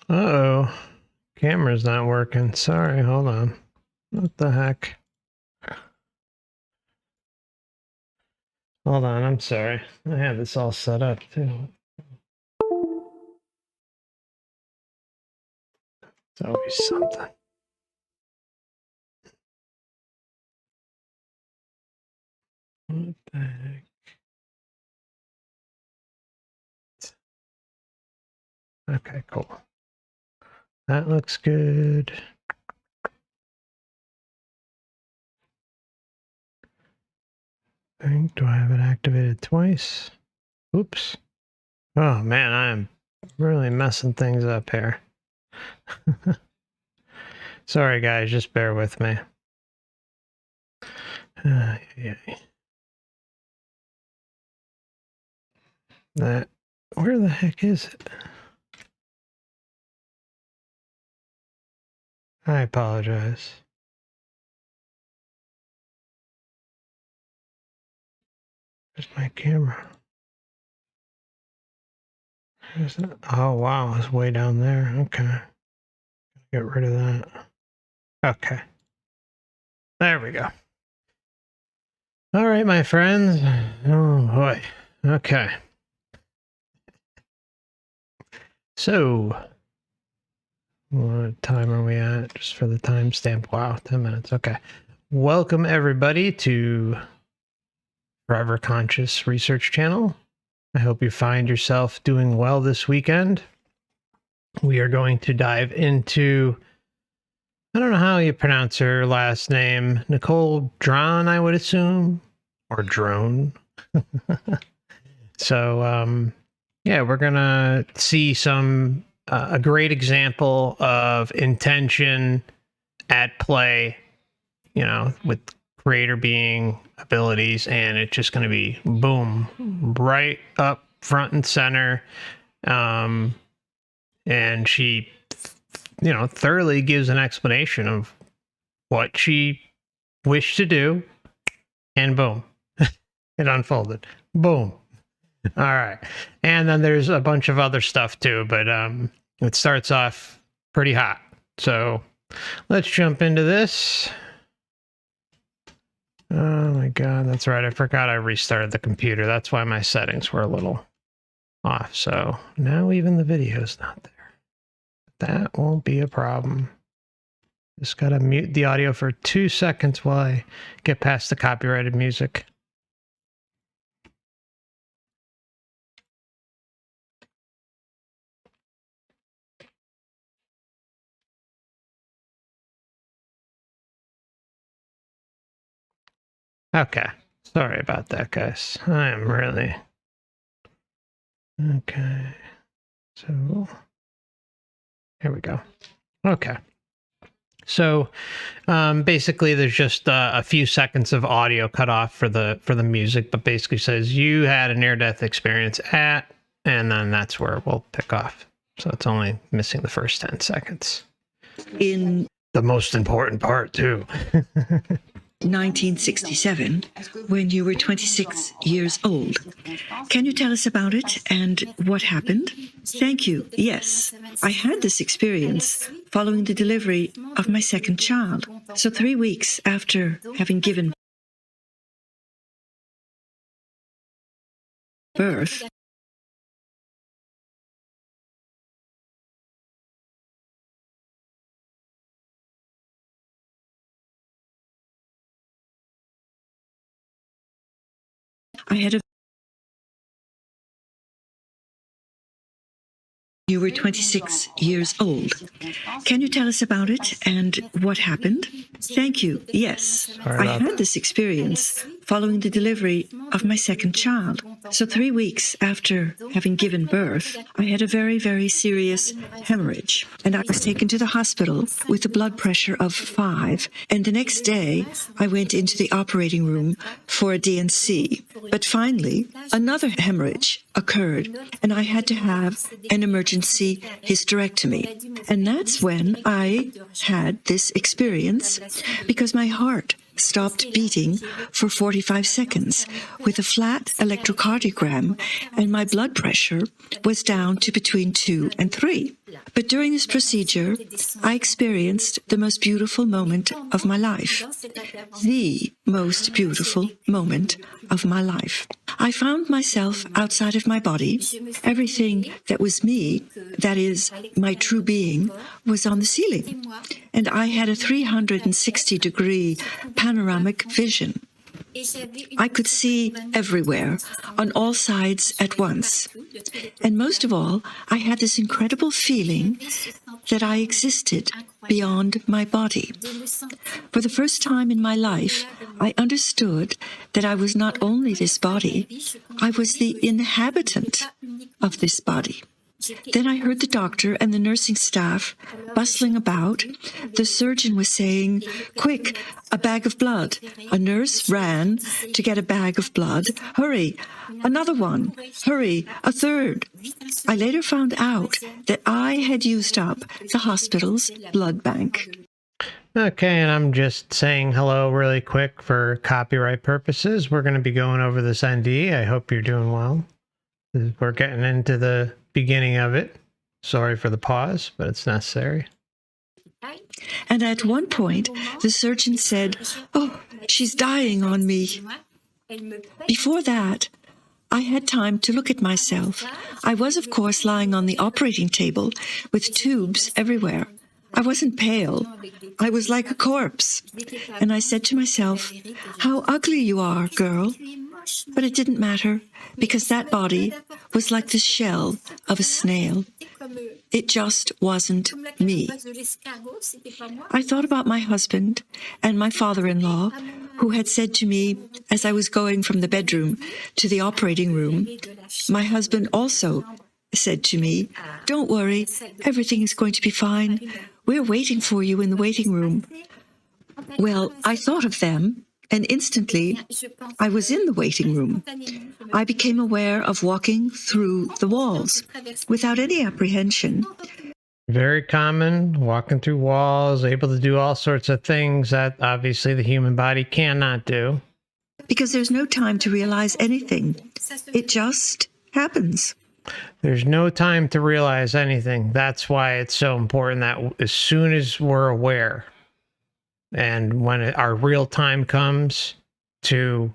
Uh-oh. Camera's not working. Sorry, hold on. What the heck? Hold on, I'm sorry. I have this all set up too. It's always something. What the heck? Okay, cool. That looks good. Do I have it activated twice? Oops. Oh man, I'm really messing things up here. Sorry guys, just bear with me. Yeah. That, where the heck is it? I apologize. Where's my camera? Where's that? Oh wow, it's way down there. Okay. Get rid of that. Okay. There we go. All right, my friends. Oh boy. Okay. So, what time are we at? Just for the timestamp. Wow, 10 minutes. Okay. Welcome everybody to Forever Conscious Research Channel. I hope you find yourself doing well this weekend. We are going to dive into, I don't know how you pronounce her last name, Nicole Dron, I would assume, or Drone. So, yeah, we're gonna see some a great example of intention at play, you know, with creator being abilities, and it's just going to be boom, right up front and center. And she, you know, thoroughly gives an explanation of what she wished to do, and boom, it unfolded. Boom. All right. And then there's a bunch of other stuff too, but it starts off pretty hot. So let's jump into this. Oh my God, that's right. I forgot I restarted the computer. That's why my settings were a little off. So now even the video's not there. That won't be a problem. Just gotta mute the audio for 2 seconds while I get past the copyrighted music. Okay, sorry about that, guys. I am really... Okay, so here we go. Okay, so basically there's just a few seconds of audio cut off for the music, but basically says you had a near-death experience at, and then that's where we'll pick off. So it's only missing the first 10 seconds. In the most important part too. 1967, when you were 26 years old. Can you tell us about it and what happened? Thank you. Yes, I had this experience following the delivery of my second child. So 3 weeks after having given birth, I had a... You were 26 years old. Can you tell us about it and what happened? Thank you. Yes, I had this experience following the delivery of my second child. So 3 weeks after having given birth, I had a very, very serious hemorrhage. And I was taken to the hospital with a blood pressure of 5. And the next day, I went into the operating room for a DNC. But finally, another hemorrhage occurred, and I had to have an emergency hysterectomy. And that's when I had this experience, because my heart stopped beating for 45 seconds with a flat electrocardiogram, and my blood pressure was down to between 2 and 3. But during this procedure, I experienced the most beautiful moment of my life. The most beautiful moment of my life. I found myself outside of my body. Everything that was me, that is, my true being, was on the ceiling. And I had a 360-degree panoramic vision. I could see everywhere, on all sides at once. And most of all, I had this incredible feeling that I existed beyond my body. For the first time in my life, I understood that I was not only this body, I was the inhabitant of this body. Then I heard the doctor and the nursing staff bustling about. The surgeon was saying, "Quick, a bag of blood." A nurse ran to get a bag of blood. "Hurry, another one. Hurry, a third." I later found out that I had used up the hospital's blood bank. Okay, and I'm just saying hello really quick for copyright purposes. We're going to be going over this NDE. I hope you're doing well. We're getting into the beginning of it. Sorry for the pause, but it's necessary. And at one point, the surgeon said, "Oh, she's dying on me." Before that, I had time to look at myself. I was, of course, lying on the operating table with tubes everywhere. I wasn't pale. I was like a corpse. And I said to myself, "How ugly you are, girl." But it didn't matter, because that body was like the shell of a snail. It just wasn't me. I thought about my husband and my father-in-law, who had said to me as I was going from the bedroom to the operating room. My husband also said to me, "Don't worry, everything is going to be fine. We're waiting for you in the waiting room." Well, I thought of them, and instantly I was in the waiting room. I became aware of walking through the walls without any apprehension. Very common, walking through walls, able to do all sorts of things that obviously the human body cannot do. Because there's no time to realize anything. It just happens. There's no time to realize anything. That's why it's so important that as soon as we're aware, and when our real time comes, to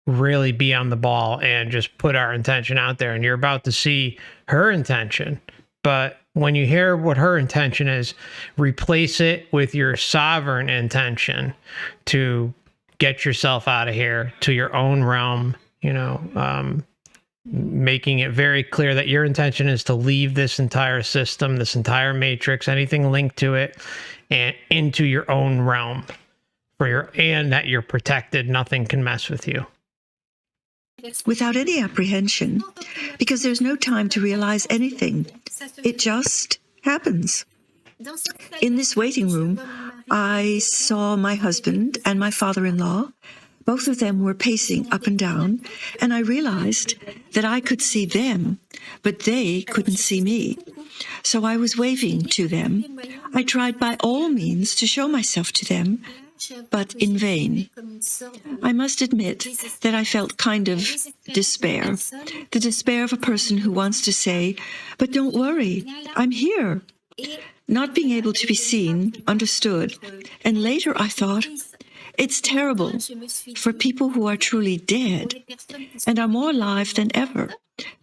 really be on the ball and just put our intention out there. And you're about to see her intention. But when you hear what her intention is, replace it with your sovereign intention to get yourself out of here to your own realm, making it very clear that your intention is to leave this entire system, this entire matrix, anything linked to it, and into your own realm and that you're protected. Nothing can mess with you. Without any apprehension, because there's no time to realize anything. It just happens. In this waiting room, I saw my husband and my father-in-law. Both of them were pacing up and down, and I realized that I could see them, but they couldn't see me. So I was waving to them. I tried by all means to show myself to them, but in vain. I must admit that I felt kind of despair, the despair of a person who wants to say, "But don't worry, I'm here." Not being able to be seen, understood, and later I thought, it's terrible for people who are truly dead and are more alive than ever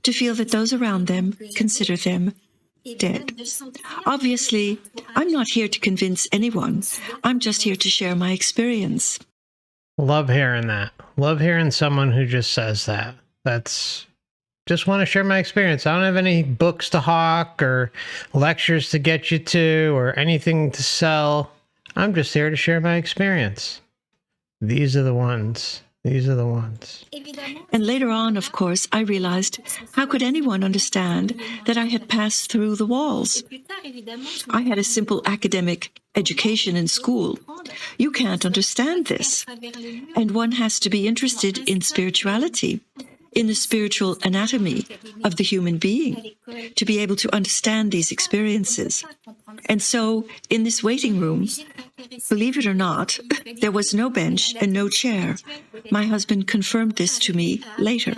to feel that those around them consider them dead. Obviously, I'm not here to convince anyone. I'm just here to share my experience. Love hearing that. Love hearing someone who just says that. That's just want to share my experience. I don't have any books to hawk or lectures to get you to or anything to sell. I'm just here to share my experience. These are the ones These are the ones. And later on, of course, I realized, how could anyone understand that I had passed through the walls? I had a simple academic education in school. You can't understand this. And one has to be interested in spirituality, in the spiritual anatomy of the human being, to be able to understand these experiences. And so, in this waiting room, believe it or not, there was no bench and no chair. My husband confirmed this to me later.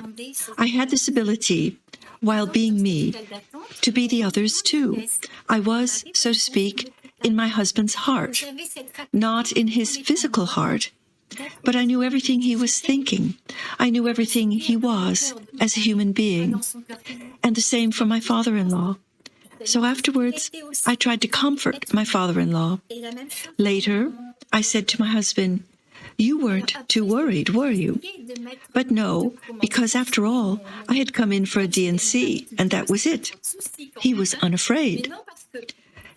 I had this ability, while being me, to be the others too. I was, so to speak, in my husband's heart, not in his physical heart, but I knew everything he was thinking. I knew everything he was as a human being. And the same for my father-in-law. So afterwards, I tried to comfort my father-in-law. Later, I said to my husband, "You weren't too worried, were you?" But no, because after all, I had come in for a D&C, and that was it. He was unafraid.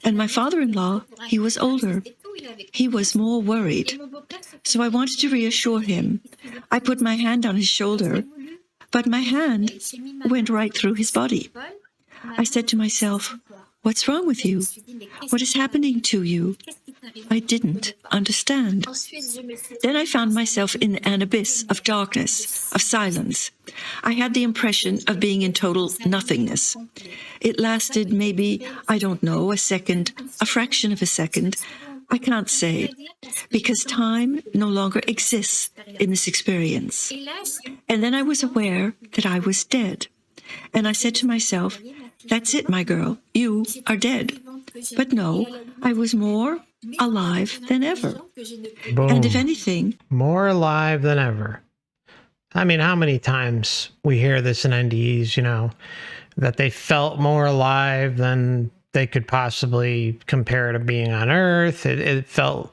And my father-in-law, he was older. He was more worried. So I wanted to reassure him. I put my hand on his shoulder, but my hand went right through his body. I said to myself, "What's wrong with you? What is happening to you?" I didn't understand. Then I found myself in an abyss of darkness, of silence. I had the impression of being in total nothingness. It lasted maybe, I don't know, a second, a fraction of a second. I can't say, because time no longer exists in this experience. And then I was aware that I was dead. And I said to myself, "That's it, my girl, you are dead." But no, I was more alive than ever. Boom. And if anything, more alive than ever. I mean, how many times we hear this in NDEs, you know, that they felt more alive than they could possibly compare to being on Earth. It felt,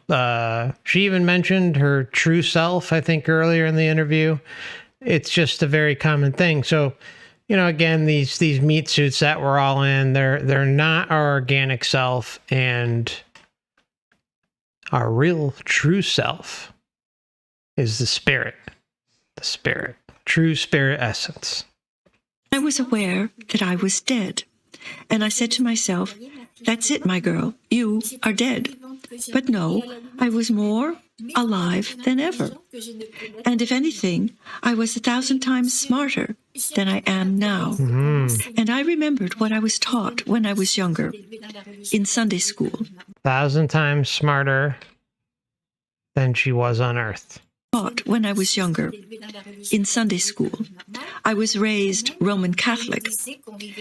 she even mentioned her true self, I think, earlier in the interview. It's just a very common thing. So, you know, again, these meat suits that we're all in, they're not our organic self, and our real true self is the spirit, true spirit essence. I was aware that I was dead. And I said to myself, "That's it, my girl, you are dead." But no, I was more alive than ever. And if anything, I was 1,000 times smarter than I am now. And I remembered what I was taught when I was younger, in Sunday school. 1,000 times smarter than she was on Earth. Taught when I was younger, in Sunday school. I was raised Roman Catholic,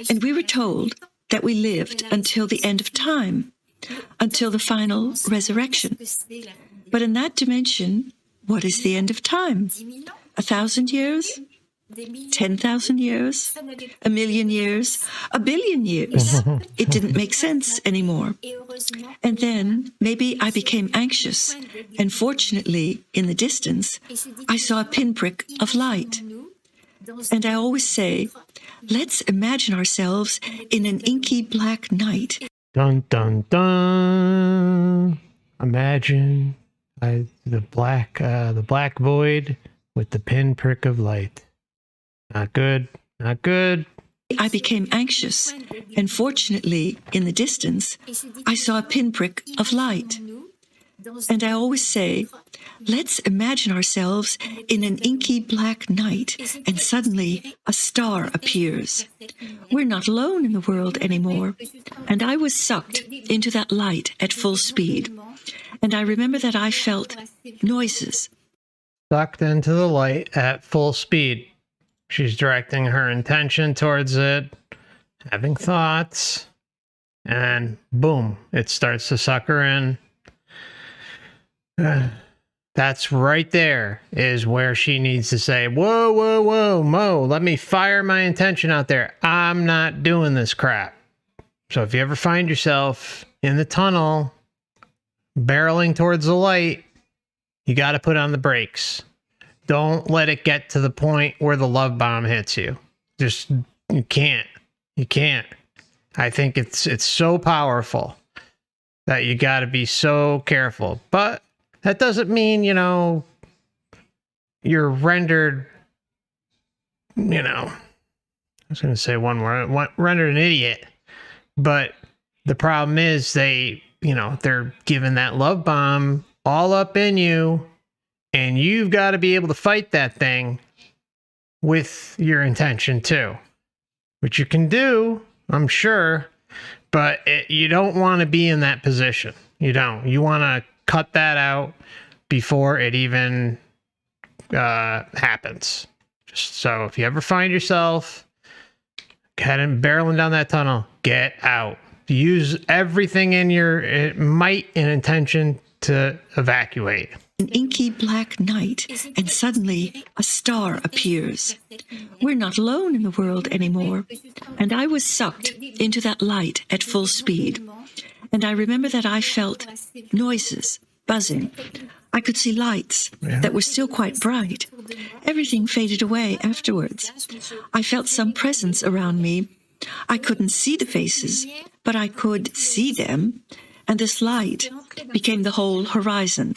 and we were told that we lived until the end of time, until the final resurrection. But in that dimension, what is the end of time? 1,000 years? 10,000 years? 1,000,000 years? 1,000,000,000 years? It didn't make sense anymore. And then maybe I became anxious, and fortunately, in the distance, I saw a pinprick of light. And I always say, let's imagine ourselves in an inky black night. Dun, dun, dun. Imagine the black void with the pinprick of light. Not good, not good. I became anxious, and fortunately, in the distance, I saw a pinprick of light. And I always say, let's imagine ourselves in an inky black night, and suddenly a star appears. We're not alone in the world anymore. And I was sucked into that light at full speed. And I remember that I felt noises. Sucked into the light at full speed. She's directing her intention towards it, having thoughts, and boom, it starts to suck her in. That's right there is where she needs to say, whoa, whoa, whoa, Mo, let me fire my intention out there. I'm not doing this crap. So if you ever find yourself in the tunnel, barreling towards the light, you got to put on the brakes. Don't let it get to the point where the love bomb hits you. Just, you can't. You can't. I think it's so powerful that you got to be so careful. But that doesn't mean, you know, you're rendered, I was going to say one word, rendered an idiot. But the problem is they're giving that love bomb all up in you, and you've got to be able to fight that thing with your intention too, which you can do, I'm sure, but you don't want to be in that position. You don't. You want to cut that out before it even happens. Just so if you ever find yourself heading barreling down that tunnel, get out. Use everything in your might and intention to evacuate. An inky black night, and suddenly a star appears. We're not alone in the world anymore. And I was sucked into that light at full speed. And I remember that I felt noises, buzzing. I could see lights that were still quite bright. Everything faded away afterwards. I felt some presence around me. I couldn't see the faces, but I could see them. And this light became the whole horizon.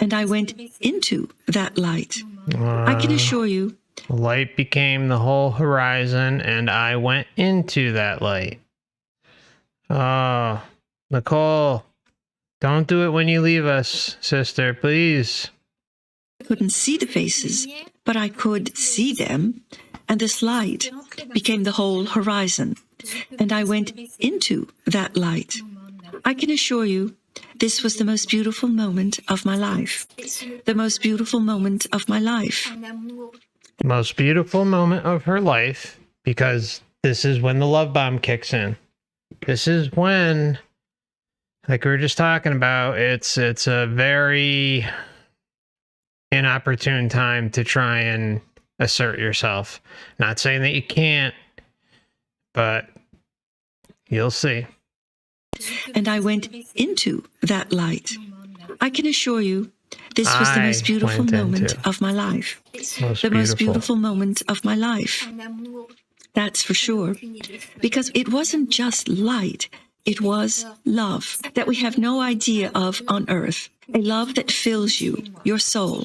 And I went into that light. I can assure you. The light became the whole horizon, and I went into that light. Oh, Nicole, don't do it when you leave us, sister, please. I couldn't see the faces, but I could see them. And this light became the whole horizon. And I went into that light. I can assure you, this was the most beautiful moment of my life. The most beautiful moment of my life. The most beautiful moment of her life, because this is when the love bomb kicks in. This is when, like we were just talking about, it's a very inopportune time to try and assert yourself. Not saying that you can't, but you'll see. And I went into that light. I can assure you, this was the most beautiful moment of my life. The most beautiful moment of my life. That's for sure. Because it wasn't just light, it was love that we have no idea of on earth. A love that fills you, your soul,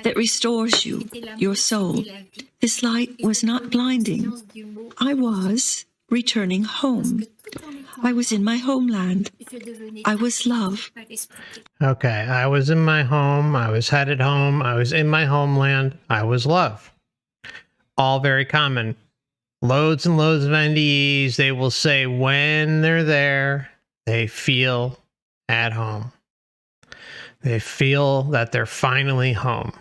that restores you, your soul. This light was not blinding. I was returning home. I was in my homeland. I was love. Okay, I was in my home. I was headed home. I was in my homeland. I was love. All very common. Loads and loads of NDEs, they will say when they're there, they feel at home. They feel that they're finally home.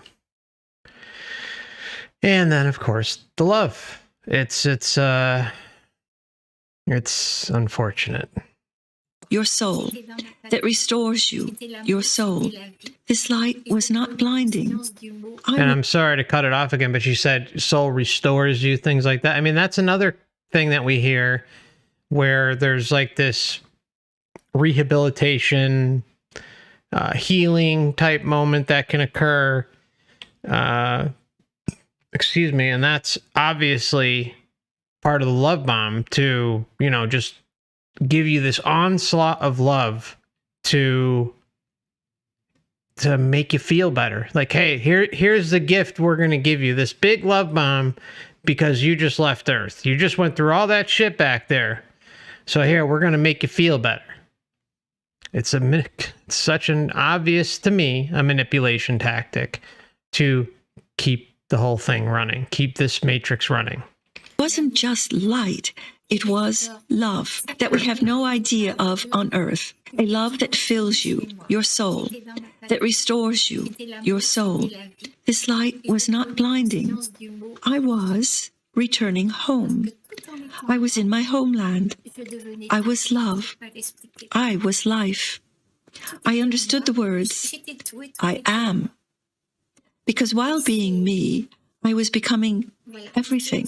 And then, of course, the love. It's unfortunate. Your soul that restores you, your soul. This light was not blinding. And I'm sorry to cut it off again, but you said soul restores you, things like that. I mean, that's another thing that we hear where there's like this rehabilitation, healing type moment that can occur. Excuse me. And that's obviously part of the love bomb to, just give you this onslaught of love to make you feel better. Like, hey, here's the gift we're going to give you, this big love bomb, because you just left Earth. You just went through all that shit back there. So here, we're going to make you feel better. It's such an obvious, to me, a manipulation tactic to keep the whole thing running, keep this matrix running. It wasn't just light. It was love that we have no idea of on earth. A love that fills you, your soul, that restores you, your soul. This light was not blinding. I was returning home. I was in my homeland. I was love. I was life. I understood the words, I am. Because while being me, I was becoming everything.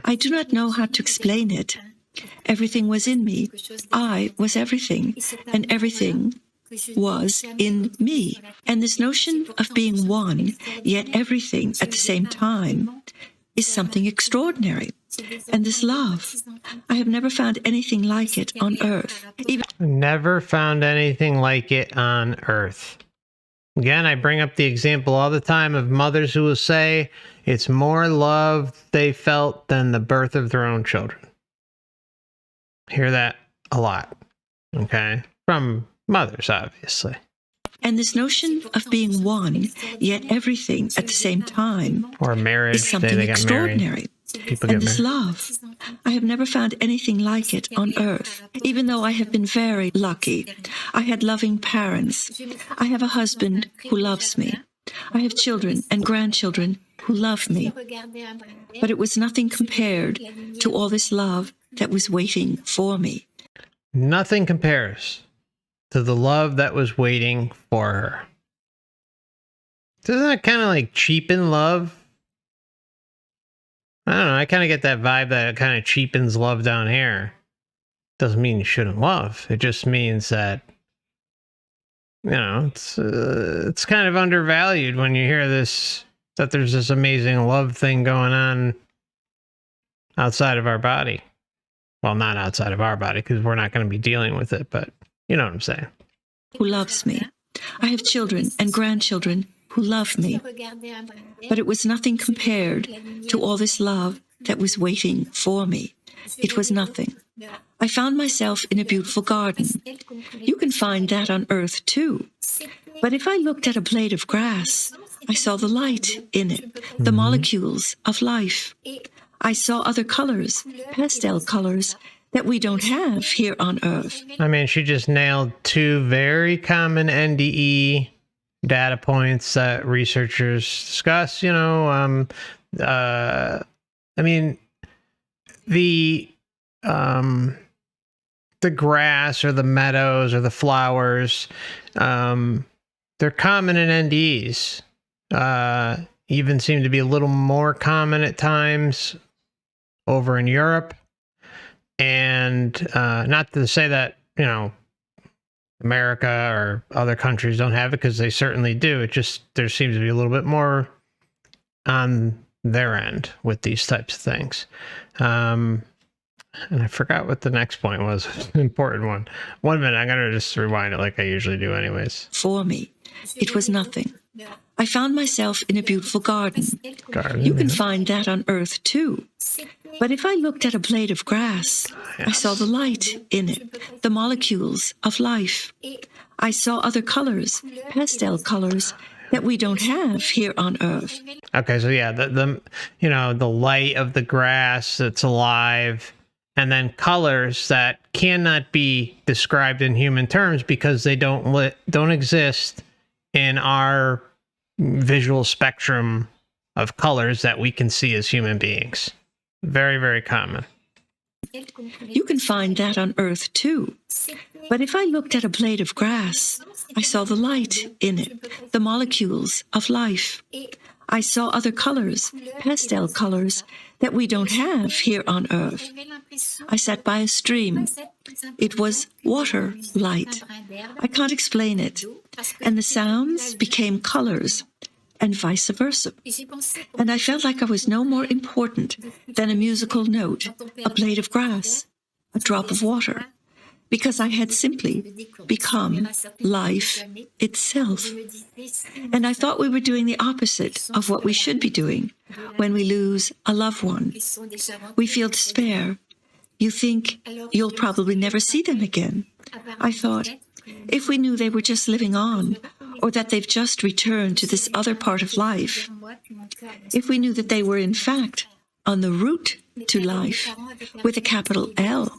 I do not know how to explain it. Everything was in me. I was everything, and everything was in me. And this notion of being one, yet everything at the same time, is something extraordinary. And this love, I have never found anything like it on earth. Never found anything like it on earth. Again, I bring up the example all the time of mothers who will say it's more love they felt than the birth of their own children. Hear that a lot, okay? From mothers, obviously. And this notion of being one, yet everything at the same time, or marriage, is something extraordinary. People and get this married. love, I have never found anything like it on earth, even though I have been very lucky. I had loving parents. I have a husband who loves me. I have children and grandchildren who love me. But it was nothing compared to all this love that was waiting for me. Nothing compares to the love that was waiting for her. Doesn't that kind of like cheapen love? I don't know. I kind of get that vibe that it kind of cheapens love down here. Doesn't mean you shouldn't love. It just means that, you know, it's kind of undervalued when you hear this, that there's this amazing love thing going on outside of our body. Well, not outside of our body, because we're not going to be dealing with it, but you know what I'm saying. Who loves me. I have children and grandchildren who love me. But it was nothing compared to all this love that was waiting for me. It was nothing. I found myself in a beautiful garden. You can find that on earth too. But if I looked at a blade of grass, I saw the light in it, the molecules of life. I saw other colors, pastel colors, that we don't have here on earth. I mean, she just nailed two very common NDE data points that researchers discuss. You know, I mean, the grass or the meadows or the flowers, they're common in NDEs. Even seem to be a little more common at times over in Europe. And not to say that, you know, America or other countries don't have it, because they certainly do. It just, there seems to be a little bit more on their end with these types of things. And I forgot what the next point was. An important one. 1 minute, I'm going to just rewind it like I usually do anyways. For me, it was nothing. I found myself in a beautiful garden. Garden, You can yeah. find that on earth too. But if I looked at a blade of grass, I saw the light in it, the molecules of life. I saw other colors, pastel colors, that we don't have here on earth. Okay, so yeah, the you know, the light of the grass that's alive, and then colors that cannot be described in human terms because they don't exist in our visual spectrum of colors that we can see as human beings. Very, very common. You can find that on earth too. But if I looked at a blade of grass, I saw the light in it, the molecules of life. I saw other colors, pastel colors, that we don't have here on earth. I sat by a stream. It was water light. I can't explain it. And the sounds became colors, and vice versa. And I felt like I was no more important than a musical note, a blade of grass, a drop of water, because I had simply become life itself. And I thought we were doing the opposite of what we should be doing when we lose a loved one. We feel despair. You think you'll probably never see them again. I thought, if we knew they were just living on, or that they've just returned to this other part of life, if we knew that they were in fact on the route to life with a capital L,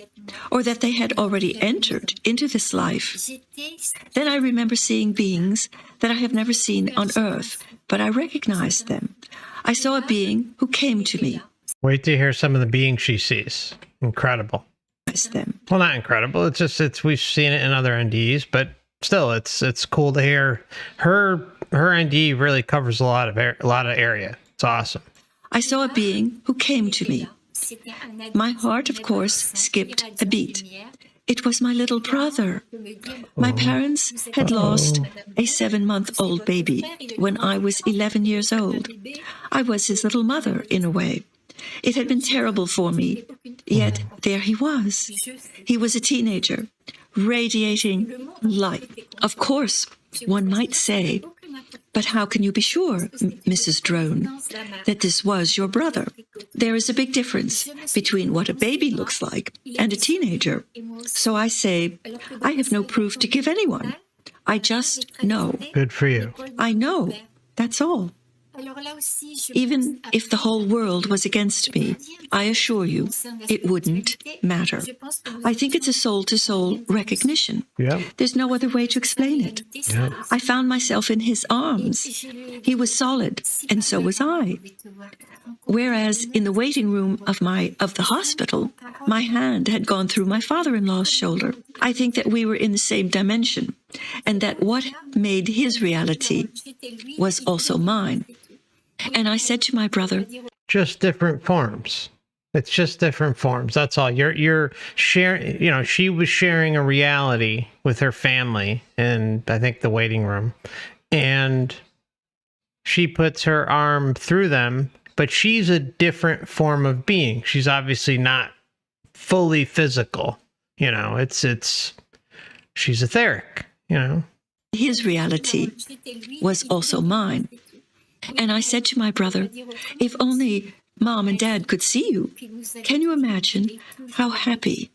or that they had already entered into this life, then I remember seeing beings that I have never seen on earth, but I recognized them. I saw a being who came to me. Wait to hear some of the beings she sees. Incredible. Them. Well, not incredible. It's just we've seen it in other NDEs, but still, it's cool to hear her NDE really covers a lot of area. It's awesome. I saw a being who came to me. My heart, of course, skipped a beat. It was my little brother. My parents had lost a 7-month-old baby when I was 11 years old. I was his little mother, in a way. It had been terrible for me, yet there he was. He was a teenager, radiating light. Of course, one might say But how can you be sure, Mrs. Dron, that this was your brother? There is a big difference between what a baby looks like and a teenager. So I say, I have no proof to give anyone. I just know. Good for you. I know. That's all. Even if the whole world was against me, I assure you, it wouldn't matter. I think it's a soul-to-soul recognition. Yeah. There's no other way to explain it. Yeah. I found myself in his arms. He was solid, and so was I. Whereas in the waiting room of the hospital, my hand had gone through my father-in-law's shoulder. I think that we were in the same dimension, and that what made his reality was also mine. And I said to my brother, just different forms. It's just different forms. That's all. You're sharing, you know, she was sharing a reality with her family in, I think, the waiting room. And she puts her arm through them, but she's a different form of being. She's obviously not fully physical. You know, she's etheric, you know. His reality was also mine. And I said to my brother, if only Mom and Dad could see you, can you imagine how happy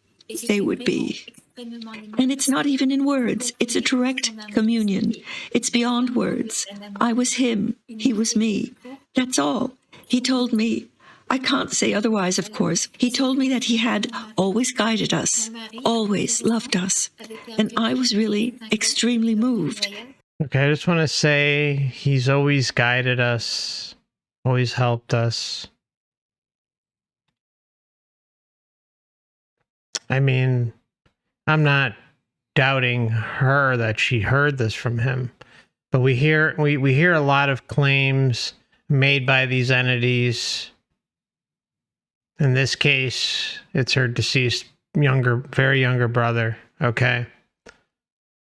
they would be? And it's not even in words. It's a direct communion. It's beyond words. I was him. He was me. That's all. He told me, I can't say otherwise, of course. He told me that he had always guided us, always loved us. And I was really extremely moved. Okay, I just want to say he's always guided us, always helped us. I mean, I'm not doubting her that she heard this from him, but we hear a lot of claims made by these entities. In this case, it's her deceased very younger brother, okay?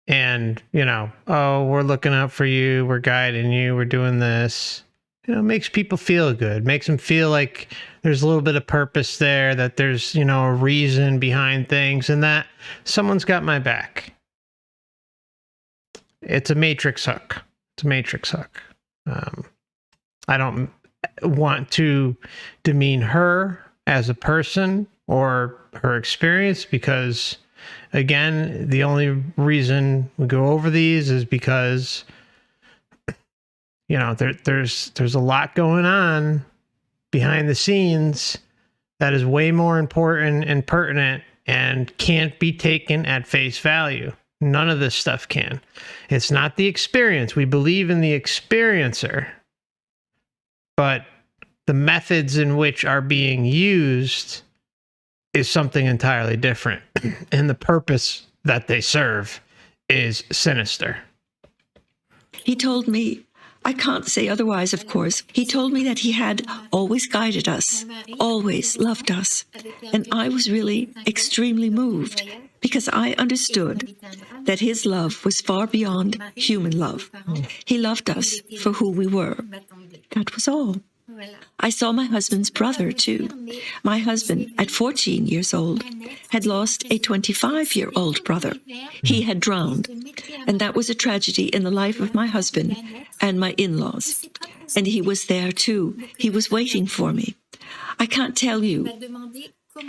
And, you know, oh, we're looking out for you, we're guiding you, we're doing this. You know, it makes people feel good, makes them feel like there's a little bit of purpose there, that there's, you know, a reason behind things, and that someone's got my back. It's a matrix hook. It's a matrix hook. I don't want to demean her as a person or her experience, because again, the only reason we go over these is because, you know, there's a lot going on behind the scenes that is way more important and pertinent and can't be taken at face value. None of this stuff can. It's not the experience. We believe in the experiencer, but the methods in which are being used is something entirely different. And the purpose that they serve is sinister. He told me, I can't say otherwise, of course. He told me that he had always guided us, always loved us. And I was really extremely moved, because I understood that his love was far beyond human love. He loved us for who we were. That was all. I saw my husband's brother, too. My husband, at 14 years old, had lost a 25-year-old brother. He had drowned, and that was a tragedy in the life of my husband and my in-laws. And he was there, too. He was waiting for me. I can't tell you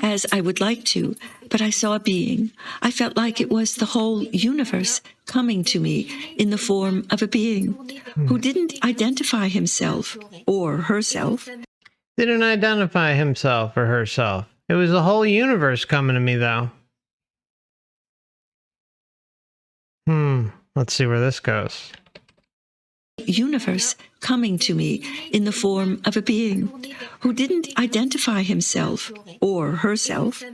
as I would like to, but I saw a being. I felt like it was the whole universe coming to me in the form of a being who didn't identify himself or herself. Didn't identify himself or herself. It was the whole universe coming to me, though. Let's see where this goes. Universe coming to me in the form of a being who didn't identify himself or herself,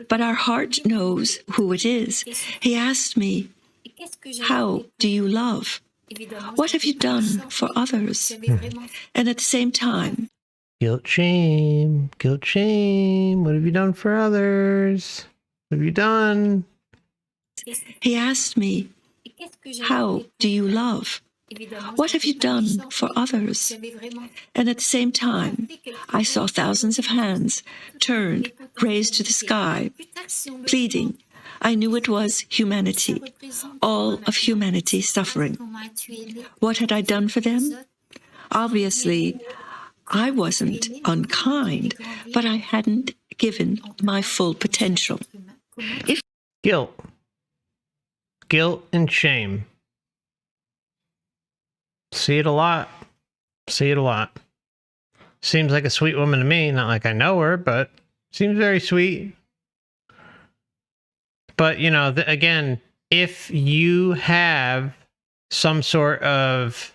but our heart knows who it is. He asked me, how do you love? What have you done for others? And at the same time, Guilt, shame, what have you done for others? What have you done? he asked me, how do you love? What have you done for others? And at the same time, I saw thousands of hands turned, raised to the sky, pleading, I knew it was humanity, all of humanity suffering. What had I done for them? Obviously, I wasn't unkind, but I hadn't given my full potential. Guilt and shame. See it a lot. Seems like a sweet woman to me. Not like I know her, but seems very sweet. But, you know, again, if you have some sort of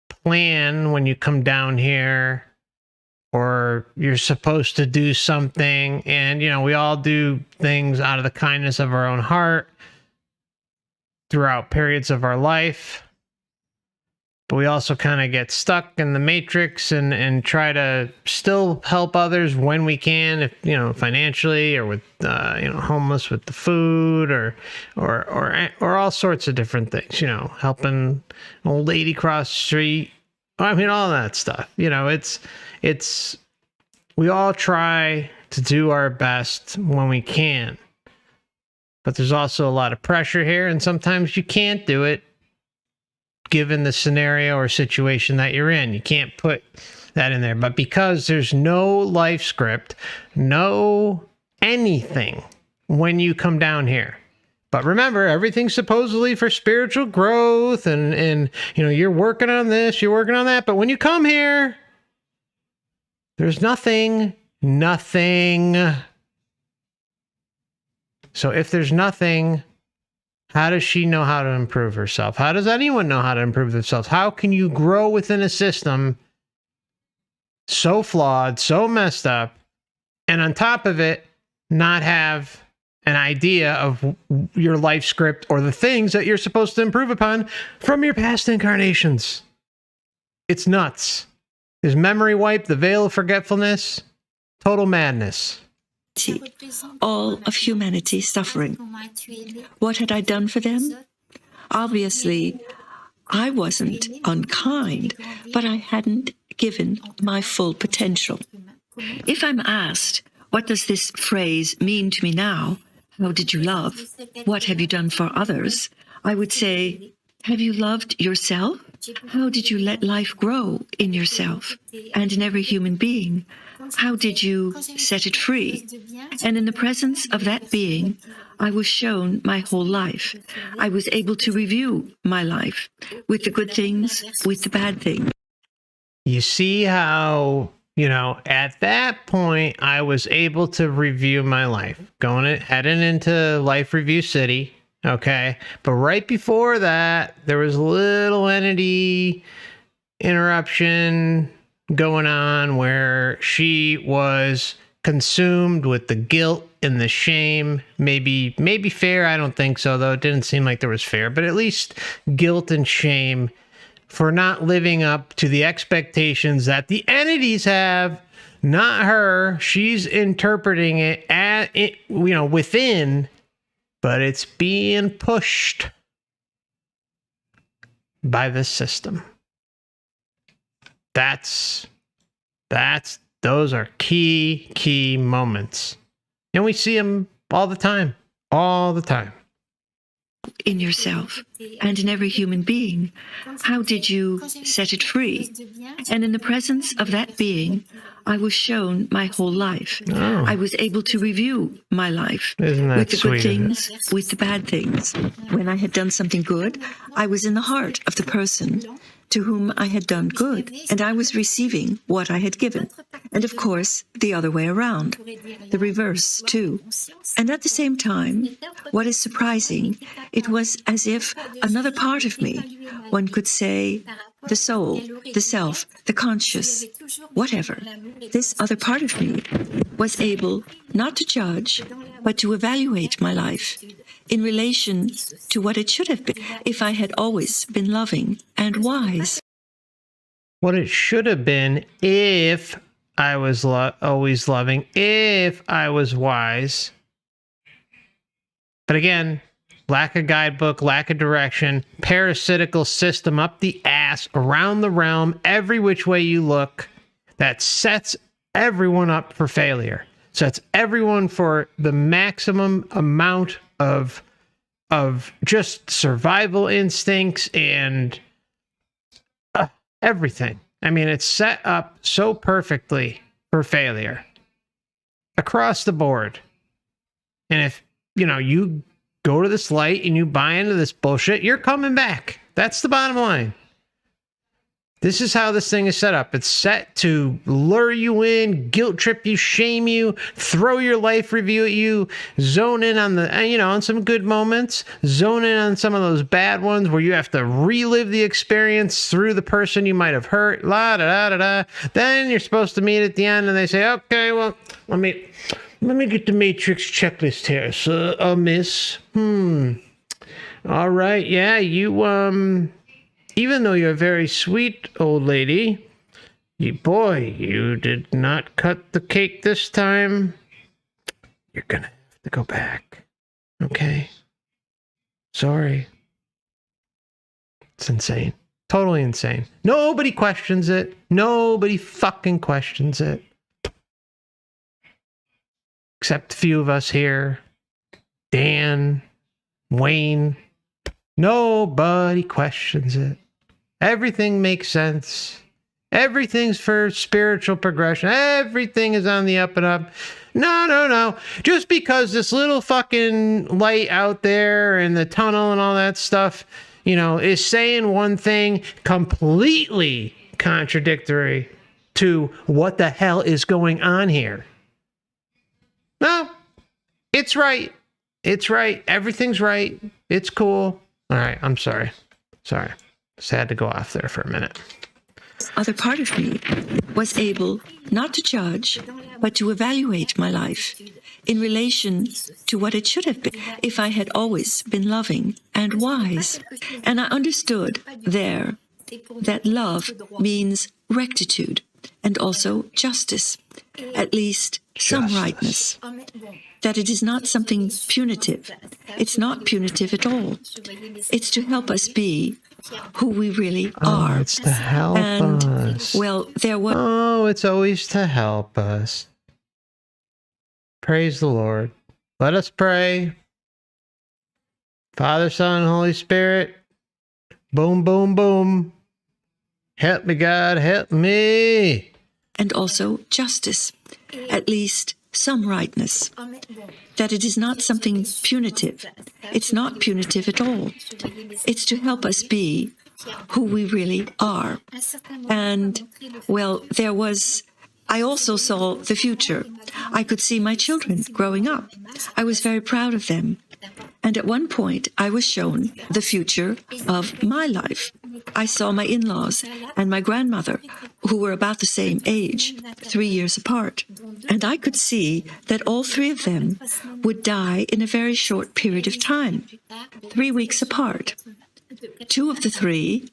plan when you come down here, or you're supposed to do something, and, you know, we all do things out of the kindness of our own heart throughout periods of our life. But we also kind of get stuck in the matrix and try to still help others when we can, if, you know, financially, or with, you know, homeless with the food, or all sorts of different things, you know, helping an old lady cross the street. I mean, all that stuff, you know, it's, we all try to do our best when we can, but there's also a lot of pressure here, and sometimes you can't do it given the scenario or situation that you're in. You can't put that in there. But because there's no life script, no anything when you come down here. But remember, everything's supposedly for spiritual growth, and you know, you're working on this, you're working on that. But when you come here, there's nothing. So if there's nothing, how does she know how to improve herself? How does anyone know how to improve themselves? How can you grow within a system so flawed, so messed up, and on top of it, not have an idea of your life script or the things that you're supposed to improve upon from your past incarnations? It's nuts. Is memory wiped, the veil of forgetfulness? Total madness. All of humanity suffering. What had I done for them? Obviously, I wasn't unkind, but I hadn't given my full potential. If I'm asked, what does this phrase mean to me now? How did you love? What have you done for others? I would say, have you loved yourself? How did you let life grow in yourself and in every human being? How did you set it free? And in the presence of that being, I was shown my whole life. I was able to review my life with the good things, with the bad things. You see how, you know, at that point, I was able to review my life, heading into Life Review City. Okay. But right before that, there was a little entity interruption going on where she was consumed with the guilt and the shame. Maybe fear. I don't think so, though. It didn't seem like there was fear, but at least guilt and shame for not living up to the expectations that the entities have, not her. She's interpreting it within, but it's being pushed by the system. Those are key moments. And we see them all the time. In yourself and in every human being. How did you set it free? And in the presence of that being, I was shown my whole life. Oh. I was able to review my life Isn't that with the sweet, good things, with the bad things. When I had done something good, I was in the heart of the person to whom I had done good, and I was receiving what I had given. And of course, the other way around, the reverse too. And at the same time, what is surprising, it was as if another part of me, one could say, the soul, the self, the conscious, whatever, this other part of me was able not to judge, but to evaluate my life in relation to what it should have been if I had always been loving and wise. What it should have been if I was always loving, if I was wise. But again, lack of guidebook, lack of direction, parasitical system up the ass, around the realm, every which way you look, that sets everyone up for failure. sets everyone for the maximum amount of just survival instincts and everything. I mean, it's set up so perfectly for failure across the board. And if, you go to this light and you buy into this bullshit, you're coming back. That's the bottom line. This is how this thing is set up. It's set to lure you in, guilt trip you, shame you, throw your life review at you, zone in on on some good moments, zone in on some of those bad ones where you have to relive the experience through the person you might have hurt, la da da da da. Then you're supposed to meet at the end and they say, okay, well, let me get the Matrix checklist here. So, miss, all right, yeah, you, even though you're a very sweet old lady, you did not cut the cake this time. You're gonna have to go back. Okay? Sorry. It's insane. Totally insane. Nobody questions it. Nobody fucking questions it. Except a few of us here. Dan, Wayne. Nobody questions it. Everything makes sense. Everything's for spiritual progression. Everything is on the up and up. No. Just because this little fucking light out there in the tunnel and all that stuff, is saying one thing completely contradictory to what the hell is going on here. No, it's right. It's right. Everything's right. It's cool. All right. I'm sorry. Just had to go off there for a minute. Other part of me was able not to judge, but to evaluate my life in relation to what it should have been if I had always been loving and wise. And I understood there that love means rectitude and also justice, at least some rightness. That it is not something punitive. It's not punitive at all. It's to help us be who we really are. It's to help us. Well, there was... Oh, it's always to help us. Praise the Lord. Let us pray. Father, Son, and Holy Spirit. Boom, boom, boom. Help me, God, help me. And also justice. At least some rightness. That it is not something punitive. It's not punitive at all. It's to help us be who we really are. And, well, I also saw the future. I could see my children growing up. I was very proud of them. And at one point, I was shown the future of my life. I saw my in-laws and my grandmother, who were about the same age, 3 years apart. And I could see that all three of them would die in a very short period of time, 3 weeks apart. Two of the 3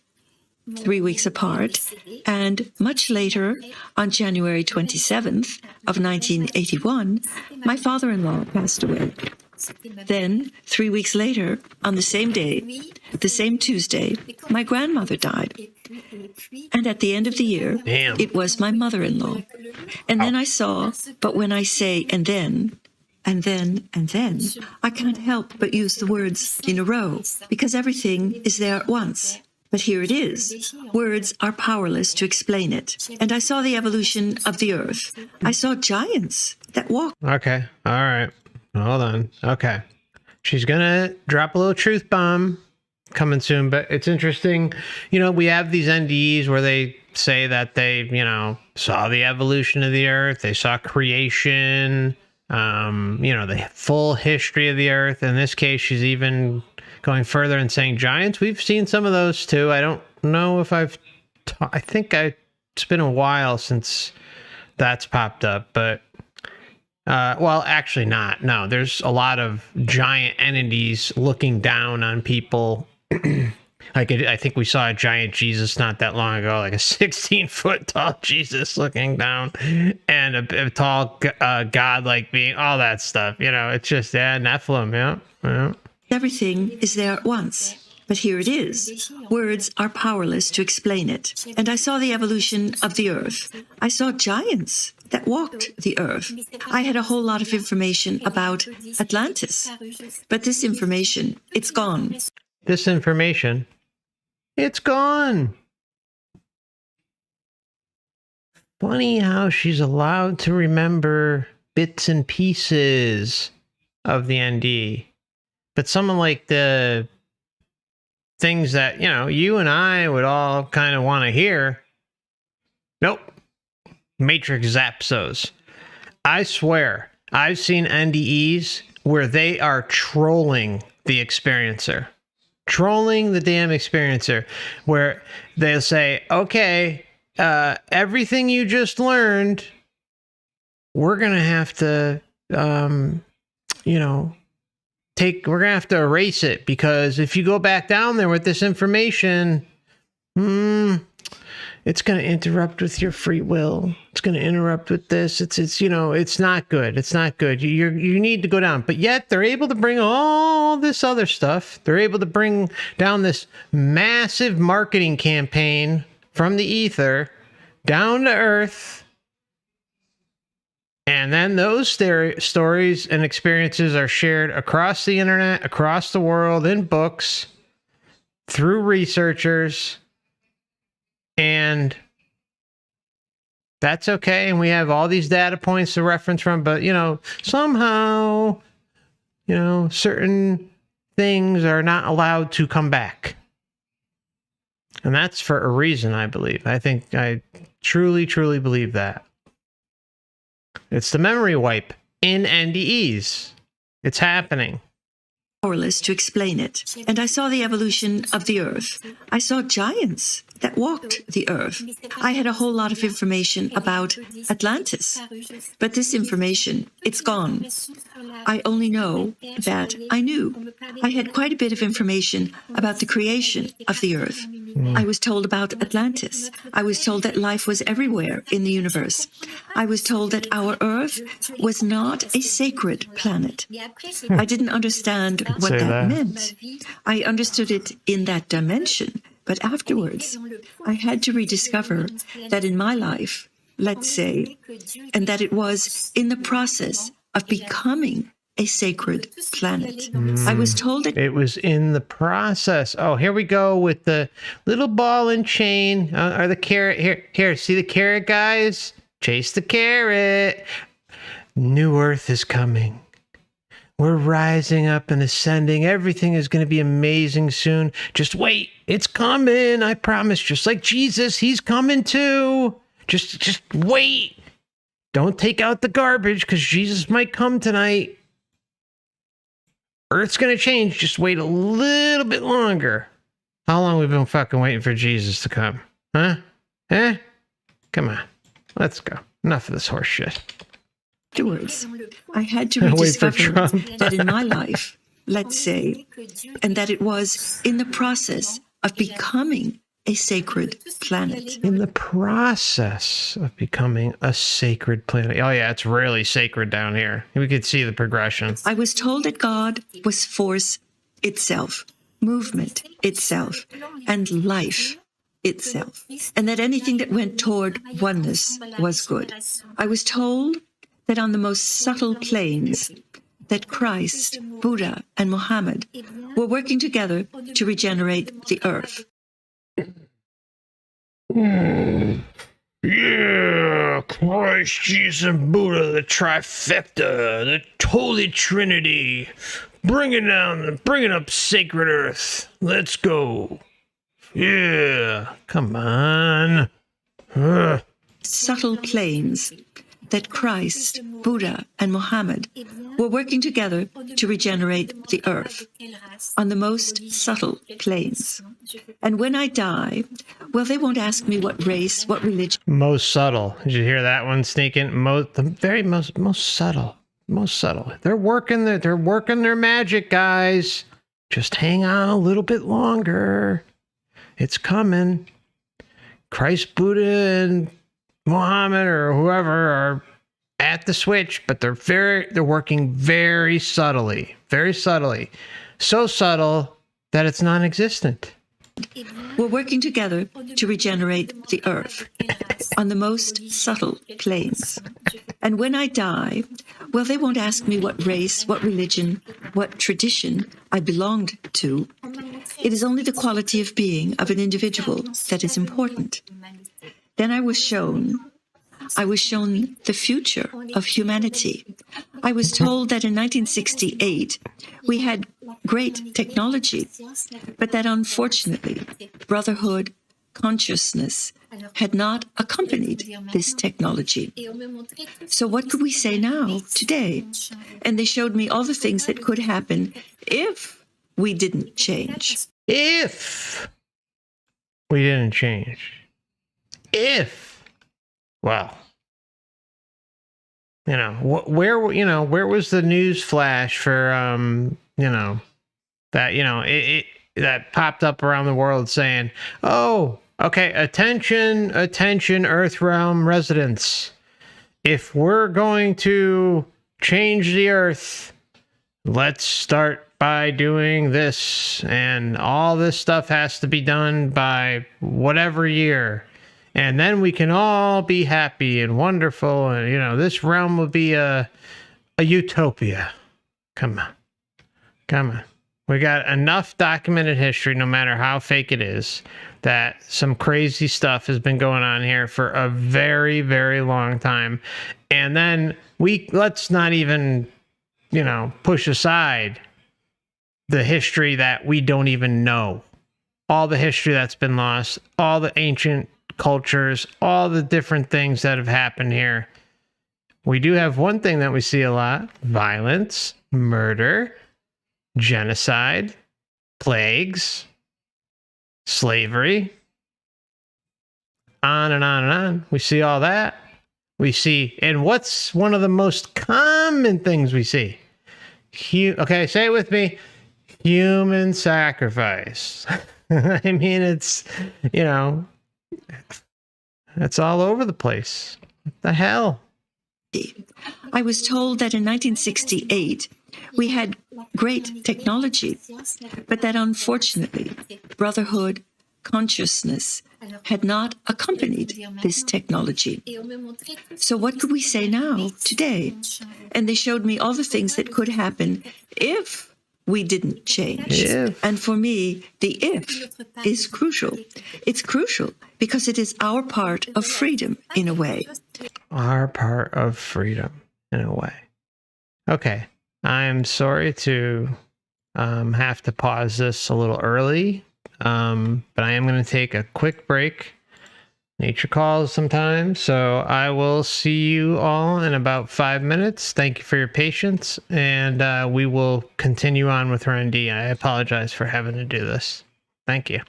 weeks apart, and much later, on January 27th of 1981, my father-in-law passed away. Then, 3 weeks later, on the same day, the same Tuesday, my grandmother died. And at the end of the year, it was my mother-in-law. And then I saw, but when I say and then, I can't help but use the words in a row, because everything is there at once. But here it is. Words are powerless to explain it. And I saw the evolution of the earth. I saw giants that walked. Okay. All right. Hold on. Okay. She's going to drop a little truth bomb coming soon, but it's interesting. We have these NDEs where they say that they, saw the evolution of the earth. They saw creation, the full history of the earth. In this case, she's even going further and saying giants. We've seen some of those too. I don't know if I think it's been a while since that's popped up, but well, actually not. No, there's a lot of giant entities looking down on people. I think we saw a giant Jesus not that long ago, like a 16-foot tall Jesus looking down, and a tall God-like being, all that stuff. It's just, Nephilim, yeah. Everything is there at once. But here it is. Words are powerless to explain it. And I saw the evolution of the earth. I saw giants that walked the earth. I had a whole lot of information about Atlantis. But this information, it's gone. This information, it's gone. Funny how she's allowed to remember bits and pieces of the NDE. But someone like the things that, you know, you and I would all kind of want to hear, nope. Matrix zaps those. I swear, I've seen NDEs where they are trolling the experiencer. Trolling the damn experiencer. Where they'll say, okay, everything you just learned, we're going to have to, you know, we're going to have to erase it, because if you go back down there with this information, it's going to interrupt with your free will. It's going to interrupt with this. It's you know, it's not good. It's not good. You need to go down. But yet they're able to bring all this other stuff. They're able to bring down this massive marketing campaign from the ether down to earth. And then those stories and experiences are shared across the internet, across the world, in books, through researchers. And that's okay. And we have all these data points to reference from. But, you know, somehow, you know, certain things are not allowed to come back. And that's for a reason, I believe. I truly, truly believe that. It's the memory wipe in NDEs. It's happening. Powerless to explain it. And I saw the evolution of the earth. I saw giants that walked the earth. I had a whole lot of information about Atlantis. But this information, it's gone. I only know that I knew. I had quite a bit of information about the creation of the earth. I was told about Atlantis. I was told that life was everywhere in the universe. I was told that our earth was not a sacred planet. I didn't understand what that meant. I understood it in that dimension. But afterwards, I had to rediscover that in my life, let's say, and that it was in the process of becoming a sacred planet. I was told that it was in the process. Oh, here we go with the little ball and chain, or the carrot. Here, see the carrot, guys? Chase the carrot. New Earth is coming. We're rising up and ascending. Everything is going to be amazing soon. Just wait. It's coming. I promise. Just like Jesus, he's coming too. Just wait. Don't take out the garbage, because Jesus might come tonight. Earth's going to change. Just wait a little bit longer. How long we've been fucking waiting for Jesus to come? Huh? Eh? Come on. Let's go. Enough of this horse shit. Afterwards, I had to rediscover that in my life, let's say, and that it was in the process of becoming a sacred planet. In the process of becoming a sacred planet. Oh yeah, it's really sacred down here. We could see the progression. I was told that God was force itself, movement itself, and life itself, and that anything that went toward oneness was good. I was told that on the most subtle planes, that Christ, Buddha, and Muhammad were working together to regenerate the earth. Yeah, Christ, Jesus, and Buddha, the trifecta, the Holy Trinity, bringing up sacred earth. Let's go. Yeah, come on. Subtle planes that Christ, Buddha, and Muhammad were working together to regenerate the earth on the most subtle planes. And when I die, well, they won't ask me what race, what religion. Most subtle. Did you hear that one sneaking? Most subtle. Most subtle. They're working their magic, guys. Just hang on a little bit longer. It's coming. Christ, Buddha, and Muhammad or whoever are at the switch, but they're working very subtly, so subtle that it's non-existent. We're working together to regenerate the earth on the most subtle planes. And when I die, well, they won't ask me what race, what religion, what tradition I belonged to. It is only the quality of being of an individual that is important. Then I was shown the future of humanity. I was told that in 1968, we had great technology, but that unfortunately, brotherhood, consciousness had not accompanied this technology. So what could we say now, today? And they showed me all the things that could happen if we didn't change. If we didn't change. If. Well. Where was the news flash for, that, that popped up around the world saying, oh, okay, attention, Earthrealm residents. If we're going to change the Earth, let's start by doing this, and all this stuff has to be done by whatever year. And then we can all be happy and wonderful, and, this realm will be a utopia. Come on. We got enough documented history, no matter how fake it is, that some crazy stuff has been going on here for a very, very long time. And then let's not even, push aside the history that we don't even know. All the history that's been lost, all the ancient cultures, all the different things that have happened here. We do have one thing that we see a lot: violence, murder, genocide, plagues, slavery, on and on and on. We see all that. We see, and what's one of the most common things we see? Okay, say it with me. Human sacrifice. I mean, it's, it's all over the place. What the hell? I was told that in 1968, we had great technology, but that unfortunately, brotherhood, consciousness had not accompanied this technology. So what could we say now, today? And they showed me all the things that could happen if we didn't change. And for me, the if is crucial. It's crucial because it is our part of freedom, in a way. Our part of freedom, in a way. Okay. I'm sorry to have to pause this a little early, but I am going to take a quick break. Nature calls sometimes, so I will see you all in about 5 minutes. Thank you for your patience, and we will continue on with our NDE. I apologize for having to do this. Thank you.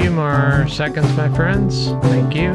few more seconds, my friends. Thank you.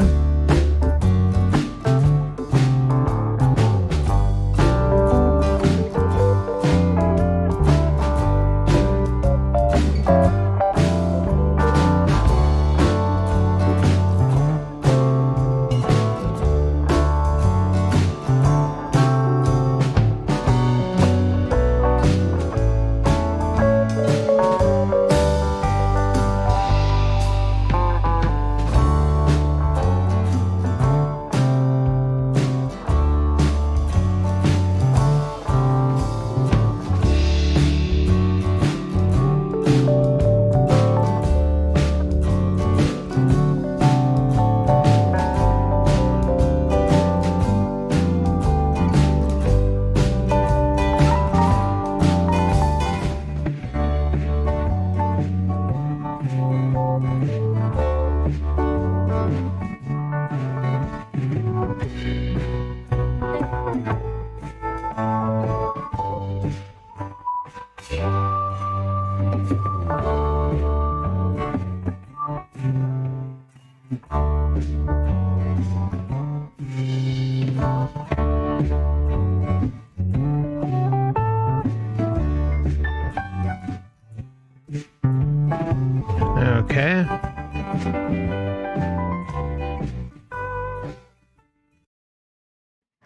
Okay.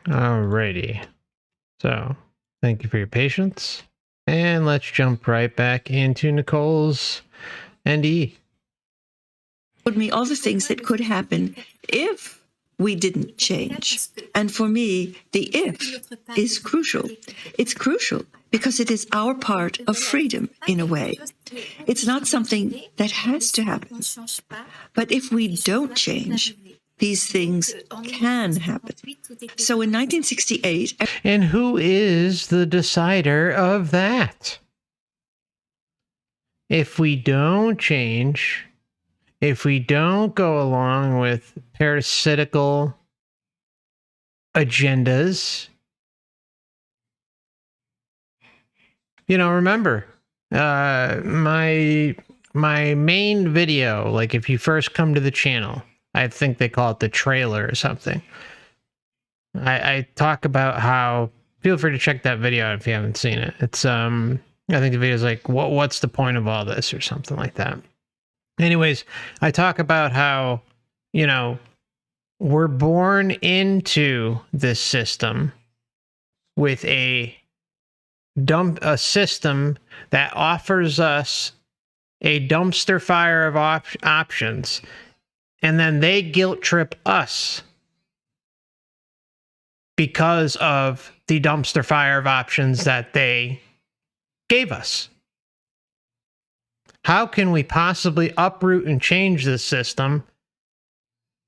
Alrighty. So, thank you for your patience. And let's jump right back into Nicole's NDE. Told me all the things that could happen if we didn't change. And for me, the if is crucial. It's crucial because it is our part of freedom in a way. It's not something that has to happen. But if we don't change, these things can happen. So in 1968... And who is the decider of that? If we don't change, if we don't go along with parasitical agendas, you know, remember, my main video, like if you first come to the channel, I think they call it the trailer or something. I talk about how, feel free to check that video out if you haven't seen it. It's, I think the video is like, what's the point of all this or something like that. Anyways, I talk about how, you know, we're born into this system with a system that offers us a dumpster fire of options, and then they guilt trip us because of the dumpster fire of options that they gave us. How can we possibly uproot and change this system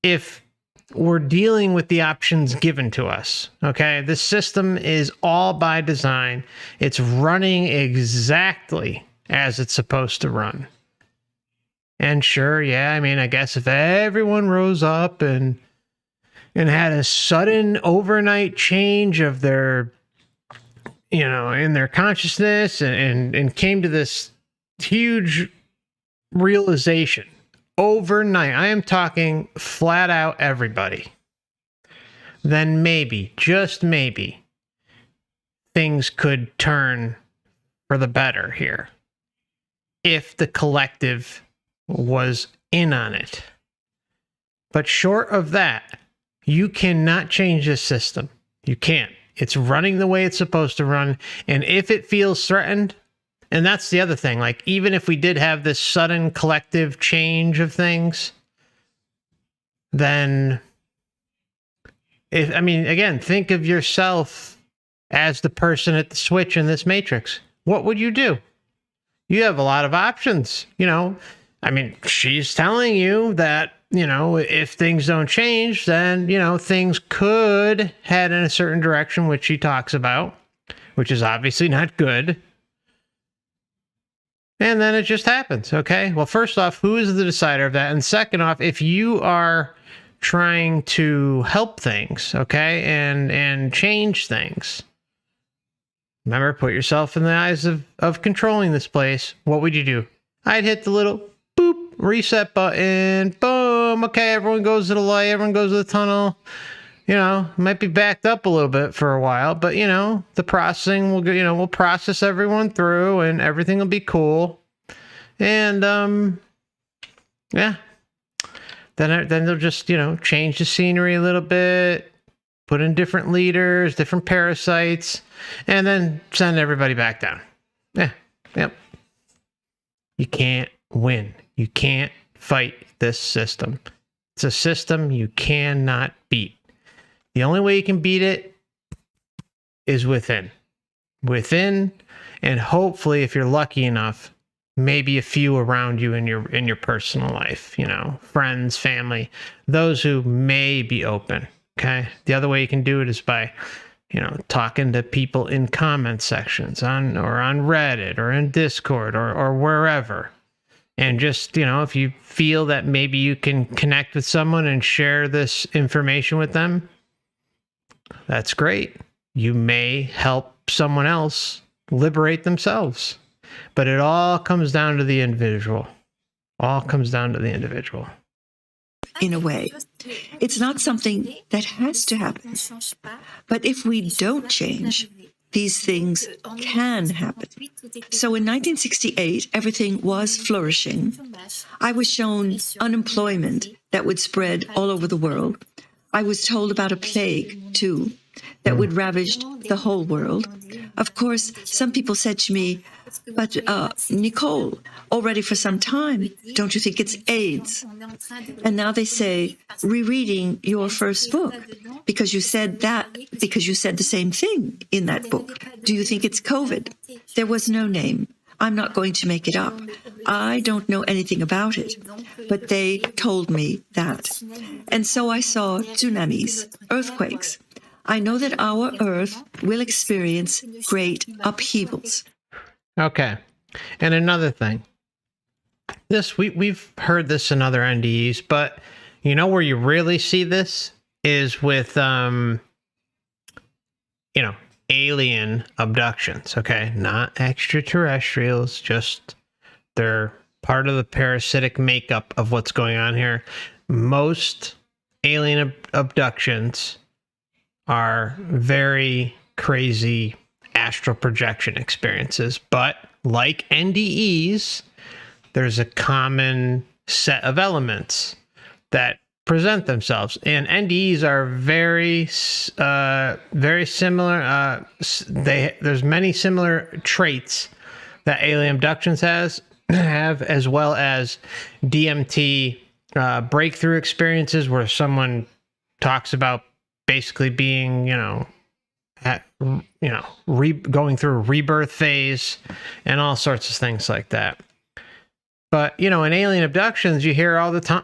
if we're dealing with the options given to us? Okay, this system is all by design. It's running exactly as it's supposed to run. And sure, yeah, I mean, I guess if everyone rose up and had a sudden overnight change of their, you know, in their consciousness and came to this huge realization overnight, I am talking flat out everybody, then maybe, just maybe, things could turn for the better here if the collective was in on it. But short of that, you cannot change this system. You can't. It's running the way it's supposed to run. And if it feels threatened, and that's the other thing, like even if we did have this sudden collective change of things, then I mean, again, think of yourself as the person at the switch in this matrix. What would you do? You have a lot of options, you know. I mean, she's telling you that, you know, if things don't change, then, you know, things could head in a certain direction, which she talks about, which is obviously not good. And then it just happens, okay? Well, first off, who is the decider of that? And second off, if you are trying to help things, okay, and change things, remember, put yourself in the eyes of controlling this place. What would you do? I'd hit the little boop reset button, boom, okay, everyone goes to the light, everyone goes to the tunnel. You know, might be backed up a little bit for a while, but you know, the processing will, you know, we'll process everyone through and everything will be cool. And yeah, then they'll just, you know, change the scenery a little bit, put in different leaders, different parasites, and then send everybody back down. Yeah, yep. You can't win. You can't fight this system. It's a system you cannot beat. The only way you can beat it is within. Within, and hopefully, if you're lucky enough, maybe a few around you in your personal life, you know, friends, family, those who may be open. Okay. The other way you can do it is by, you know, talking to people in comment sections on Reddit or in Discord or wherever. And just, you know, if you feel that maybe you can connect with someone and share this information with them, that's great. You may help someone else liberate themselves. But it all comes down to the individual. All comes down to the individual. In a way, it's not something that has to happen. But if we don't change, these things can happen. So in 1968, everything was flourishing. I was shown unemployment that would spread all over the world. I was told about a plague, too, that would ravage the whole world. Of course, some people said to me, but Nicole, already for some time, don't you think it's AIDS? And now they say, rereading your first book, because you said the same thing in that book. Do you think it's COVID? There was no name. I'm not going to make it up. I don't know anything about it, but they told me that. And so I saw tsunamis, earthquakes. I know that our Earth will experience great upheavals. Okay. And another thing. We've heard this in other NDEs, but you know where you really see this is with you know, alien abductions, okay? Not extraterrestrials, just they're part of the parasitic makeup of what's going on here. Most alien abductions are very crazy astral projection experiences, but like NDEs, there's a common set of elements that present themselves, and NDEs are very similar. There's many similar traits that alien abductions have, as well as DMT breakthrough experiences, where someone talks about basically being, going through a rebirth phase and all sorts of things like that. But, in alien abductions, you hear all the time,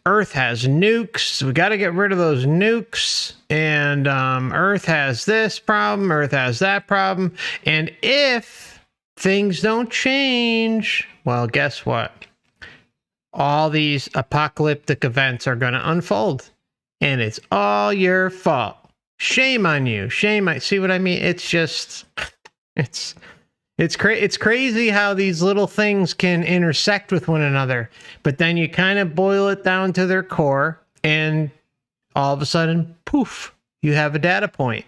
Earth has nukes. We got to get rid of those nukes. And Earth has this problem. Earth has that problem. And if things don't change, well, guess what? All these apocalyptic events are going to unfold. And it's all your fault. Shame on you. See what I mean? It's just, it's crazy how these little things can intersect with one another, but then you kind of boil it down to their core, and all of a sudden, poof, you have a data point.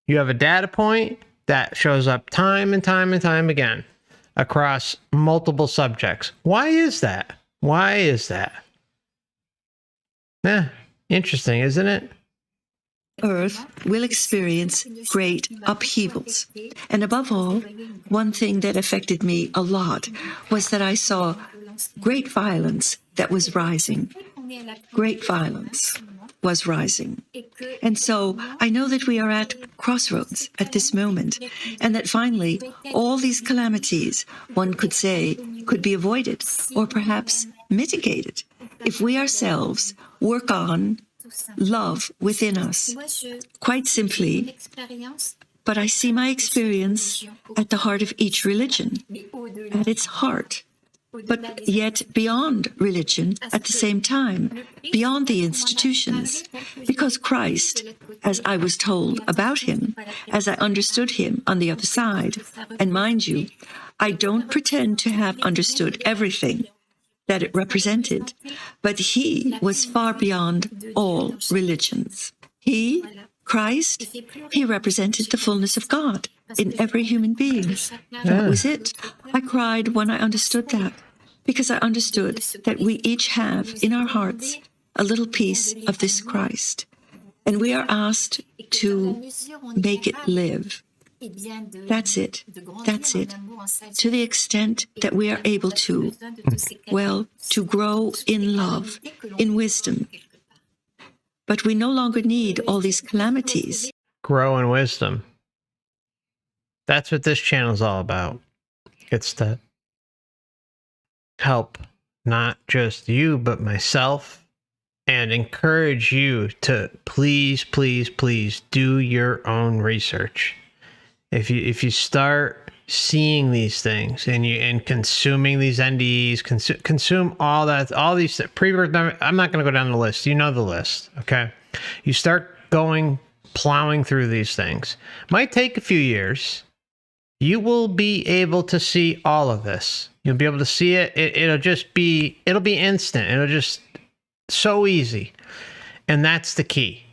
You have a data point that shows up time and time and time again across multiple subjects. Why is that? Interesting, isn't it? Earth will experience great upheavals. And above all, one thing that affected me a lot was that I saw great violence that was rising. Great violence was rising. And so I know that we are at crossroads at this moment, and that finally all these calamities, one could say, could be avoided or perhaps mitigated if we ourselves work on love within us. Quite simply, but I see my experience at the heart of each religion, at its heart, but yet beyond religion at the same time, beyond the institutions, because Christ as I was told about him, as I understood him on the other side. And mind you, I don't pretend to have understood everything that it represented, but he was far beyond all religions. He, Christ, he represented the fullness of God in every human being. That was it. I cried when I understood that, because I understood that we each have in our hearts a little piece of this Christ, and we are asked to make it live. That's it. That's it. To the extent that we are able to, well, to grow in love, in wisdom. But we no longer need all these calamities. Grow in wisdom. That's what this channel is all about. It's to help not just you, but myself, and encourage you to please, please, please do your own research. If you start seeing these things and consuming these NDEs, consume all that, all these pre-birth. I'm not going to go down the list. You know the list, okay? You start plowing through these things. Might take a few years. You will be able to see all of this. You'll be able to see it. It'll be instant. It'll just so easy, and that's the key.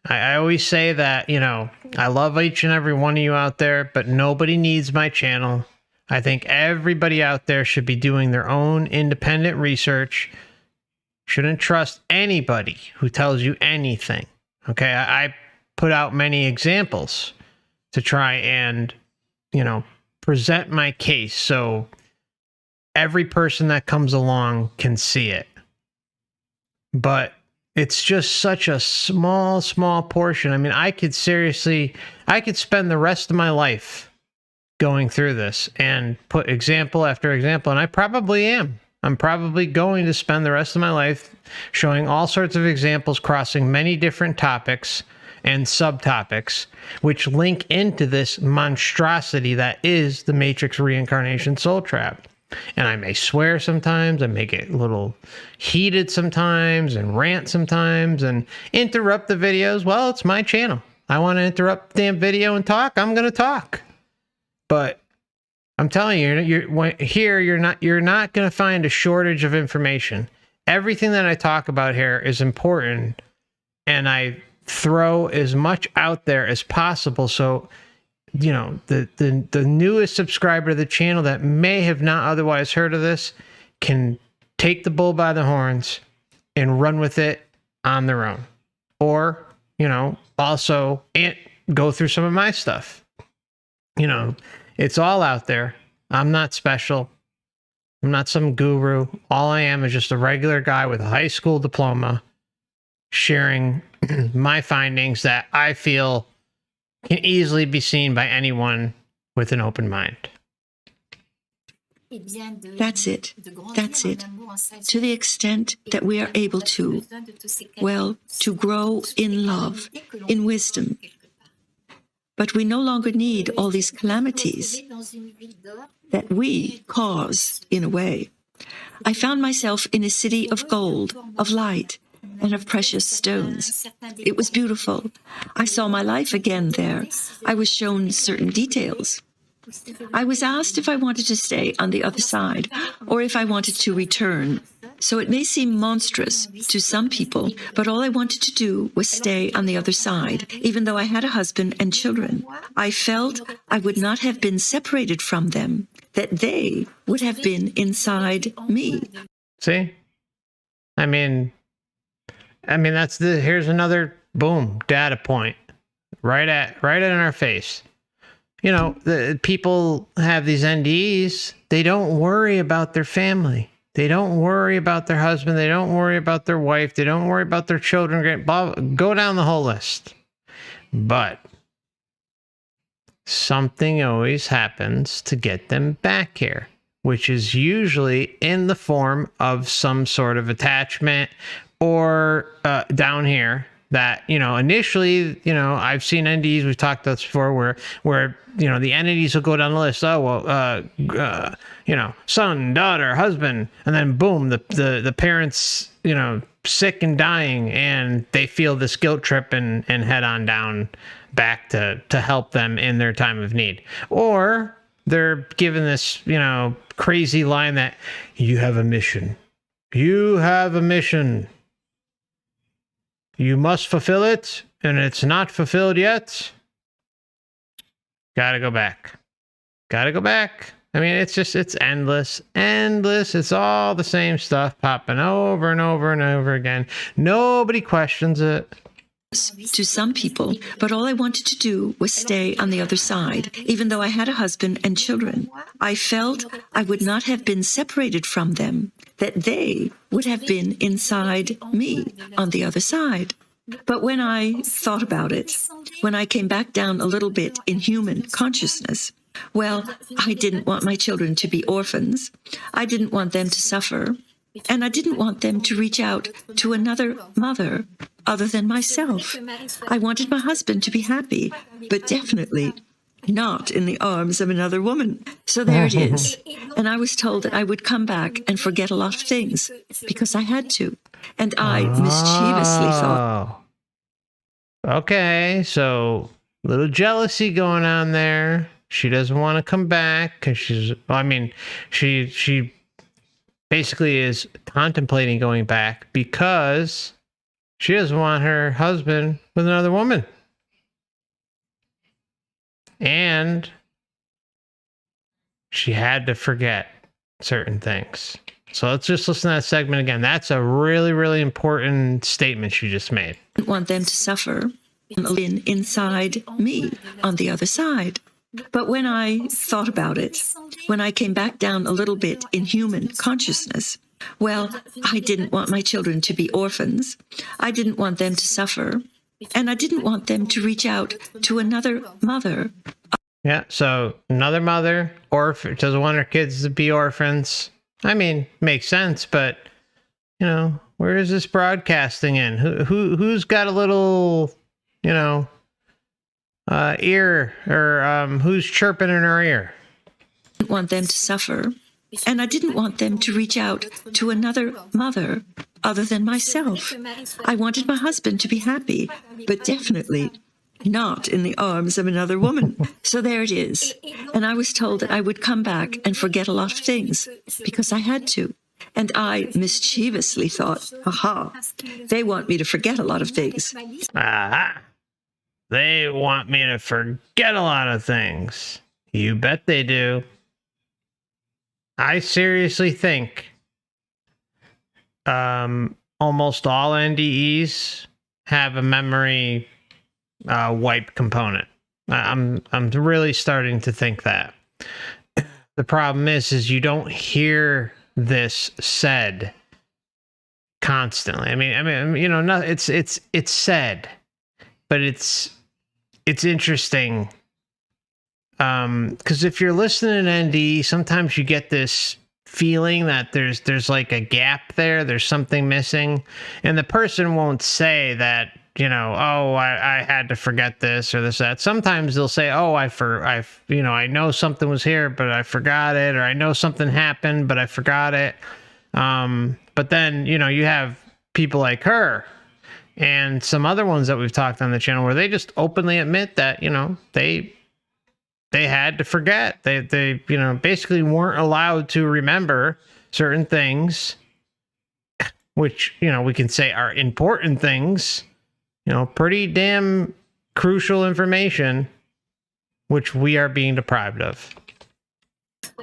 I always say that, I love each and every one of you out there, but nobody needs my channel. I think everybody out there should be doing their own independent research. Shouldn't trust anybody who tells you anything. Okay, I put out many examples to try and, present my case so every person that comes along can see it. But it's just such a small portion. I mean, I could spend the rest of my life going through this and put example after example, and I probably am. I'm probably going to spend the rest of my life showing all sorts of examples crossing many different topics and subtopics, which link into this monstrosity that is the Matrix Reincarnation Soul Trap. And I may swear sometimes, I may get a little heated sometimes and rant sometimes and interrupt the videos. Well, it's my channel. I want to interrupt the damn video and talk. I'm going to talk. But I'm telling you, you're not going to find a shortage of information. Everything that I talk about here is important, and I throw as much out there as possible so the newest subscriber to the channel that may have not otherwise heard of this can take the bull by the horns and run with it on their own. Or, also go through some of my stuff. It's all out there. I'm not special. I'm not some guru. All I am is just a regular guy with a high school diploma sharing my findings that I feel can easily be seen by anyone with an open mind. That's it. That's it. To the extent that we are able to, well, to grow in love, in wisdom. But we no longer need all these calamities that we cause, in a way. I found myself in a city of gold, of light, and of precious stones. It was beautiful. I saw my life again there. I was shown certain details. I was asked if I wanted to stay on the other side or if I wanted to return. So it may seem monstrous to some people, but all I wanted to do was stay on the other side, even though I had a husband and children. I felt I would not have been separated from them, that they would have been inside me. See? I mean, here's another boom data point right in our face. The people have these NDEs. They don't worry about their family. They don't worry about their husband. They don't worry about their wife. They don't worry about their children. Go down the whole list. But something always happens to get them back here, which is usually in the form of some sort of attachment or down here that, initially, I've seen NDEs, we've talked about this before, where the entities will go down the list. Oh, well, son, daughter, husband, and then boom, the parents, sick and dying, and they feel this guilt trip and head on down back to help them in their time of need. Or they're given this, crazy line that you have a mission. You have a mission. You must fulfill it, and it's not fulfilled yet. Gotta go back. Gotta go back. I mean, it's endless. It's all the same stuff popping over and over and over again. Nobody questions it. To some people, but all I wanted to do was stay on the other side, even though I had a husband and children. I felt I would not have been separated from them, that they would have been inside me on the other side. But when I thought about it, when I came back down a little bit in human consciousness, well, I didn't want my children to be orphans. I didn't want them to suffer. And I didn't want them to reach out to another mother other than myself. I wanted my husband to be happy, but definitely not in the arms of another woman. So there it is. And I was told that I would come back and forget a lot of things because I had to. And I mischievously thought. Okay, so a little jealousy going on there. She doesn't want to come back because she basically is contemplating going back because she doesn't want her husband with another woman. And she had to forget certain things. So let's just listen to that segment again. That's a really, really important statement she just made. I didn't want them to suffer inside me on the other side. But when I thought about it, when I came back down a little bit in human consciousness, well, I didn't want my children to be orphans. I didn't want them to suffer. And I didn't want them to reach out to another mother. Yeah, so another mother doesn't want her kids to be orphans. I mean, makes sense, but, where is this broadcasting in? Who's got a little, ear, or who's chirping in her ear? I didn't want them to suffer, and I didn't want them to reach out to another mother other than myself. I wanted my husband to be happy, but definitely not in the arms of another woman. So there it is. And I was told that I would come back and forget a lot of things because I had to. And I mischievously thought, they want me to forget a lot of things. They want me to forget a lot of things. You bet they do. I seriously think almost all NDEs have a memory wipe component. I'm really starting to think that. The problem is you don't hear this said constantly. I mean, it's said, but it's interesting. Because if you're listening to NDE, sometimes you get this feeling that there's like a gap there, there's something missing, and the person won't say that, I had to forget this or this, that. Sometimes they'll say, I know something was here, but I forgot it, or I know something happened, but I forgot it. But then, you have people like her and some other ones that we've talked on the channel where they just openly admit that, they had to forget. They basically weren't allowed to remember certain things, which, we can say are important things, pretty damn crucial information, which we are being deprived of.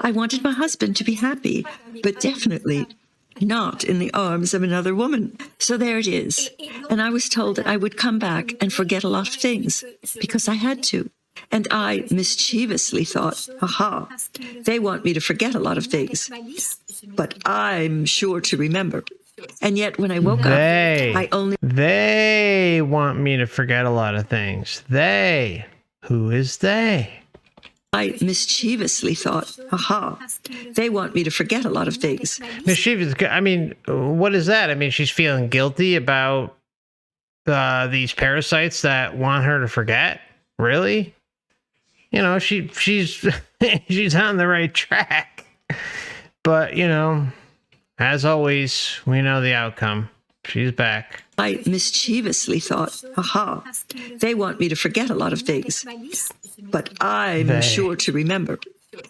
I wanted my husband to be happy, but definitely not in the arms of another woman. So there it is. And I was told that I would come back and forget a lot of things because I had to. And I mischievously thought, they want me to forget a lot of things, but I'm sure to remember. And yet when I woke up, They want me to forget a lot of things. They? Who is they? I mischievously thought, they want me to forget a lot of things. Mischievous, I mean, what is that? I mean, she's feeling guilty about these parasites that want her to forget? Really? She's she's on the right track. But, as always, we know the outcome. She's back. I mischievously thought, aha, they want me to forget a lot of things, but I'm sure to remember.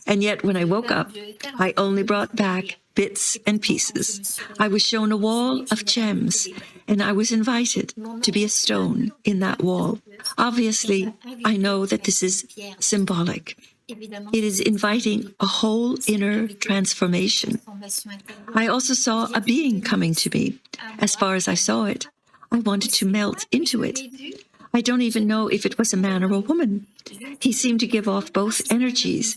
And yet when I woke up, I only brought back bits and pieces. I was shown a wall of gems, and I was invited to be a stone in that wall. Obviously, I know that this is symbolic. It is inviting a whole inner transformation. I also saw a being coming to me. As far as I saw it, I wanted to melt into it. I don't even know if it was a man or a woman. He seemed to give off both energies.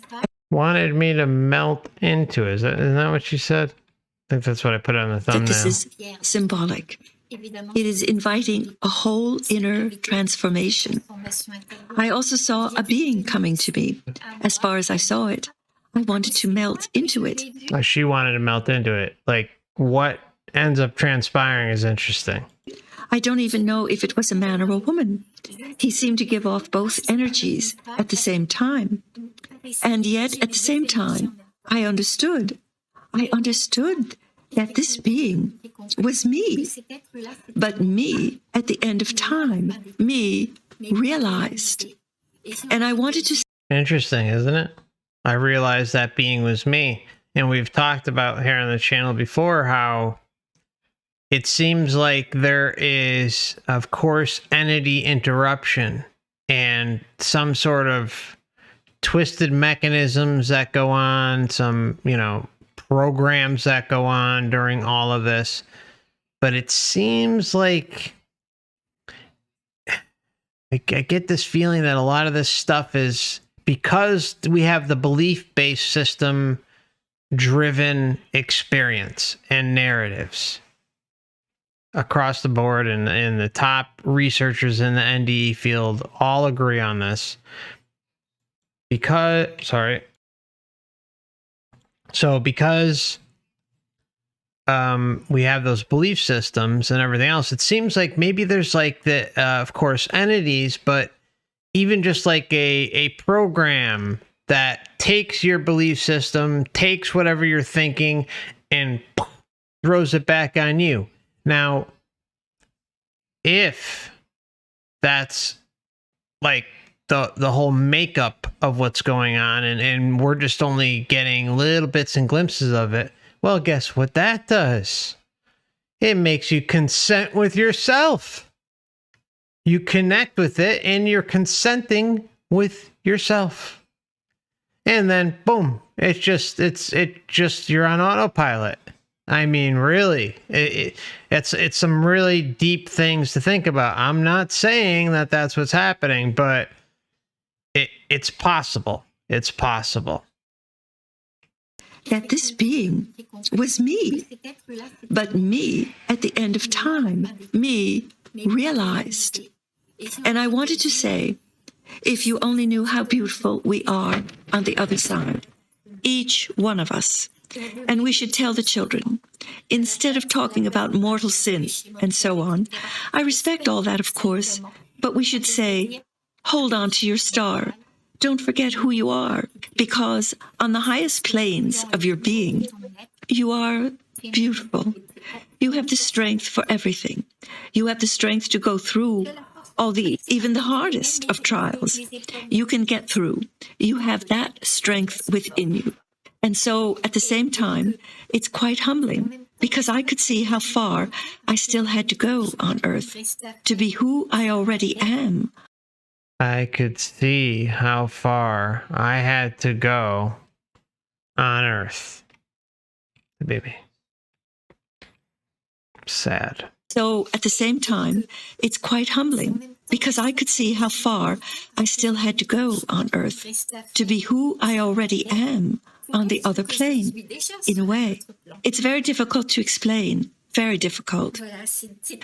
Wanted me to melt into it. Isn't that what she said? I think that's what I put on the thumbnail. That this is symbolic. It is inviting a whole inner transformation. I also saw a being coming to me. As far as I saw it, I wanted to melt into it. She wanted to melt into it. Like, what ends up transpiring is interesting. I don't even know if it was a man or a woman. He seemed to give off both energies at the same time. And yet, at the same time, I understood that this being was me. But me, at the end of time, me realized. And I wanted to... Interesting, isn't it? I realized that being was me. And we've talked about here on the channel before how it seems like there is, of course, entity interruption and some sort of twisted mechanisms that go on, some, programs that go on during all of this. But it seems like I get this feeling that a lot of this stuff is because we have the belief-based system driven experience and narratives across the board, and the top researchers in the NDE field all agree on this. Because we have those belief systems and everything else, it seems like maybe there's like the of course entities, but even just like a program that takes your belief system, takes whatever you're thinking, and throws it back on you. Now, if that's like the whole makeup of what's going on, and we're just only getting little bits and glimpses of it, well, guess what that does? It makes you consent with yourself. You connect with it, and you're consenting with yourself. And then, boom, it's just you're on autopilot. I mean, really, it's some really deep things to think about. I'm not saying that that's what's happening, but it's possible. It's possible. That this being was me. But me, at the end of time, me realized. And I wanted to say, if you only knew how beautiful we are on the other side, each one of us. And we should tell the children, instead of talking about mortal sin and so on. I respect all that, of course, but we should say, hold on to your star. Don't forget who you are, because on the highest planes of your being, you are beautiful. You have the strength for everything. You have the strength to go through even the hardest of trials. You can get through. You have that strength within you. And so, at the same time, it's quite humbling, because I could see how far I still had to go on Earth to be who I already am. I could see how far I had to go on Earth. Baby. Sad. So, at the same time, it's quite humbling, because I could see how far I still had to go on Earth to be who I already am on the other plane, in a way. It's very difficult to explain, very difficult.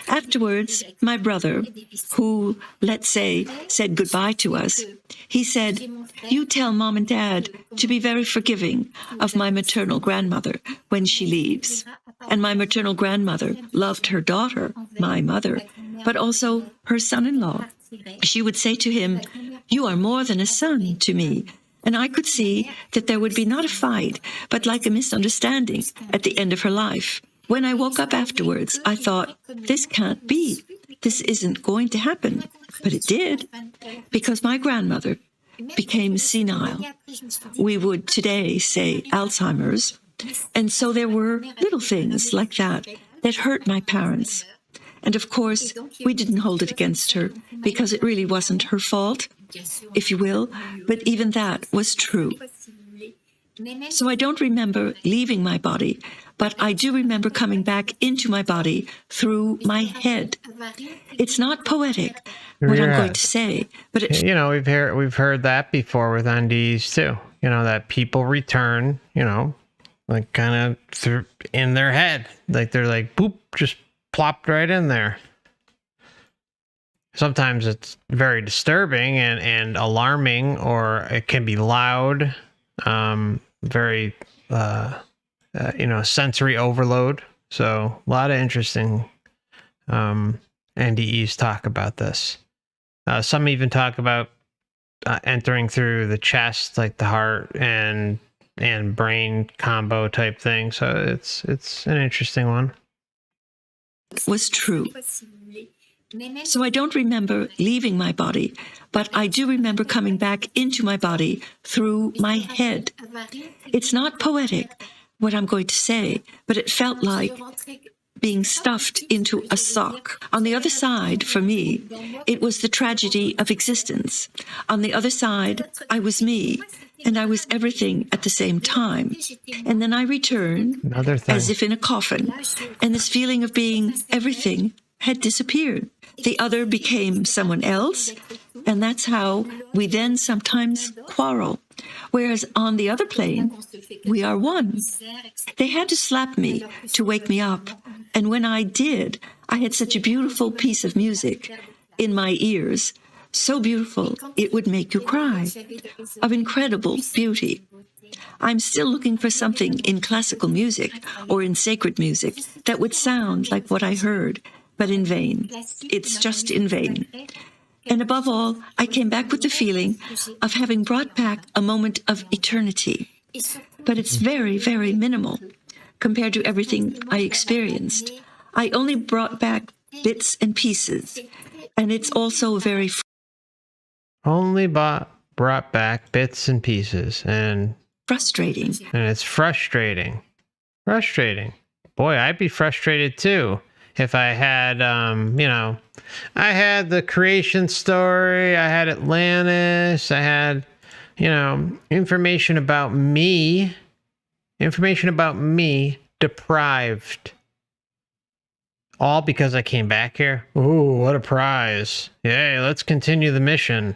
Afterwards, my brother, who, let's say, said goodbye to us, he said, you tell Mom and Dad to be very forgiving of my maternal grandmother when she leaves. And my maternal grandmother loved her daughter, my mother, but also her son-in-law. She would say to him, you are more than a son to me. And I could see that there would be not a fight, but like a misunderstanding at the end of her life. When I woke up afterwards, I thought, this can't be. This isn't going to happen. But it did, because my grandmother became senile. We would today say Alzheimer's. And so there were little things like that that hurt my parents. And of course, we didn't hold it against her because it really wasn't her fault, if you will, but even that was true. So I don't remember leaving my body, but I do remember coming back into my body through my head. It's not poetic, what I'm going to say, but it... You know, we've heard that before with NDEs too. You know, that people return, you know, like kind of in their head. Like they're like, boop, just plopped right in there. Sometimes it's very disturbing and alarming, or it can be loud, very, you know, sensory overload. So a lot of interesting NDEs talk about this. Some even talk about entering through the chest, like the heart and brain combo type thing. So it's an interesting one. Was true. So I don't remember leaving my body, but I do remember coming back into my body through my head. It's not poetic, what I'm going to say, but it felt like being stuffed into a sock. On the other side, for me, it was the tragedy of existence. On the other side, I was me, and I was everything at the same time. And then I returned, as if in a coffin, and this feeling of being everything had disappeared. The other became someone else, and that's how we then sometimes quarrel. Whereas on the other plane, we are one. They had to slap me to wake me up, and when I did, I had such a beautiful piece of music in my ears, so beautiful it would make you cry, of incredible beauty. I'm still looking for something in classical music or in sacred music that would sound like what I heard, but in vain. It's just in vain. And above all, I came back with the feeling of having brought back a moment of eternity. But it's very, very minimal compared to everything I experienced. I only brought back bits and pieces, and it's also very... Only brought back bits and pieces, and... frustrating. And it's frustrating. Frustrating. Boy, I'd be frustrated too. If I had, you know, I had the creation story, I had Atlantis, I had, you know, information about me deprived. All because I came back here. Ooh, what a prize. Yay, let's continue the mission.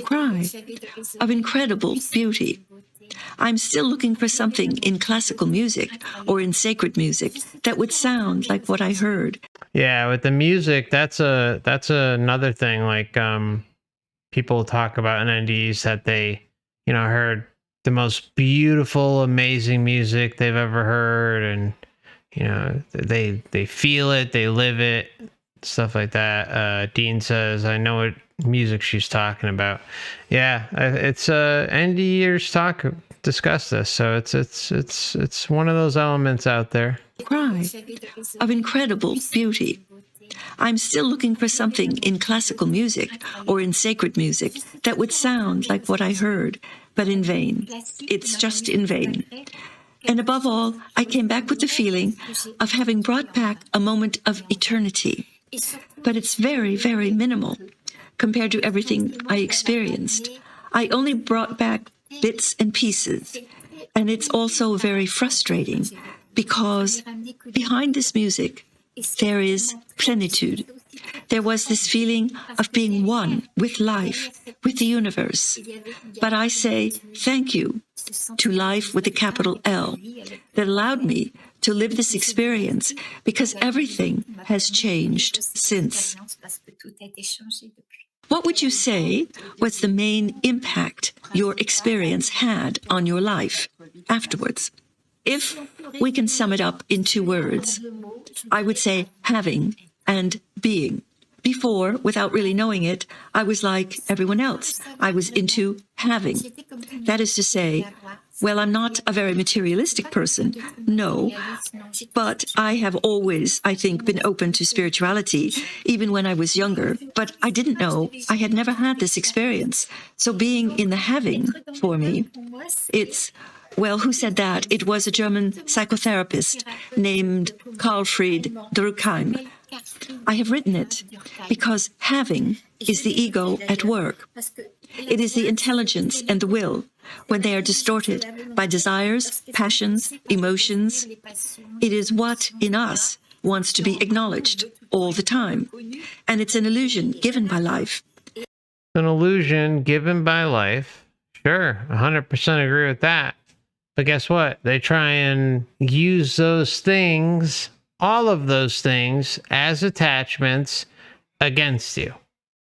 Cry of incredible beauty. I'm still looking for something in classical music or in sacred music that would sound like what I heard. Yeah, with the music, that's another thing. Like people talk about in NDEs that they, you know, heard the most beautiful, amazing music they've ever heard, and you know, they feel it, they live it, stuff like that. Dean says, I know what music she's talking about. Yeah, it's NDEers discuss this, so it's one of those elements out there. Cry of incredible beauty. I'm still looking for something in classical music or in sacred music that would sound like what I heard, but in vain. It's just in vain. And above all, I came back with the feeling of having brought back a moment of eternity. But it's very, very minimal compared to everything I experienced. I only brought back bits and pieces, and it's also very frustrating because behind this music there is plenitude. There was this feeling of being one with life, with the universe. But I say thank you to life with a capital L that allowed me to live this experience, because everything has changed since. What would you say was the main impact your experience had on your life afterwards? If we can sum it up in 2 words, I would say having and being. Before, without really knowing it, I was like everyone else. I was into having. That is to say, well, I'm not a very materialistic person, no, but I have always, I think, been open to spirituality, even when I was younger. But I didn't know, I had never had this experience. So being in the having, for me, it's, well, who said that? It was a German psychotherapist named Karlfried Durkheim. I have written it because having is the ego at work. It is the intelligence and the will when they are distorted by desires, passions, emotions. It is what in us wants to be acknowledged all the time. And it's an illusion given by life. An illusion given by life. Sure, 100% agree with that. But guess what? They try and use those things, all of those things, as attachments against you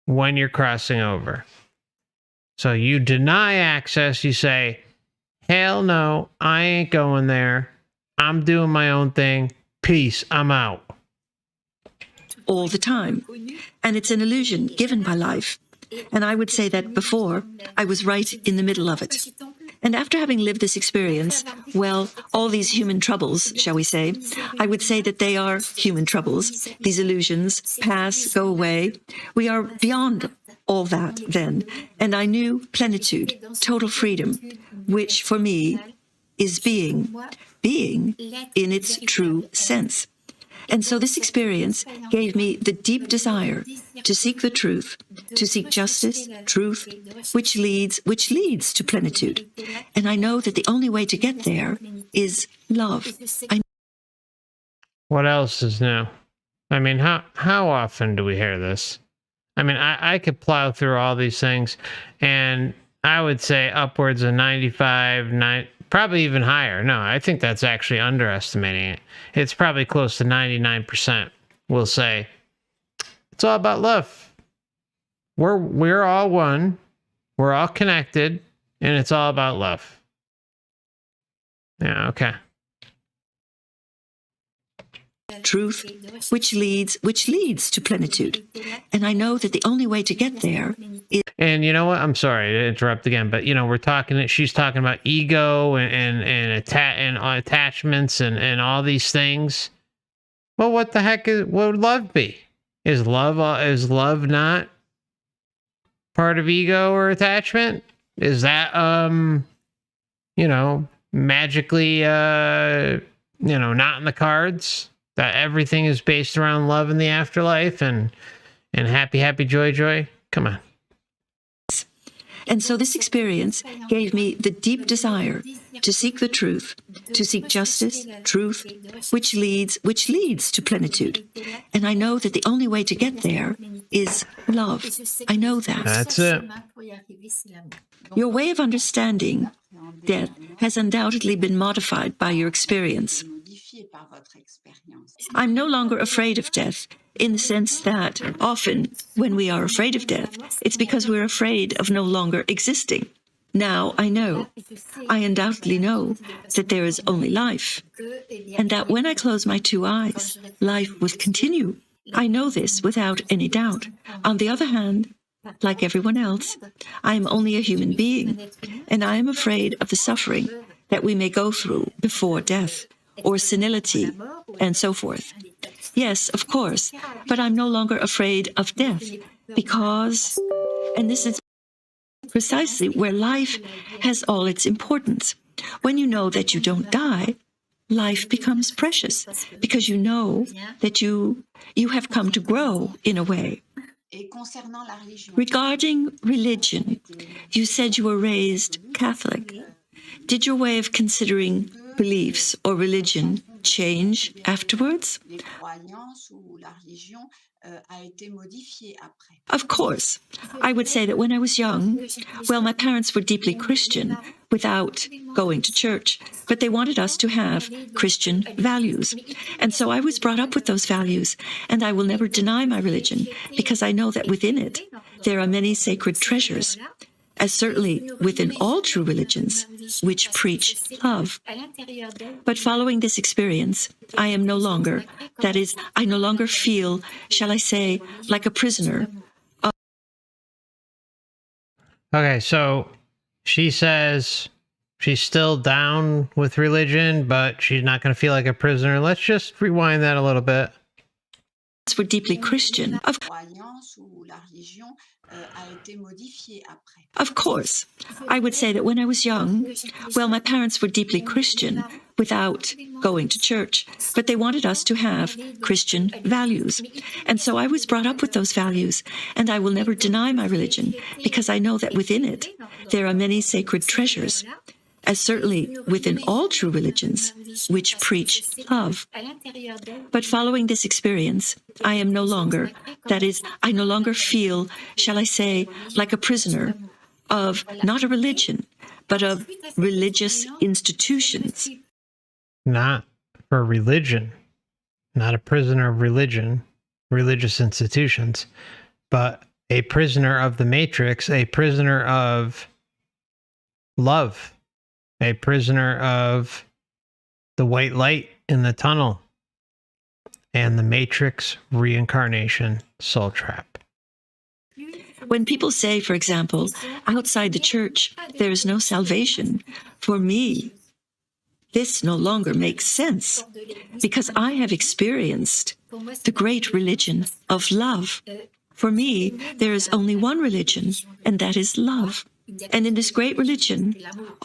when you're crossing over. So you deny access. You say, hell no, I ain't going there. I'm doing my own thing. Peace, I'm out. All the time. And it's an illusion given by life. And I would say that before, I was right in the middle of it. And after having lived this experience, well, all these human troubles, shall we say, I would say that they are human troubles. These illusions pass, go away. We are beyond all that then. And I knew plenitude, total freedom, which for me is being in its true sense. And so this experience gave me the deep desire to seek the truth, to seek justice, truth, which leads to plenitude. And I know that the only way to get there is love. What else is new? I mean, how often do we hear this? I mean, I could plow through all these things, and I would say upwards of 95, probably even higher. No, I think that's actually underestimating it. It's probably close to 99%. We'll say it's all about love. We're all one. We're all connected, and it's all about love. Yeah, okay. Truth, which leads to plenitude. And I know that the only way to get there is... And you know what? I'm sorry to interrupt again, but you know, she's talking about ego and attachments and all these things. Well, what the heck what would love be? Is love not part of ego or attachment? Is that magically not in the cards? That everything is based around love in the afterlife and happy, joy. Come on. And so this experience gave me the deep desire to seek the truth, to seek justice, truth, which leads to plenitude. And I know that the only way to get there is love. I know that. That's it. Your way of understanding death has undoubtedly been modified by your experience. I'm no longer afraid of death, in the sense that often when we are afraid of death, it's because we're afraid of no longer existing. Now I undoubtedly know that there is only life, and that when I close my two eyes, life will continue. I know this without any doubt. On the other hand, like everyone else, I am only a human being, and I am afraid of the suffering that we may go through before death, or senility, and so forth. Yes, of course, but I'm no longer afraid of death, because, and this is precisely where life has all its importance. When you know that you don't die, life becomes precious, because you know that you have come to grow in a way. Regarding religion, you said you were raised Catholic. Did your way of considering beliefs or religion change afterwards? Of course. I would say that when I was young, well, my parents were deeply Christian without going to church, but they wanted us to have Christian values. And so I was brought up with those values, and I will never deny my religion, because I know that within it, there are many sacred treasures. As certainly within all true religions, which preach love. But following this experience, I am no longer, that is, I no longer feel, shall I say, like a prisoner. Okay, so she says she's still down with religion, but she's not going to feel like a prisoner. Let's just rewind that a little bit. Were deeply Christian. Of course, I would say that when I was young, well, my parents were deeply Christian without going to church, but they wanted us to have Christian values. And so I was brought up with those values, and I will never deny my religion because I know that within it, there are many sacred treasures, as certainly within all true religions, which preach love. But following this experience, I am no longer, that is, I no longer feel, shall I say, like a prisoner of not a religion, but of religious institutions. Not for religion, not a prisoner of religion, religious institutions, but a prisoner of the matrix, a prisoner of love, a prisoner of the white light in the tunnel, and the matrix reincarnation soul trap. When people say, for example, outside the church, there is no salvation, for me, this no longer makes sense, because I have experienced the great religion of love. For me, there is only one religion, and that is love. And in this great religion,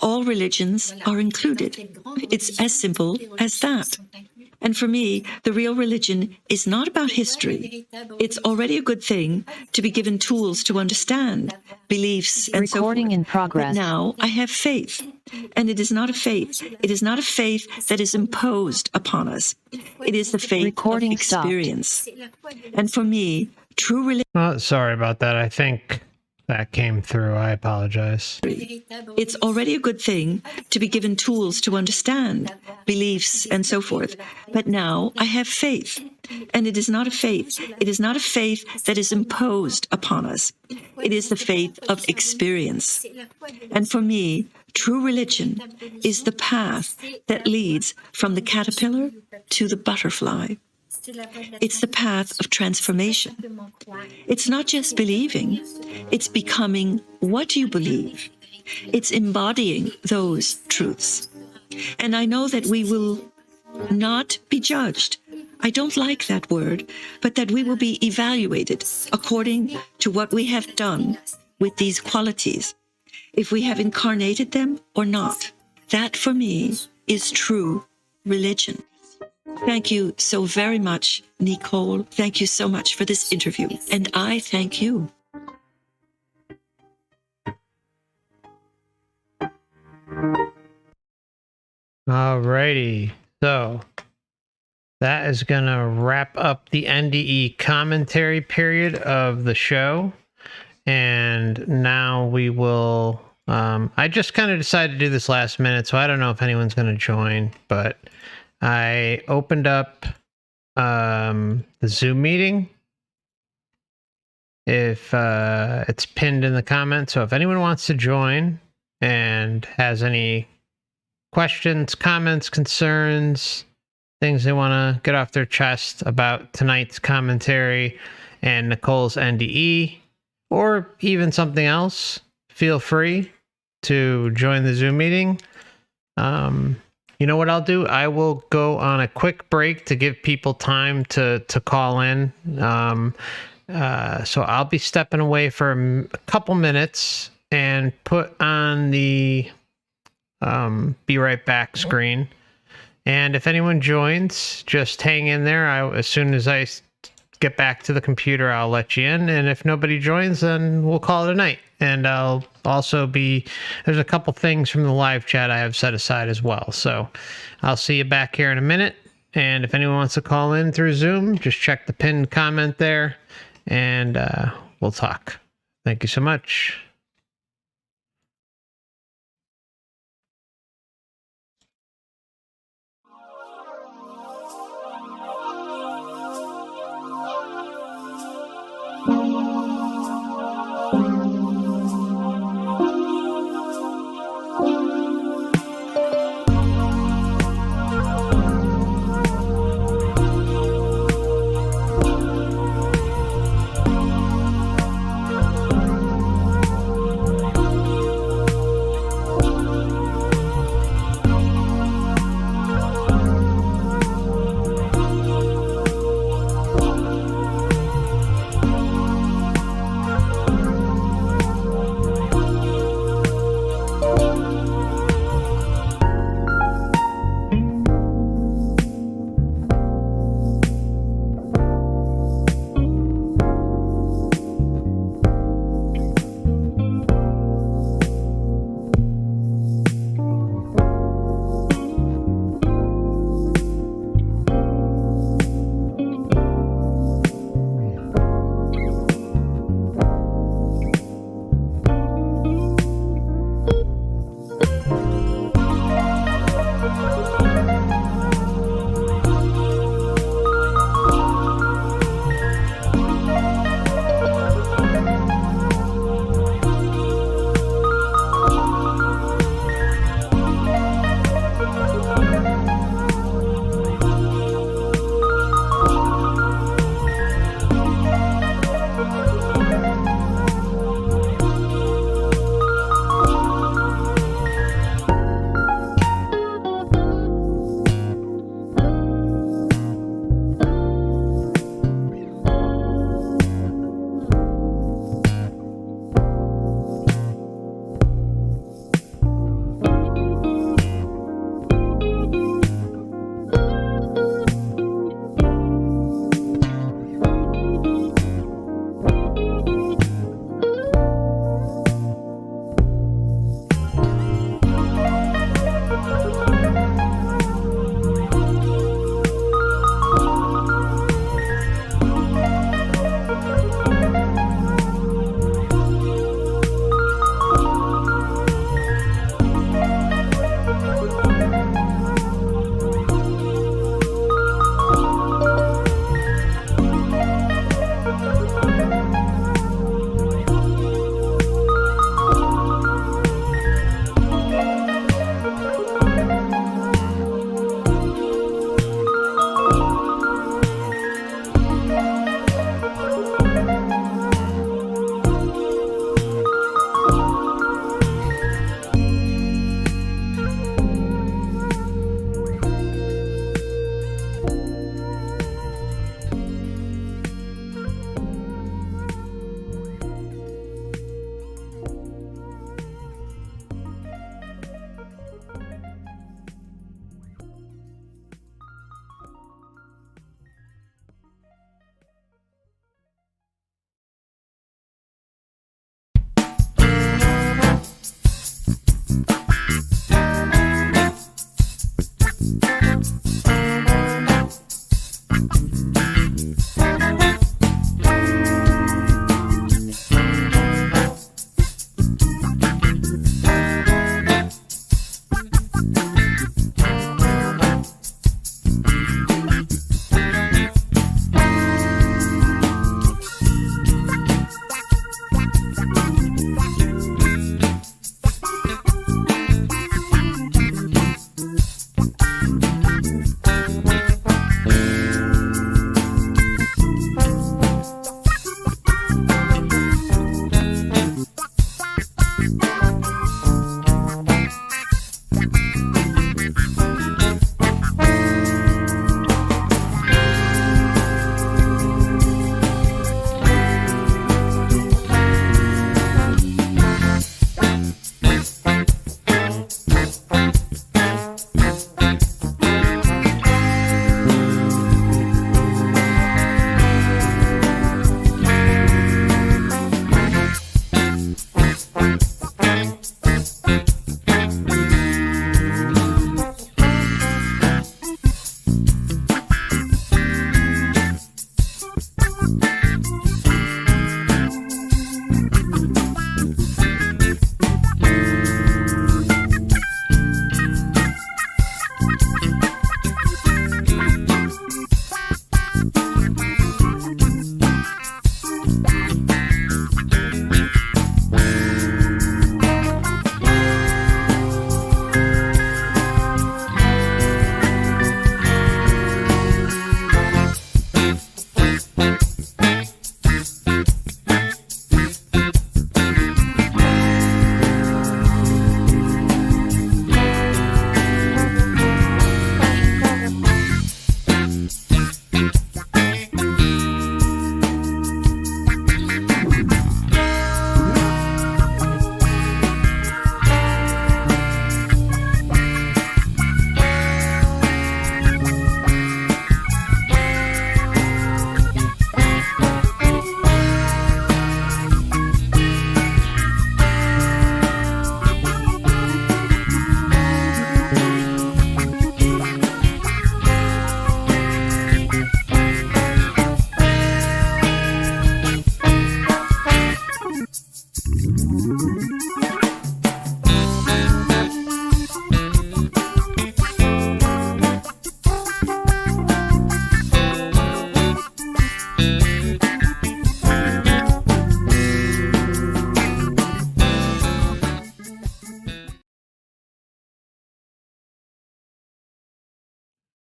all religions are included. It's as simple as that. And for me, the real religion is not about history. It's already a good thing to be given tools to understand beliefs and so forth. In progress. But now I have faith. And it is not a faith. It is not a faith that is imposed upon us. It is the faith of experience. And for me, true religion... Oh, sorry about that. I think that came through. I apologize. It's already a good thing to be given tools to understand beliefs and so forth. But now I have faith. And it is not a faith. It is not a faith that is imposed upon us. It is the faith of experience. And for me, true religion is the path that leads from the caterpillar to the butterfly. It's the path of transformation. It's not just believing, it's becoming what you believe. It's embodying those truths. And I know that we will not be judged. I don't like that word, but that we will be evaluated according to what we have done with these qualities, if we have incarnated them or not. That, for me, is true religion. Thank you so very much, Nicole. Thank you so much for this interview. And I thank you. Alrighty. So that is going to wrap up the NDE commentary period of the show. And now we will... I just kind of decided to do this last minute, so I don't know if anyone's going to join, but I opened up the Zoom meeting. If it's pinned in the comments, so if anyone wants to join and has any questions, comments, concerns, things they want to get off their chest about tonight's commentary and Nicole's NDE, or even something else, feel free to join the Zoom meeting. You know what I'll do? I will go on a quick break to give people time to call in. So I'll be stepping away for a couple minutes and put on the be right back screen. And if anyone joins, just hang in there. As soon as I get back to the computer, I'll let you in. And if nobody joins, then we'll call it a night. And I'll also there's a couple things from the live chat I have set aside as well. So I'll see you back here in a minute. And if anyone wants to call in through Zoom, just check the pinned comment there and we'll talk. Thank you so much.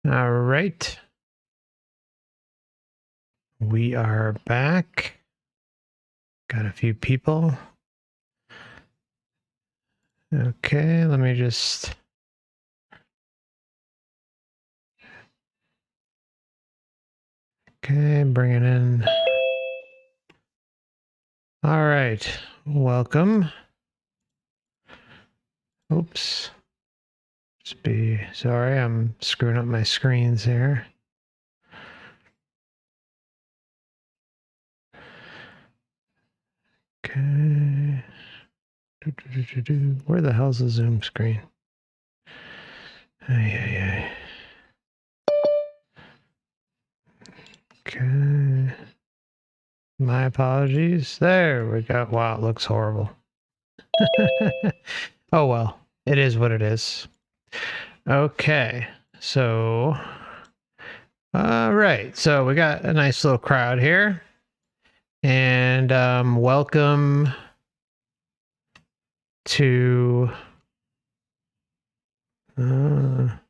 All right. We are back. Got a few people. Okay, let me just... Okay, bring it in. All right, welcome. Oops. Just be sorry, I'm screwing up my screens here. Okay. Where the hell's the Zoom screen? Ay. Okay. My apologies. There we go. Wow, it looks horrible. Oh well, it is what it is. Okay, so all right, so we got a nice little crowd here, and welcome to there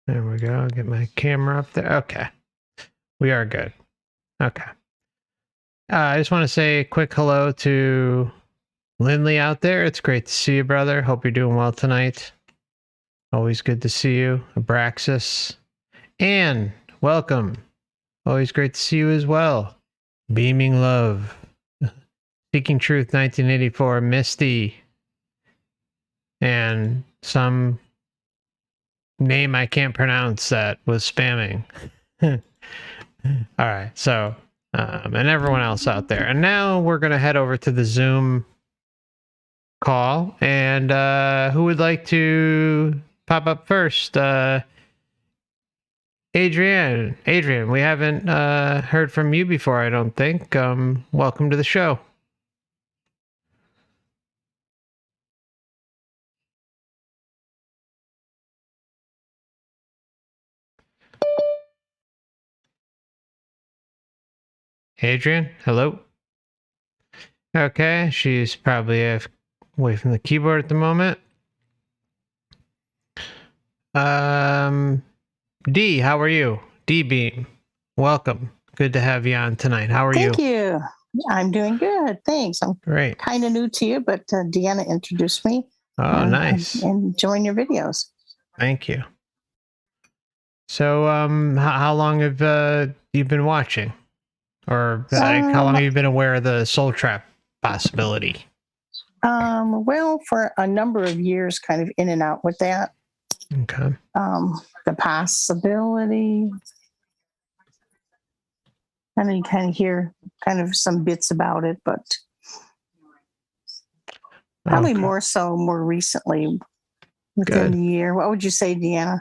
we go. I'll get my camera up there. Okay, we are good. Okay, I just want to say a quick hello to Lindley out there. It's great to see you, brother. Hope you're doing well tonight. Always good to see you. Abraxas. Anne, welcome. Always great to see you as well. Beaming Love. Seeking Truth 1984. Misty. And some name I can't pronounce that was spamming. All right. So, and everyone else out there. And now we're going to head over to the Zoom call. And who would like to pop up first. Adrienne, we haven't heard from you before, I don't think. Welcome to the show. Adrienne, hello. Okay, she's probably away from the keyboard at the moment. D, how are you? D Beam, welcome. Good to have you on tonight. How are you? Thank you. I'm doing good. Thanks. I'm Great. kind of new to you, but Deanna introduced me. Oh, nice. And enjoying your videos. Thank you. So, how long have you been watching? Or how long have you been aware of the Soul Trap possibility? Well, for a number of years, kind of in and out with that. Okay. The possibility. And then you kind of hear kind of some bits about it, but probably more recently within the year. What would you say, Deanna?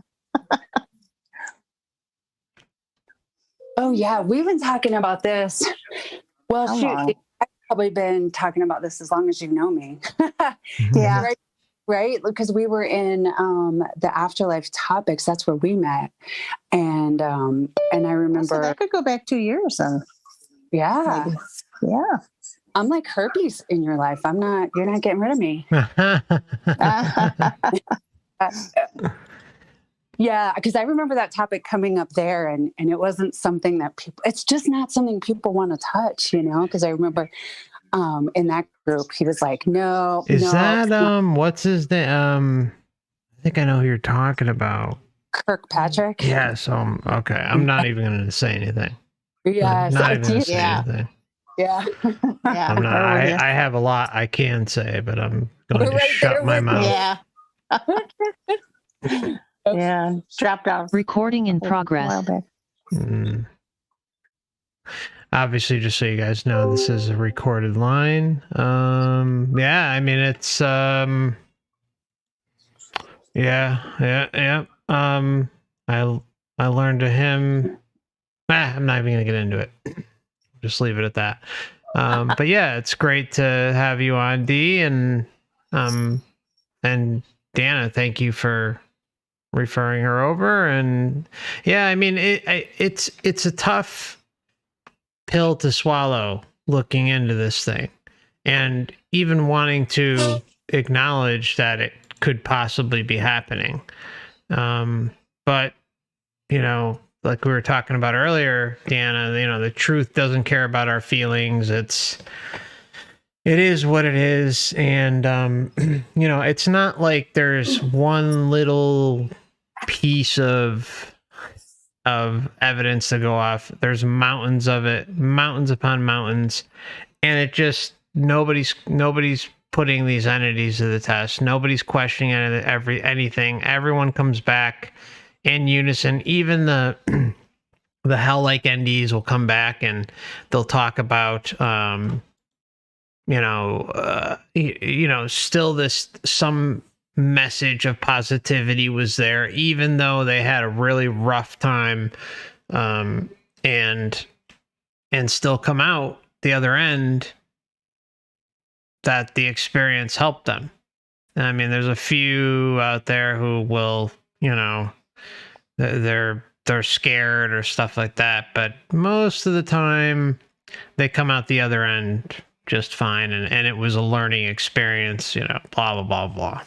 Oh, yeah. We've been talking about this. Well, shoot, I've probably been talking about this as long as you've known me. Yeah. Right? Because we were in the Afterlife Topics. That's where we met. And I remember... So that could go back 2 years then. Yeah. Maybe. Yeah. I'm like herpes in your life. You're not getting rid of me. Yeah, because I remember that topic coming up there, and it wasn't something that it's just not something people want to touch, because I remember in that group, he was like, no. Is that, what's his name? I think I know who you're talking about. Kirkpatrick? Yes. Okay. I'm not even going to say anything. Yeah. Not even going to say anything. Yeah. Yeah. I'm not, I have a lot I can say, but I'm going to shut my mouth. Yeah. Yeah. Dropped out. Recording in progress. Obviously, just so you guys know, this is a recorded line. Yeah, I mean, it's yeah. I learned to him. I'm not even gonna get into it. Just leave it at that. But yeah, it's great to have you on, D, and Dana, thank you for referring her over. And yeah, I mean, it's a tough pill to swallow looking into this thing, and even wanting to acknowledge that it could possibly be happening. But like we were talking about earlier, Deanna, the truth doesn't care about our feelings. It is what it is. And, it's not like there's one little piece of evidence to go off. There's mountains of it, mountains upon mountains. And it just, nobody's putting these entities to the test. Nobody's questioning anything. Everyone comes back in unison. Even the hell-like NDEs will come back and they'll talk about, still some message of positivity was there, even though they had a really rough time, and still come out the other end that the experience helped them. I mean, there's a few out there who will, they're scared or stuff like that, but most of the time they come out the other end just fine, and it was a learning experience, blah blah blah blah.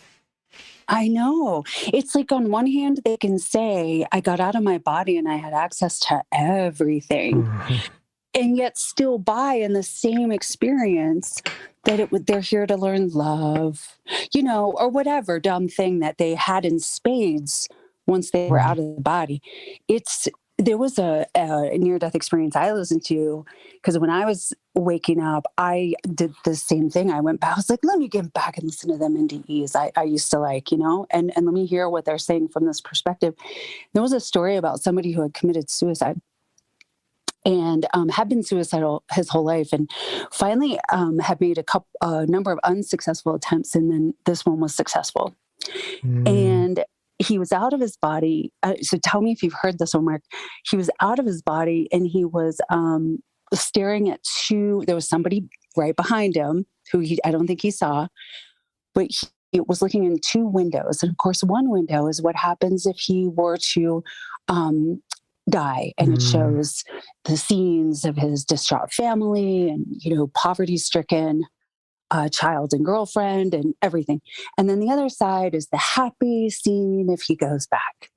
I know. It's like, on one hand, they can say, I got out of my body and I had access to everything, and yet still buy in the same experience that they're here to learn love, or whatever dumb thing that they had in spades once they were out of the body. There was a near-death experience I listened to, because when I was waking up, I did the same thing. I went back. I was like, let me get back and listen to them NDEs. I used to like, and let me hear what they're saying from this perspective. There was a story about somebody who had committed suicide and had been suicidal his whole life, and finally had made a number of unsuccessful attempts, and then this one was successful. And he was out of his body. So tell me if you've heard this one, Mark. He was out of his body and he was staring at there was somebody right behind him who I don't think he saw, but he was looking in two windows. And of course, one window is what happens if he were to die. And it shows the scenes of his distraught family and, poverty-stricken child and girlfriend and everything. And then the other side is the happy scene if he goes back.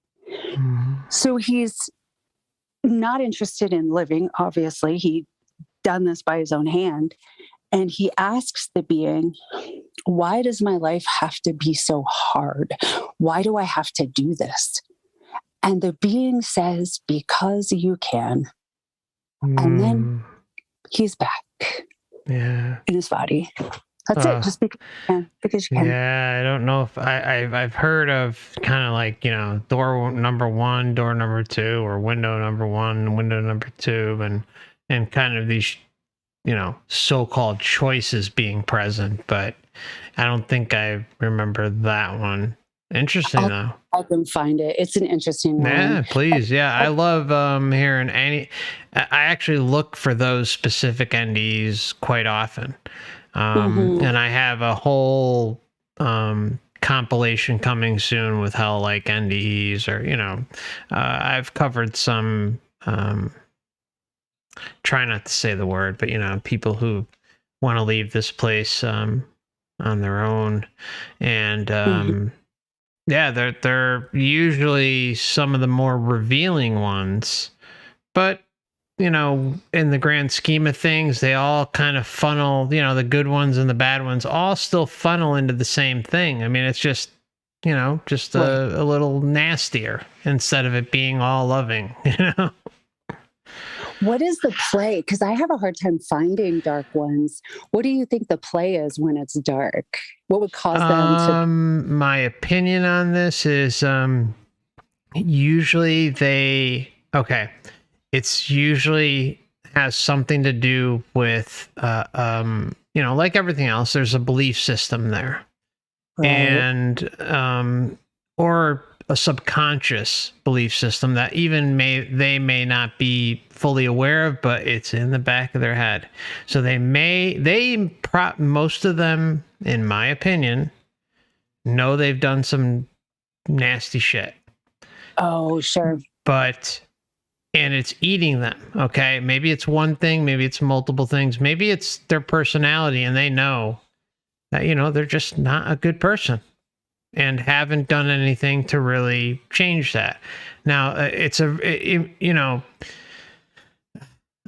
So he's not interested in living, obviously. He'd done this by his own hand. And he asks the being, why does my life have to be so hard? Why do I have to do this? And the being says, because you can. And then he's back in his body. That's it. Just because you can. Yeah, I don't know if I've heard of kind of like, door number 1, door number 2, or window number 1, window number 2, and kind of these, so-called choices being present, but I don't think I remember that one. Interesting though. I can find it. It's an interesting one. Yeah, please. Yeah, I love hearing I actually look for those specific NDEs quite often. And I have a whole compilation coming soon with how like NDEs, or I've covered some try not to say the word, but people who want to leave this place on their own, and yeah, they're usually some of the more revealing ones, but in the grand scheme of things, they all kind of funnel, the good ones and the bad ones all still funnel into the same thing. I mean, it's just, a little nastier instead of it being all loving, What is the play? Because I have a hard time finding dark ones. What do you think the play is when it's dark? What would cause them to... My opinion on this is usually it's usually has something to do with, like everything else, there's a belief system there. Right. And, or a subconscious belief system that even they may not be fully aware of, but it's in the back of their head. So most of them, in my opinion, know they've done some nasty shit. Oh, sure. And it's eating them, okay? Maybe it's one thing, maybe it's multiple things, maybe it's their personality, and they know that, they're just not a good person and haven't done anything to really change that. Now,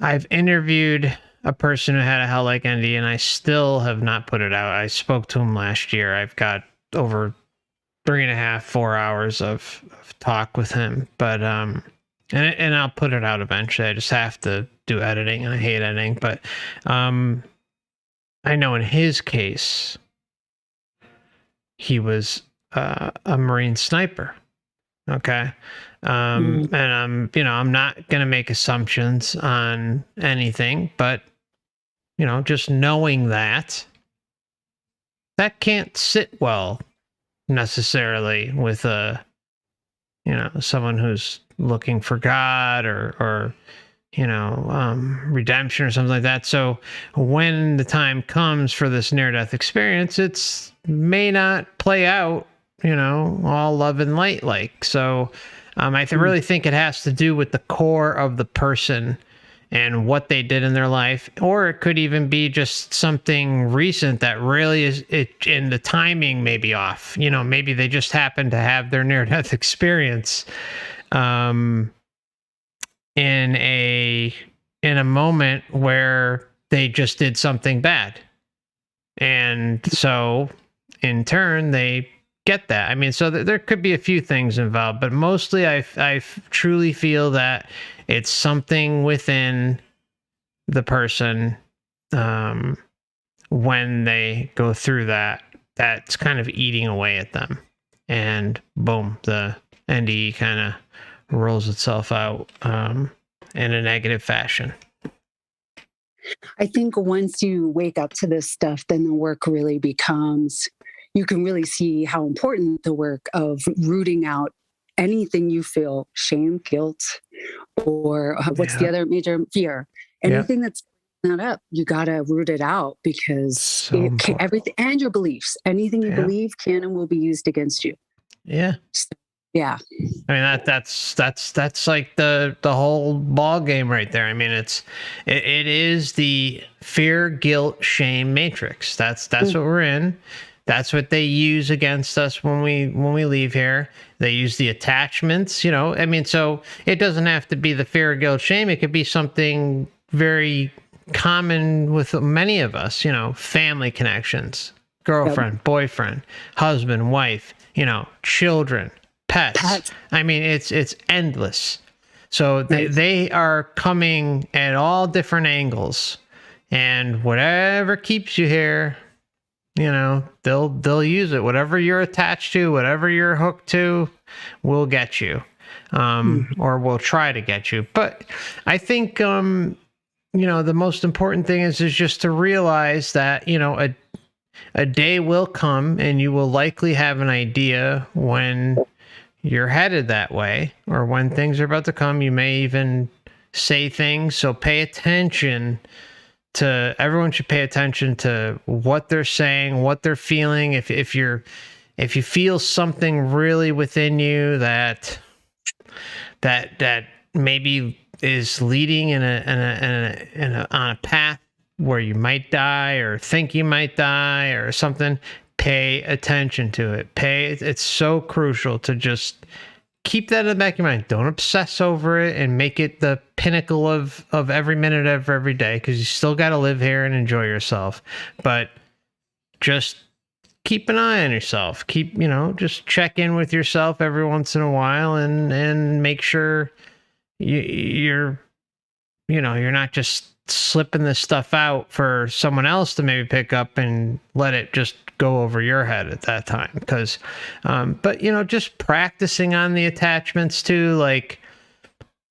I've interviewed a person who had a hell-like NDE, and I still have not put it out. I spoke to him last year. I've got over 3.5, 4 hours of talk with him, but and I'll put it out eventually. I just have to do editing, and I hate editing. But I know in his case, he was a Marine sniper. Okay. And I'm not going to make assumptions on anything, but, just knowing that can't sit well necessarily with someone who's looking for God or redemption or something like that. So when the time comes for this near-death experience, it's may not play out, all love and light like. So I really think it has to do with the core of the person and what they did in their life, or it could even be just something recent that really is it, and the timing may be off. Maybe they just happen to have their near-death experience in a moment where they just did something bad, and so in turn they get that. I mean, so there could be a few things involved, but mostly I truly feel that it's something within the person when they go through that's kind of eating away at them, and boom, the NDE kind of rolls itself out in a negative fashion. I think once you wake up to this stuff, then the work really becomes, you can really see how important the work of rooting out anything you feel, shame, guilt, or what's the other major fear, anything that's not up, you got to root it out, because everything, and your beliefs, anything you believe can and will be used against you. Yeah. Yeah. I mean, that's like the whole ball game right there. I mean, it is the fear, guilt, shame matrix. That's what we're in. That's what they use against us when we leave here. They use the attachments, you know. I mean, so it doesn't have to be the fear, guilt, shame. It could be something very common with many of us, you know, family connections, girlfriend, boyfriend, husband, wife, you know, children, pets. I mean, it's endless. So they are coming at all different angles, and whatever keeps you here, you know, they'll use it. Whatever you're attached to, whatever you're hooked to, will get you, or will try to get you. But I think, you know, the most important thing is just to realize that, you know, a day will come, and you will likely have an idea when you're headed that way, or when things are about to come. You may even say things. So pay attention to, everyone should pay attention to what they're saying, what they're feeling. If you feel something really within you that maybe is leading on a path where you might die, or think you might die, or something, pay attention to it. It's so crucial to just keep that in the back of your mind. Don't obsess over it and make it the pinnacle of every minute of every day, because you still got to live here and enjoy yourself. But just keep an eye on yourself. Keep, you know, just check in with yourself every once in a while, and make sure you're not just slipping this stuff out for someone else to maybe pick up and let it just go over your head at that time. Because but, you know, just practicing on the attachments too. Like,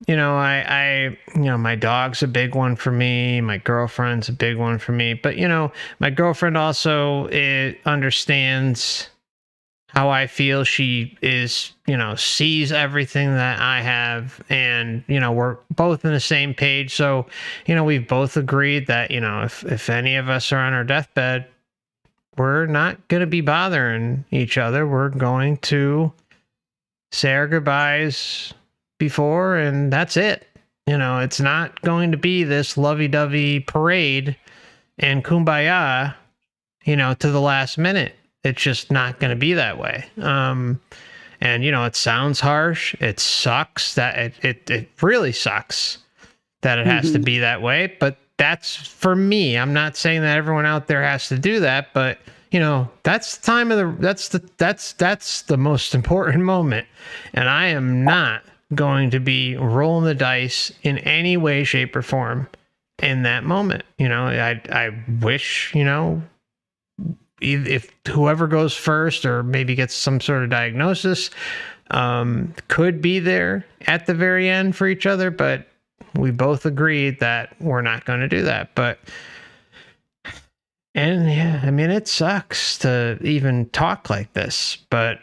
you know, I you know, my dog's a big one for me, my girlfriend's a big one for me, but, you know, my girlfriend also understands how I feel. She is, you know, sees everything that I have, and, you know, we're both on the same page. So, you know, we've both agreed that, you know, if any of us are on our deathbed, we're not going to be bothering each other. We're going to say our goodbyes before, and that's it. You know, it's not going to be this lovey-dovey parade and kumbaya, you know, to the last minute. It's just not going to be that way. And, you know, it sounds harsh. It sucks that it really sucks that it has to be that way. But that's for me. I'm not saying that everyone out there has to do that, but, you know, that's the time of that's the most important moment. And I am not going to be rolling the dice in any way, shape, or form in that moment. You know, I wish, you know, if whoever goes first, or maybe gets some sort of diagnosis, could be there at the very end for each other, but we both agreed that we're not going to do that. And yeah, I mean, it sucks to even talk like this, but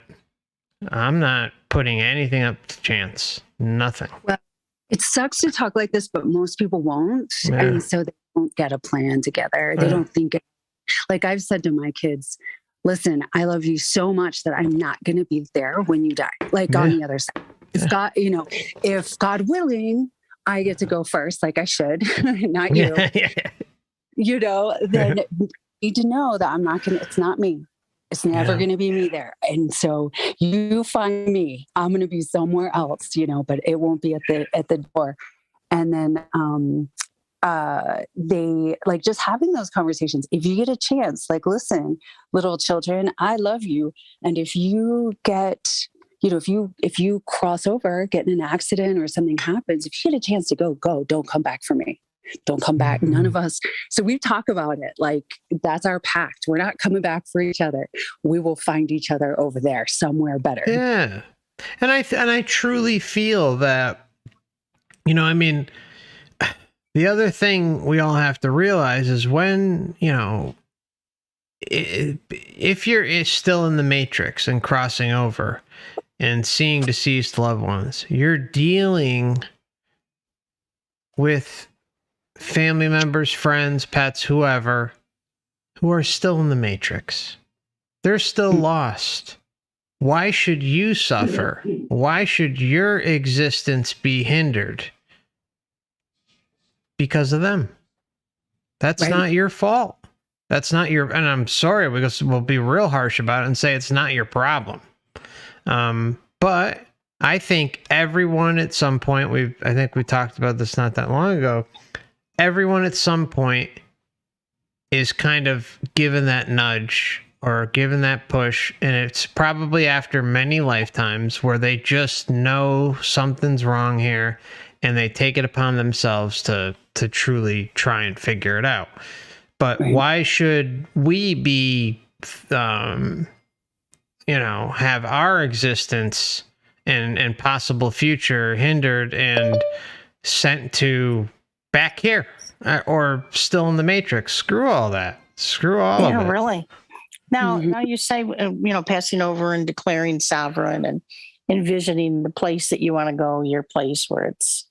I'm not putting anything up to chance. Nothing. Well, it sucks to talk like this, but most people won't. Yeah. And so they won't get a plan together. They don't think it. Like I've said to my kids, listen, I love you so much that I'm not going to be there when you die, like on the other side. If God, you know, if God willing, I get to go first, like I should, not you, you know, then you need to know that I'm not going to, it's not me. It's never going to be me there. And so you find me, I'm going to be somewhere else, you know, but it won't be at the door. And then, they like just having those conversations. If you get a chance, like, listen, little children, I love you. And if you get, you know, if you cross over, get in an accident or something happens, if you get a chance to go, don't come back for me. Don't come back. None of us. So we talk about it. Like, that's our pact. We're not coming back for each other. We will find each other over there somewhere better. Yeah. And I truly feel that, you know, I mean, the other thing we all have to realize is when, you know, if you're still in the matrix and crossing over and seeing deceased loved ones, you're dealing with family members, friends, pets, whoever, who are still in the matrix. They're still lost. Why should you suffer? Why should your existence be hindered? Because of them. That's not your fault. That's not your, and I'm sorry, because we'll be real harsh about it and say it's not your problem. But I think everyone at some point, I think we talked about this not that long ago, everyone at some point is kind of given that nudge or given that push, and it's probably after many lifetimes where they just know something's wrong here and they take it upon themselves to truly try and figure it out. But why should we be, have our existence and possible future hindered and sent to back here or still in the matrix? Screw all that. Screw all of it. Yeah, really. Now you say, passing over and declaring sovereign and envisioning the place that you want to go, your place where it's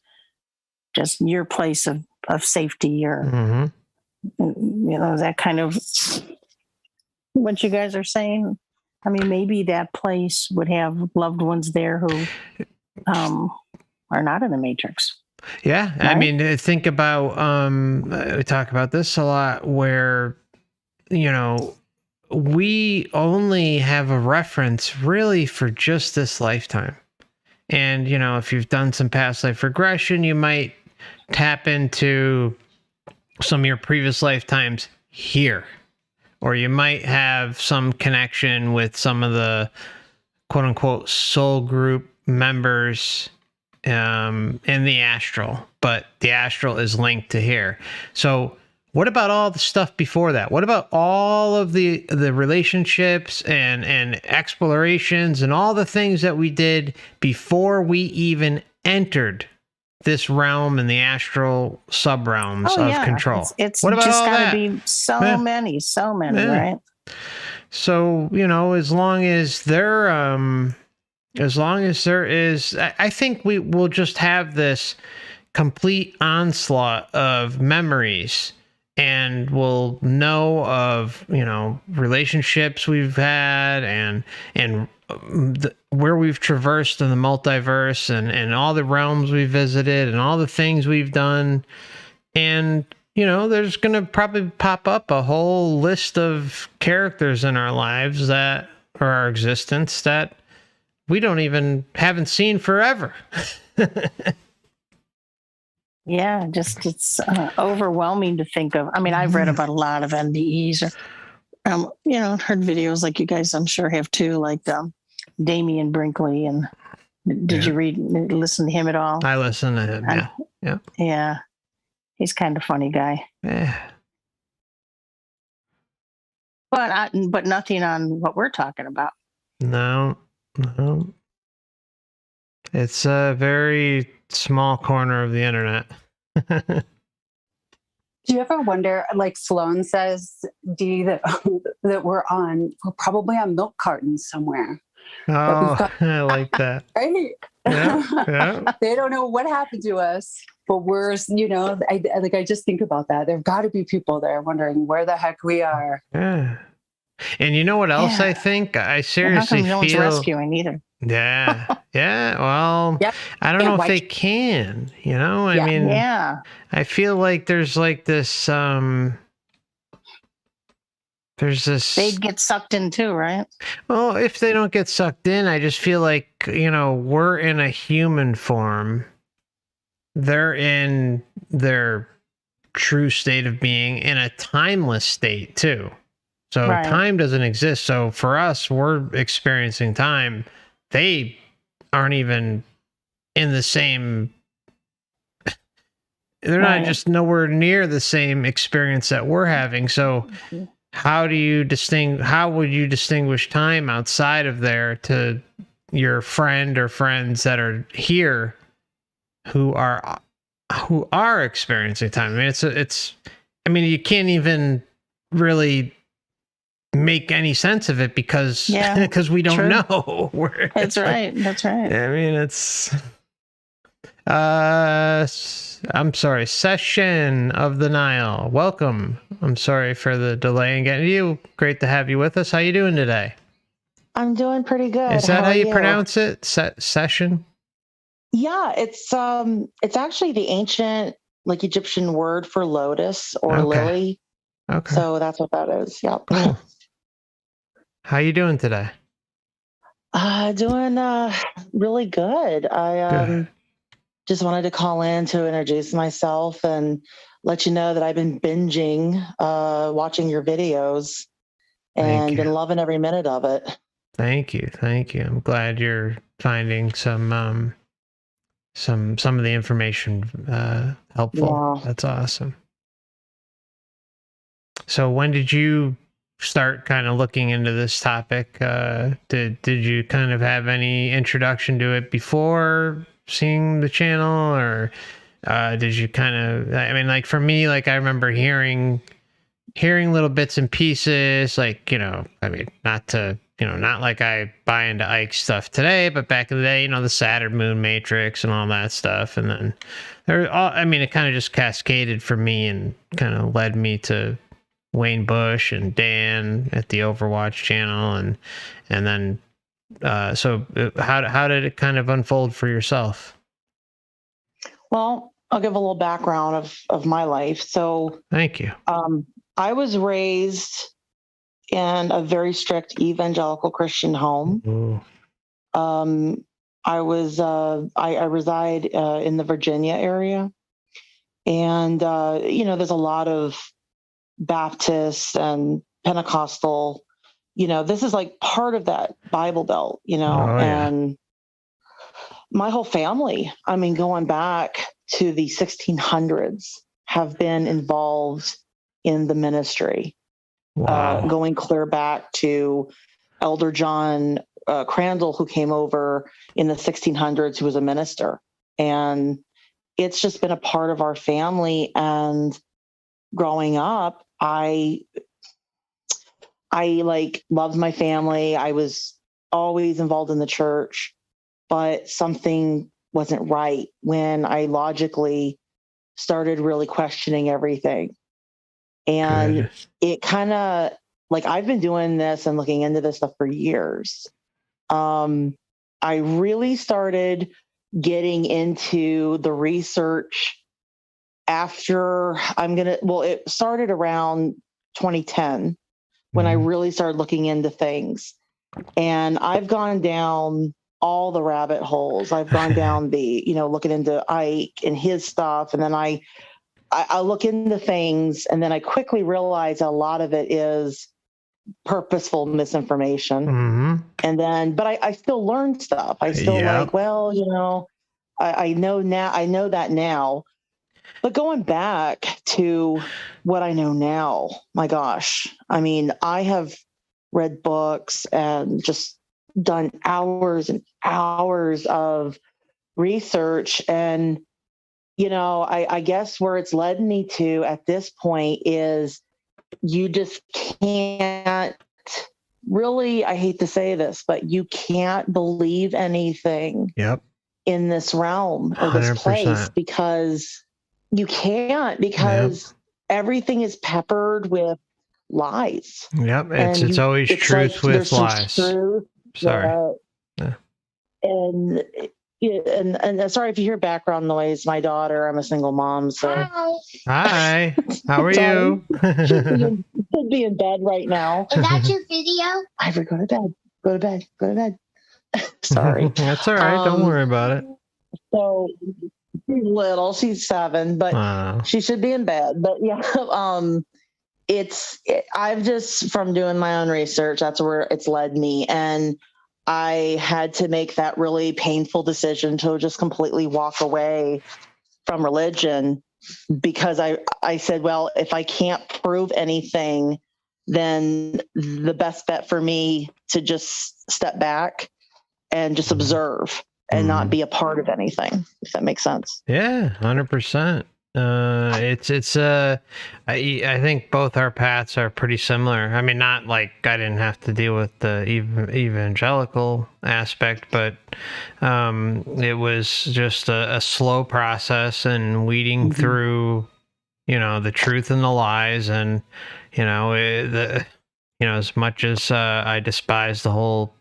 just your place of safety, or that kind of what you guys are saying. I mean, maybe that place would have loved ones there who are not in the matrix. Yeah. Right? I mean, think about, we talk about this a lot where, we only have a reference really for just this lifetime. And, if you've done some past life regression, you might tap into some of your previous lifetimes here. Or you might have some connection with some of the quote unquote soul group members in the astral, but the astral is linked to here. So what about all the stuff before that? What about all of the relationships and explorations and all the things that we did before we even entered this realm and the astral sub-realms of control? It's what about just got to be so many, right? So, as long as there is, I think we will just have this complete onslaught of memories, and we'll know of, relationships we've had and where we've traversed in the multiverse and all the realms we've visited and all the things we've done. And, there's going to probably pop up a whole list of characters in our lives or our existence that we haven't seen forever. Yeah, it's overwhelming to think of. I mean, I've read about a lot of NDEs, or, heard videos like you guys, I'm sure, have too, like Damian Brinkley. And did you listen to him at all? I listen to him. Yeah. Yeah. He's kind of funny guy. Yeah. But nothing on what we're talking about. No. It's a very small corner of the internet. Do you ever wonder, like Sloan says, Dee, that we're probably on milk cartons somewhere? Oh, I like that. Right? Yeah. They don't know what happened to us, but we're, I just think about that. There've got to be people there wondering where the heck we are. Yeah. And you know what else I think? I seriously no one's rescuing either. Yeah. Well, I don't know if they can, I mean, I feel like there's like this, they'd get sucked in too, right? Well, if they don't get sucked in, I just feel like, we're in a human form. They're in their true state of being in a timeless state too. So time doesn't exist. So for us, we're experiencing time. They aren't even in the same, they're not just nowhere near the same experience that we're having. So how would you distinguish time outside of there to your friend or friends that are here who are experiencing time? I mean, you can't even really make any sense of it because we don't true. know. That's right. That's right. I mean, it's I'm sorry, Session of the Nile. Welcome. I'm sorry for the delay in getting to you. Great to have you with us. How you doing today? I'm doing pretty good. Is that how you pronounce it? Session? Yeah, it's actually the ancient like Egyptian word for lotus or lily. Okay. So that's what that is. Yep. Cool. How you doing today? Doing really good. I just wanted to call in to introduce myself and let you know that I've been binging watching your videos and been loving every minute of it. Thank you. I'm glad you're finding some of the information helpful. Yeah. That's awesome. So when did you start kind of looking into this topic? Did you kind of have any introduction to it before seeing the channel, or did you kind of, I mean, like for me, like I remember hearing little bits and pieces, like, I mean, not like I buy into Ike's stuff today, but back in the day, the Saturn Moon Matrix and all that stuff. And then it kind of just cascaded for me and kind of led me to Wayne Bush and Dan at the Overwatch channel. And then, so how did it kind of unfold for yourself? Well, I'll give a little background of my life. So thank you. I was raised in a very strict evangelical Christian home. Ooh. I reside in the Virginia area, and there's a lot of Baptist and Pentecostal. This is like part of that Bible Belt. And my whole family, I mean, going back to the 1600s, have been involved in the ministry. Wow. Going clear back to Elder John Crandall, who came over in the 1600s, who was a minister. And it's just been a part of our family. And growing up, I loved my family. I was always involved in the church, but something wasn't right when I logically started really questioning everything. And it kind of like, I've been doing this and looking into this stuff for years. I really started getting into the research after it started around 2010 when I really started looking into things. And I've gone down all the rabbit holes. I've gone down looking into Ike and his stuff. And then I look into things, and then I quickly realize a lot of it is purposeful misinformation. Mm-hmm. And then, but I still learn stuff. I still I know now, I know that now. But going back to what I know now, my gosh, I mean, I have read books and just done hours and hours of research. And, I guess where it's led me to at this point is you just can't really, I hate to say this, but you can't believe anything in this realm or this 100%. place because you can't, because everything is peppered with lies. Yep. It's always truth with lies. Truth, sorry. And sorry if you hear background noise. My daughter, I'm a single mom, so hi. How are you? Should be in bed right now. Is that your video? Ivory, go to bed. Go to bed. Sorry. That's all right. Don't worry about it. So she's little. She's 7, but she should be in bed. But yeah, I've just, from doing my own research, that's where it's led me. And I had to make that really painful decision to just completely walk away from religion, because I said, well, if I can't prove anything, then the best bet for me to just step back and just observe and not be a part of anything, if that makes sense. Yeah, 100%. I think both our paths are pretty similar. I mean, not like I didn't have to deal with the evangelical aspect, but it was just a slow process and weeding through, the truth and the lies, and as much as I despise the whole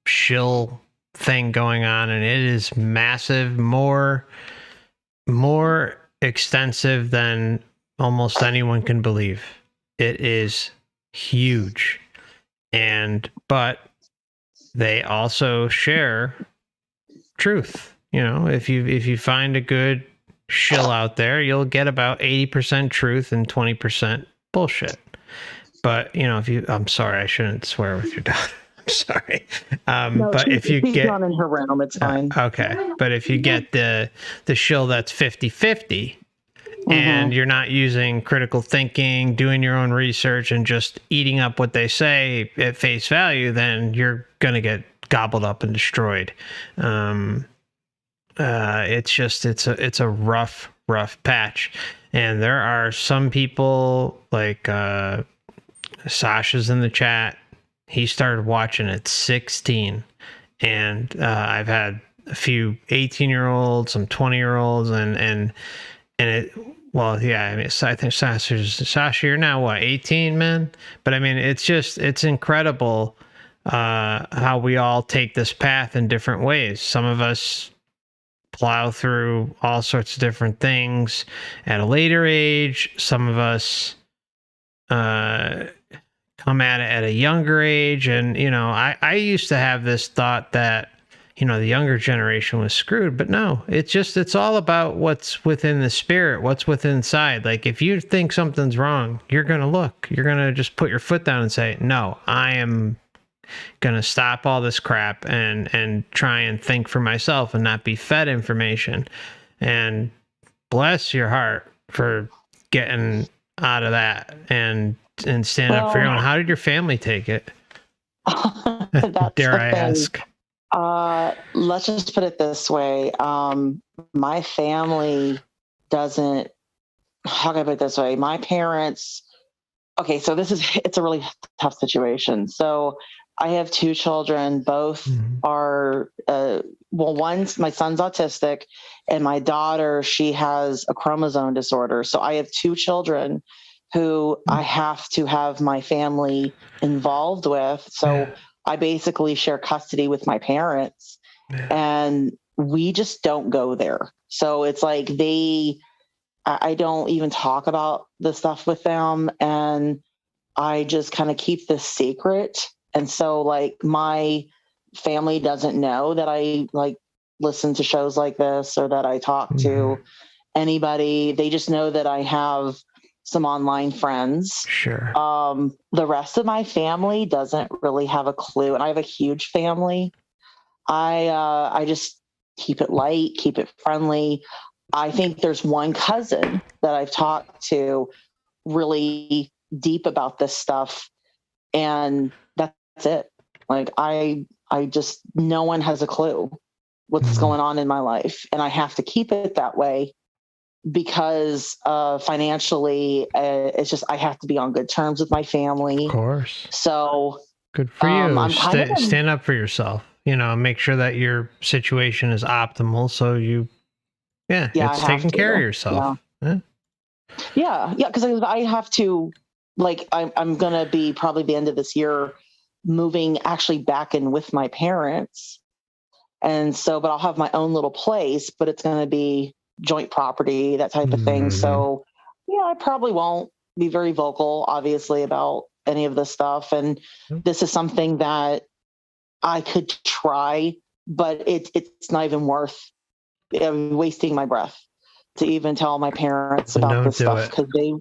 shill thing going on, and it is massive, more extensive than almost anyone can believe. It is huge, but they also share truth. If you find a good shill out there, you'll get about 80% truth and 20% bullshit. But I'm sorry, I shouldn't swear with your daughter. I'm sorry. No, but if you get not in her realm, it's fine. Okay. But if you get the shill that's 50-50 and you're not using critical thinking, doing your own research, and just eating up what they say at face value, then you're going to get gobbled up and destroyed. It's a rough patch. And there are some people like Sasha's in the chat. He started watching at 16, and I've had a few 18-year-olds, some 20-year-olds, and it. Well, yeah. I mean, I think Sasha, you're now what, 18, man? But I mean, it's incredible how we all take this path in different ways. Some of us plow through all sorts of different things at a later age. Some of us come at it at a younger age. And, I used to have this thought that, the younger generation was screwed, but no, it's all about what's within the spirit, what's within inside. Like, if you think something's wrong, you're going to just put your foot down and say, no, I am going to stop all this crap and try and think for myself and not be fed information. And bless your heart for getting out of that and stand up for your own. How did your family take it? Dare I ask? Let's just put it this way. My family doesn't, how can I put it this way? My parents, okay, so it's a really tough situation. So I have two children, both are, my son's autistic, and my daughter, she has a chromosome disorder. So I have two children who I have to have my family involved with. So I basically share custody with my parents, and we just don't go there. So it's like I don't even talk about the stuff with them, and I just kind of keep this secret. And so like my family doesn't know that I like listen to shows like this or that I talk to anybody. They just know that I have some online friends. Sure. The rest of my family doesn't really have a clue, and I have a huge family. I just keep it light, keep it friendly. I think there's one cousin that I've talked to really deep about this stuff, and that's it. Like I just, no one has a clue what's going on in my life, and I have to keep it that way because financially it's just, I have to be on good terms with my family. Of course. So good for you. Stand up for yourself, make sure that your situation is optimal. So it's taking care of yourself. Yeah. Cause I have to, like, I'm going to be probably the end of this year moving actually back in with my parents. And so, but I'll have my own little place, but it's going to be joint property, that type of thing. So I probably won't be very vocal, obviously, about any of this stuff. And this is something that I could try, but it's not even worth wasting my breath to even tell my parents about this stuff, because they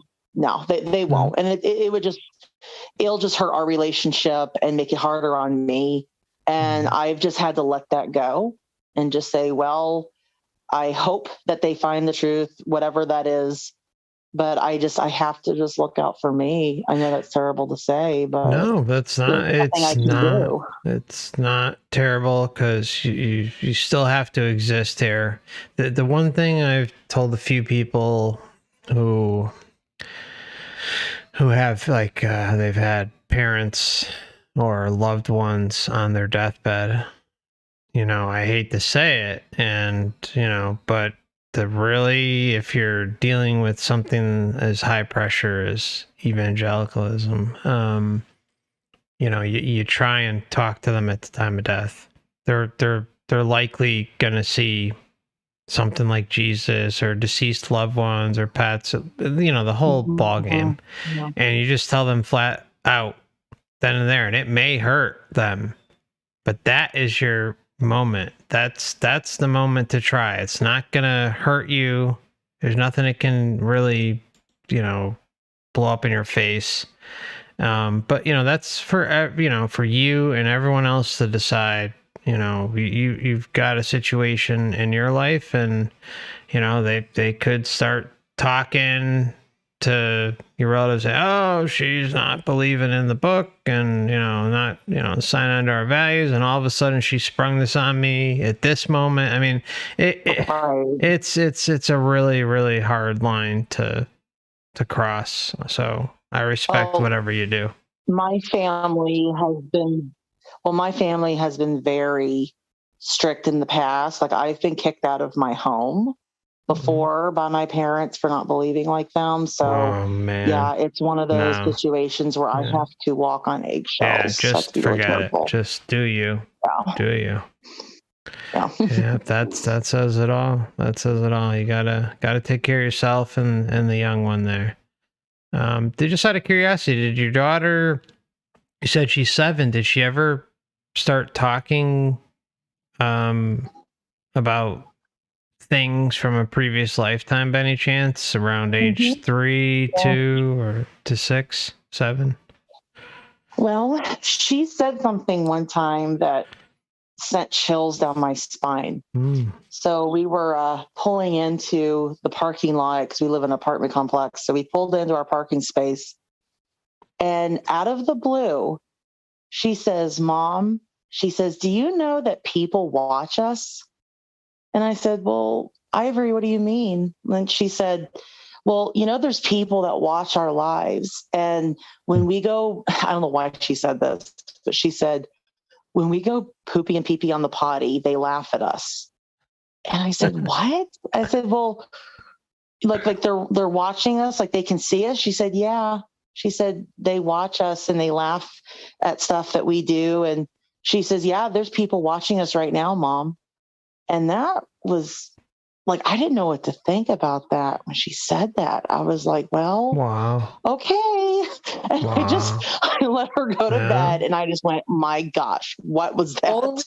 won't. And it'll just hurt our relationship and make it harder on me. And I've just had to let that go and just say, well, I hope that they find the truth, whatever that is. But I have to just look out for me. I know that's terrible to say, but no, that's not. It's not terrible, because you still have to exist here. The one thing I've told a few people who have like they've had parents or loved ones on their deathbed. I hate to say it, and but if you're dealing with something as high pressure as evangelicalism, you try and talk to them at the time of death. They're likely gonna see something like Jesus or deceased loved ones or pets, the whole ball game. Yeah. And you just tell them flat out then and there, and it may hurt them, but that is your moment. That's the moment to try. It's not gonna hurt you. There's nothing that can really, blow up in your face. But that's for you and everyone else to decide. You've got a situation in your life, and they could start talking to your relatives, say, oh, she's not believing in the book, and not sign under our values, and all of a sudden she sprung this on me at this moment. I mean, it's a really, really hard line to cross. So I respect whatever you do. My family has been very strict in the past. Like, I've been kicked out of my home before by my parents for not believing like them. So yeah, it's one of those situations where I have to walk on eggshells. Yeah, just forget it. Just do you. Yeah. Do you. Yeah. Yeah, that says it all. That says it all. You gotta take care of yourself and the young one there. Just out of curiosity, did your daughter, you said she's 7, did she ever start talking about things from a previous lifetime by any chance, around age 3, 2, or to 6, 7? Well, she said something one time that sent chills down my spine. So we were pulling into the parking lot because we live in an apartment complex. So we pulled into our parking space, and out of the blue, she says, Mom, she says, do you know that people watch us? And I said, well, Ivory, what do you mean? And she said, well, there's people that watch our lives. And when we go, I don't know why she said this, but she said, when we go poopy and pee-pee on the potty, they laugh at us. And I said, what? I said, well, like they're watching us, like they can see us. She said, yeah. She said, they watch us and they laugh at stuff that we do. And she says, yeah, there's people watching us right now, Mom. And that was like, I didn't know what to think about that when she said that. I was like, well, wow, okay. And I let her go to bed, and I just went, my gosh, what was that? Old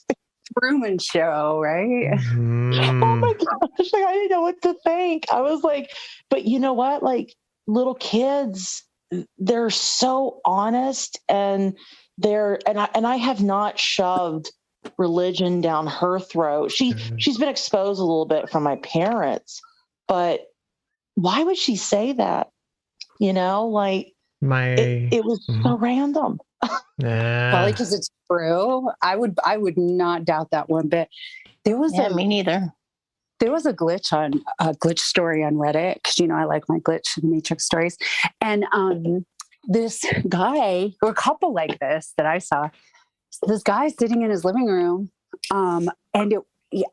Truman Show, right? Oh my gosh, like, I didn't know what to think. I was like, but you know what? Like, little kids, they're so honest, and I have not shoved religion down her throat. She's been exposed a little bit from my parents, but why would she say that? Like it was so random. Probably because it's true. I would not doubt that one bit. There was me neither. There was a glitch story on Reddit, because I like my glitch and Matrix stories, and this guy, or a couple like this that I saw. This guy sitting in his living room, and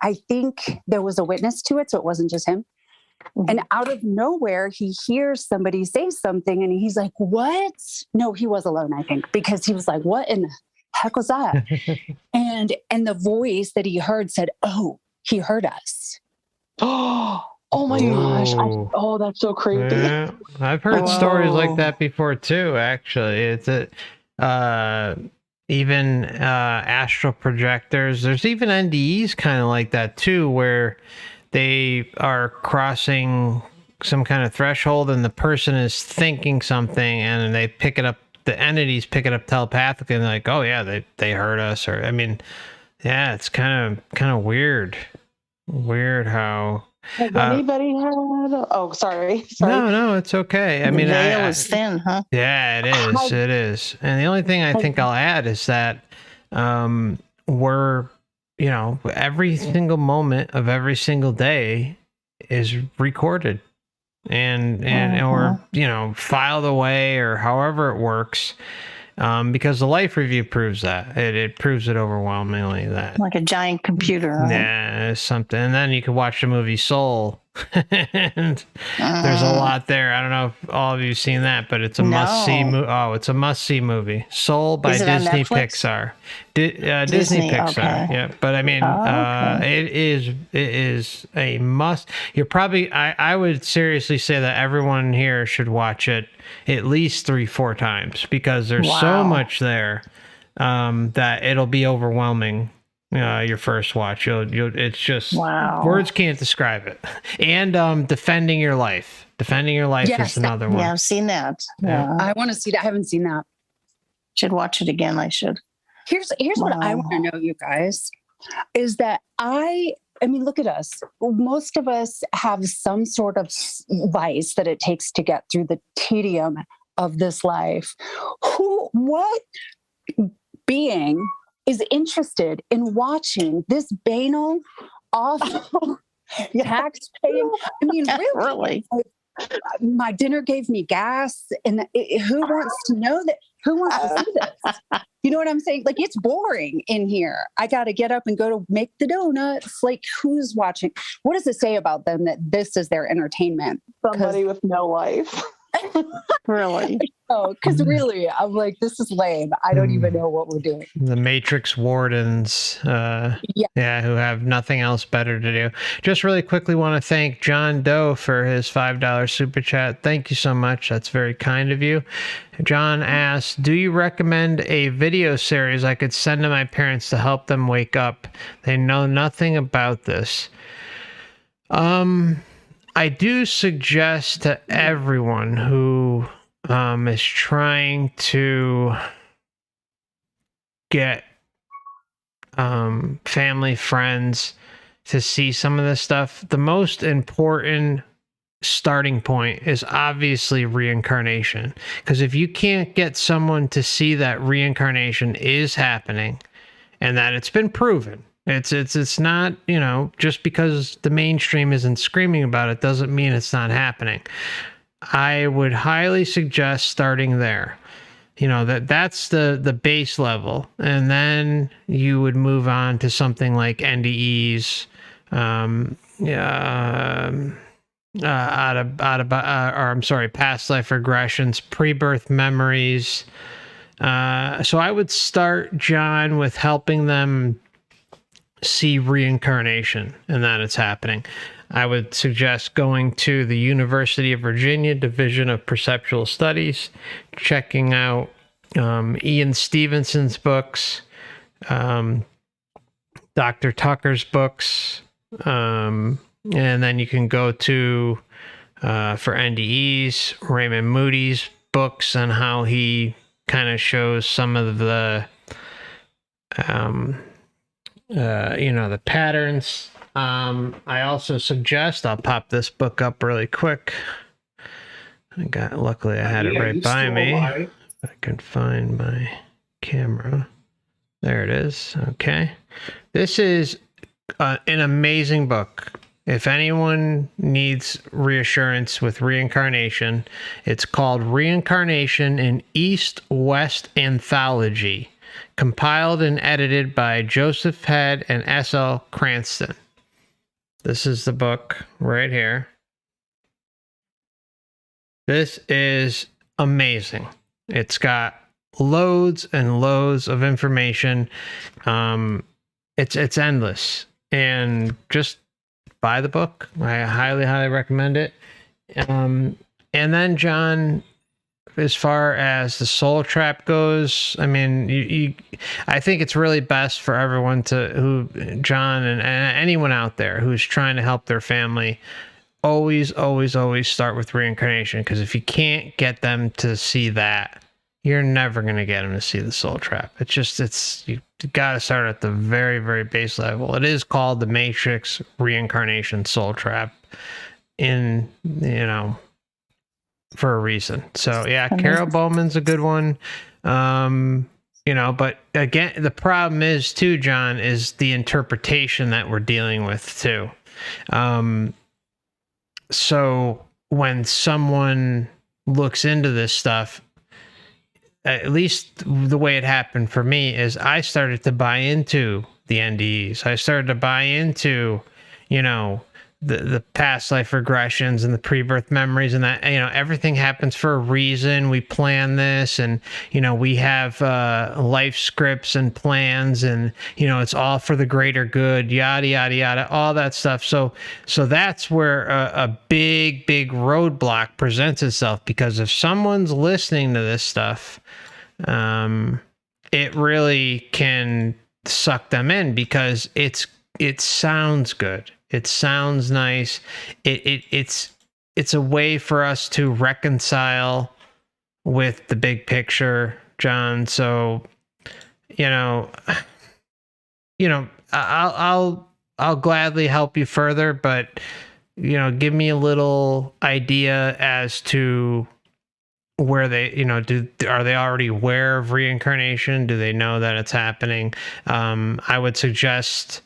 I think there was a witness to it, so it wasn't just him. And out of nowhere, he hears somebody say something, and he's like, what? No, he was alone, I think, because he was like, what in the heck was that? and the voice that he heard said, oh, he heard us. Oh my gosh. That's so creepy. Yeah, I've heard stories like that before too, actually. It's even astral projectors. There's even NDEs kind of like that too, where they are crossing some kind of threshold and the person is thinking something, and they pick it up, the entities pick it up telepathically, and they're like, oh yeah, they heard us. Or, I mean, yeah, it's kind of weird how. Has anybody had? Oh, sorry. No, it's okay. I mean, the veil is thin, huh? Yeah, it is. It is. And the only thing I think I'll add is that we're, every single moment of every single day is recorded. and or filed away or however it works, because the life review proves that it proves it overwhelmingly that like a giant computer. Right? Yeah, something. And then you can watch the movie Soul. And there's a lot there. I don't know if all of you've seen that, but it's a must-see movie. Oh, it's a must-see movie. Soul by Disney Pixar. Disney Pixar. Okay. Yeah, but I mean, it is a must. You're probably. I would seriously say that everyone here should watch it at least 3-4 times, because there's so much there that it'll be overwhelming. Your first watch, it's just words can't describe it. And defending your life is another one. Yeah, I've seen that. Yeah, I want to see that. I haven't seen that. Should watch it again. I should. Here's what I want to know, you guys, is that I mean, look at us. Most of us have some sort of vice that it takes to get through the tedium of this life. What being is interested in watching this banal, awful, tax-paying? I mean, really? My dinner gave me gas, and who wants to know that? Who wants to see this? You know what I'm saying? Like, it's boring in here. I got to get up and go to make the donuts. Like, who's watching? What does it say about them that this is their entertainment? Somebody with no life. Really? Oh, because really, I'm like, this is lame. I don't even know what we're doing. The Matrix wardens, who have nothing else better to do. Just really quickly want to thank John Doe for his $5 super chat. Thank you so much. That's very kind of you. John asks, do you recommend a video series I could send to my parents to help them wake up? They know nothing about this. I do suggest to everyone who is trying to get family, friends to see some of this stuff, the most important starting point is obviously reincarnation. Because if you can't get someone to see that reincarnation is happening and that it's been proven, it's not, just because the mainstream isn't screaming about it doesn't mean it's not happening. I would highly suggest starting there. That's the base level, and then you would move on to something like NDEs, past life regressions, pre-birth memories. So I would start, John, with helping them see reincarnation and that it's happening. I would suggest going to the University of Virginia Division of Perceptual Studies, checking out Ian Stevenson's books, Dr. Tucker's books, and then you can go to, for NDEs, Raymond Moody's books on how he kind of shows some of the the patterns. I also suggest, I'll pop this book up really quick. Luckily I had it right by me. I can find my camera. There it is. Okay. This is an amazing book. If anyone needs reassurance with reincarnation, it's called Reincarnation in East-West Anthology, compiled and edited by Joseph Head and S.L. Cranston. This is the book right here. This is amazing. It's got loads and loads of information. It's endless. And just buy the book. I highly, highly recommend it. And then, John, as far as the soul trap goes, I mean, I think it's really best for everyone John and anyone out there who's trying to help their family, always start with reincarnation. Because if you can't get them to see that, you're never going to get them to see the soul trap. You got to start at the very, very base level. It is called the Matrix Reincarnation Soul Trap for a reason. So yeah, Carol Bowman's a good one. But again, the problem is too, John, is the interpretation that we're dealing with too. So when someone looks into this stuff, at least the way it happened for me is I started to buy into the NDEs. I started to buy into, the past life regressions and the pre-birth memories, and that, everything happens for a reason. We plan this, and, we have life scripts and plans, and, it's all for the greater good, yada, yada, yada, all that stuff. So that's where a big roadblock presents itself, because if someone's listening to this stuff, it really can suck them in, because it sounds good. It sounds nice. It's a way for us to reconcile with the big picture, John. So, I'll gladly help you further, but give me a little idea as to where they, are they already aware of reincarnation? Do they know that it's happening? I would suggest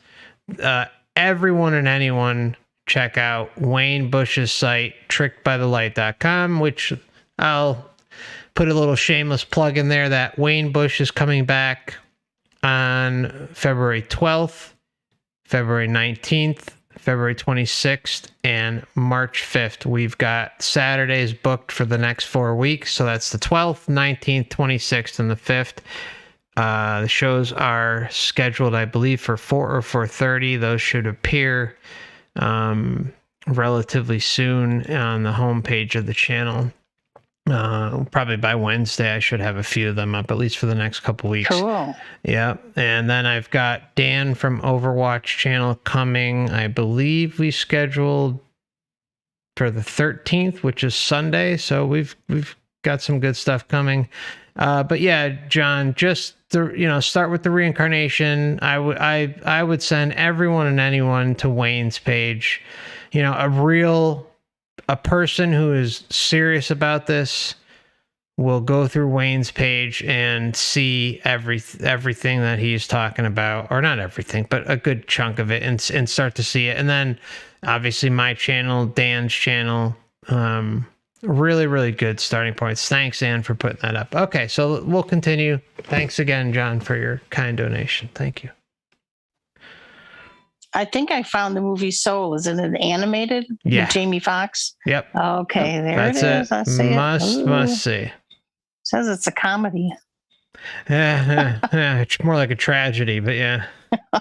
everyone and anyone check out Wayne Bush's site, trickedbythelight.com, which I'll put a little shameless plug in there that Wayne Bush is coming back on February 12th, February 19th, February 26th, and March 5th. We've got Saturdays booked for the next 4 weeks. So that's the 12th, 19th, 26th, and the 5th. The shows are scheduled, I believe, for 4 or 4:30. Those should appear relatively soon on the homepage of the channel. Probably by Wednesday, I should have a few of them up, at least for the next couple weeks. Cool. Yeah. And then I've got Dan from Overwatch channel coming. I believe we scheduled for the 13th, which is Sunday. So we've got some good stuff coming. But yeah, John, just start with the reincarnation. I would send everyone and anyone to Wayne's page. A person who is serious about this will go through Wayne's page and see everything that he's talking about, or not everything, but a good chunk of it, and start to see it. And then obviously my channel, Dan's channel, really, really good starting points. Thanks, Ann, for putting that up. Okay, so we'll continue. Thanks again, John, for your kind donation. Thank you. I think I found the movie Soul. Is it an animated? Yeah. With Jamie Foxx? Yep. Okay, there That's it is. I see must see. Says it's a comedy. Yeah, it's more like a tragedy, but yeah.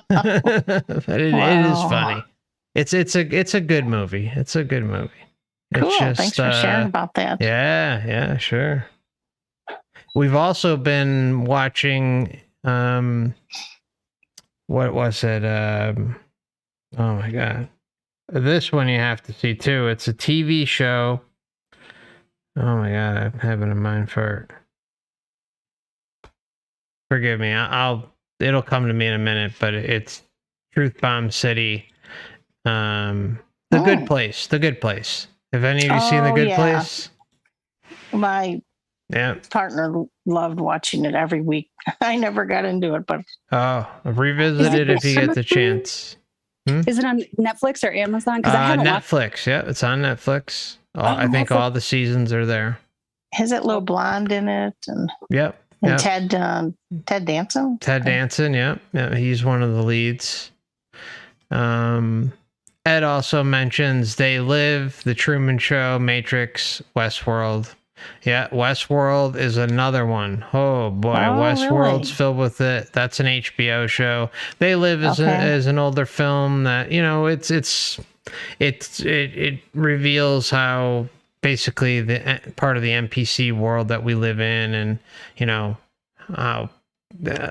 But it is funny. It's a good movie. It's a good movie. Cool. Thanks for sharing about that. Yeah, sure. We've also been watching what was it? Oh my god. This one you have to see too. It's a TV show. Oh my god, I'm having a mind fart. Forgive me. It'll come to me in a minute, but it's Truth Bomb City. The Good Place. The Good Place. Have any of you seen The Good Place? My partner loved watching it every week. I never got into it, but revisit it if you get the chance. Is it on Netflix or Amazon? Because I haven't Netflix. Yeah, it's on Netflix. I think all the seasons are there. Has it Lil Blonde in it? And yep. And Ted Danson. Ted Danson. Yeah, he's one of the leads. Ed also mentions They Live, The Truman Show, Matrix, Westworld. Yeah, Westworld is another one. Oh boy, Westworld's really filled with it. That's an HBO show. They Live is an older film that it reveals how basically the part of the NPC world that we live in, and how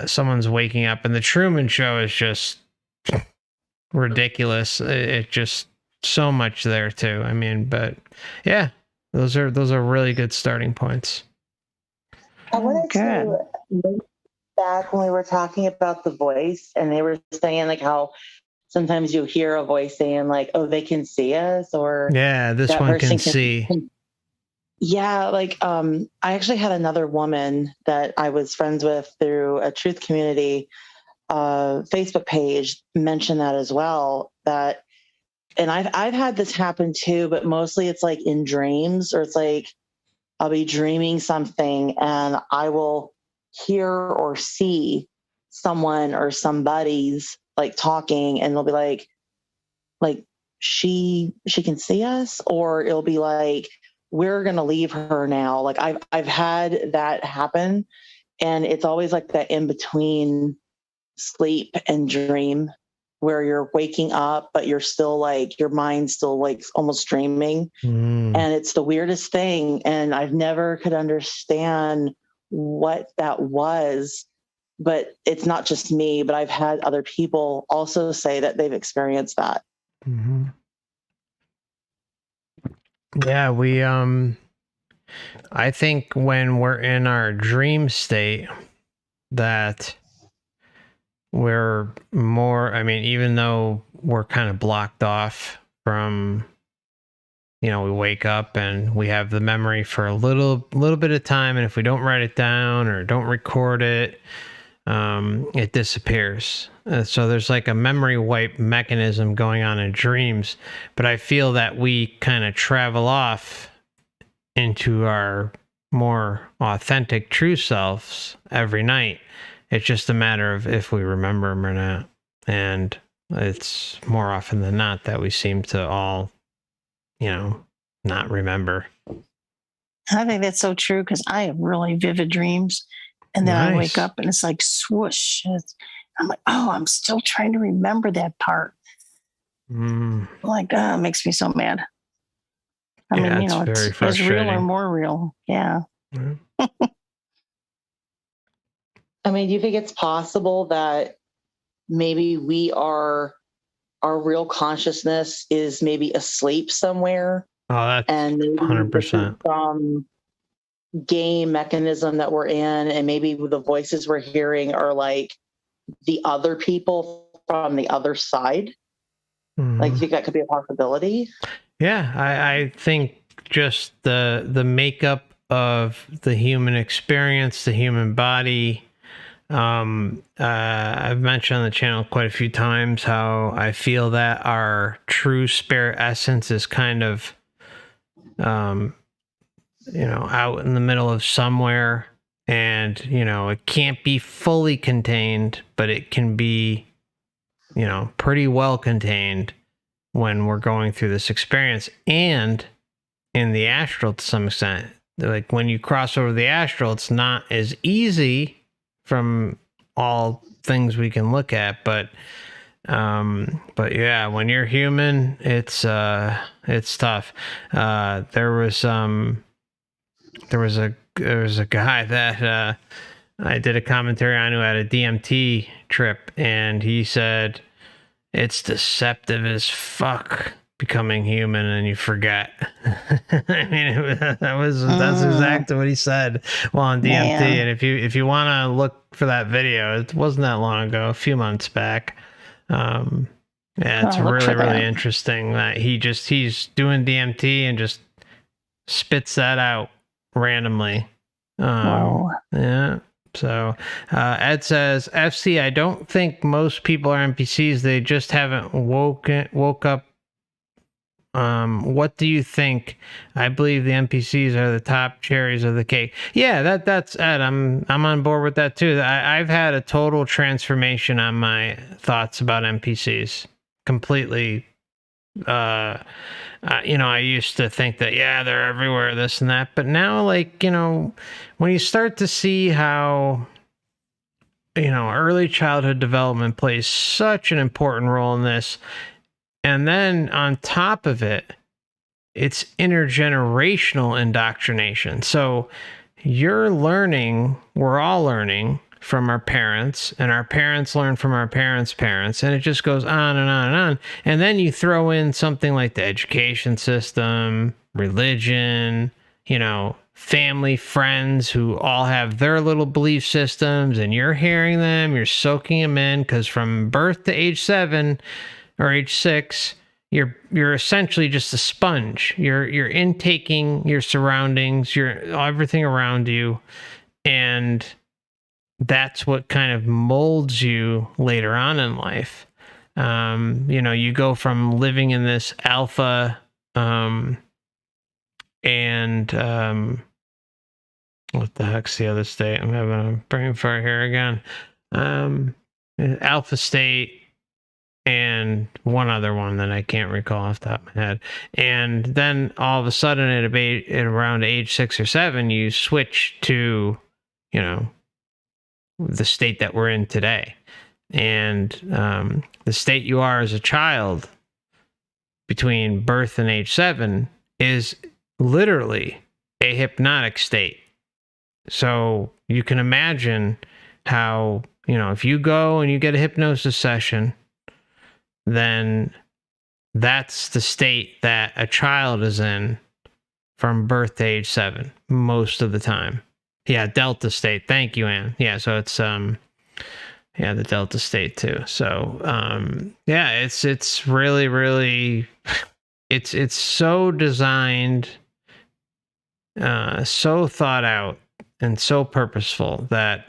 someone's waking up. And The Truman Show is just ridiculous. It just so much there too. I mean, but yeah. Those are really good starting points. I wanted to look back when we were talking about the voice, and they were saying like how sometimes you hear a voice saying like, "Oh, they can see us," or this one can see. Yeah, like I actually had another woman that I was friends with through a truth community Facebook page mention that as well. That and I've had this happen too, but mostly it's like in dreams, or it's like I'll be dreaming something and I will hear or see someone or somebody's like talking, and they'll be like she can see us, or it'll be like we're gonna leave her now. Like I've had that happen, and it's always like that in between sleep and dream, where you're waking up but you're still like your mind's still like almost dreaming. And it's the weirdest thing, and I've never could understand what that was. But it's not just me, but I've had other people also say that they've experienced that. Mm-hmm. Yeah, we I think when we're in our dream state that we're more, I mean, even though we're kind of blocked off from, you know, we wake up and we have the memory for a little bit of time, and if we don't write it down or don't record it, it disappears. So there's like a memory wipe mechanism going on in dreams, but I feel that we kind of travel off into our more authentic true selves every night. It's just a matter of if we remember them or not. And it's more often than not that we seem to all, you know, not remember. I think that's so true, because I have really vivid dreams. And then I wake Nice. up and it's like swoosh. I'm like, oh, I'm still trying to remember that part. Like, it makes me so mad. I mean, you know, it's as real or more real. Yeah. I mean, do you think it's possible that maybe our real consciousness is maybe asleep somewhere? Oh, that's and 100%. Some game mechanism that we're in, and maybe the voices we're hearing are like the other people from the other side. Like, you think that could be a possibility? Yeah, I think just the makeup of the human experience, the human body. I've mentioned on the channel quite a few times how I feel that our true spirit essence is kind of, you know, out in the middle of somewhere, and, you know, it can't be fully contained, but it can be, you know, pretty well contained when we're going through this experience. And in the astral, to some extent, like when you cross over the astral, it's not as easy from all things we can look at, but yeah, when you're human, it's tough. There was a guy that I did a commentary on who had a DMT trip, and he said it's deceptive as fuck becoming human and you forget. I mean, that's exactly what he said while on DMT. Man. And if you want to look for that video, it wasn't that long ago, a few months back. Yeah, it's really interesting that he's doing DMT and just spits that out randomly. Wow. Yeah. So Ed says, FC, I don't think most people are NPCs. They just haven't woke up. What do you think? I believe the NPCs are the top cherries of the cake. Yeah, that's Ed. I'm on board with that too. I've had a total transformation on my thoughts about NPCs. Completely. You know, I used to think that, yeah, they're everywhere, this and that. But now, like, you know, when you start to see how, you know, early childhood development plays such an important role in this, and then on top of it, it's intergenerational indoctrination. So you're learning, we're all learning from our parents, and our parents learn from our parents' parents, and it just goes on and on and on. And then you throw in something like the education system, religion, you know, family, friends who all have their little belief systems, and you're hearing them, you're soaking them in, because from birth to age 7 or age 6, you're essentially just a sponge. You're intaking your surroundings, your everything around you, and that's what kind of molds you later on in life. You go from living in this alpha and what the heck's the other state? I'm having a brain fart here again. Alpha state and one other one that I can't recall off the top of my head. And then all of a sudden at around age 6 or 7, you switch to, the state that we're in today. And the state you are as a child between birth and age 7 is literally a hypnotic state. So you can imagine how, if you go and you get a hypnosis session, then that's the state that a child is in from birth to age 7 most of the time. Yeah, delta state. Thank you, Anne. Yeah, so it's the delta state too. So it's really, really it's so designed, so thought out, and so purposeful that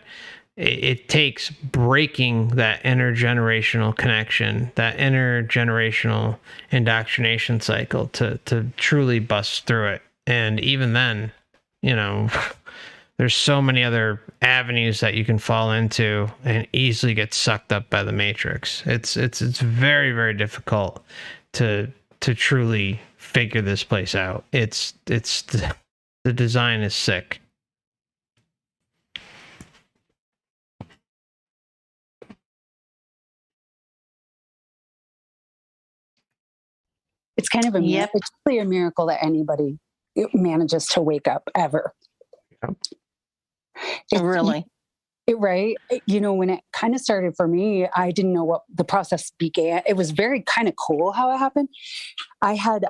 it takes breaking that intergenerational connection, that intergenerational indoctrination cycle to truly bust through it. And even then, there's so many other avenues that you can fall into and easily get sucked up by the matrix. It's very, very difficult to truly figure this place out. The design is sick. It's kind of it's really a miracle that anybody manages to wake up ever. Yep. Really? Right. When it kind of started for me, I didn't know what the process began. It was very kind of cool how it happened. I had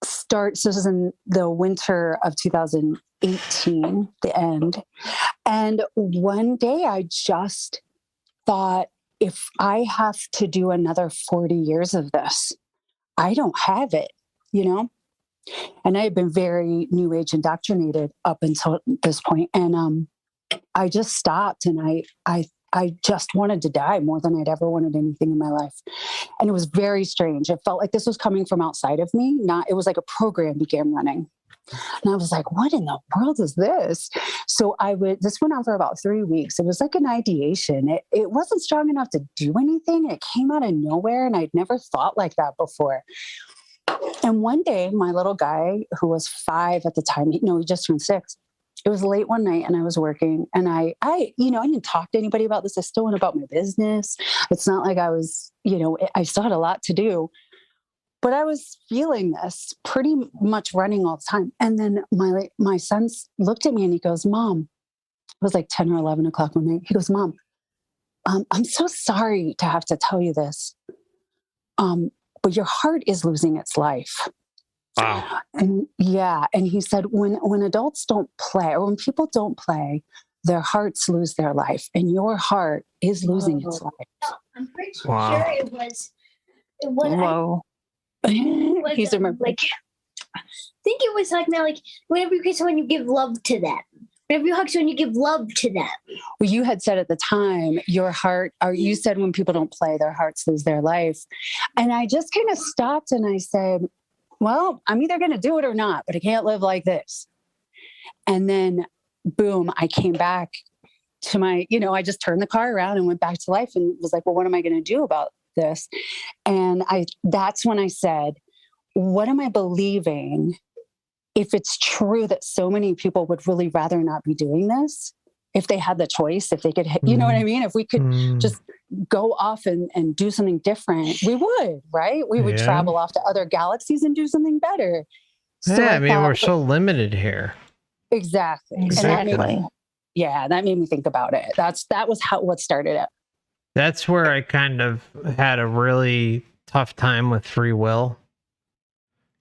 so this was in the winter of 2018, the end. And one day I just thought, if I have to do another 40 years of this, I don't have it, And I had been very New Age indoctrinated up until this point. And I just stopped, and I just wanted to die more than I'd ever wanted anything in my life. And it was very strange. It felt like this was coming from outside of me. It was like a program began running. And I was like, what in the world is this? So this went on for about 3 weeks. It was like an ideation. It wasn't strong enough to do anything. It came out of nowhere. And I'd never thought like that before. And one day, my little guy, who was 5 at the time, he just turned 6. It was late one night and I was working, and I didn't talk to anybody about this. I still went about my business. It's not like I was, I still had a lot to do, but I was feeling this pretty much running all the time. And then my son looked at me and he goes, Mom, it was like 10 or 11 o'clock one night. He goes, Mom, I'm so sorry to have to tell you this. But your heart is losing its life. Wow. And he said, when adults don't play, or when people don't play, their hearts lose their life, and your heart is losing its life. I'm pretty sure it was. Whoa. He's remembering. I think it was like whenever you kiss someone, you give love to them. Whenever you hug someone, you give love to them. Well, you had said at the time, your heart, or you said when people don't play, their hearts lose their life. And I just kind of stopped and I said, well, I'm either going to do it or not, but I can't live like this. And then boom, I came back to I just turned the car around and went back to life and was like, well, what am I going to do about this? And that's when I said, what am I believing? If it's true that so many people would really rather not be doing this, if they had the choice, if they could, you know what I mean? If we could just go off and do something different, we would, right? We would travel off to other galaxies and do something better. So we're so limited here. Exactly. That made me think about it. That was what started it. That's where I kind of had a really tough time with free will.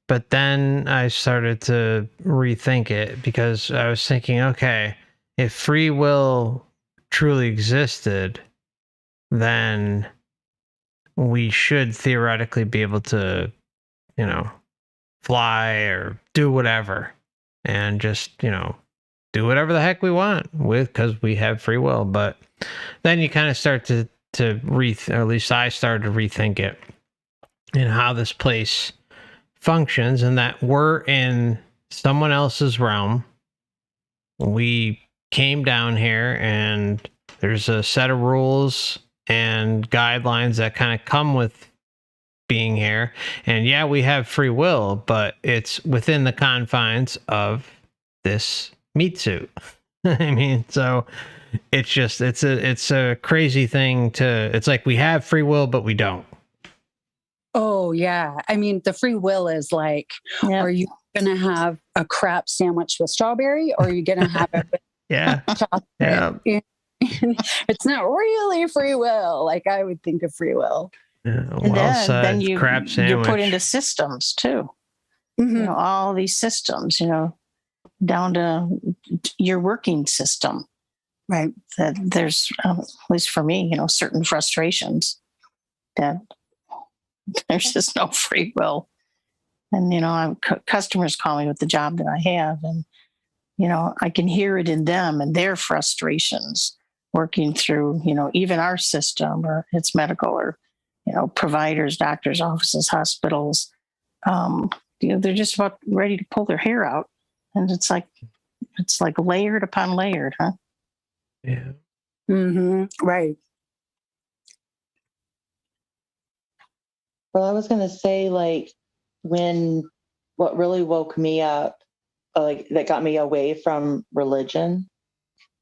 But then I started to rethink it, because I was thinking, okay, if free will truly existed, then we should theoretically be able to, fly or do whatever, and just, do whatever the heck we want because we have free will. But then you kind of start to to or at least I started to rethink it and how this place functions, and that we're in someone else's realm. We came down here and there's a set of rules and guidelines that kind of come with being here. And yeah, we have free will, but it's within the confines of this meat suit. I mean, so it's just it's a crazy thing to, it's like we have free will but we don't. Oh yeah. I mean, the free will is like, are you gonna have a crap sandwich with strawberry, or are you gonna have it with Yeah. chocolate? Yeah. It's not really free will like I would think of free will. Yeah, And then crab sandwich. you're put into systems too. Mm-hmm. You know, all these systems, you know, down to your working system. Right. That there's, at least for me, you know, certain frustrations that there's just no free will. And, you know, customers call me with the job that I have, and, you know, I can hear it in them and their frustrations working through, you know, even our system, or it's medical, or, you know, providers, doctors' offices, hospitals. You know, they're just about ready to pull their hair out. And it's like layered upon layered, huh? Yeah. Mm-hmm. Right. Well, I was going to say, like, what really woke me up, like, that got me away from religion,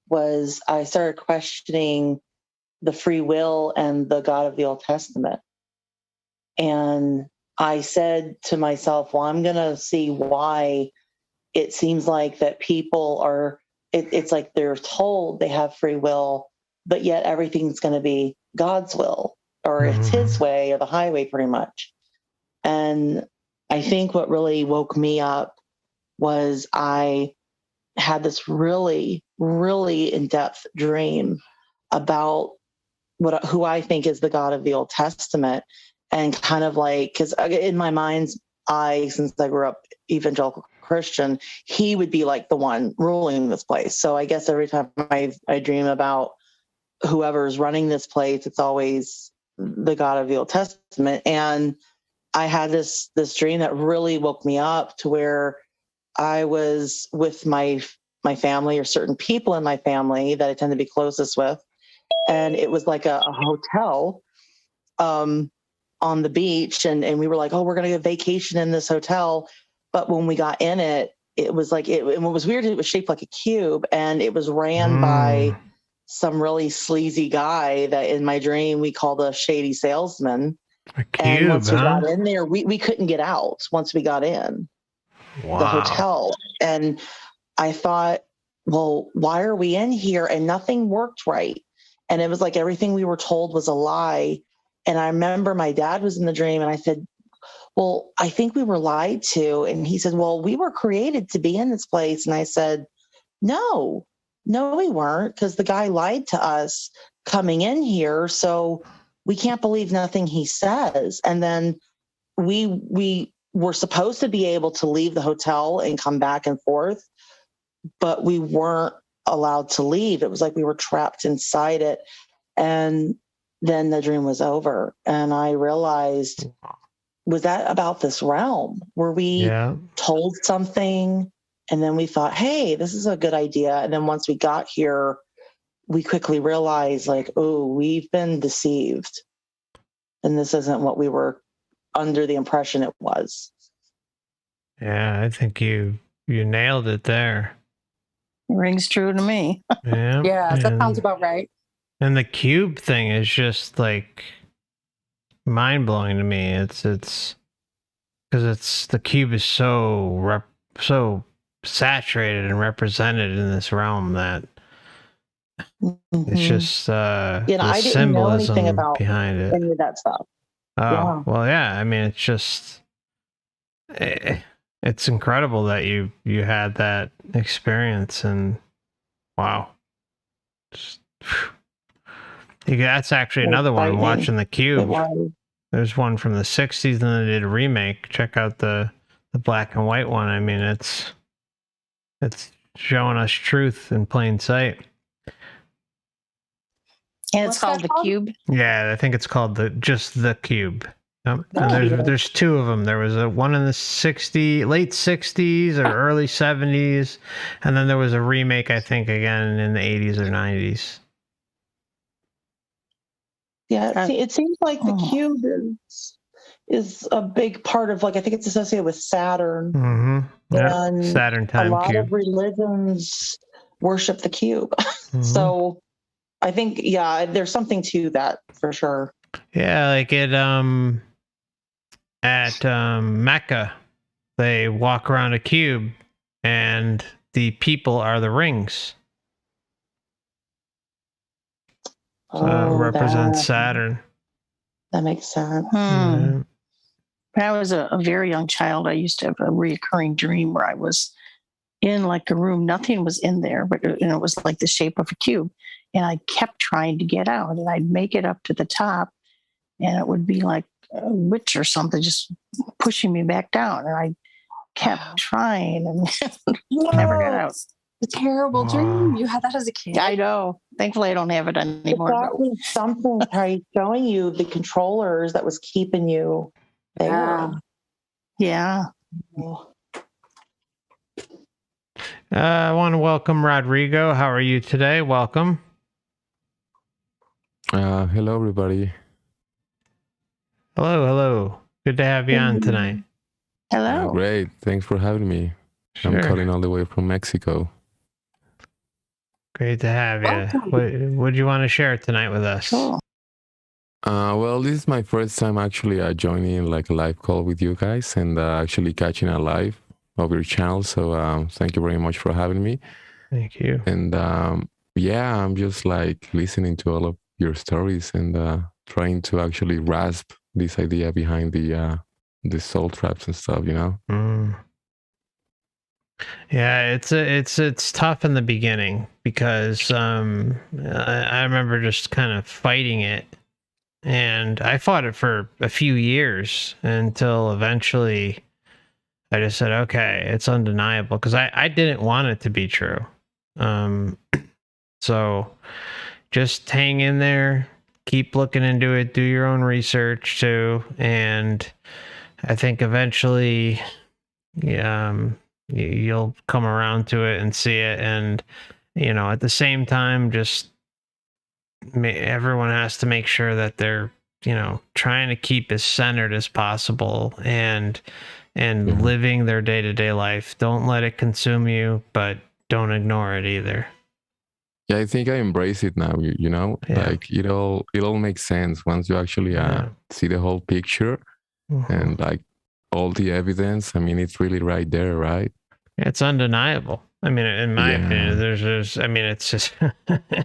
was I started questioning the free will and the God of the Old Testament. And I said to myself, well, I'm going to see why it seems like that people are, it's like they're told they have free will, but yet everything's going to be God's will, or it's his way or the highway, pretty much. And I think what really woke me up was I had this really, really in-depth dream about who I think is the God of the Old Testament. And kind of like, because in my mind's eye, since I grew up evangelical Christian, he would be like the one ruling this place. So I guess every time I dream about whoever's running this place, it's always the God of the Old Testament. And I had this dream that really woke me up, to where I was with my family, or certain people in my family that I tend to be closest with. And it was like a hotel on the beach. And we were like, oh, we're going to go vacation in this hotel. But when we got in it, it was like, and what was weird, it was shaped like a cube, and it was ran by some really sleazy guy that in my dream we called a shady salesman. A cube, and once we huh? got in there, we couldn't get out once we got in the hotel. And I thought, well, why are we in here? And nothing worked right. And it was like everything we were told was a lie. And I remember my dad was in the dream, and I said, well, I think we were lied to. And he said, well, we were created to be in this place. And I said, no, we weren't, because the guy lied to us coming in here. So we can't believe nothing he says. And then we were supposed to be able to leave the hotel and come back and forth, but we weren't allowed to leave. It was like we were trapped inside it. And then the dream was over. And I realized, was that about this realm? Were we told something, and then we thought, hey, this is a good idea. And then once we got here, we quickly realized, like, oh, we've been deceived. And this isn't what we were under the impression it was. Yeah, I think you nailed it there. It rings true to me. Yeah. Yeah, that sounds about right. And the cube thing is just like mind blowing to me. It's because the cube is so saturated and represented in this realm that it's just I didn't symbolism know anything about behind it. any of that stuff. Oh, well, yeah. I mean, it's just it's incredible that you had that experience, and wow. Just, that's actually another one, watching the cube. There's one from the 60s, and then they did a remake. Check out the black and white one. I mean, it's showing us truth in plain sight. And What's it's called that the called? cube. Yeah, I think it's called just the cube. And cube. there's two of them. There was one in the late 60s or early 70s, and then there was a remake, I think, again in the 80s or 90s. Yeah, it seems like the Oh. cube is a big part of, like, I think it's associated with Saturn. Mm-hmm. Yeah, And Saturn a time lot cube. of religions worship the cube. Mhm. So I think, yeah, there's something to that for sure. Yeah, like at Mecca, they walk around a cube, and the people are the rings. So it represents Saturn. That makes sense. Yeah. When I was a very young child, I used to have a reoccurring dream where I was in like a room. Nothing was in there, but it was like the shape of a cube. And I kept trying to get out, and I'd make it up to the top, and it would be like a witch or something just pushing me back down. And I kept trying and never got out. A terrible dream. You had that as a kid. I know. Thankfully, I don't have it anymore. That was something showing you the controllers that was keeping you there. Yeah. I want to welcome Rodrigo. How are you today? Welcome. Hello, everybody. Hello. Good to have you on tonight. Hello. Great. Thanks for having me. Sure. I'm calling all the way from Mexico. Great to have you. What do you want to share tonight with us? Cool. Well, this is my first time actually joining like a live call with you guys and actually catching a live of your channel. So thank you very much for having me. Thank you. And yeah, I'm just like listening to all of your stories and trying to actually grasp this idea behind the soul traps and stuff, you know? Yeah, it's tough in the beginning because I remember just kind of fighting it, and I fought it for a few years until eventually I just said, okay, it's undeniable, because I didn't want it to be true. So just hang in there, keep looking into it, do your own research too, and I think eventually you'll come around to it and see it. And at the same time, just everyone has to make sure that they're trying to keep as centered as possible and living their day-to-day life. Don't let it consume you, but don't ignore it either. Yeah, I think I embrace it now, you know? Yeah. Like it all makes sense once you actually see the whole picture. And like all the evidence, I mean, it's really right there, right? It's undeniable. I mean, in my opinion, there's I mean, it's just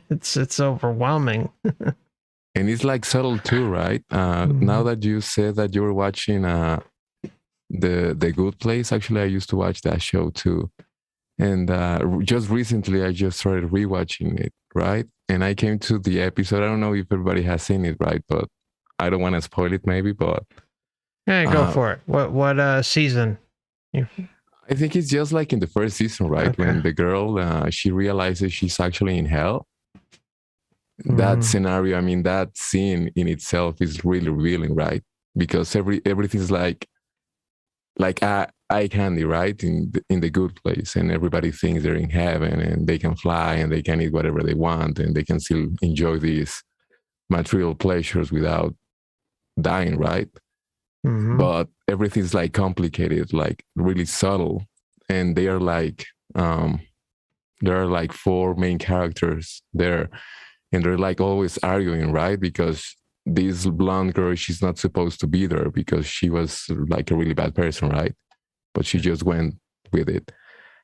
it's overwhelming. And it's like subtle too, right? Now that you said that you were watching the Good Place, actually I used to watch that show too. And just recently I just started rewatching it, right? And I came to the episode, I don't know if everybody has seen it, right? But I don't want to spoil it maybe, but yeah, go for it. What season? I think it's just like in the first season, right? Okay. When the girl, she realizes she's actually in hell. That scenario, I mean, that scene in itself is really revealing, right? Because everything's like eye candy, right? In the Good Place, and everybody thinks they're in heaven and they can fly and they can eat whatever they want and they can still enjoy these material pleasures without dying, right? But everything's like complicated, like really subtle, and there are like 4 main characters there, and they're like always arguing, right? Because this blonde girl, she's not supposed to be there because she was like a really bad person, right? But she just went with it,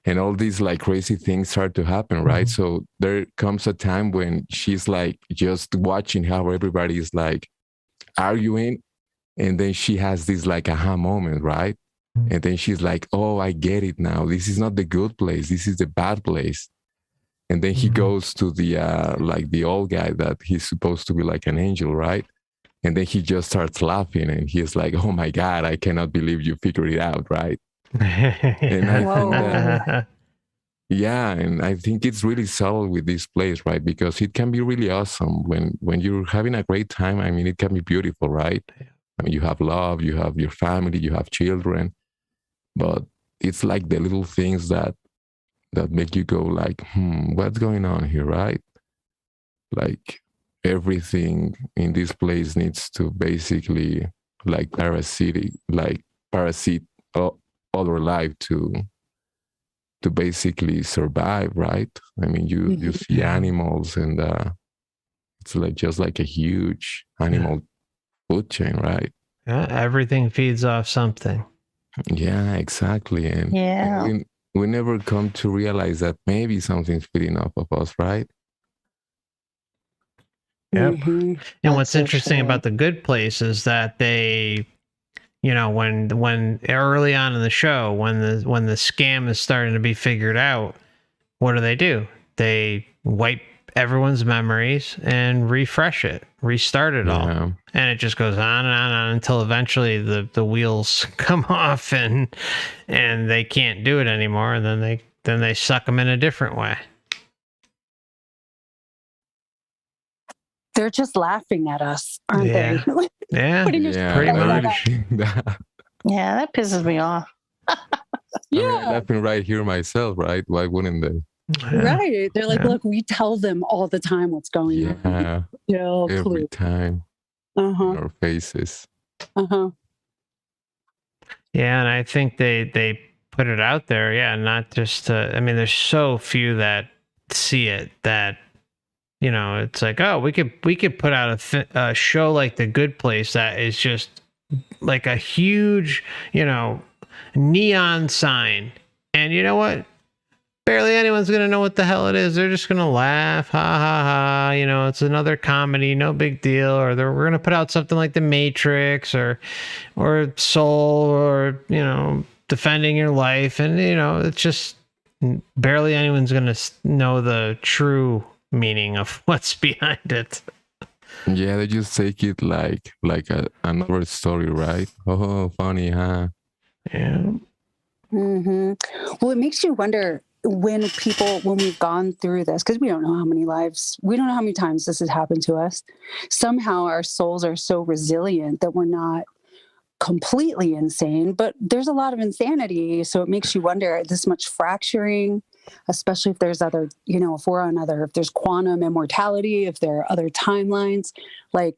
and all these like crazy things start to happen, right? So there comes a time when she's like just watching how everybody is like arguing. And then she has this like aha moment, right? And then she's like, oh, I get it now. This is not the good place. This is the bad place. And then he goes to the like the old guy that he's supposed to be like an angel, right? And then he just starts laughing and he's like, oh my God, I cannot believe you figured it out, right? And I think Yeah, and I think it's really subtle with this place, right? Because it can be really awesome when you're having a great time. I mean, it can be beautiful, right? I mean, you have love, you have your family, you have children, but it's like the little things that make you go like, what's going on here, right? Like everything in this place needs to basically parasite other life to basically survive, right? I mean, you see animals, and it's like just like a huge animal food chain, right? Yeah, everything feeds off something. Yeah, exactly. And we never come to realize that maybe something's feeding off of us, right? Yep. Mhm. And what's interesting about the Good Place is that they, when early on in the show, when the scam is starting to be figured out, what do? They wipe everyone's memories and refresh it, restart it all. Yeah. And it just goes on and on and on until eventually the wheels come off and they can't do it anymore. And then they suck them in a different way. They're just laughing at us, aren't Yeah. they? Yeah, Putting your pretty much. Yeah, that pisses me off. I mean, I'm laughing right here myself, right? Why wouldn't they? Right. They're like, look, we tell them all the time what's going on. Yeah. Every time. In our faces. Yeah, and I think they put it out there. Yeah, not just I mean, there's so few that see it that, it's like, oh, we could put out a show like The Good Place that is just like a huge, neon sign, and you know what? Barely anyone's gonna know what the hell it is. They're just gonna laugh, ha ha ha. It's another comedy, no big deal. Or we're gonna put out something like The Matrix or Soul or Defending Your Life, and it's just barely anyone's gonna know the true meaning of what's behind it. Yeah, they just take it like another story, right? Oh, funny, huh? Yeah. Well, it makes you wonder when we've gone through this, because we don't know how many times this has happened to us. Somehow our souls are so resilient that we're not completely insane, but there's a lot of insanity. So it makes you wonder, this much fracturing, especially if there's other, if there's quantum immortality, if there are other timelines, like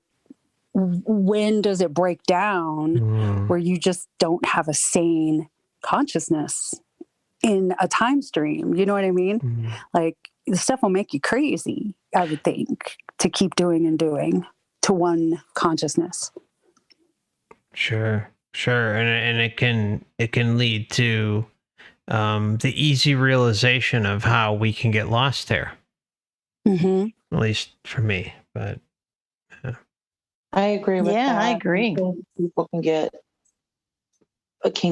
when does it break down where you just don't have a sane consciousness in a time stream? You know what I mean? Like, the stuff will make you crazy, I would think, to keep doing and doing to one consciousness. Sure. And it can lead to the easy realization of how we can get lost there. At least for me, but I agree with that. Yeah, I agree. People can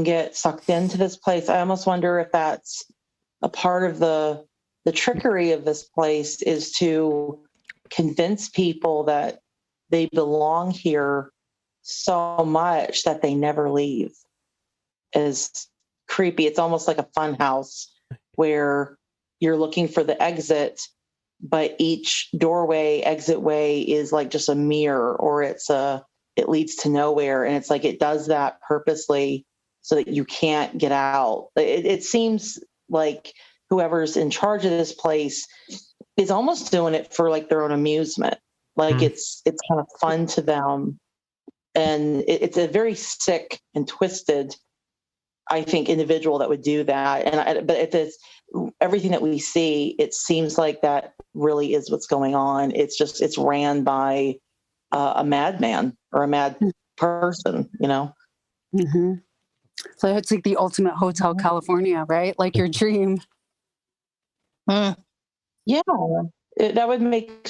get sucked into this place. I almost wonder if that's a part of the trickery of this place, is to convince people that they belong here so much that they never leave. Is creepy. It's almost like a fun house where you're looking for the exit, but each exit way is like just a mirror, or it leads to nowhere. And it's like, it does that purposely so that you can't get out. It seems like whoever's in charge of this place is almost doing it for like their own amusement. Like it's kind of fun to them. And it's a very sick and twisted, I think, individual that would do that. But if it's everything that we see, it seems like that really is what's going on. It's ran by a madman or a mad person, So it's like the ultimate Hotel California, right? Like your dream. Yeah, that would make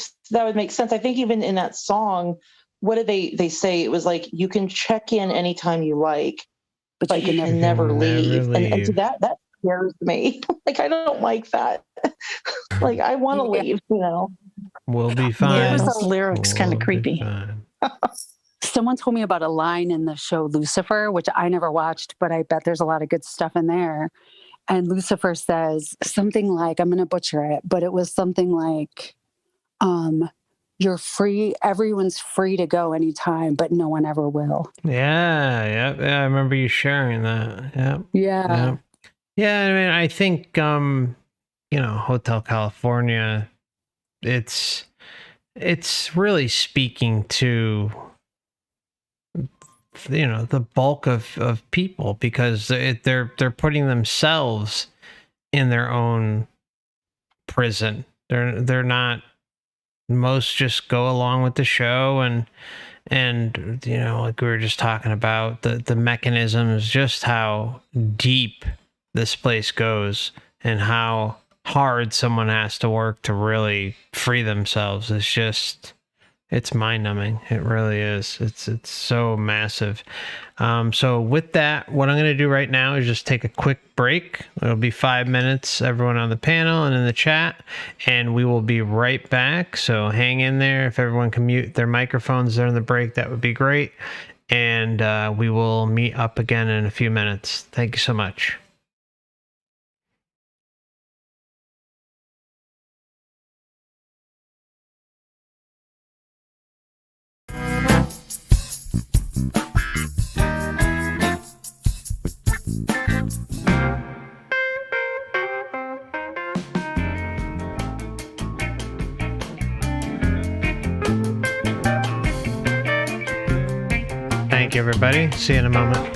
sense. I think even in that song, what did they say? It was like, you can check in anytime you like, but you can never leave. And so that scares me. Like, I don't like that. Like, I want to leave, We'll be fine. Yeah, those lyrics kind of creepy. Someone told me about a line in the show Lucifer, which I never watched, but I bet there's a lot of good stuff in there. And Lucifer says something like, I'm going to butcher it, but it was something like, you're free. Everyone's free to go anytime, but no one ever will. Yeah. I remember you sharing that. Yeah. Yeah. Yeah. I mean, I think, Hotel California, it's really speaking to, the bulk of people, because they're putting themselves in their own prison. They're not, most just go along with the show, and like we were just talking about, the mechanisms, just how deep this place goes and how hard someone has to work to really free themselves. It's mind-numbing. It really is. It's so massive. So with that, what I'm going to do right now is just take a quick break. It'll be 5 minutes, everyone on the panel and in the chat, and we will be right back. So hang in there. If everyone can mute their microphones during the break, that would be great. And we will meet up again in a few minutes. Thank you so much. Thank you, everybody. See you in a moment.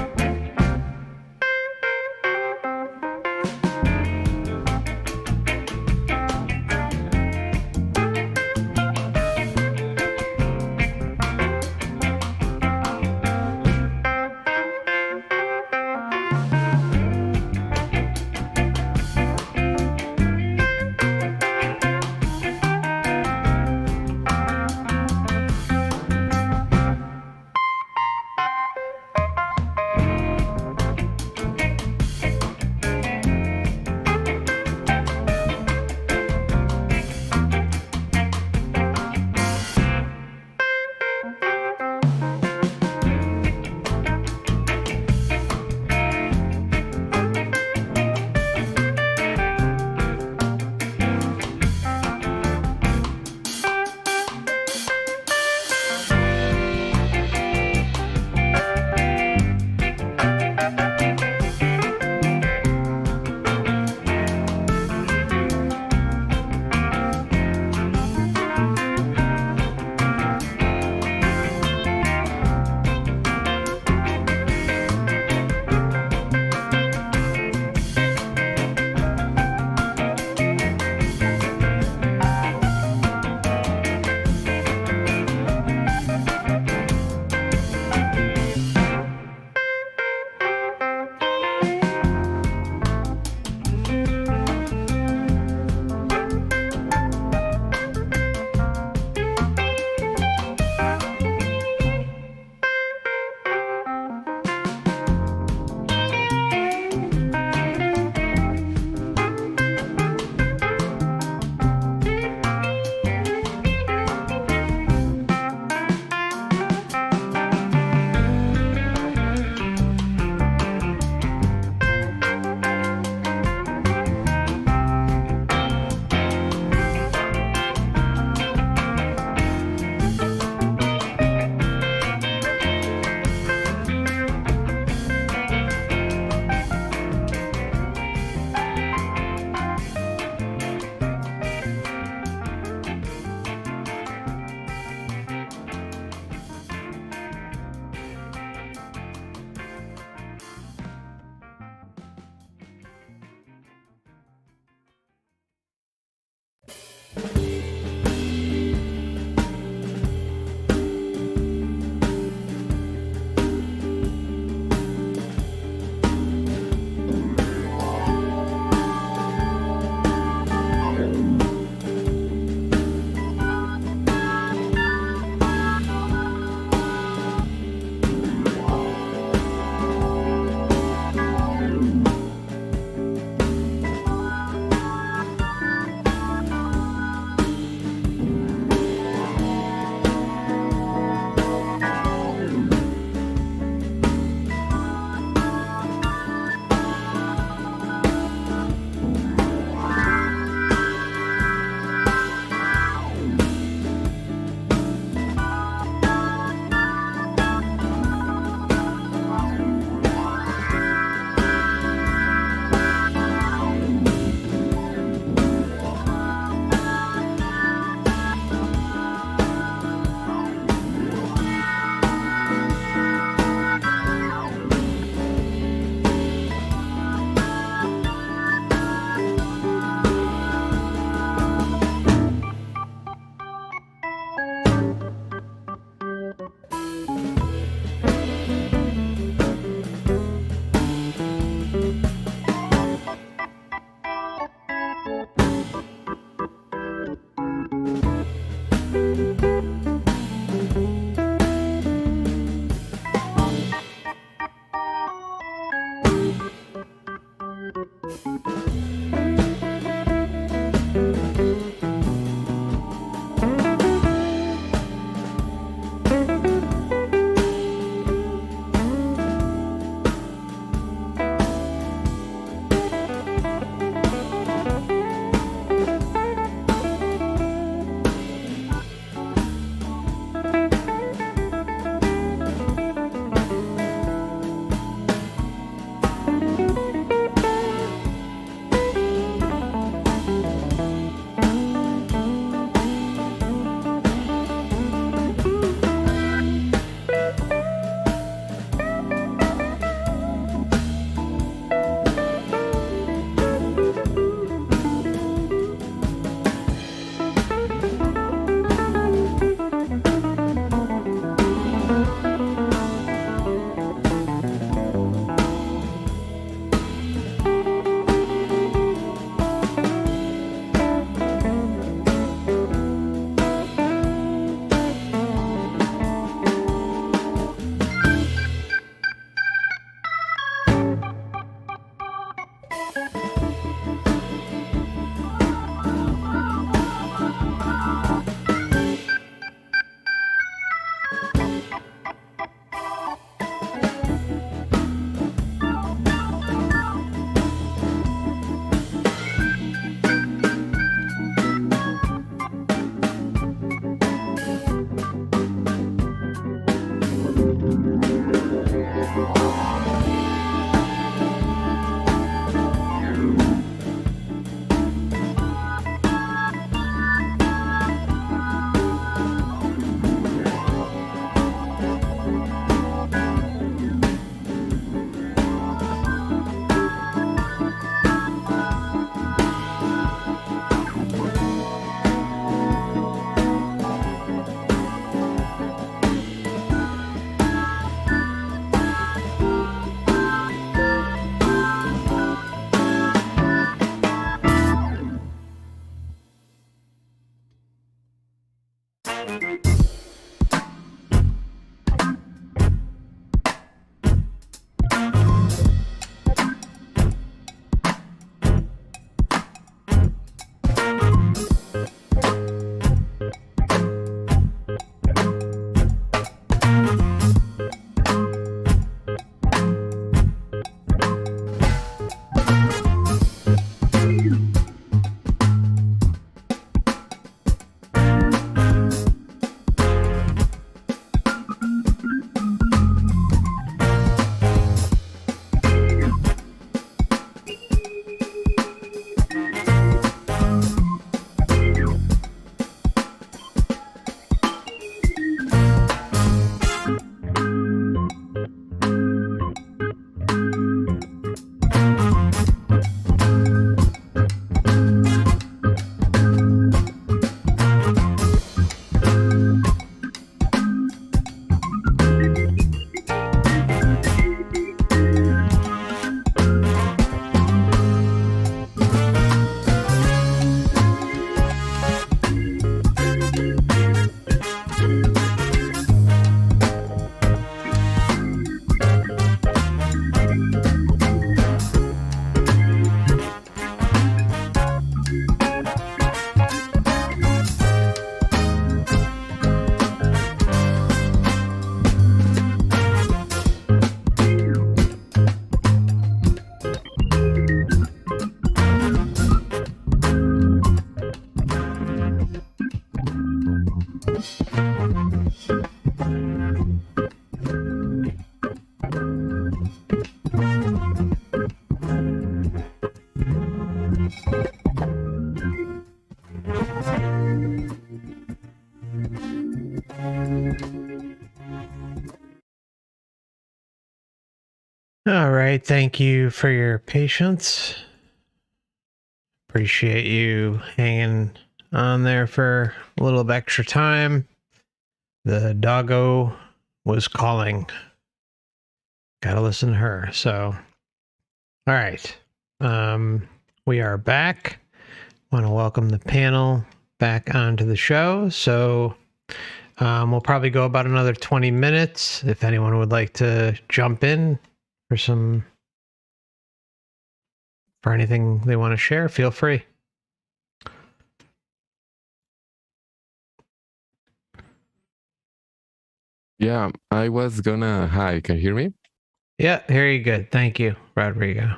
All right. Thank you for your patience. Appreciate you hanging on there for a little bit extra time. The doggo was calling. Gotta listen to her. So, all right. We are back. Want to welcome the panel back onto the show. So, we'll probably go about another 20 minutes. If anyone would like to jump in for or anything they want to share, feel free. Yeah, I was gonna. Hi, can you hear me? Yeah, hear you good. Thank you, Rodrigo.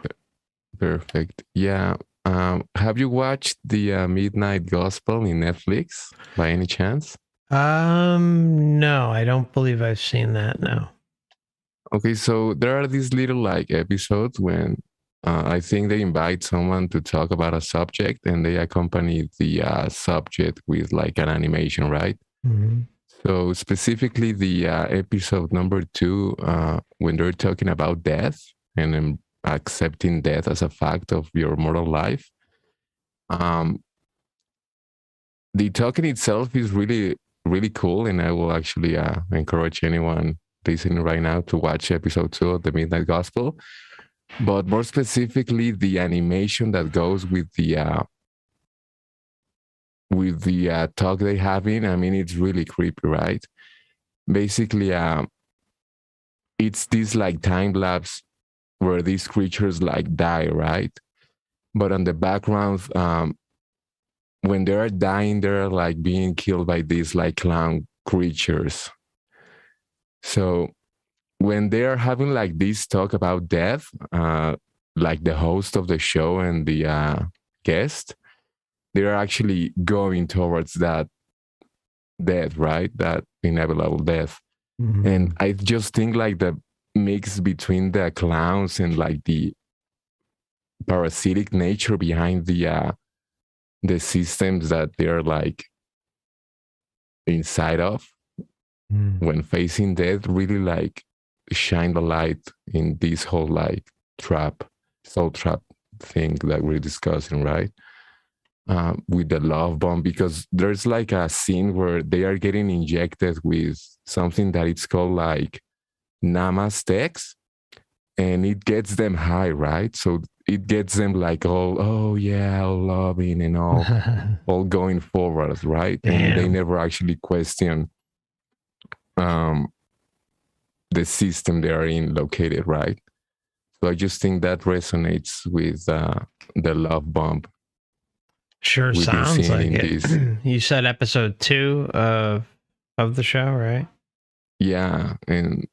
Perfect. Yeah. Have you watched the Midnight Gospel in Netflix by any chance? No, I don't believe I've seen that. No. Okay, so there are these little like episodes when I think they invite someone to talk about a subject and they accompany the subject with like an animation, right? Mm-hmm. So specifically the episode number 2, when they're talking about death and accepting death as a fact of your mortal life, the talking itself is really, really cool. And I will actually encourage anyone listening right now to watch episode 2 of the Midnight Gospel. But more specifically, the animation that goes with the talk they having. I mean, it's really creepy, right? Basically, it's this like time lapse where these creatures like die, right? But on the background, when they're dying, they're like being killed by these like clown creatures. So when they're having like this talk about death, like the host of the show and the guest, they're actually going towards that death, right? That inevitable death. Mm-hmm. And I just think like the mix between the clowns and like the parasitic nature behind the systems that they're like inside of when facing death really like shine the light in this whole like soul trap thing that we're discussing, right? With the love bomb, because there's like a scene where they are getting injected with something that it's called like namastex, and it gets them high, right? So it gets them like all yeah, all loving and all going forward, right? Damn. And they never actually question the system they are in located, right? So I just think that resonates with the love bomb. Sure We've been sounds like seeing in it. this. You said episode 2 of the show, right? Yeah, and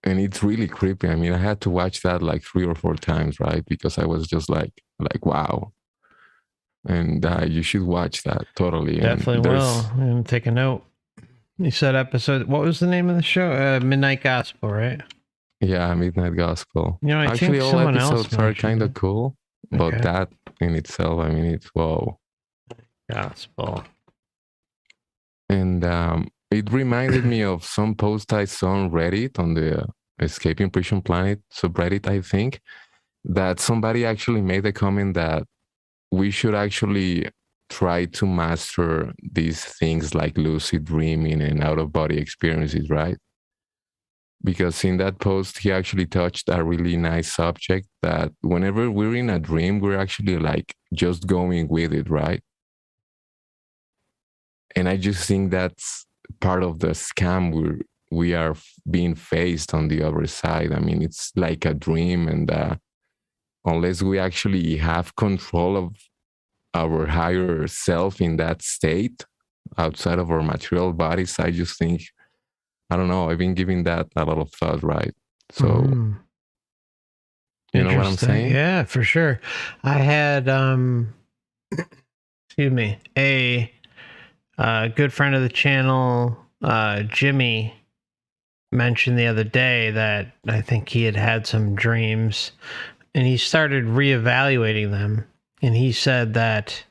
it's really creepy. I mean, I had to watch that like 3 or 4 times, right? Because I was just like wow. And you should watch that totally. Definitely will. I'm gonna take a note. You said episode. What was the name of the show? Midnight Gospel, right? Yeah, Midnight Gospel. You know, I actually think all someone episodes else are kind of cool, but Okay. that in itself, I mean, it's whoa. Gospel. And it reminded me of some post I saw on Reddit on the Escaping Prison Planet subreddit, I think, that somebody actually made a comment that we should actually try to master these things like lucid dreaming and out-of-body experiences, right? Because in that post, he actually touched a really nice subject that whenever we're in a dream, we're actually like just going with it, right? And I just think that's part of the scam we are being faced on the other side. I mean, it's like a dream, and unless we actually have control of our higher self in that state outside of our material bodies, I just think, I don't know, I've been giving that a lot of thought, right? So you know what I'm saying? Yeah, for sure. I had excuse me, a good friend of the channel, Jimmy, mentioned the other day that I think he had some dreams, and he started reevaluating them. And he said that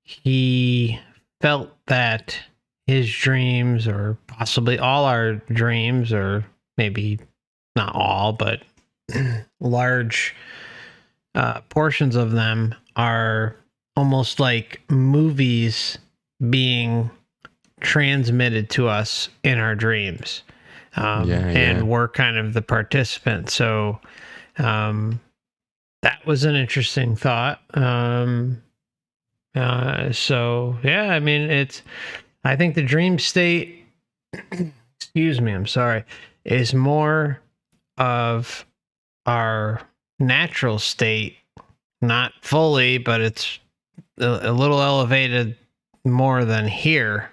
he felt that his dreams, or possibly all our dreams, or maybe not all, but large portions of them, are almost like movies being transmitted to us in our dreams. And we're kind of the participant. So that was an interesting thought. So yeah, I mean, I think the dream state, excuse me, I'm sorry, is more of our natural state not fully, but it's a little elevated more than here.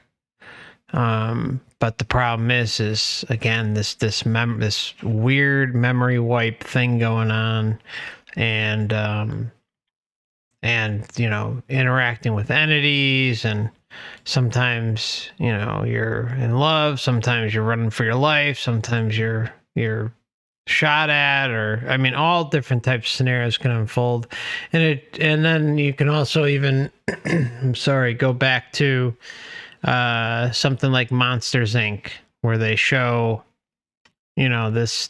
But the problem is again this weird memory wipe thing going on, and interacting with entities, and sometimes you're in love, sometimes you're running for your life, sometimes you're shot at, or I mean all different types of scenarios can unfold, and then you can also even I'm sorry, go back to something like Monsters Inc., where they show this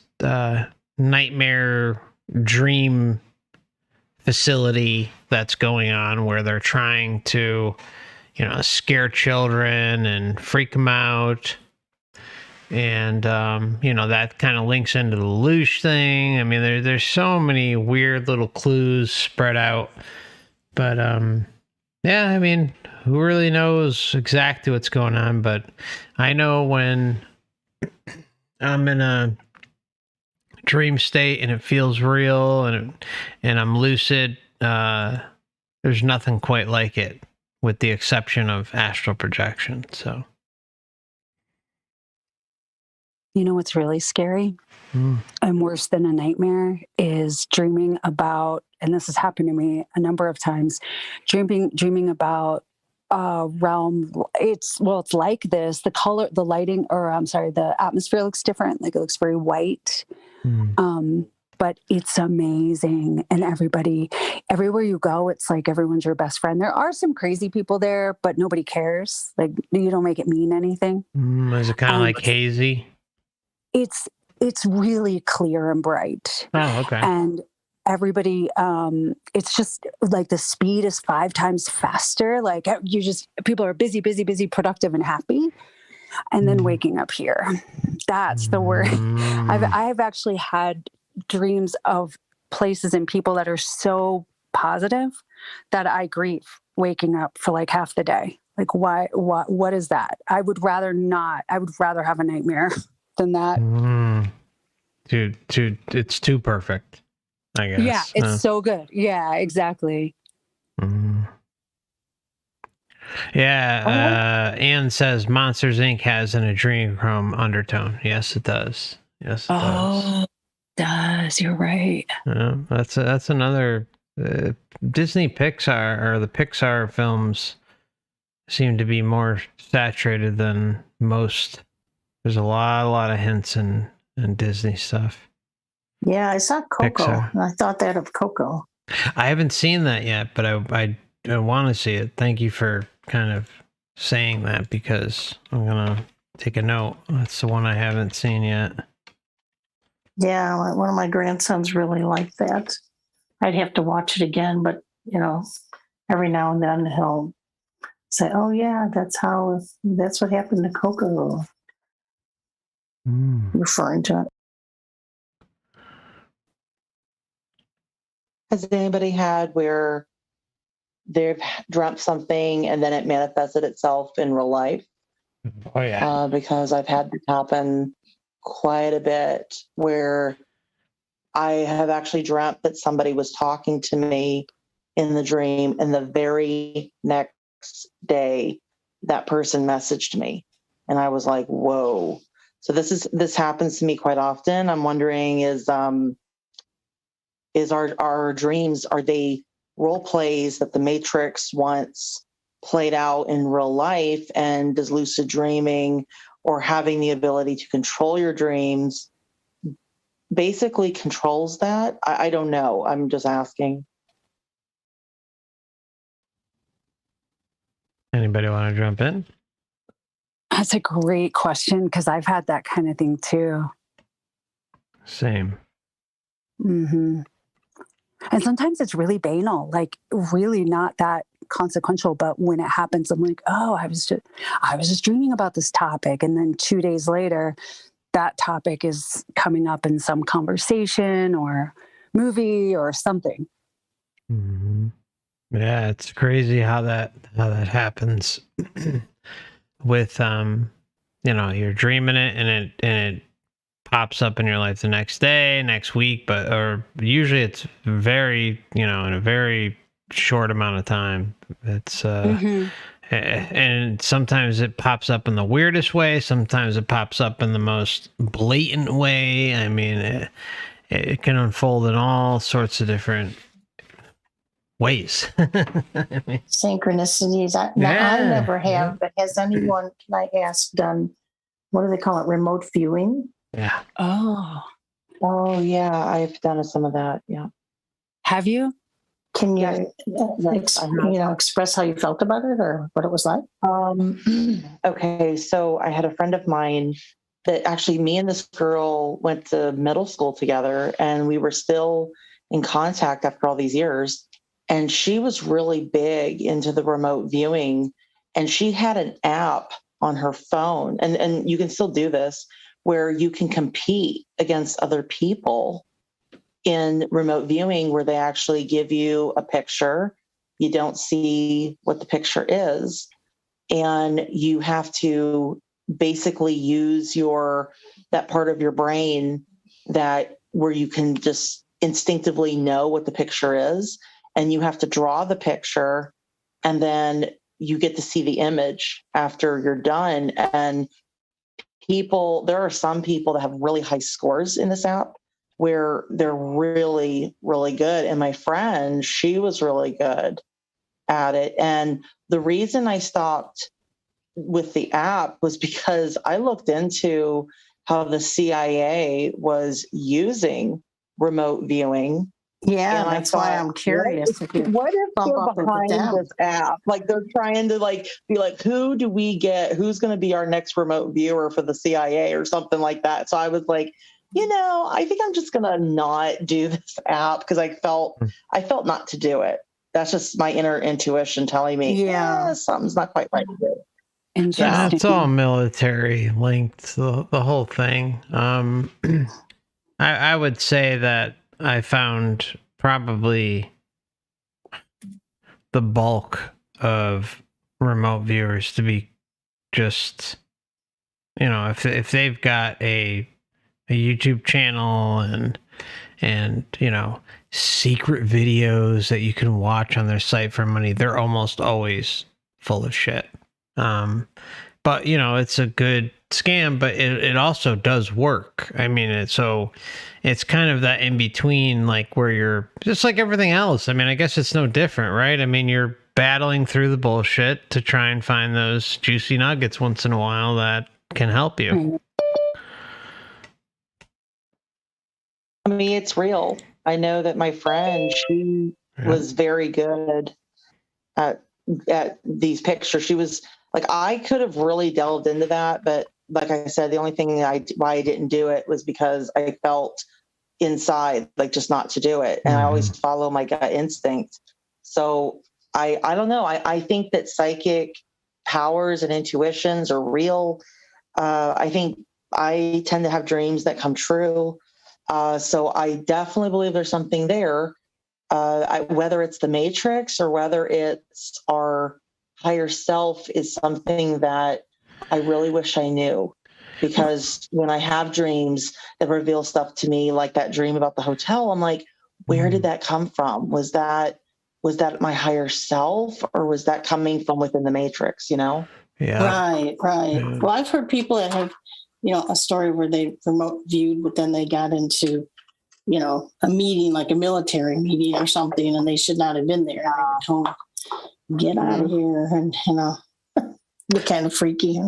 nightmare dream facility that's going on, where they're trying to scare children and freak them out. And, that kind of links into the Loosh thing. I mean, there's so many weird little clues spread out. But, yeah, I mean, who really knows exactly what's going on? But I know when I'm in a dream state and it feels real and I'm lucid, there's nothing quite like it, with the exception of astral projection. So. You know what's really scary and worse than a nightmare is dreaming about, and this has happened to me a number of times, dreaming about a realm. It's like this. The color, the lighting, or I'm sorry, the atmosphere looks different. Like it looks very white. But it's amazing. And everywhere you go, it's like everyone's your best friend. There are some crazy people there, but nobody cares. Like you don't make it mean anything. Is it kind of like hazy? It's really clear and bright. Oh, okay. And everybody, it's just like the speed is 5 times faster. Like people are busy, productive and happy. And then waking up here, that's the word. I've actually had dreams of places and people that are so positive that I grieve waking up for like half the day. Like why, what is that? I would rather have a nightmare than that. Dude, it's too perfect, I guess. Yeah, it's so good. Yeah, exactly. Yeah, Anne says Monsters Inc. has an adrenochrome undertone. Yes, it does. Yes, it does. It does. You're right. Yeah, that's another Disney Pixar, or the Pixar films seem to be more saturated than most. There's a lot of hints in Disney stuff. Yeah, I saw Coco. Pixar. I thought that of Coco. I haven't seen that yet, but I want to see it. Thank you for kind of saying that, because I'm gonna take a note. That's the one I haven't seen yet. Yeah, one of my grandsons really liked that. I'd have to watch it again, but every now and then he'll say, "Oh yeah, that's what happened to Coco," referring to it. Has anybody had where they've dreamt something and then it manifested itself in real life? Oh yeah. Because I've had this happen quite a bit, where I have actually dreamt that somebody was talking to me in the dream, and the very next day that person messaged me, and I was like, whoa. So this happens to me quite often. I'm wondering, is our dreams, are they role plays that the Matrix once played out in real life? And does lucid dreaming, or having the ability to control your dreams, basically controls that? I don't know. I'm just asking. Anybody want to jump in? That's a great question, because I've had that kind of thing too. Same. And sometimes it's really banal, like really not that consequential, but when it happens, I'm like, oh, I was just dreaming about this topic, and then 2 days later that topic is coming up in some conversation or movie or something. Yeah, it's crazy how that happens. With you're dreaming it, and it pops up in your life the next day, next week, or usually it's very, in a very short amount of time. It's and sometimes it pops up in the weirdest way. Sometimes it pops up in the most blatant way. I mean, it can unfold in all sorts of different ways. Synchronicities. I never have, but has anyone, can I ask, done, what do they call it? Remote viewing? Yeah. Oh yeah. I've done some of that. Yeah. Have you? Can you, express how you felt about it or what it was like? Okay. So I had a friend of mine that actually, me and this girl went to middle school together, and we were still in contact after all these years. And she was really big into the remote viewing, and she had an app on her phone, and you can still do this, where you can compete against other people in remote viewing, where they actually give you a picture. You don't see what the picture is, and you have to basically use that part of your brain where you can just instinctively know what the picture is, and you have to draw the picture, and then you get to see the image after you're done. And there are some people that have really high scores in this app where they're really, really good. And my friend, she was really good at it. And the reason I stopped with the app was because I looked into how the CIA was using remote viewing. Yeah, and that's why I'm curious. What if they're behind this app? Like, they're trying to be like, who do we get? Who's going to be our next remote viewer for the CIA or something like that? So I was like, I think I'm just going to not do this app, because I felt not to do it. That's just my inner intuition telling me, something's not quite right to do. Yeah, it's all military linked, the whole thing. I would say that I found probably the bulk of remote viewers to be just, if they've got a YouTube channel and secret videos that you can watch on their site for money, they're almost always full of shit. But it's a good scam, but it also does work. I mean, it's kind of that in between, like, where you're just like everything else. I mean, I guess it's no different, right? I mean, you're battling through the bullshit to try and find those juicy nuggets once in a while that can help you. I mean, it's real. I know that my friend, she was very good at these pictures. She was like, I could have really delved into that, but like I said, the only thing why I didn't do it was because I felt inside like just not to do it, and I always follow my gut instinct. So I don't know. I think that psychic powers and intuitions are real. I think I tend to have dreams that come true. So I definitely believe there's something there. Whether it's the Matrix or whether it's our higher self is something that I really wish I knew, because when I have dreams that reveal stuff to me, like that dream about the hotel, I'm like, where did that come from? Was that my higher self, or was that coming from within the Matrix, Yeah. Right. Well, I've heard people that have, a story where they remote viewed, but then they got into, a meeting, like a military meeting or something, and they should not have been there. And they were told, get out of here. And, they're kind of freaky.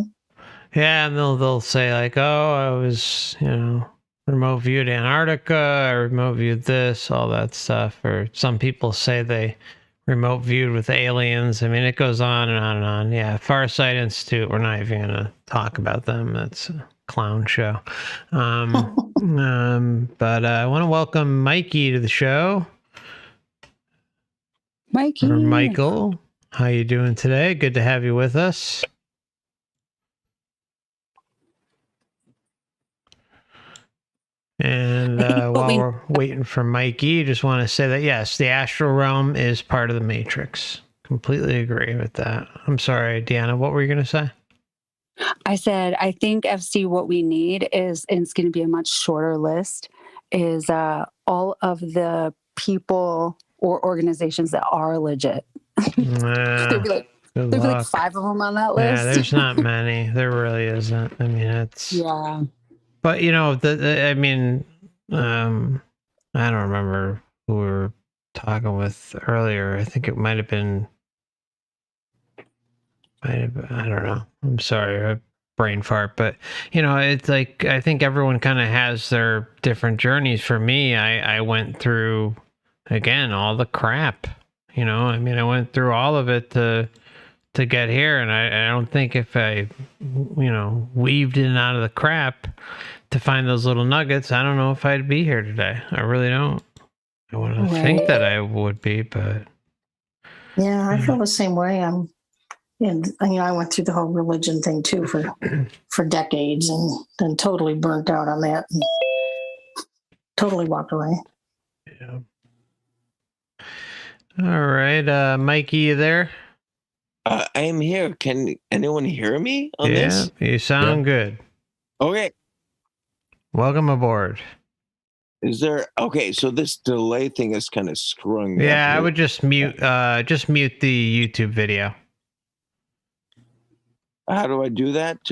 Yeah, and they'll say like, oh, I was, remote viewed Antarctica, I remote viewed this, all that stuff. Or some people say they remote viewed with aliens. I mean, it goes on and on and on. Yeah, Farsight Institute, we're not even going to talk about them. That's a clown show. But I want to welcome Mikey to the show. Mikey. Or Michael. How you doing today? Good to have you with us. And while we're waiting for Mikey, just want to say that, yes, the astral realm is part of the Matrix. Completely agree with that. I'm sorry, Deanna, what were you going to say? I said, I think FC, what we need is, and it's going to be a much shorter list, is all of the people or organizations that are legit. There'd be like, good there'd be like luck. 5 of them on that Yeah, list. there's not many. There really isn't. I mean, it's Yeah. But you know, I mean, I don't remember who we were talking with earlier. I think it might have been. I don't know. I'm sorry, a brain fart. But you know, it's like I think everyone kind of has their different journeys. For me, I went through again all the crap. You know, I mean, I went through all of it to get here, and I don't think if I, you know, weaved in and out of the crap to find those little nuggets, I don't know if I'd be here today. I really don't. I want to think that I would be, but Yeah, I feel the same way. And you know, I went through the whole religion thing too for decades, and then totally burnt out on that, and totally walked away. yeah. All right, Mikey, you there? I am here. Can anyone hear me on this? Yeah, you sound good. Okay. Welcome aboard. Is there okay? So this delay thing is kind of screwing me up. Yeah, I here. would just mute the YouTube video. How do I do that?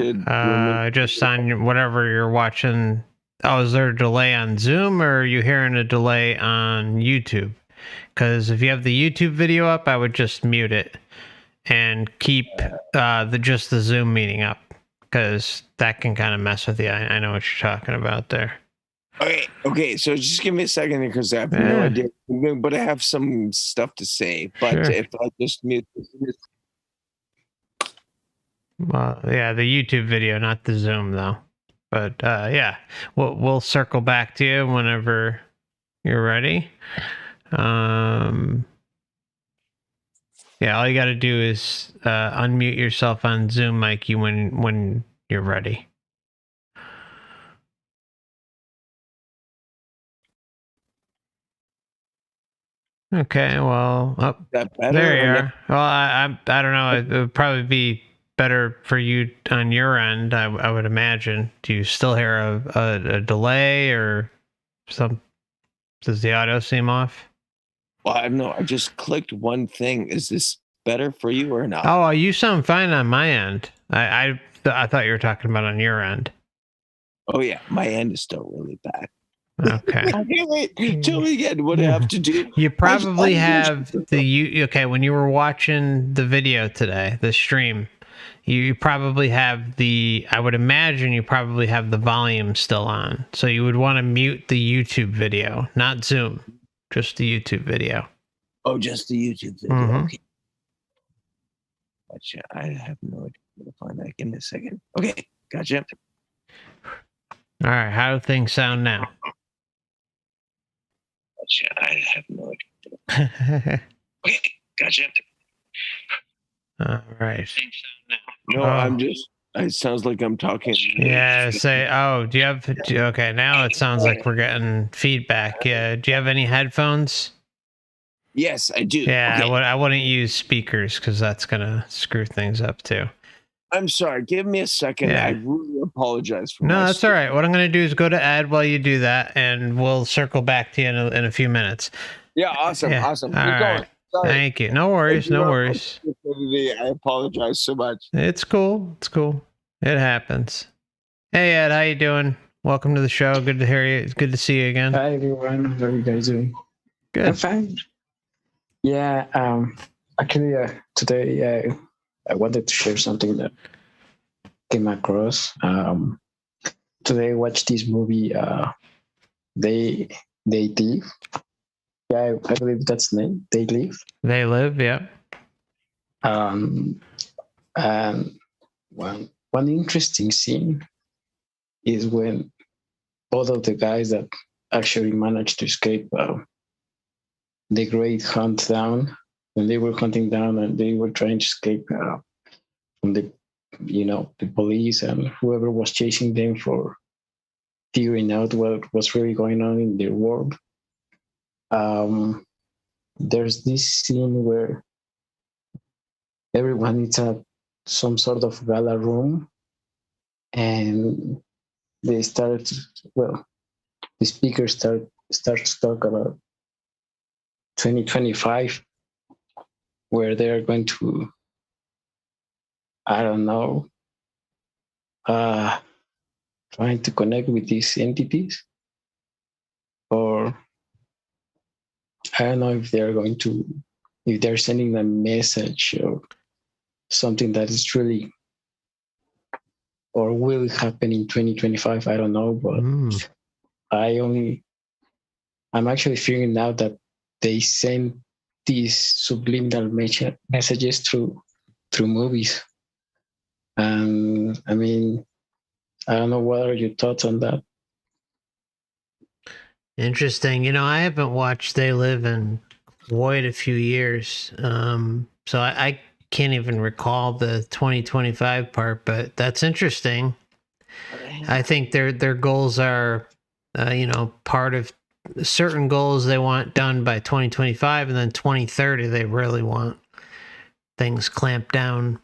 Just on whatever you're watching. Oh, is there a delay on Zoom, or are you hearing a delay on YouTube? Because if you have the YouTube video up, I would just mute it and keep just the Zoom meeting up, because that can kind of mess with you. I know what you're talking about there. Okay. So just give me a second because I have no idea, but I have some stuff to say. But if I just mute this. Well, yeah, the YouTube video, not the Zoom, though. But yeah, we'll circle back to you whenever you're ready. Yeah, all you got to do is unmute yourself on Zoom, Mikey, when you're ready. Okay, well, there you are. Well, I don't know. It would probably be better for you on your end, I would imagine. Do you still hear a delay or some? Does the audio seem off? Well, I don't know. I just clicked one thing. Is this better for you or not? Oh, you sound fine on my end. I thought you were talking about on your end. Oh yeah, my end is still really bad. Okay. Tell me again what I have to do. You probably have okay, when you were watching the video today, the stream, you probably have I would imagine you probably have the volume still on. So you would want to mute the YouTube video, not Zoom, just the YouTube video. Oh, just the YouTube video. Mm-hmm. Okay. Gotcha. I have no idea where to find that. Give me a second. Okay, gotcha. All right, how do things sound now? Gotcha. I have no idea. Okay, gotcha. All right. No, I'm just. It sounds like I'm talking. Yeah. Say. Oh, do you have? Okay. Now it sounds like we're getting feedback. Yeah. Do you have any headphones? Yes, I do. Yeah. Okay. I wouldn't use speakers because that's gonna screw things up too. I'm sorry. Give me a second. Yeah. I really apologize for. No, that's all right. What I'm gonna do is go to Ed while you do that, and we'll circle back to you in a few minutes. Yeah. Awesome. Yeah. Awesome. All Keep going. right. Sorry. Thank you. No worries. No worries. I apologize so much. It's cool. It's cool. It happens. Hey Ed, how you doing? Welcome to the show. Good to hear you. It's good to see you again. Hi everyone. How are you guys doing? Good. I'm fine. Yeah. Actually, today I wanted to share something that came across. Today I watched this movie. They Live. Yeah, I believe that's the name. They Live. They Live. Yeah. And one interesting scene is when both of the guys that actually managed to escape the Great Hunt down, when they were hunting down and they were trying to escape from the police and whoever was chasing them for figuring out what was really going on in their world. There's this scene where everyone is at some sort of gala room and they started. Well, the speaker starts to talk about 2025, where they're going to, I don't know, trying to connect with these entities, or I don't know if if they're sending a message or something that is really or will happen in 2025. I don't know, but I'm actually figuring out that they send these subliminal messages through movies. And I mean, I don't know, what are your thoughts on that? Interesting. I haven't watched They Live in quite a few years. So I can't even recall the 2025 part, but that's interesting. I think their goals are, part of certain goals they want done by 2025, and then 2030 they really want things clamped down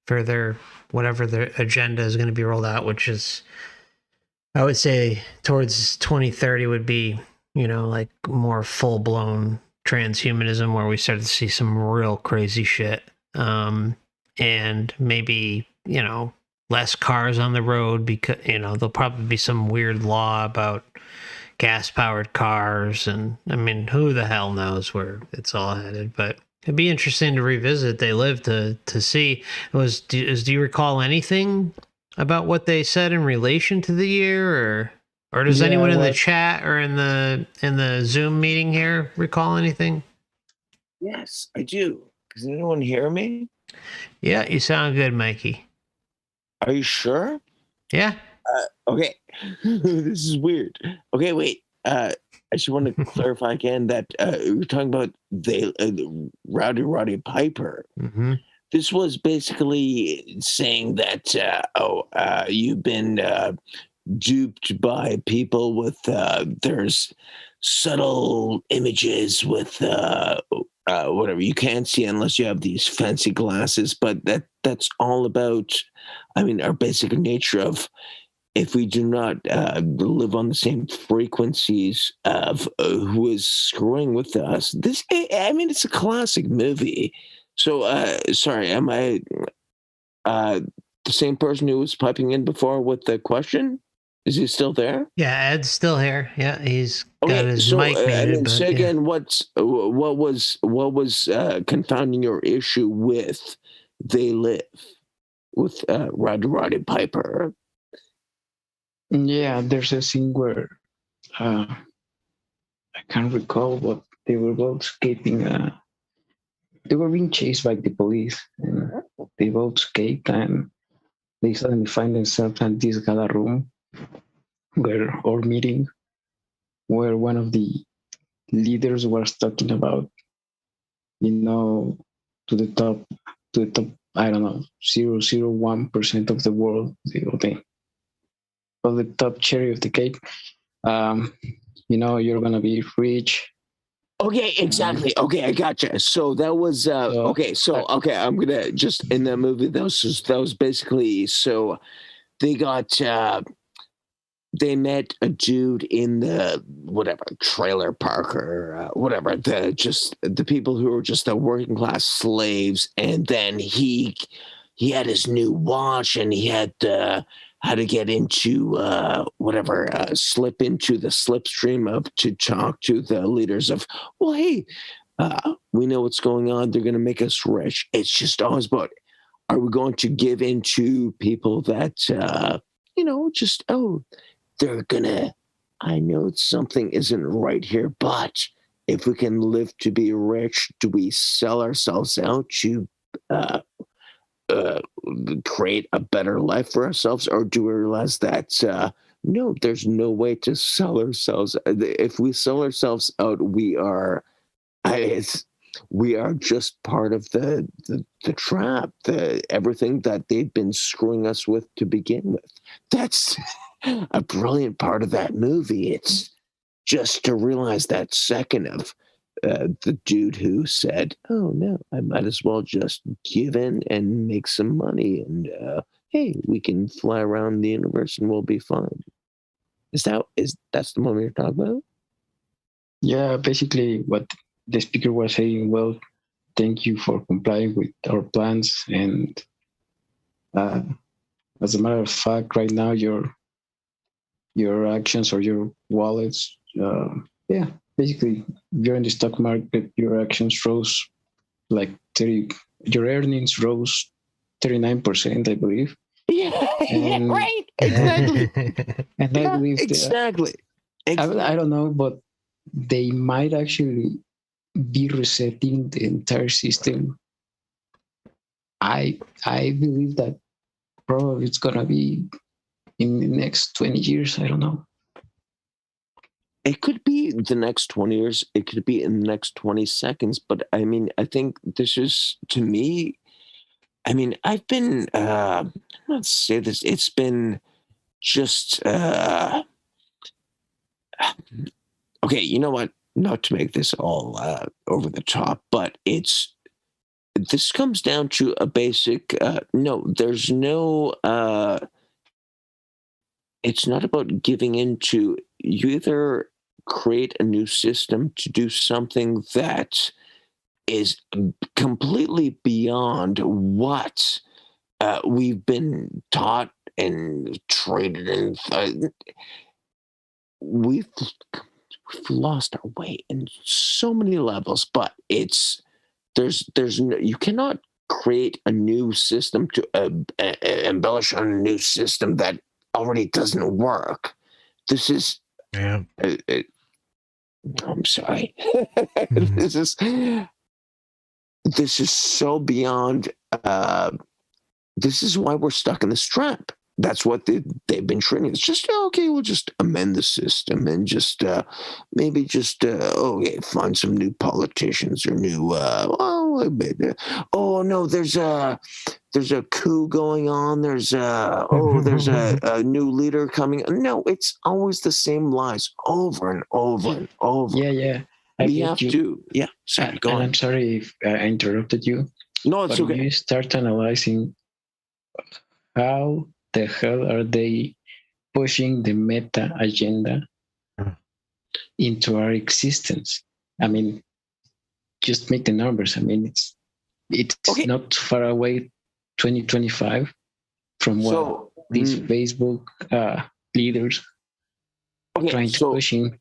for their whatever their agenda is going to be rolled out, which is, I would say, towards 2030 would be, like more full blown transhumanism, where we start to see some real crazy shit, and maybe less cars on the road, because there'll probably be some weird law about gas-powered cars, and I mean, who the hell knows where it's all headed. But it'd be interesting to revisit They Live to see. Do you recall anything about what they said in relation to the year, or does anyone in the chat or in the Zoom meeting here recall anything? Yes, I do. Does anyone hear me? Yeah, you sound good, Mikey. Are you sure? Yeah. Okay. This is weird. Okay, wait. I just want to clarify again that we're talking about Rowdy Piper. Mm-hmm. This was basically saying that, you've been duped by people with there's subtle images with whatever you can't see unless you have these fancy glasses, but that's all about, I mean, our basic nature of, if we do not live on the same frequencies of who is screwing with us. I mean, it's a classic movie. So, sorry, am I the same person who was piping in before with the question? Is he still there? Yeah, Ed's still here. Yeah, he's got his mic muted. I mean, say again, what was confounding your issue with They Live with Roddy Piper? Yeah, there's a scene where I can't recall, but they were both escaping. They were being chased by the police, and they both escaped, and they suddenly find themselves in this gala room or meeting, where one of the leaders was talking about, to the top, I don't know, 0.01% of the world, of the top cherry of the cake. You're gonna be rich. Okay, exactly. Okay, I gotcha. So that was okay. So okay, I'm gonna just in that movie. That was basically, so they got they met a dude in the whatever trailer park or whatever, the people who were just the working class slaves, and then he had his new watch, and he had how to get into slip into the slipstream of to talk to the leaders of, well, hey, we know what's going on. They're going to make us rich. It's just always about, are we going to give in to people that they're gonna, I know something isn't right here, but if we can live to be rich, do we sell ourselves out to create a better life for ourselves, or do we realize that no, there's no way to sell ourselves? If we sell ourselves out, we are just part of the trap, everything that they've been screwing us with to begin with. That's a brilliant part of that movie. It's just to realize that second of the dude who said, oh no, I might as well just give in and make some money and hey, we can fly around the universe and we'll be fine. That's the moment you're talking about? Yeah, basically what the speaker was saying, well, thank you for complying with our plans. And as a matter of fact, right now, your actions or your wallets, basically, you're in the stock market, your actions rose like 30, your earnings rose 39%, I believe. Yeah, And, right. Exactly. And I believe exactly. I don't know, but they might actually be resetting the entire system. I believe that probably it's gonna be in the next 20 years. I don't know. It could be the next 20 years. It could be in the next 20 seconds. But I mean, I think this is, to me, I mean, I've been, let's say this, it's been just, okay, you know what? Not to make this all over the top, but this comes down to a basic, no, there's no, it's not about giving into, you either create a new system to do something that is completely beyond what we've been taught and trained in. We've lost our way in so many levels, but there's no, you cannot create a new system to embellish on a new system that already doesn't work. This is I'm sorry. This is so beyond. This is why we're stuck in this trap. That's what they've been training. It's just okay. We'll just amend the system and just maybe just find some new politicians or new. Oh no, there's a coup going on. There's a new leader coming. No, it's always the same lies over and over and over. Yeah. We have to. Yeah, sorry, go on. I'm sorry if I interrupted you. No, it's okay. You start analyzing how the hell are they pushing the meta agenda into our existence? I mean, just make the numbers. I mean, it's okay. Not far away, 2025, from what these Facebook leaders trying to push in.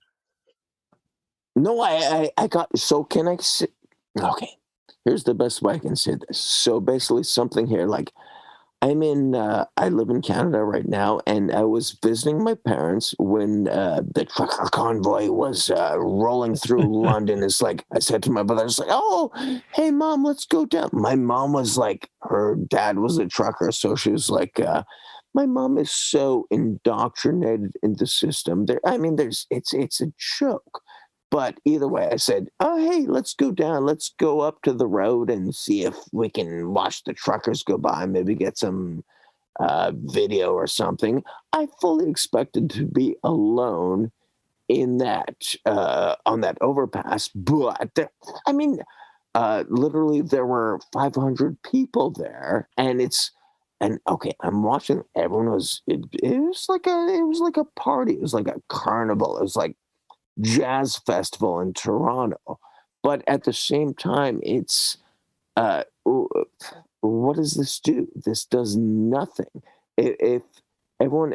No, I got. So can I say? Okay, here's the best way I can say this. So basically, something here like. I live in Canada right now, and I was visiting my parents when the trucker convoy was rolling through London. It's like, I said to my brother, it's like, oh, hey, Mom, let's go down. My mom was like, her dad was a trucker, so she was like, my mom is so indoctrinated in the system. It's a joke. But either way, I said, oh, hey, let's go down. Let's go up to the road and see if we can watch the truckers go by, maybe get some video or something. I fully expected to be alone in that, on that overpass. But, literally there were 500 people there. And okay, I'm watching, everyone was, it was like a party. It was like a carnival. It was like, jazz festival in Toronto, but at the same time, it's what does this do? This does nothing. If everyone,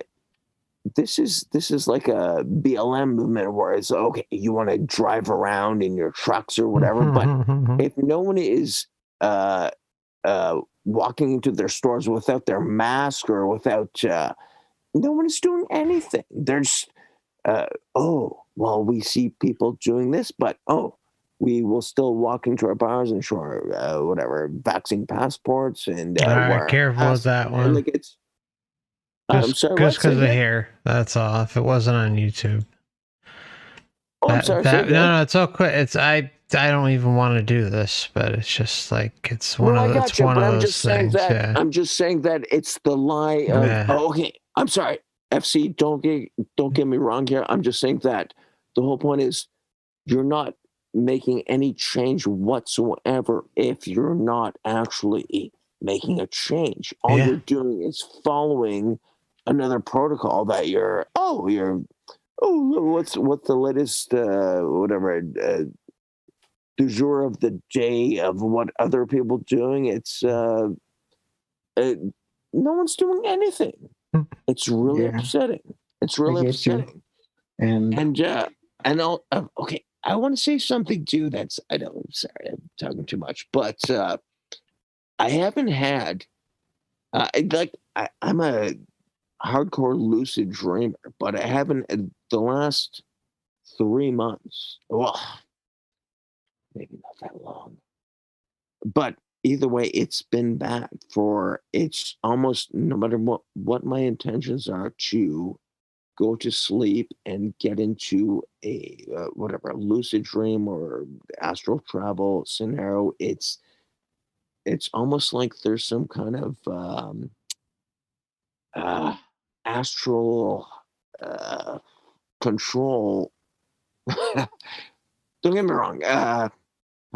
this is like a BLM movement where it's okay, you want to drive around in your trucks or whatever, but if no one is walking into their stores without their mask or without, no one is doing anything. There's well, we see people doing this, but we will still walk into our bars and show our whatever vaccine passports and careful with that one. Like it's, I'm sorry, just because of hair. That's all. If it wasn't on YouTube. I'm sorry. No, it's okay. It's I don't even want to do this, but it's just like it's one of those things. I'm just saying that it's the lie of okay. I'm sorry. FC, don't get me wrong here. I'm just saying that the whole point is you're not making any change whatsoever if you're not actually making a change. All you're doing is following another protocol that what's the latest du jour of the day of what other people doing. It's no one's doing anything. It's really upsetting. It's really upsetting. And I'll okay. I want to say something too. I'm sorry, I'm talking too much, but I haven't had I'm a hardcore lucid dreamer, but I haven't the last 3 months. Well, maybe not that long, but either way, it's been bad. It's almost no matter what my intentions are to go to sleep and get into a whatever lucid dream or astral travel scenario. It's almost like there's some kind of astral control. Don't get me wrong. How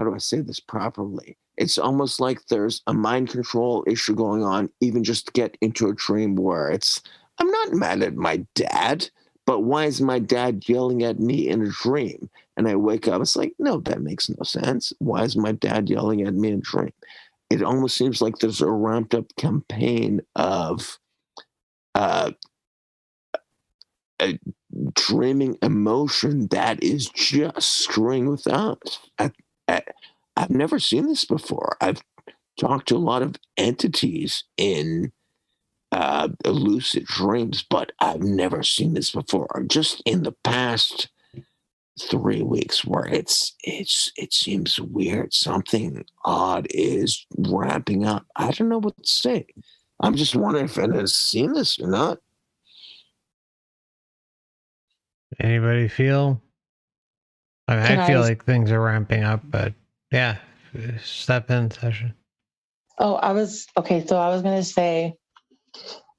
do I say this properly? It's almost like there's a mind control issue going on, even just to get into a dream where I'm not mad at my dad, but why is my dad yelling at me in a dream? And I wake up, it's like, no, that makes no sense. Why is my dad yelling at me in a dream? It almost seems like there's a ramped up campaign of a dreaming emotion that is just screwing with us. I've never seen this before. I've talked to a lot of entities in lucid dreams, but I've never seen this before. Just in the past 3 weeks, where it seems weird. Something odd is ramping up. I don't know what to say. I'm just wondering if anyone's seen this or not. Anybody feel? I feel like things are ramping up, but yeah, step in session. Oh, I was going to say,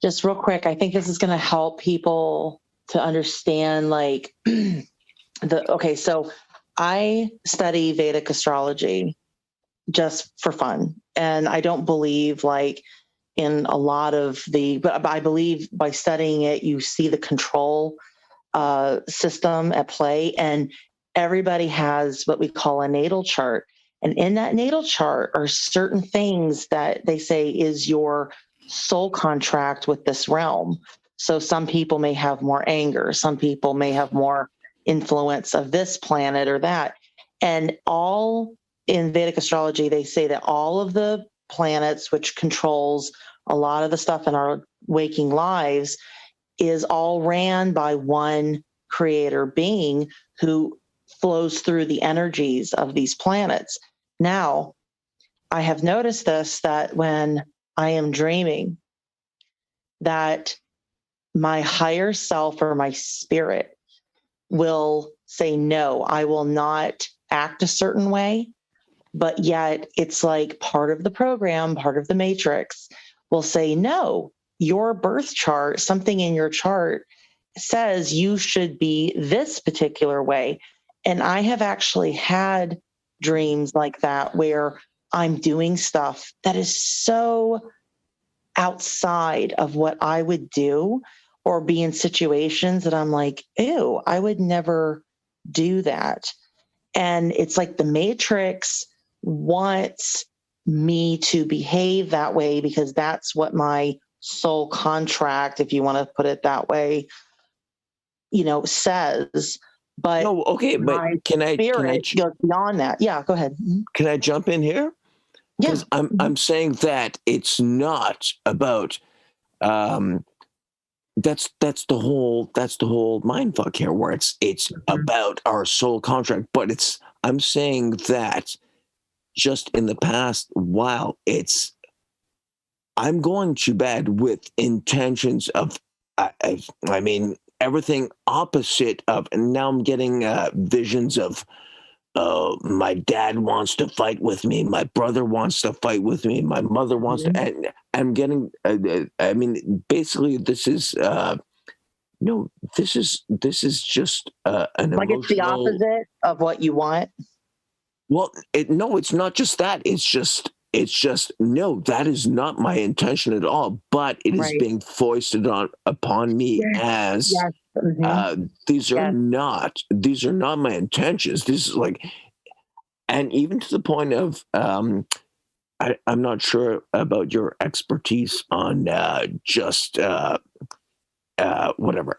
just real quick, I think this is going to help people to understand so I study Vedic astrology just for fun. And I don't believe in a lot of but I believe by studying it, you see the control system at play, and everybody has what we call a natal chart. And in that natal chart are certain things that they say is your soul contract with this realm. So some people may have more anger. Some people may have more influence of this planet or that. And all in Vedic astrology, they say that all of the planets, which controls a lot of the stuff in our waking lives, is all ran by one creator being who flows through the energies of these planets. Now, I have noticed this, that when I am dreaming, that my higher self or my spirit will say, no, I will not act a certain way. But yet it's like part of the program, part of the matrix will say, no, your birth chart, something in your chart says you should be this particular way. And I have actually had dreams like that where I'm doing stuff that is so outside of what I would do, or be in situations that I'm like, ew, I would never do that. And it's like the matrix wants me to behave that way because that's what my soul contract, if you want to put it that way, says. But no, okay, but can I goes beyond that? Yeah, go ahead. Can I jump in here? Because I'm saying that it's not about that's the whole mind fuck here, where it's about our soul contract, but I'm saying that just in the past while I'm going to bed with intentions of I mean everything opposite of, and now I'm getting visions of my dad wants to fight with me, my brother wants to fight with me, my mother wants to, and I'm getting I mean basically this is this is just an like emotional, it's the opposite of what you want. Well, it's not just that, it's just it's just, no, that is not my intention at all, but it is Right. being foisted upon me as these are not my intentions. This is like, and even to the point of I'm not sure about your expertise on whatever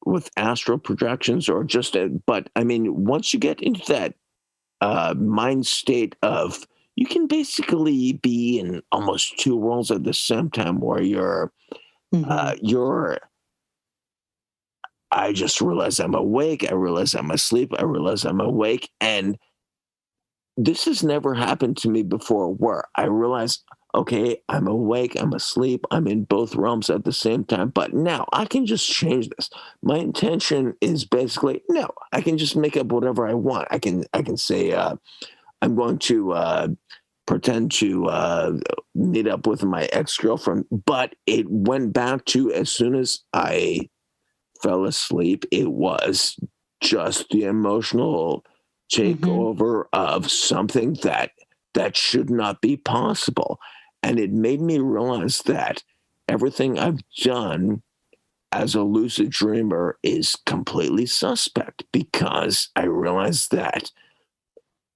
with astral projections or just but I mean, once you get into that mind state of, you can basically be in almost two worlds at the same time, where I just realize I'm awake, I realize I'm asleep, I realize I'm awake, and this has never happened to me before, where I realize, okay, I'm awake, I'm asleep, I'm in both realms at the same time, but now I can just change this. My intention is basically, no, I can just make up whatever I want. I can say, I'm going to pretend to meet up with my ex-girlfriend, but it went back to, as soon as I fell asleep, it was just the emotional takeover of something that should not be possible. And it made me realize that everything I've done as a lucid dreamer is completely suspect, because I realized that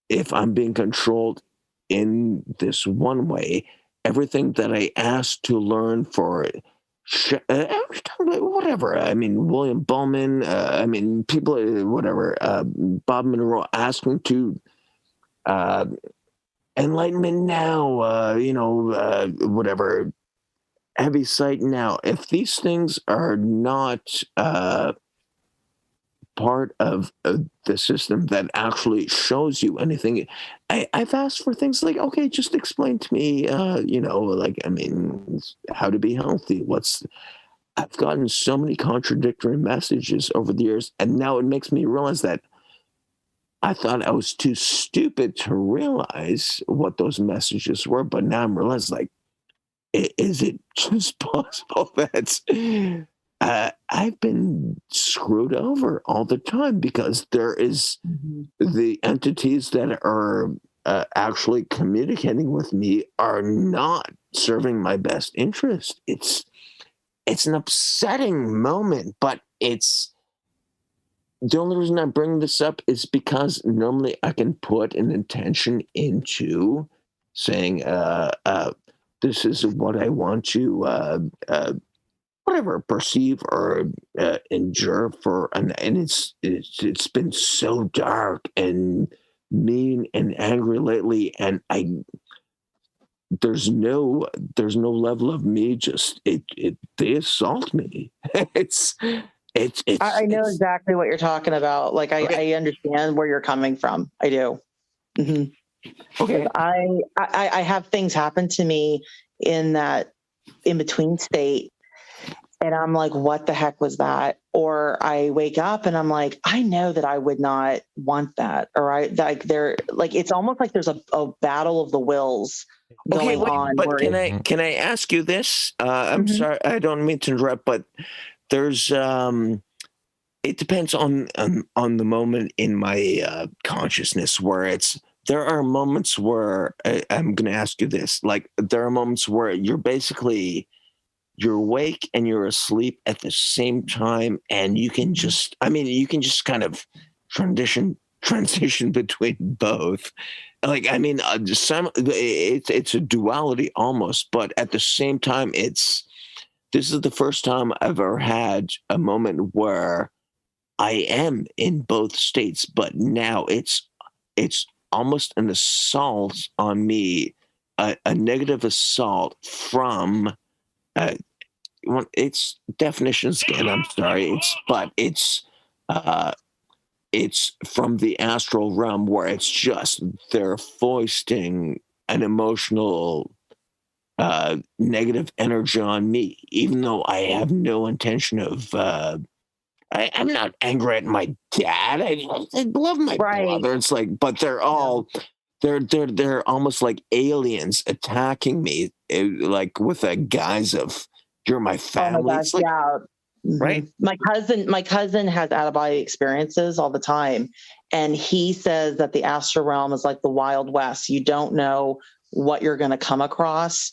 if I'm being controlled in this one way, everything that I asked to learn for whatever. I mean, William Bowman, I mean, people, whatever, Bob Monroe asking to enlightenment now, whatever, heavy sight now. If these things are not part of the system that actually shows you anything, I've asked for things like, okay, just explain to me, like, I mean, how to be healthy. I've gotten so many contradictory messages over the years, and now it makes me realize that I thought I was too stupid to realize what those messages were, but now I'm realizing, like, is it just possible that I've been screwed over all the time, because there is the entities that are actually communicating with me are not serving my best interest. It's an upsetting moment, but it's the only reason I bring this up is because normally I can put an intention into saying, this is what I want to whatever, perceive or endure for, and it's been so dark and mean and angry lately, and there's no level of me, just they assault me. it's I know exactly what you're talking about. Like, I understand where you're coming from. I do. Okay. I have things happen to me in that in between state, and I'm like, what the heck was that? Or I wake up and I'm like, I know that I would not want that. Or it's almost like there's a battle of the wills going on. But can I ask you this? I'm sorry, I don't mean to interrupt, but there's it depends on the moment in my consciousness, where there are moments where I'm going to ask you this, like, there are moments where you're awake and you're asleep at the same time, and you can just kind of transition between both. Like, I mean, it's a duality almost, but at the same time, this is the first time I've ever had a moment where I am in both states, but now it's almost an assault on me, a negative assault from it's definitions again. I'm sorry. It's from the astral realm, where it's just they're foisting an emotional negative energy on me, even though I have no intention of. I'm not angry at my dad. I love my brother. It's like, but they're all. They're almost like aliens attacking me, like with a guise of, you're my family. Oh my gosh, it's like, right? My cousin has out of body experiences all the time, and he says that the astral realm is like the Wild West. You don't know what you're going to come across,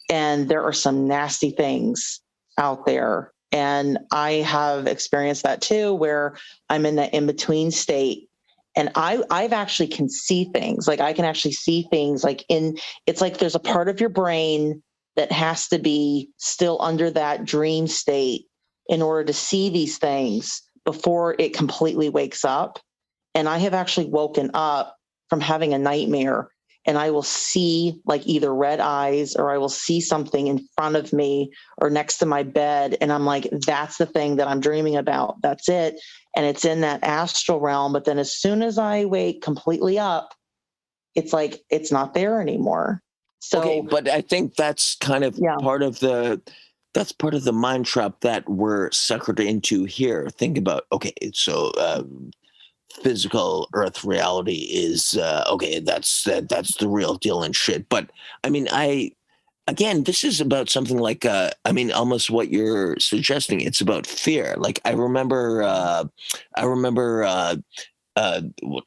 and there are some nasty things out there. And I have experienced that too, where I'm in the in-between state, and I've actually can see things. Like I can actually see things like it's like there's a part of your brain that has to be still under that dream state in order to see these things before it completely wakes up. And I have actually woken up from having a nightmare, and I will see like either red eyes, or I will see something in front of me or next to my bed. And I'm like, that's the thing that I'm dreaming about. That's it. And it's in that astral realm. But then as soon as I wake completely up, it's like, it's not there anymore. So, okay, but I think that's kind of part of the mind trap that we're suckered into here. Think about, okay, so physical Earth reality is okay. That's the real deal and shit. But I mean, again, this is about something like I mean, almost what you're suggesting. It's about fear. Like I remember on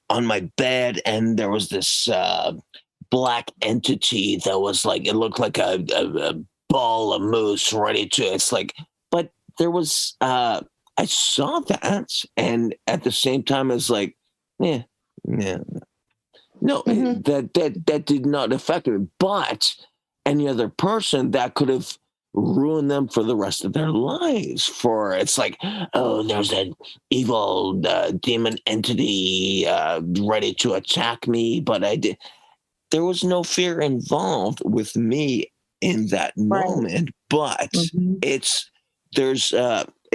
my bed, and there was this black entity that was like, it looked like a ball of moose ready to. It's like, but there was. I saw that, and at the same time, it's like, no, that did not affect me. But any other person, that could have ruined them for the rest of their lives. For it's like, oh, there's an evil demon entity ready to attack me, but there was no fear involved with me in that moment. But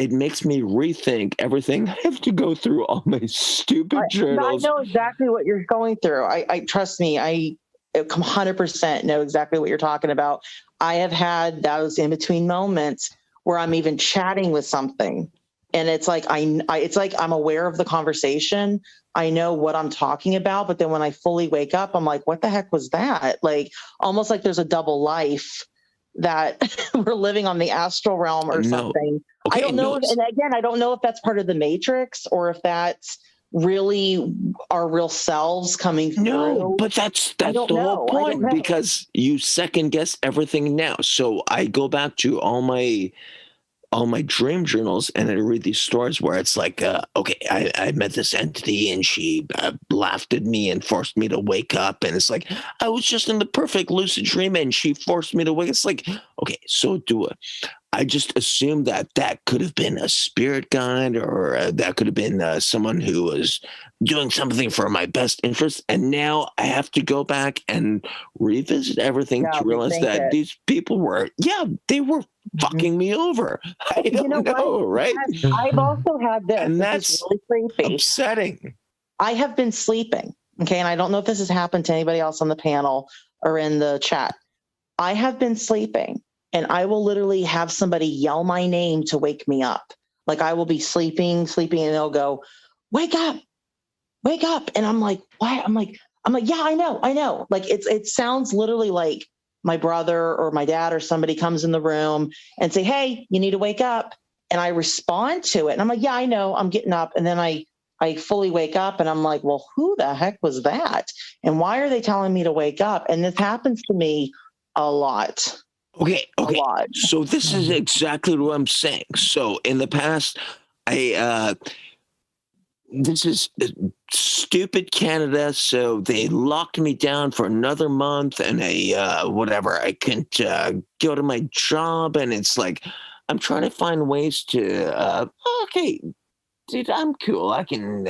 it makes me rethink everything I have to go through, all my stupid journals. I know exactly what you're going through. I trust me. I 100% know exactly what you're talking about. I have had those in between moments where I'm even chatting with something, and it's like it's like I'm aware of the conversation. I know what I'm talking about, but then when I fully wake up, I'm like, what the heck was that? Like almost like there's a double life that we're living on the astral realm or something. Okay, I don't know. And again, I don't know if that's part of the matrix or if that's really our real selves coming through. No, but that's the whole point, because you second guess everything now. So I go back to all my dream journals, and I read these stories where it's like, okay, I met this entity, and she laughed at me and forced me to wake up. And it's like, I was just in the perfect lucid dream, and she forced me to wake. It's like, okay, so I just assumed that could have been a spirit guide, or that could have been someone who was doing something for my best interest. And now I have to go back and revisit everything to realize that these people were, they were fucking me over. I don't know, right? I've also had this. And this is really creepy. Upsetting. I have been sleeping. Okay. And I don't know if this has happened to anybody else on the panel or in the chat. I have been sleeping, and I will literally have somebody yell my name to wake me up. Like I will be sleeping, and they'll go, wake up. And I'm like, what? I'm like, yeah, I know. Like it sounds literally like my brother or my dad or somebody comes in the room and say, hey, you need to wake up. And I respond to it. And I'm like, yeah, I know, I'm getting up. And then I fully wake up, and I'm like, well, who the heck was that? And why are they telling me to wake up? And this happens to me a lot. Okay. So this is exactly what I'm saying. So in the past, this is stupid Canada. So they locked me down for another month, and I couldn't go to my job. And it's like, I'm trying to find ways to, okay, dude, I'm cool. I can,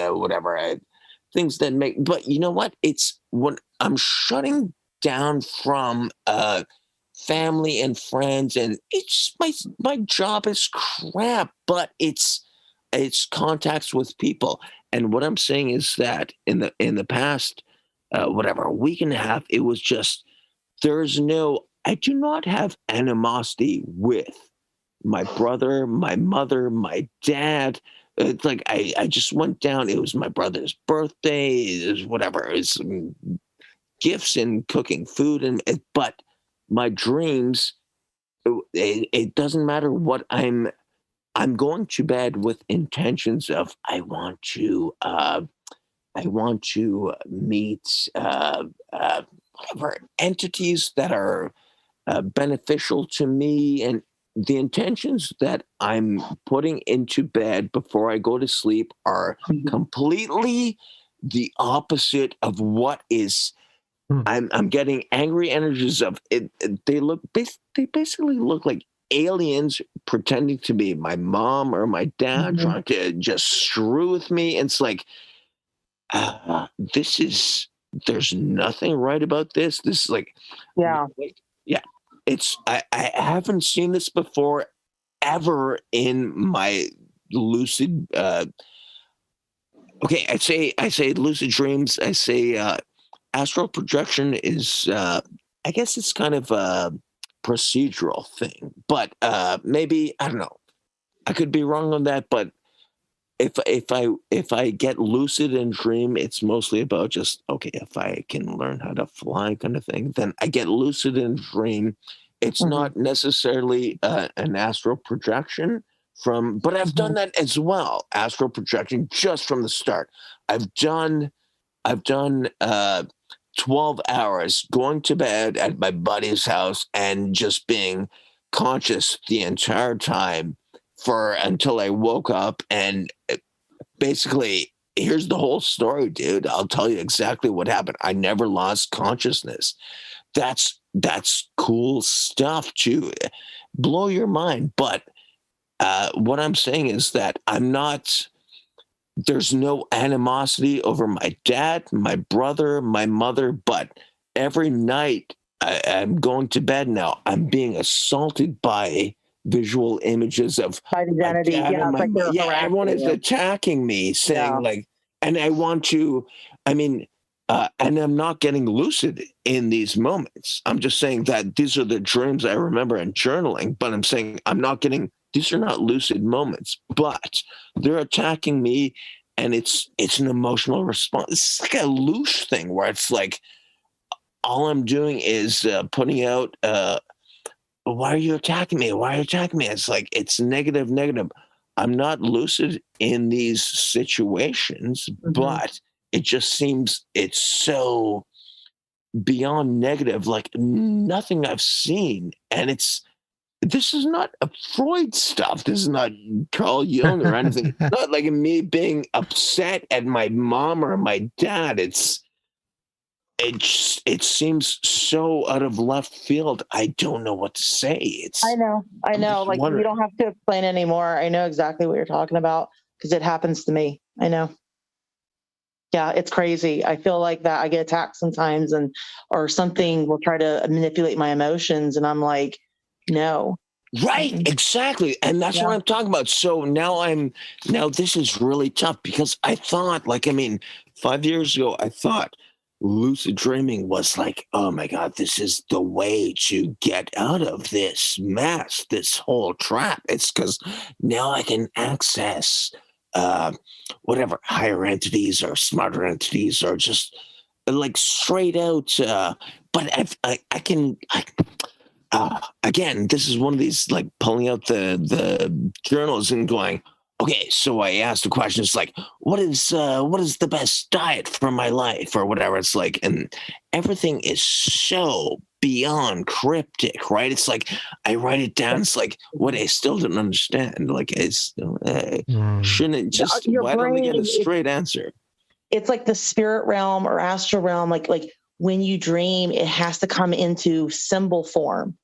things that make, but you know what? It's when I'm shutting down from, family and friends, and it's my job is crap, but it's contacts with people. And what I'm saying is that in the past a week and a half, it was just, I do not have animosity with my brother, my mother, my dad. It's like I just went down. It was my brother's birthday, it was gifts and cooking food, but my dreams, it doesn't matter what I'm I'm going to bed with intentions of I want to meet whatever entities that are beneficial to me, and the intentions that I'm putting into bed before I go to sleep are completely the opposite of what is. I'm getting angry energies of it. They basically look like aliens pretending to be my mom or my dad, trying to just screw with me. And it's like, this is. There's nothing right about this. This is like, Yeah. yeah. I haven't seen this before ever in my lucid. Okay, I say lucid dreams. I say astral projection is. I guess it's kind of a procedural thing, but maybe I don't know. I could be wrong on that, but if I get lucid and dream, it's mostly about just okay. If I can learn how to fly, kind of thing, then I get lucid and dream. It's not necessarily an astral projection but I've done that as well. Astral projection just from the start. I've done 12 hours going to bed at my buddy's house and just being conscious the entire time until I woke up. And basically, here's the whole story, dude. I'll tell you exactly what happened. I never lost consciousness. That's cool stuff to blow your mind. But what I'm saying is that there's no animosity over my dad, my brother, my mother, but every night I'm going to bed now, I'm being assaulted by visual images of Identity. Yeah, it's like they're everyone is attacking me, saying and I want to, I mean, and I'm not getting lucid in these moments. I'm just saying that these are the dreams I remember in journaling, but I'm saying these are not lucid moments, but they're attacking me, and it's an emotional response. It's like a loose thing where it's like all I'm doing is putting out, why are you attacking me? Why are you attacking me? It's like it's negative. I'm not lucid in these situations, but it just seems it's so beyond negative, like nothing I've seen, and this is not a Freud stuff. This is not Carl Jung or anything. It's not like me being upset at my mom or my dad. It seems so out of left field. I don't know what to say. I know. Like you don't have to explain anymore. I know exactly what you're talking about because it happens to me. I know. Yeah, it's crazy. I feel like that I get attacked sometimes or something will try to manipulate my emotions. And I'm like, no. Right, exactly. And that's what I'm talking about. So now this is really tough because I thought 5 years ago, I thought lucid dreaming was like, oh my God, this is the way to get out of this mess, this whole trap. It's because now I can access whatever higher entities or smarter entities or just like straight out. But I can again, this is one of these like pulling out the journals and going, okay, so I asked the question, it's like, what is the best diet for my life or whatever? It's like, and everything is so beyond cryptic, right? It's like I write it down. It's like what I still don't understand. Like shouldn't it just why don't we get a straight answer? It's like the spirit realm or astral realm, like when you dream, it has to come into symbol form.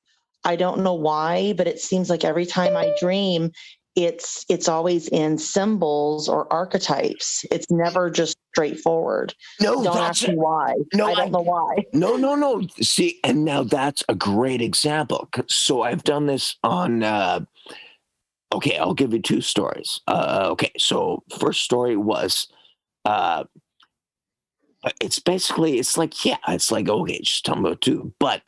I don't know why, but it seems like every time I dream, it's always in symbols or archetypes. It's never just straightforward. No, don't ask me why. No, I don't know why. No. See, and now that's a great example. So I've done this on. Okay, I'll give you two stories. Okay, so first story was. It's like okay, just tell me what to do. But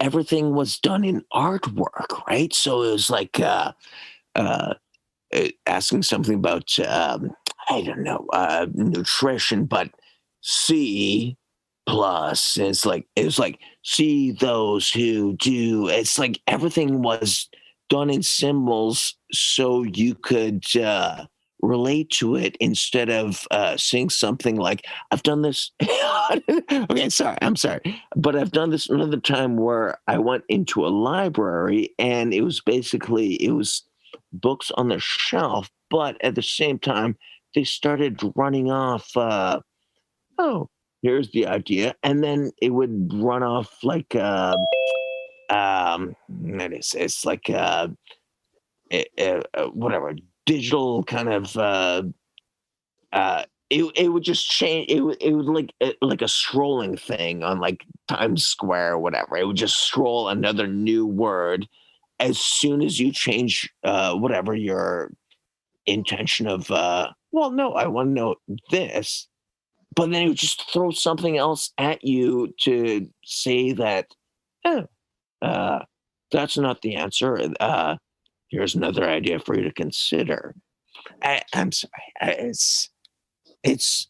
everything was done in artwork, right? So it was like asking something about I don't know nutrition, but C plus. It was like see those who do. It's like everything was done in symbols so you could relate to it instead of saying something like, I've done this. Okay, I'm sorry. But I've done this another time where I went into a library and it was books on the shelf, but at the same time, they started running off, oh, here's the idea. And then it would run off like, it's like, whatever, digital kind of, it would just change. It would like a scrolling thing on like Times Square or whatever. It would just scroll another new word as soon as you change whatever your intention of. Well, no, I want to know this, but then it would just throw something else at you to say that, that's not the answer. Here's another idea for you to consider. I'm sorry. It's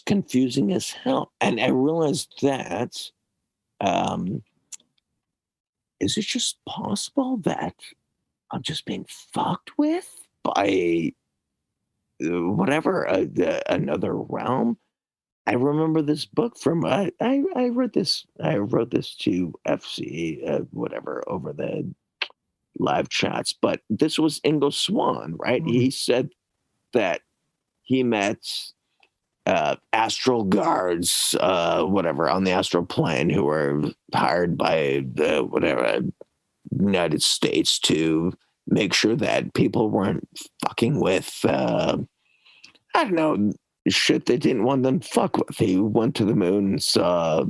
confusing as hell, and I realized that. Is it just possible that I'm just being fucked with by whatever another realm? I remember this book from I read this. I wrote this to FC whatever over the live chats, but this was Ingo Swann, right? He said that he met astral guards, whatever, on the astral plane who were hired by the whatever United States to make sure that people weren't fucking with I don't know, shit they didn't want them to fuck with. He went to the moon and saw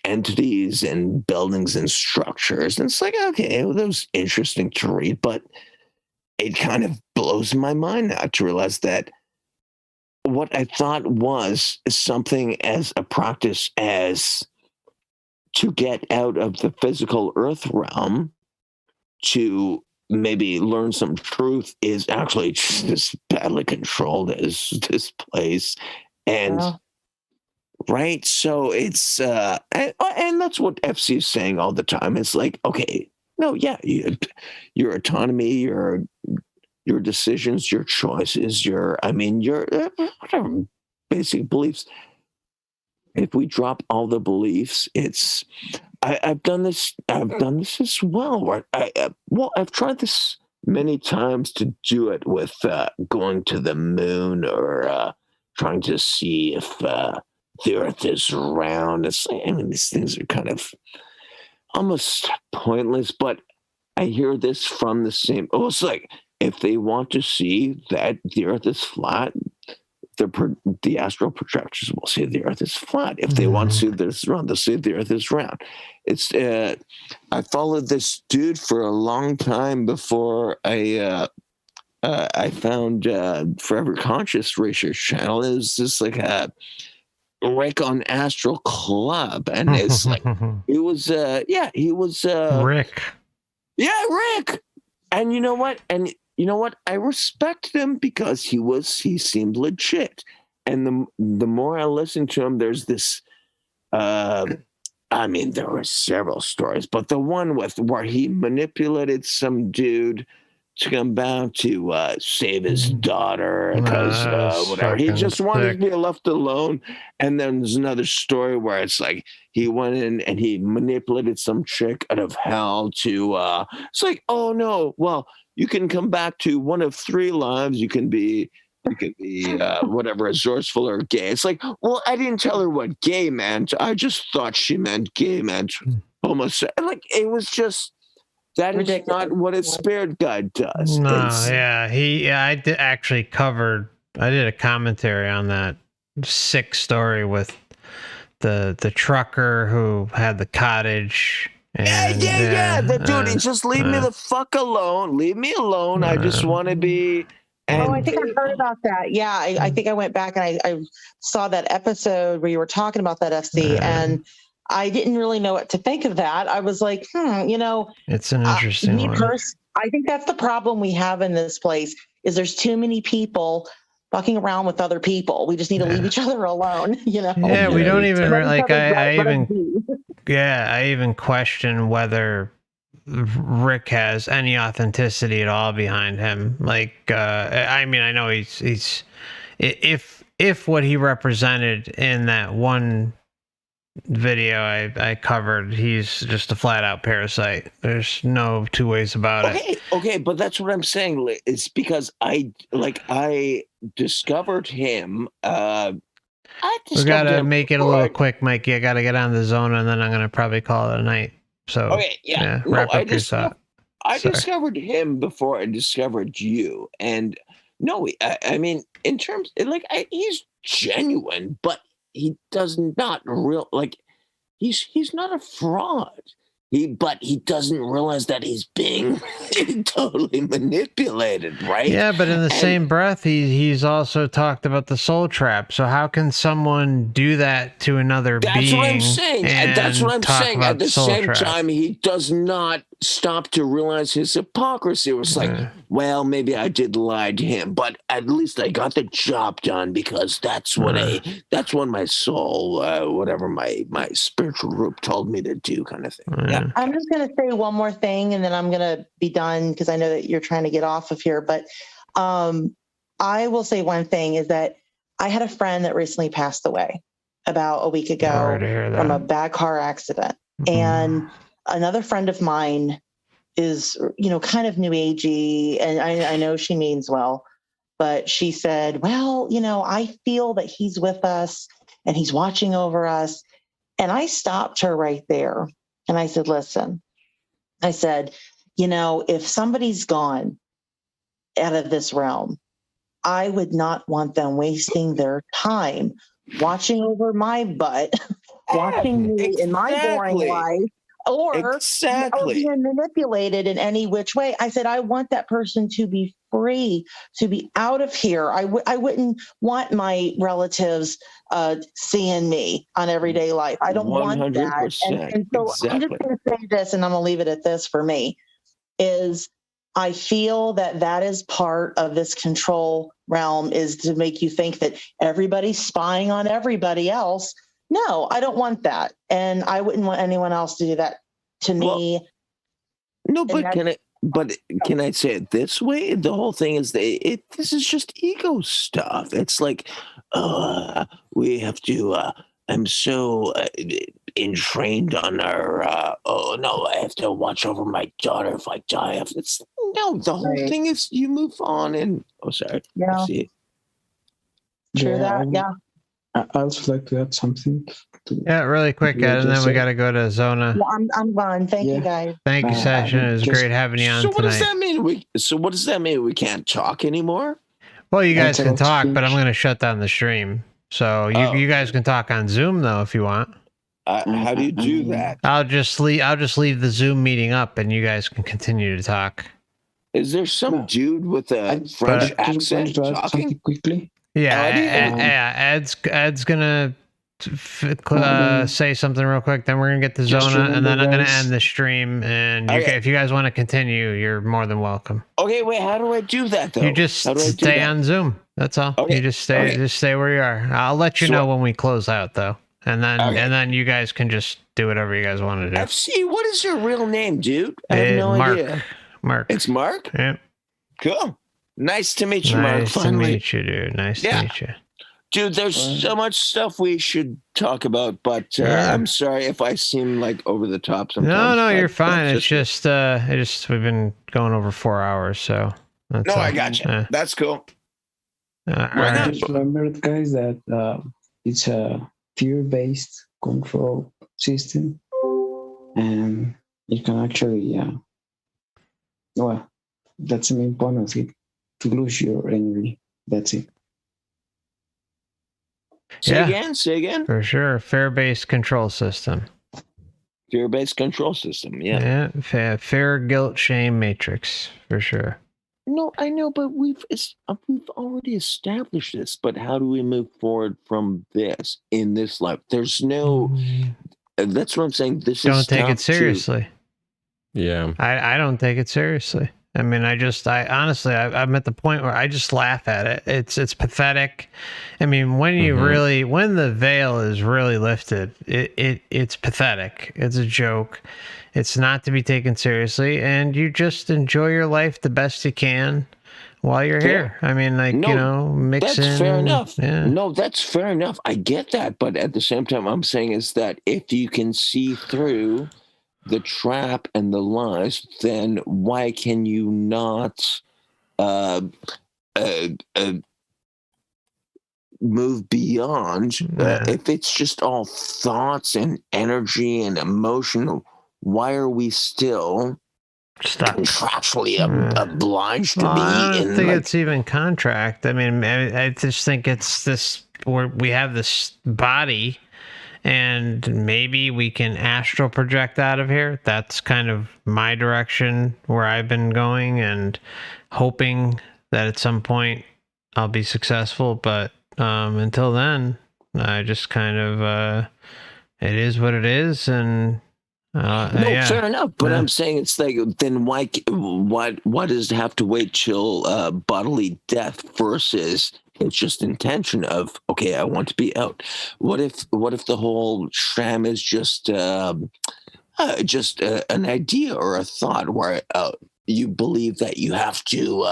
entities and buildings and structures, and it's like, okay, well, that was interesting to read, but it kind of blows my mind now to realize that what I thought was something as a practice as to get out of the physical earth realm to maybe learn some truth is actually just as badly controlled as this place. And right. So it's and that's what FC is saying all the time. It's like, okay, no, yeah, your autonomy, your decisions, your choices, your whatever basic beliefs. If we drop all the beliefs, it's I've done this as well. Where I've tried this many times to do it with going to the moon or trying to see if the Earth is round. It's like, I mean, these things are kind of almost pointless. But I hear this from the same. Oh, it's like, if they want to see that the Earth is flat, the astral projectors will say the Earth is flat. If they want to see that it's round, they'll say the Earth is round. It's I followed this dude for a long time before I found Forever Conscious Research Channel. It was just like a Rick on Astral Club, and it's like he was Rick. Yeah, Rick. And you know what? I respect him because he seemed legit. And the more I listened to him, there's this there were several stories, but the one where he manipulated some dude to come back to save his daughter because whatever. He just wanted to be left alone. And then there's another story where it's like he went in and he manipulated some chick out of hell to it's like, oh no, well, you can come back to one of three lives. You can be whatever, resourceful or gay. It's like, well, I didn't tell her what gay meant. I just thought she meant gay meant homosexual. Like, it was just, that is not what a spirit guide does. No, I did actually I did a commentary on that sick story with the trucker who had the cottage. And, the dude, just leave me the fuck alone. Leave me alone. I just want to be. I think I heard about that. Yeah, I think I went back and I saw that episode where you were talking about that, FC, and I didn't really know what to think of that. I was like, it's an interesting one. I think that's the problem we have in this place is there's too many people fucking around with other people. We just need to leave each other alone, Yeah, we don't even like. I even question whether Rick has any authenticity at all behind him. Like, I mean, I know he's if what he represented in that one video I covered, he's just a flat out parasite. There's no two ways about it. Okay, but that's what I'm saying. It's because I discovered him. We gotta make it a little quick, Mikey. I gotta get on the zone, and then I'm gonna probably call it a night. So wrap up your thought. I discovered him before I discovered you, and no, I mean, in terms like he's genuine, but he does not he's not a fraud. But he doesn't realize that he's being totally manipulated, right? Yeah, but in the same breath, he's also talked about the soul trap. So how can someone do that to another being? That's what I'm saying. That's what I'm saying. At the same trap? time, he does not stop to realize his hypocrisy. It was like, well, maybe I did lie to him, but at least I got the job done because that's what my soul, whatever my spiritual group told me to do, kind of thing. Yeah. I'm just going to say one more thing and then I'm going to be done because I know that you're trying to get off of here. But I will say one thing is that I had a friend that recently passed away about a week ago from a bad car accident. Mm-hmm. And another friend of mine is, kind of new agey. And I know she means well, but she said, well, I feel that he's with us and he's watching over us. And I stopped her right there. And I said, listen, if somebody's gone out of this realm, I would not want them wasting their time watching over my butt, watching me in my boring life, or being manipulated in any which way. I said, I want that person to be free, to be out of here. I wouldn't want my relatives seeing me on everyday life. I don't 100%, want that. And so exactly. I'm just going to say this, and I'm going to leave it at this for me, is I feel that is part of this control realm, is to make you think that everybody's spying on everybody else. No, I don't want that. And I wouldn't want anyone else to do that to me. No, but can I say it this way? The whole thing is this is just ego stuff. It's like, we have to, I'm so entrained on our, I have to watch over my daughter if I die. The whole thing is you move on and, sorry. Yeah. True that, yeah. I also like to add something. Really quick, Ed, and then we got to go to Zona. Well, I'm gone. Thank you, guys. Thank you, Session. It was great having you on tonight. What does that mean? We can't talk anymore? Well, you guys can talk, but I'm going to shut down the stream. So you guys can talk on Zoom though if you want. How do you do that? I'll just leave the Zoom meeting up, and you guys can continue to talk. Is there some dude with a French accent talking quickly? Yeah, Ed's gonna say something real quick. Then we're gonna get to Zona, and then I'm gonna end the stream. And if you guys want to continue, you're more than welcome. Okay, wait. How do I do that though? You just stay on Zoom. That's all. Okay. You just stay where you are. I'll let you know when we close out though, and then you guys can just do whatever you guys want to do. FC, what is your real name, dude? I have no idea. Mark. It's Mark? Yeah. Cool. Nice to meet you, Mark. Nice to meet you, dude. Nice to meet you. Dude, there's so much stuff we should talk about, but I'm sorry if I seem like over the top sometimes. No, you're fine. It's just we've been going over 4 hours, so that's all. I got you. That's cool. Just remember, guys, that it's a fear-based control system, and you can actually, that's the main point of it, to lose your energy. That's it. Say again. For sure. Fear-based control system. Fear-based control system, yeah. Yeah, fear, guilt, shame matrix, for sure. No, I know, but we've already established this, but how do we move forward from this in this life? There's no, that's what I'm saying. Don't take it seriously. Yeah. I don't take it seriously. I mean, I'm at the point where I just laugh at it. It's pathetic. I mean, when the veil is really lifted, it's pathetic. It's a joke. It's not to be taken seriously, and you just enjoy your life the best you can while you're here. I mean, mix in. That's fair enough. Yeah. No, that's fair enough. I get that, but at the same time, I'm saying is that if you can see through the trap and the lies, then why can you not move beyond? If it's just all thoughts and energy and emotion, why are we still contractually obliged to be? I don't think it's even contract. I mean, I just think it's this, where we have this body, and maybe we can astral project out of here. That's kind of my direction where I've been going, and hoping that at some point I'll be successful. But until then, I just kind of, it is what it is. And fair enough. But I'm saying it's like, then why does it have to wait till bodily death versus it's just intention of, okay, I want to be out? What if the whole sham is just an idea or a thought where you believe that you have to,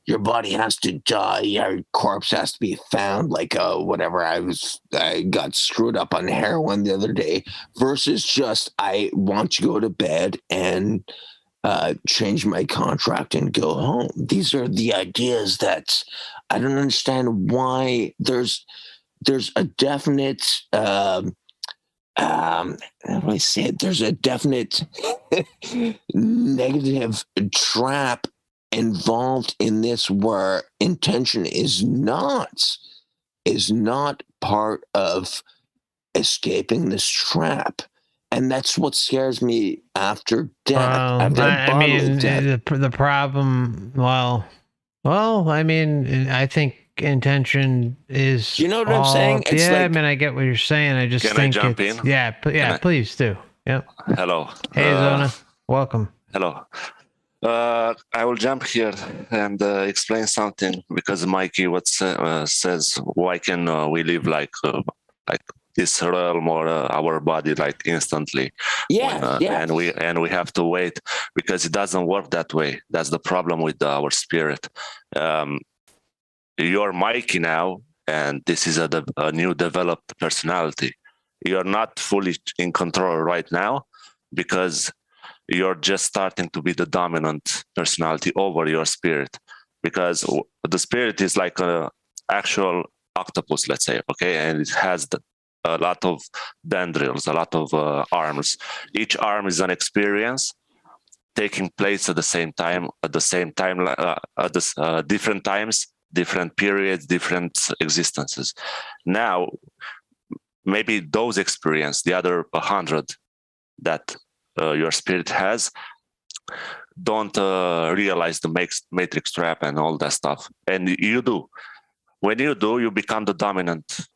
your body has to die, your corpse has to be found, like whatever. I got screwed up on heroin the other day, versus just, I want to go to bed and change my contract and go home. These are the ideas that I don't understand why there's a definite how do I say it? There's a definite negative trap involved in this, where intention is not part of escaping this trap. And that's what scares me after death. The problem, I mean, I think intention is, you know what I'm saying? It's I mean, I get what you're saying. I just think jump in? Please do. Yep. Hello. Hey, Zona. Welcome. Hello. I will jump here and explain something, because Mikey says, why can we live like this realm or our body like instantly? And we have to wait, because it doesn't work that way. That's the problem with our spirit. You're Mikey now, and this is a new developed personality. You're not fully in control right now, because you're just starting to be the dominant personality over your spirit, because the spirit is like an actual octopus, let's say, okay? And it has a lot of tendrils, a lot of arms. Each arm is an experience taking place at the same time, different times, different periods, different existences. Now, maybe those experience, the other 100 that your spirit has, don't realize the matrix trap and all that stuff. And you do. When you do, you become the dominant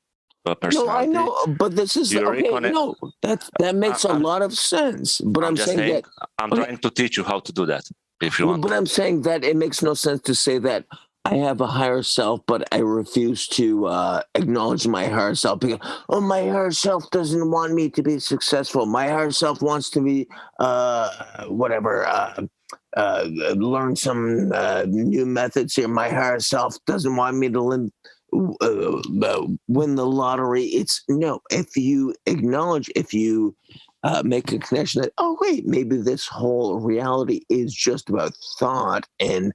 personality. No, I know, but this is that makes a lot of sense. But I'm saying that I'm trying to teach you how to do that, if you want. But I'm saying that it makes no sense to say that I have a higher self, but I refuse to acknowledge my higher self, because my higher self doesn't want me to be successful. My higher self wants to be learn some new methods here. My higher self doesn't want me to win the lottery. It's no. If you acknowledge, if you make a connection that, oh wait, maybe this whole reality is just about thought, and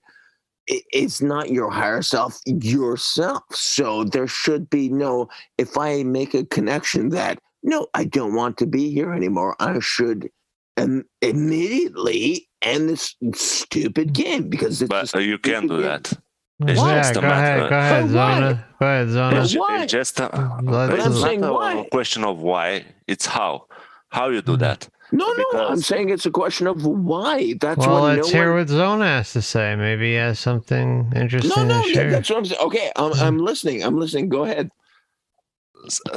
it's not your higher self, yourself. So there should be no, if I make a connection that, no, I don't want to be here anymore, I should immediately end this stupid game, because it's but you can't do that. It's just go ahead, Zona. Go ahead, Zona. It's just a question of why. It's how you do that. No, I'm saying it's a question of why. That's let's hear what Zona has to say. Maybe he has something interesting to share. That's what I'm saying. Okay, I'm listening. Go ahead.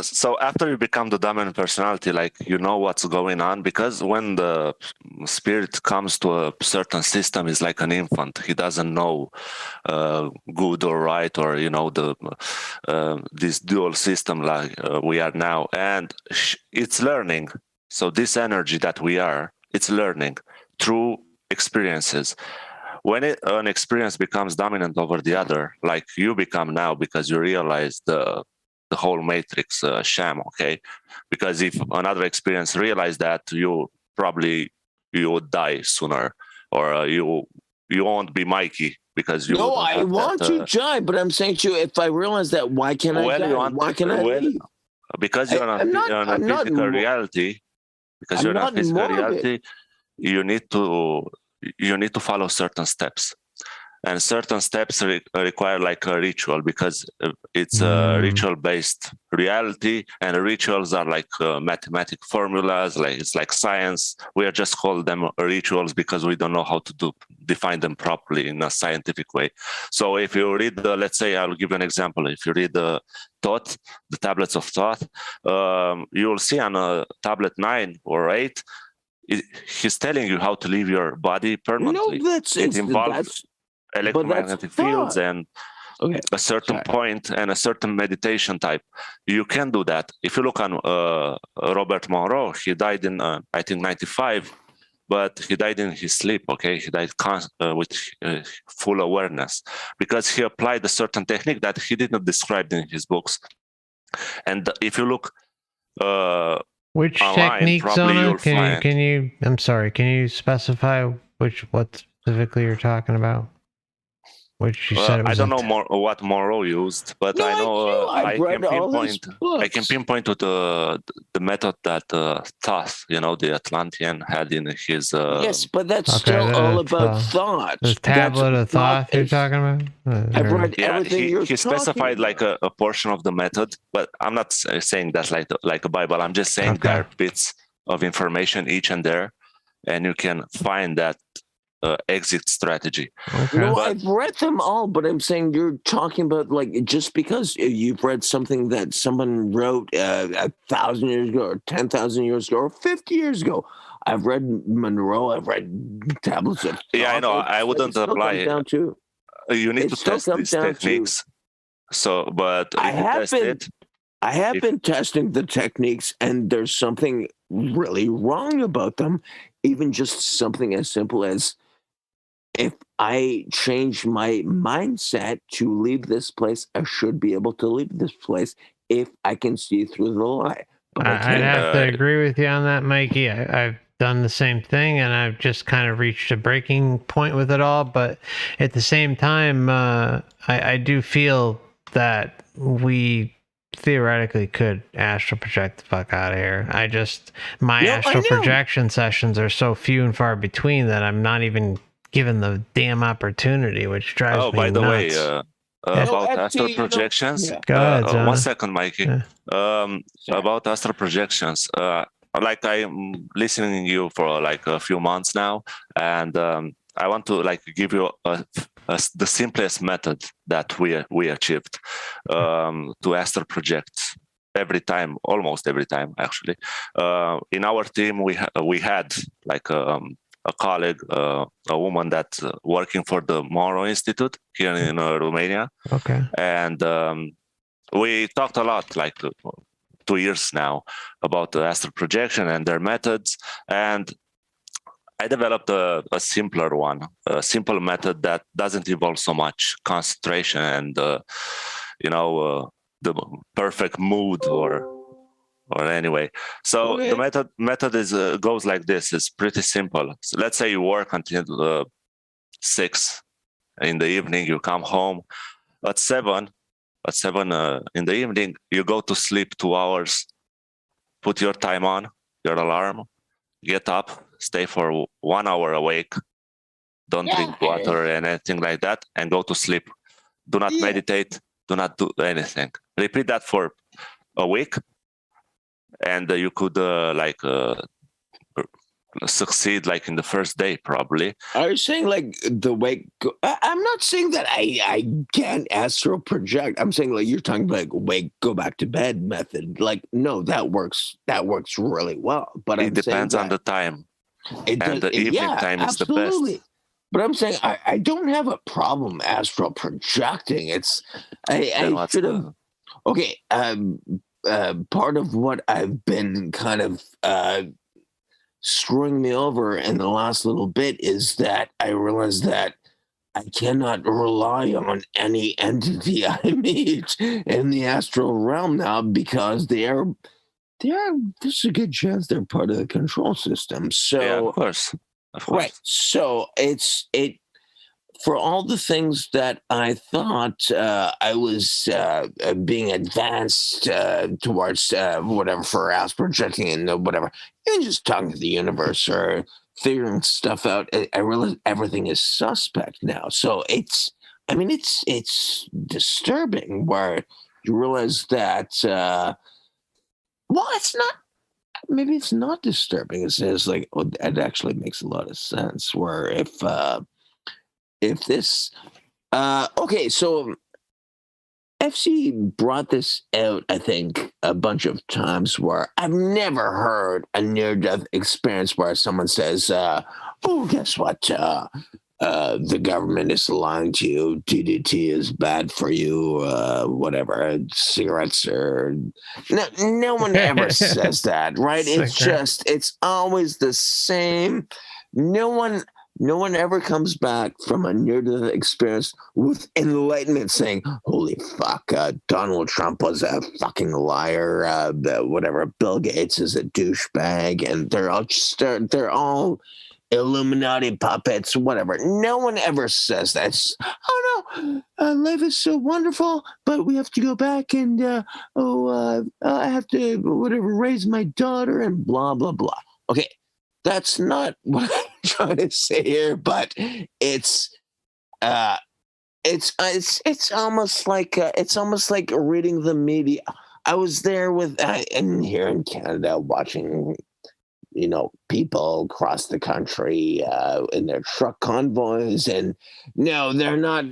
So after you become the dominant personality, like you know what's going on, because when the spirit comes to a certain system, is like an infant. He doesn't know good or right, or the this dual system like we are now, and it's learning. So this energy that we are, it's learning through experiences. When an experience becomes dominant over the other, like you become now, because you realize the whole matrix sham, okay? Because if another experience realized that, you would die sooner, or you won't be Mikey, because you No, I want to die, but I'm saying to you, if I realize that, why can't I die? Why can't I leave? Because you're on a physical reality. Because you're in a physical reality, you need to follow certain steps, and certain steps require like a ritual, because it's a ritual-based reality, and rituals are like mathematic formulas. Like it's like science. We are just call them rituals because we don't know how to define them properly in a scientific way. So if you read let's say, I'll give you an example. If you read the tablets of thought, you will see on tablet 9 or 8, he's telling you how to leave your body permanently. No, it involves electromagnetic fields and a certain point and a certain meditation type. You can do that. If you look on Robert Monroe, he died in I think 95, but he died in his sleep. Okay, he died with full awareness, because he applied a certain technique that he did not describe in his books. And if you look which online, technique, probably Zona? you'll find. Can you? I'm sorry. Can you specify what specifically you're talking about? Which you said it was I don't know what Monroe used, but I know I can pinpoint to the method that Thoth, the Atlantean, had in his. Yes, but that's still all about thought. The tablet of Thoth you're talking about? I've read everything he specified like a portion of the method, but I'm not saying that's like a Bible. I'm just saying there are bits of information each and there, and you can find that exit strategy. No, I've read them all, but I'm saying you're talking about like just because you've read something that someone wrote 1,000 years ago, or 10,000 years ago, or 50 years ago. I've read Monroe. I've read tablets of. Yeah, I know. I wouldn't apply it. Down to, you need to test these techniques. So, but I have been testing the techniques, and there's something really wrong about them. Even just something as simple as, if I change my mindset to leave this place, I should be able to leave this place if I can see through the lie. But I'd have to agree with you on that, Mikey. I've done the same thing, and I've just kind of reached a breaking point with it all. But at the same time, I do feel that we theoretically could astral project the fuck out of here. My astral projection sessions are so few and far between that I'm not even given the damn opportunity, which drives me nuts. By the way, about astral projections. Go ahead, 1 second, Mikey. About astral projections, like I'm listening to you for like a few months now, and I want to like give you the simplest method that we achieved to astral project almost every time actually. In our team, we had like a colleague, a woman that's working for the Monroe Institute here in Romania. Okay. And we talked a lot, like 2 years now, about the astral projection and their methods. And I developed a simpler one, a simple method that doesn't involve so much concentration and, the perfect mood or anyway. So the method is goes like this. It's pretty simple. So let's say you work until 6 in the evening. You come home at 7 in the evening. You go to sleep 2 hours. Put your time on, your alarm. Get up. Stay for 1 hour awake. Don't drink water or anything like that, and go to sleep. Do not meditate. Do not do anything. Repeat that for a week. And you could succeed like in the first day, probably. Are you saying like the way? I'm not saying that I can't astral project. I'm saying like you're talking like wake, go back to bed method. Like no, that works. That works really well. But It depends on the time, and the evening time is the best. But I'm saying I don't have a problem astral projecting. It's I should have. Okay, part of what I've been kind of screwing me over in the last little bit is that I realized that I cannot rely on any entity I meet in the astral realm now because there's a good chance they're part of the control system. So yeah, of course. Right. So it for all the things that I thought I was being advanced towards whatever for astral projecting and whatever, and just talking to the universe or figuring stuff out, I realize everything is suspect now. So it's disturbing where you realize that. Well, it's not. Maybe it's not disturbing. It's like it actually makes a lot of sense. Where if this okay, so FC brought this out, I think, a bunch of times where I've never heard a near-death experience where someone says, oh, guess what? The government is lying to you. DDT is bad for you. Whatever, cigarettes or no one ever says that, right? It's always the same. No one ever comes back from a near-death experience with enlightenment saying, holy fuck, Donald Trump was a fucking liar, whatever, Bill Gates is a douchebag, and they're all Illuminati puppets, whatever. No one ever says that. Oh no, life is so wonderful, but we have to go back and, I have to, whatever, raise my daughter and blah, blah, blah. Okay. That's not what I'm trying to say here, but it's almost like reading the media. I was there with and here in Canada watching, people across the country in their truck convoys, and no, they're not.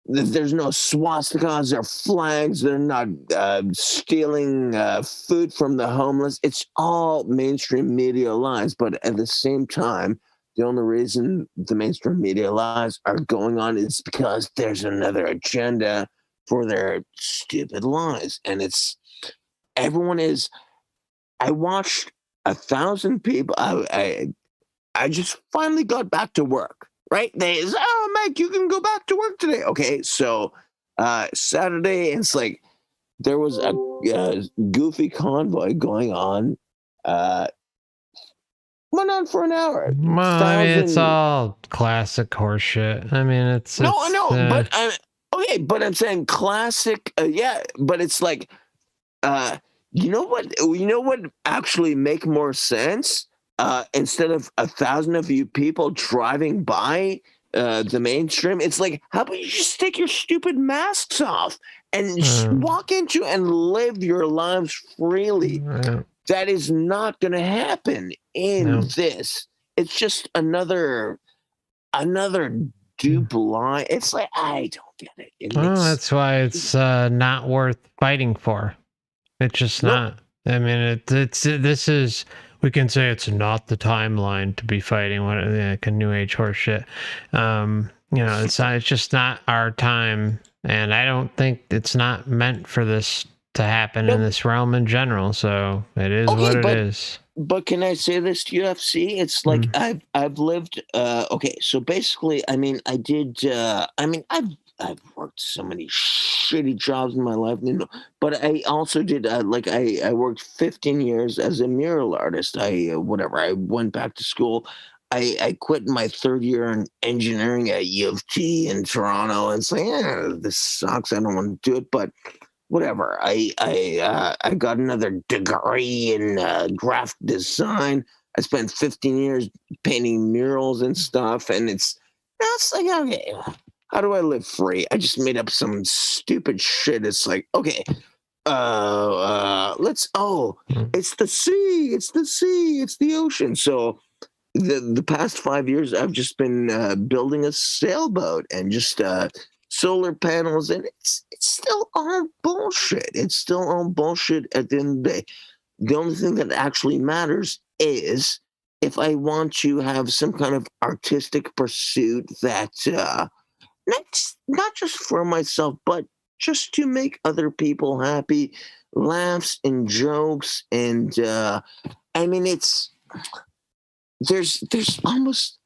There's no swastikas or flags. They're not stealing food from the homeless. It's all mainstream media lies. But at the same time, the only reason the mainstream media lies are going on is because there's another agenda for their stupid lies. And everyone is. I watched 1,000 people. I just finally got back to work. Right? They say, oh, Mike, you can go back to work today. Okay, so Saturday, it's like there was a goofy convoy going on. Went on for an hour. Well, I mean, it's all classic horseshit. I mean, it's I know, but okay, but I'm saying classic. Yeah, but it's like, you know what actually make more sense? Instead of 1,000 of you people driving by the mainstream, it's like, how about you just take your stupid masks off and just walk into and live your lives freely? That is not going to happen in this. It's just another dupe lie. It's like, I don't get it. That's why it's not worth fighting for. It's just not. I mean, this is. We can say it's not the timeline to be fighting like a new age horse shit. It's just not our time, and I don't think it's not meant for this to happen in this realm in general. So it is what it is. But can I say this to UFC? It's like I've lived. Okay, so basically, I mean, I've worked so many shitty jobs in my life, but I also did I worked 15 years as a mural artist. I went back to school. I quit my third year in engineering at U of T in Toronto, and it's like, this sucks. I don't want to do it, but whatever. I got another degree in graphic design. I spent 15 years painting murals and stuff, and it's like, okay, how do I live free? I just made up some stupid shit. It's like, okay, It's the sea, it's the sea, it's the ocean. So the past 5 years, I've just been building a sailboat and just solar panels, and it's still all bullshit. It's still all bullshit at the end of the day. The only thing that actually matters is if I want to have some kind of artistic pursuit that not just for myself, but just to make other people happy, laughs and jokes, and I mean, there's almost.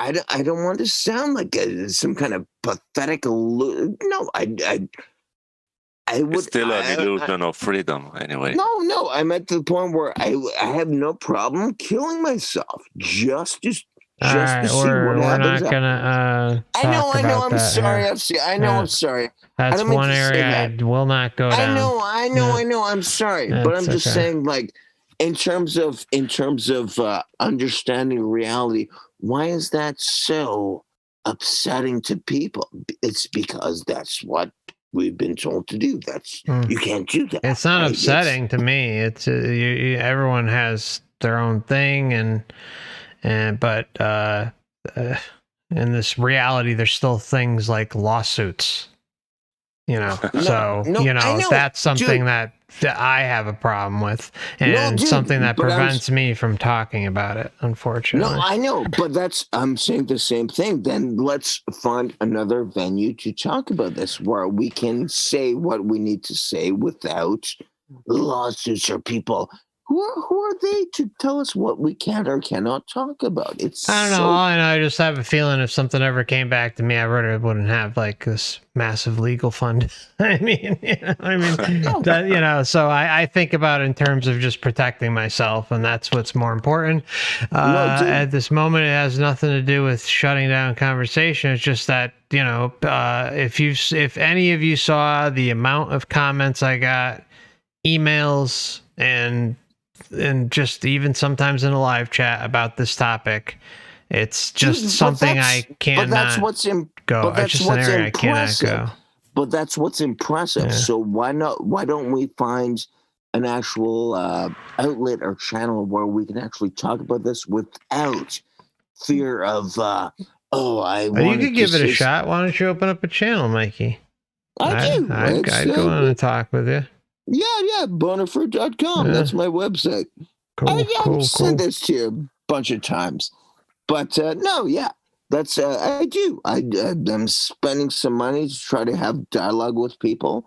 I don't want to sound like some kind of pathetic. No, I would. It's still an illusion of freedom, anyway. No, I'm at the point where I have no problem killing myself just to see what happens. We're not gonna. I know. I'm that sorry. here. I'm sorry. That's one area I will not go down. I know. I'm sorry, but I'm just saying, like, in terms of understanding reality, why is that so upsetting to people? It's because that's what we've been told to do. You can't do that. It's not upsetting to me. It's everyone has their own thing, but in this reality, there's still things like lawsuits. That's something that I have a problem with, and something that prevents me from talking about it, unfortunately. No, I know, but I'm saying the same thing. Then let's find another venue to talk about this where we can say what we need to say without lawsuits or people. Who are they to tell us what we can or cannot talk about? I don't know. All I know, I just have a feeling if something ever came back to me, I wouldn't have like this massive legal fund. So I think about it in terms of just protecting myself, and that's what's more important. At this moment, it has nothing to do with shutting down conversation. It's just that, if any of you saw the amount of comments I got, emails, and just even sometimes in a live chat about this topic, it's just something I cannot go. It's just an area I cannot go. But that's what's impressive. Yeah. So why don't we find an actual outlet or channel where we can actually talk about this without fear of you could give it a shot. Why don't you open up a channel, Mikey? I'd go on and talk with you. Yeah, bonafruit.com. Yeah. That's my website. I've said this to you a bunch of times. But that's I do. I'm spending some money to try to have dialogue with people.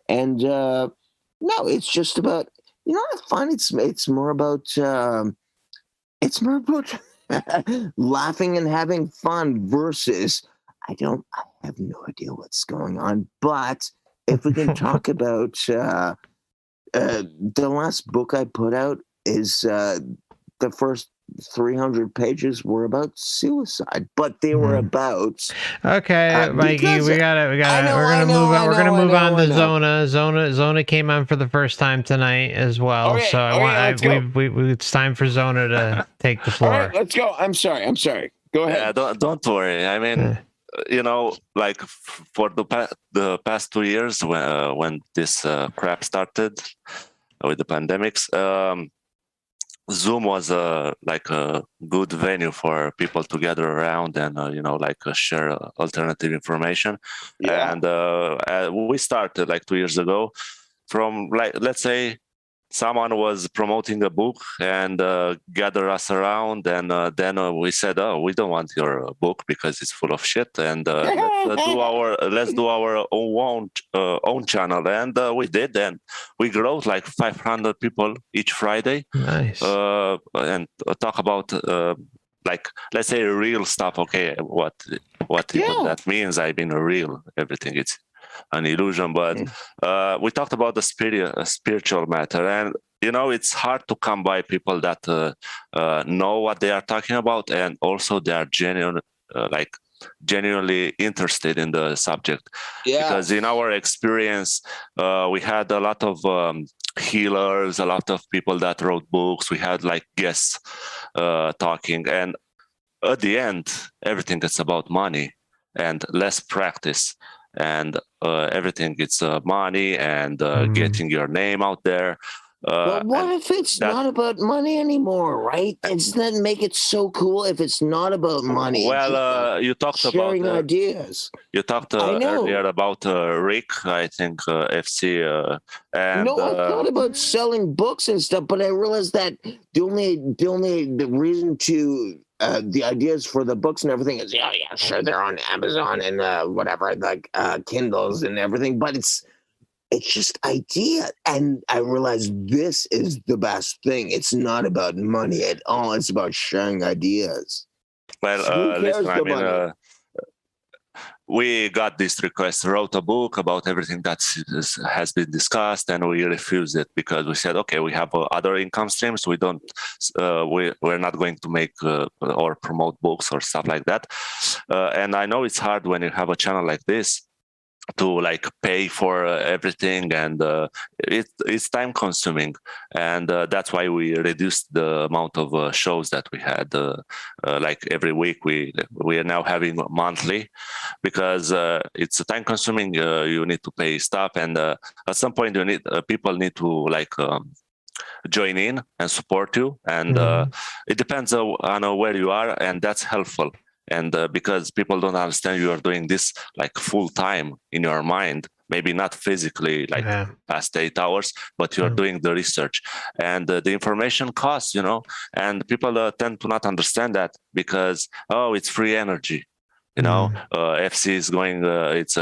And it's just about, I find it's more about laughing and having fun versus I have no idea what's going on. But if we can talk about the last book I put out is the first 300 pages were about suicide, but they were about. Okay, Mikey, we're gonna move on to Zona. Zona came on for the first time tonight as well, it's time for Zona to take the floor. All right, let's go. I'm sorry. Go ahead. Yeah, don't worry. I mean. Like for the past 2 years when this crap started with the pandemics, Zoom was like a good venue for people to gather around and share alternative information. Yeah. And we started like 2 years ago from let's say someone was promoting a book and gather us around, and then we said, we don't want your book because it's full of shit, and let's do our own channel. And we did, and we grew like 500 people each Friday. Nice. And talk about let's say real stuff. Okay, what that means. I mean, real everything. It's an illusion, but we talked about the spiritual matter, and it's hard to come by people that know what they are talking about, and also they are genuinely interested in the subject. Yeah. Because in our experience, we had a lot of healers, a lot of people that wrote books. We had like guests talking, and at the end, everything is about money and less practice. and everything. It's money and getting your name out there. But what if it's not about money anymore, right? Doesn't that make it so cool if it's not about money? Well, you talked sharing about ideas. You talked I know. earlier about Rick, I think FC. And, no, I thought about selling books and stuff, but I realized that the reason to the ideas for the books and everything is yeah, sure, they're on Amazon and whatever, like Kindles and everything, but it's just idea. And I realized this is the best thing. It's not about money at all. It's about sharing ideas. Well, Who cares listen, I mean, money? we got this request, wrote a book about everything that has been discussed, and we refused it because we said, okay, we have other income streams. We don't, we're not going to make or promote books or stuff like that. And I know it's hard when you have a channel like this to like pay for everything, and it's time consuming, and that's why we reduced the amount of shows that we had. Like every week we are now having monthly because it's time consuming. You need to pay stuff, and at some point you need people need to like join in and support you, and it depends on where you are, and that's helpful. And because people don't understand you are doing this like full time in your mind, maybe not physically like past 8 hours, but you're doing the research, and the information costs, you know, and people tend to not understand that because, oh, it's free energy. You know, FC is going, it's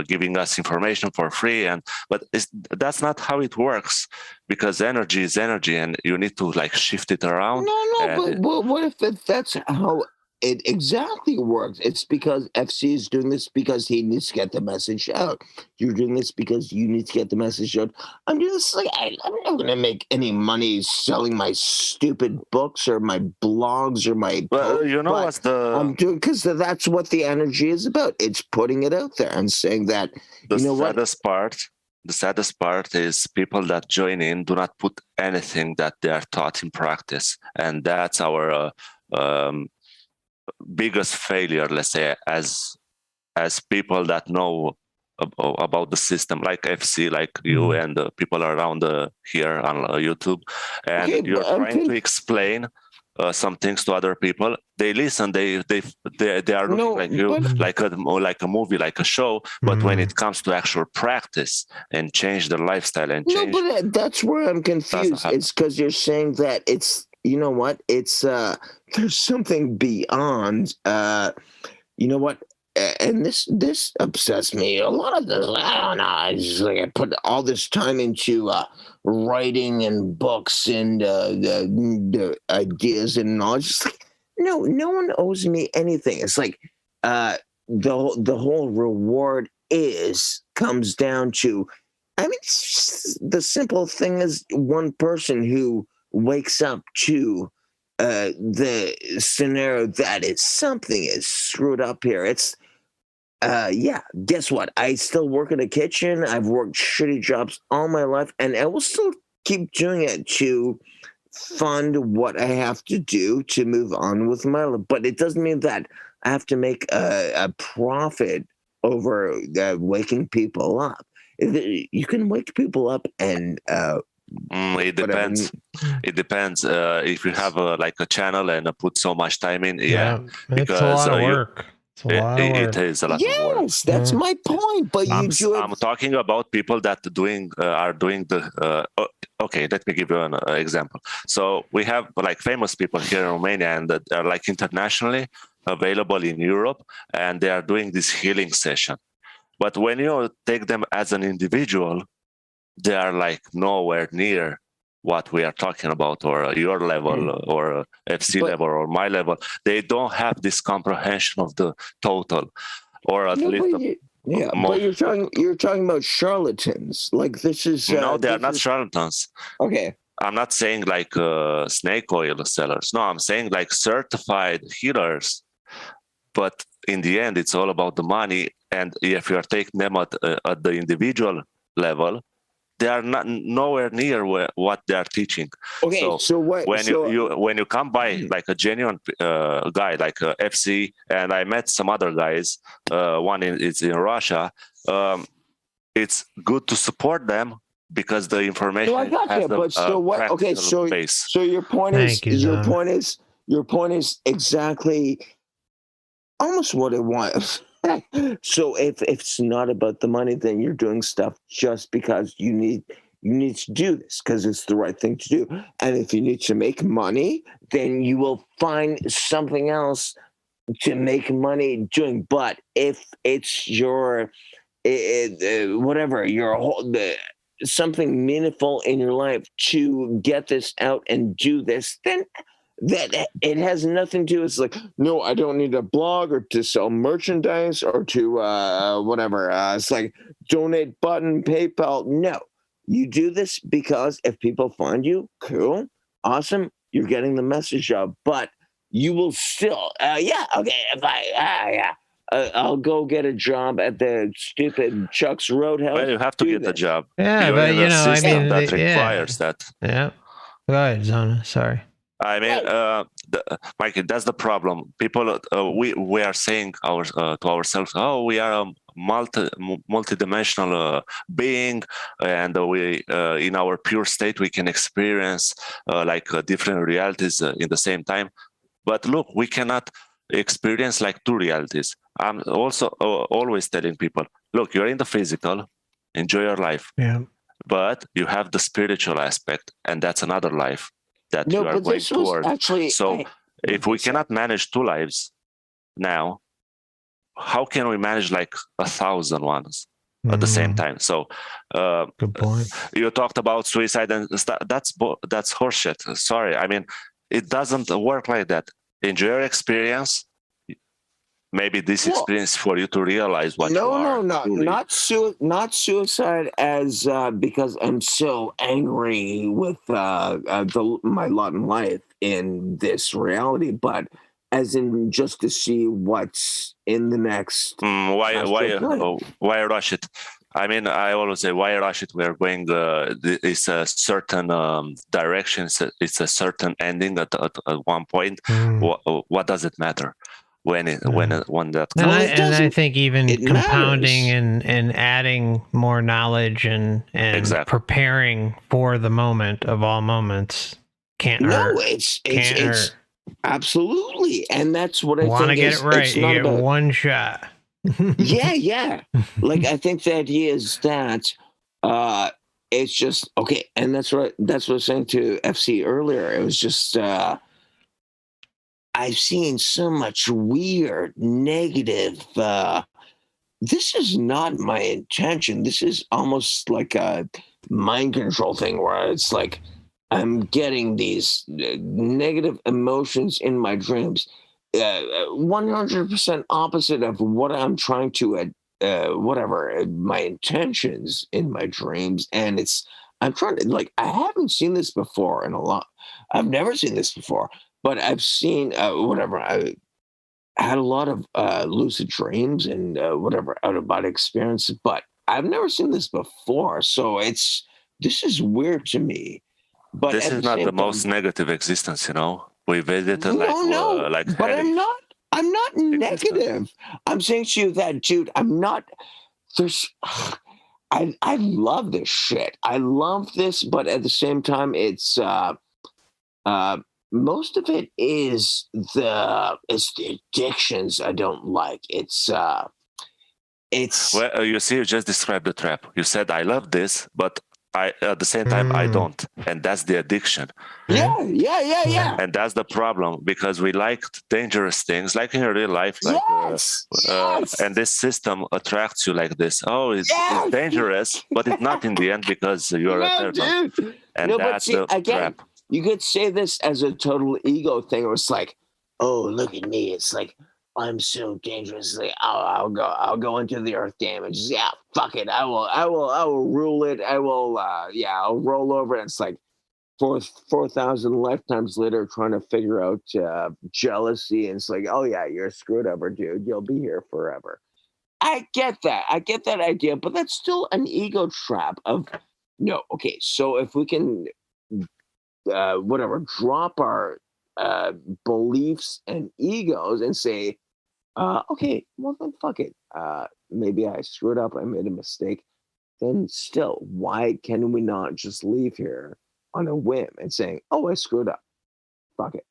giving us information for free, but that's not how it works, because energy is energy, and you need to like shift it around. No, but what if that's how it exactly works? It's because FC is doing this because he needs to get the message out. You're doing this because you need to get the message out. I'm just like, I'm not going to make any money selling my stupid books or my blogs or my posts, you know what's the... I'm doing, because that's what the energy is about. It's putting it out there and saying that, the saddest part is people that join in do not put anything that they are taught in practice, and that's our biggest failure, let's say, as people that know about the system, like FC, like you and people around here on YouTube, and you're trying to explain some things to other people. They listen, they are looking like you, like a movie, like a show, but when it comes to actual practice and change their lifestyle and change... No, but that's where I'm confused. It's because you're saying that it's, you know what, it's there's something beyond you know what, and this upsets me a lot of this. I don't know, I just like I put all this time into writing and books and the ideas and knowledge. It's like, no one owes me anything. It's like the whole reward comes down to, I mean, the simple thing is one person who wakes up to the scenario that is something is screwed up here. It's guess what? I still work in a kitchen. I've worked shitty jobs all my life, and I will still keep doing it to fund what I have to do to move on with my life. But it doesn't mean that I have to make a profit over waking people up. You can wake people up and it depends. It depends if you have like a channel and put so much time in. It's a lot of work. It is a lot of work. Yes, that's my point. But I'm talking about people that are doing the. Okay, let me give you an example. So we have like famous people here in Romania, and that are like internationally available in Europe, and they are doing this healing session. But when you take them as an individual, they are like nowhere near what we are talking about, or your level, or FC level, or my level. They don't have this comprehension of the total, or at least. But you're talking about charlatans. Like this is no, they are not charlatans. Okay, I'm not saying like snake oil sellers. No, I'm saying like certified healers. But in the end, it's all about the money. And if you are taking them at the individual level, they are not nowhere near what they are teaching. Okay, so what? When you come by like a genuine guy like FC, and I met some other guys. One is in Russia. it's good to support them because the information No, I got has you. But so what? Okay, so base. so your point Thank is you, your point is exactly almost what it was. So if it's not about the money, then you're doing stuff just because you need to do this because it's the right thing to do. And if you need to make money, then you will find something else to make money doing. But if it's your whatever your whole something meaningful in your life to get this out and do this, then that it has nothing to do. It's like, no, I don't need a blog or to sell merchandise or to whatever. It's like donate button, PayPal. No, you do this because if people find you, cool, awesome, you're getting the message out. But you will still, if I'll go get a job at the stupid Chuck's Roadhouse. Well, you have to get the job. Yeah, You're but in you a know, I system mean, that requires that. Yeah. Go ahead, Zana. Sorry. I mean, Mikey, that's the problem. People, we are saying to ourselves, oh, we are a multi-dimensional being, and we in our pure state we can experience different realities in the same time. But look, we cannot experience like two realities. I'm also always telling people, look, you're in the physical, enjoy your life. Yeah. But you have the spiritual aspect, and that's another life that you are going toward. If we cannot manage two lives now, how can we manage like 1,000 ones at the same time? So, good point. You talked about suicide and stuff. That's horseshit. Sorry, I mean, it doesn't work like that. Enjoy your experience. Maybe this experience for you to realize what you are. Not suicide as because I'm so angry with my lot in life in this reality, but as in just to see what's in the next. Why rush it? I mean, I always say, why rush it? We are going. It's a certain direction. It's a certain ending at one point. What does it matter? When that and I think even compounding and adding more knowledge and preparing for the moment of all moments can't hurt. It's absolutely, and that's what I want to get it right. You get one shot. yeah. Like I think the idea is that it's just okay, and that's what I was saying to FC earlier. It was just. I've seen so much weird, negative. This is not my intention. This is almost like a mind control thing where it's like I'm getting these negative emotions in my dreams. 100% opposite of what I'm trying to, my intentions in my dreams. And I'm trying to, I haven't seen this before in a lot. I've never seen this before. But I've seen I had a lot of lucid dreams and out-of-body experiences, but I've never seen this before. So this is weird to me. But this is not the most negative existence, you know. We visited but I'm not negative. I'm saying to you that, dude, I'm not. I love this shit. I love this, but at the same time, it's most of it is the addictions I don't like. Well, you see, you just described the trap. You said I love this, but at the same time I don't, and that's the addiction. Yeah. And that's the problem because we like dangerous things, like in real life. And this system attracts you like this. Oh, it's dangerous, but it's not in the end because you're a third. And that's the trap. You could say this as a total ego thing, where it's like, oh, look at me. It's like, I'm so dangerous. Like, I'll go into the earth damage. Yeah, fuck it. I will rule it. I'll roll over it. It's like 4,000 lifetimes later trying to figure out jealousy. And it's like, oh yeah, you're screwed over, dude. You'll be here forever. I get that. I get that idea, but that's still an ego trap of, no, okay, so if we can drop our beliefs and egos and say, okay, well then fuck it. maybe I screwed up, I made a mistake, then still, why can we not just leave here on a whim and saying, oh, I screwed up, fuck it?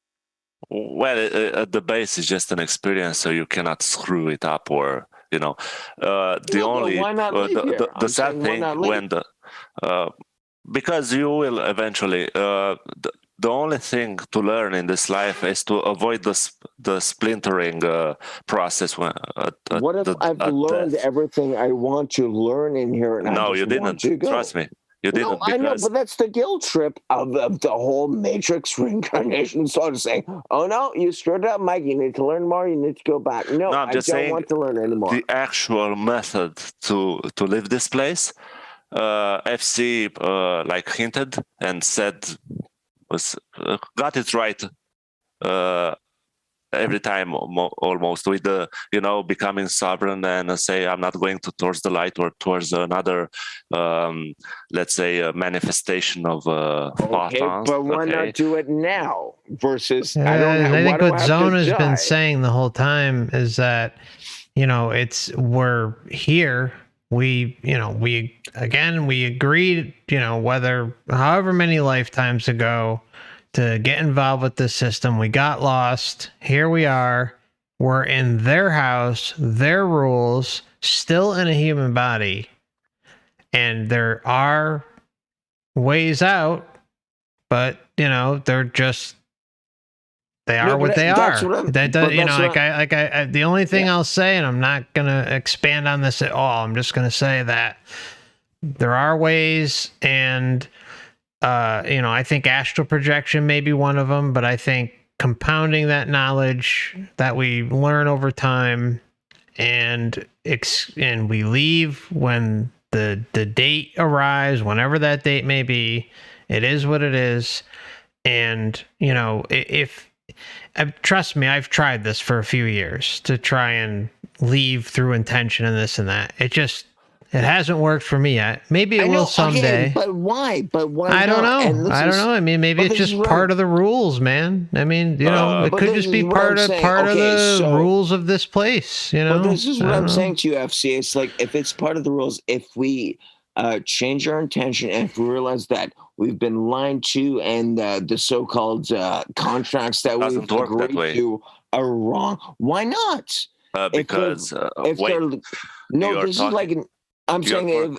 Well, at the base is just an experience, so you cannot screw it up, or why not leave here? The sad thing when because you will eventually. The only thing to learn in this life is to avoid the splintering process. What if I've learned everything I want to learn in here? And no, you didn't. Trust me. You didn't. No, I know, but that's the guilt trip of the whole Matrix reincarnation sort of saying, oh no, you screwed up, Mike, you need to learn more, you need to go back. No, I'm just don't want to learn anymore. The actual method to live this place, FC like hinted and said, was got it right every time almost with the becoming sovereign and say I'm not going towards the light or towards another let's say a manifestation of photons. But why not do it now versus I think what Zona's been saying the whole time is that we're here. We agreed, however many lifetimes ago to get involved with this system. We got lost. Here we are. We're in their house, their rules, still in a human body. And there are ways out, but, they are what they are. The only thing I'll say, and I'm not going to expand on this at all, I'm just going to say that there are ways, and, I think astral projection may be one of them, but I think compounding that knowledge that we learn over time and we leave when the date arrives, whenever that date may be, it is what it is. And, trust me, I've tried this for a few years to try and leave through intention and this and that. It hasn't worked for me yet. Maybe it will someday. Again, but why? I don't know. I mean, maybe it's just part of the rules, man. I mean, it could just be part of the rules of this place. But this is what I'm saying to you, FC. It's like if it's part of the rules, if we change our intention and if we realize that we've been lied to and the so-called contracts that we've agreed to are wrong, why not? Because this is like I'm saying.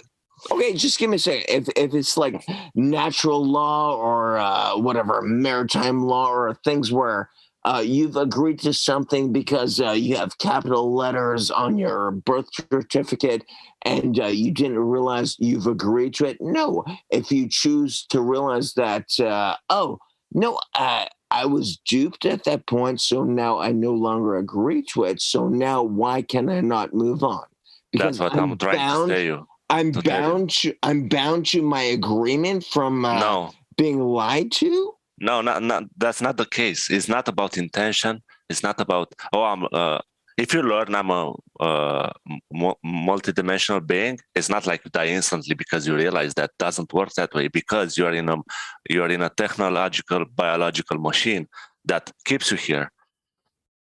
Just give me a second. If it's like natural law or whatever, maritime law or things where you've agreed to something because you have capital letters on your birth certificate and you didn't realize you've agreed to it. No, if you choose to realize that, I was duped at that point, so now I no longer agree to it. So now why can I not move on? Because that's what I'm trying to say. I'm bound to my agreement from being lied to. No, that's not the case. It's not about intention. It's not about if you learn I'm a multidimensional being. It's not like you die instantly because you realize that doesn't work that way, because you're in a technological biological machine that keeps you here.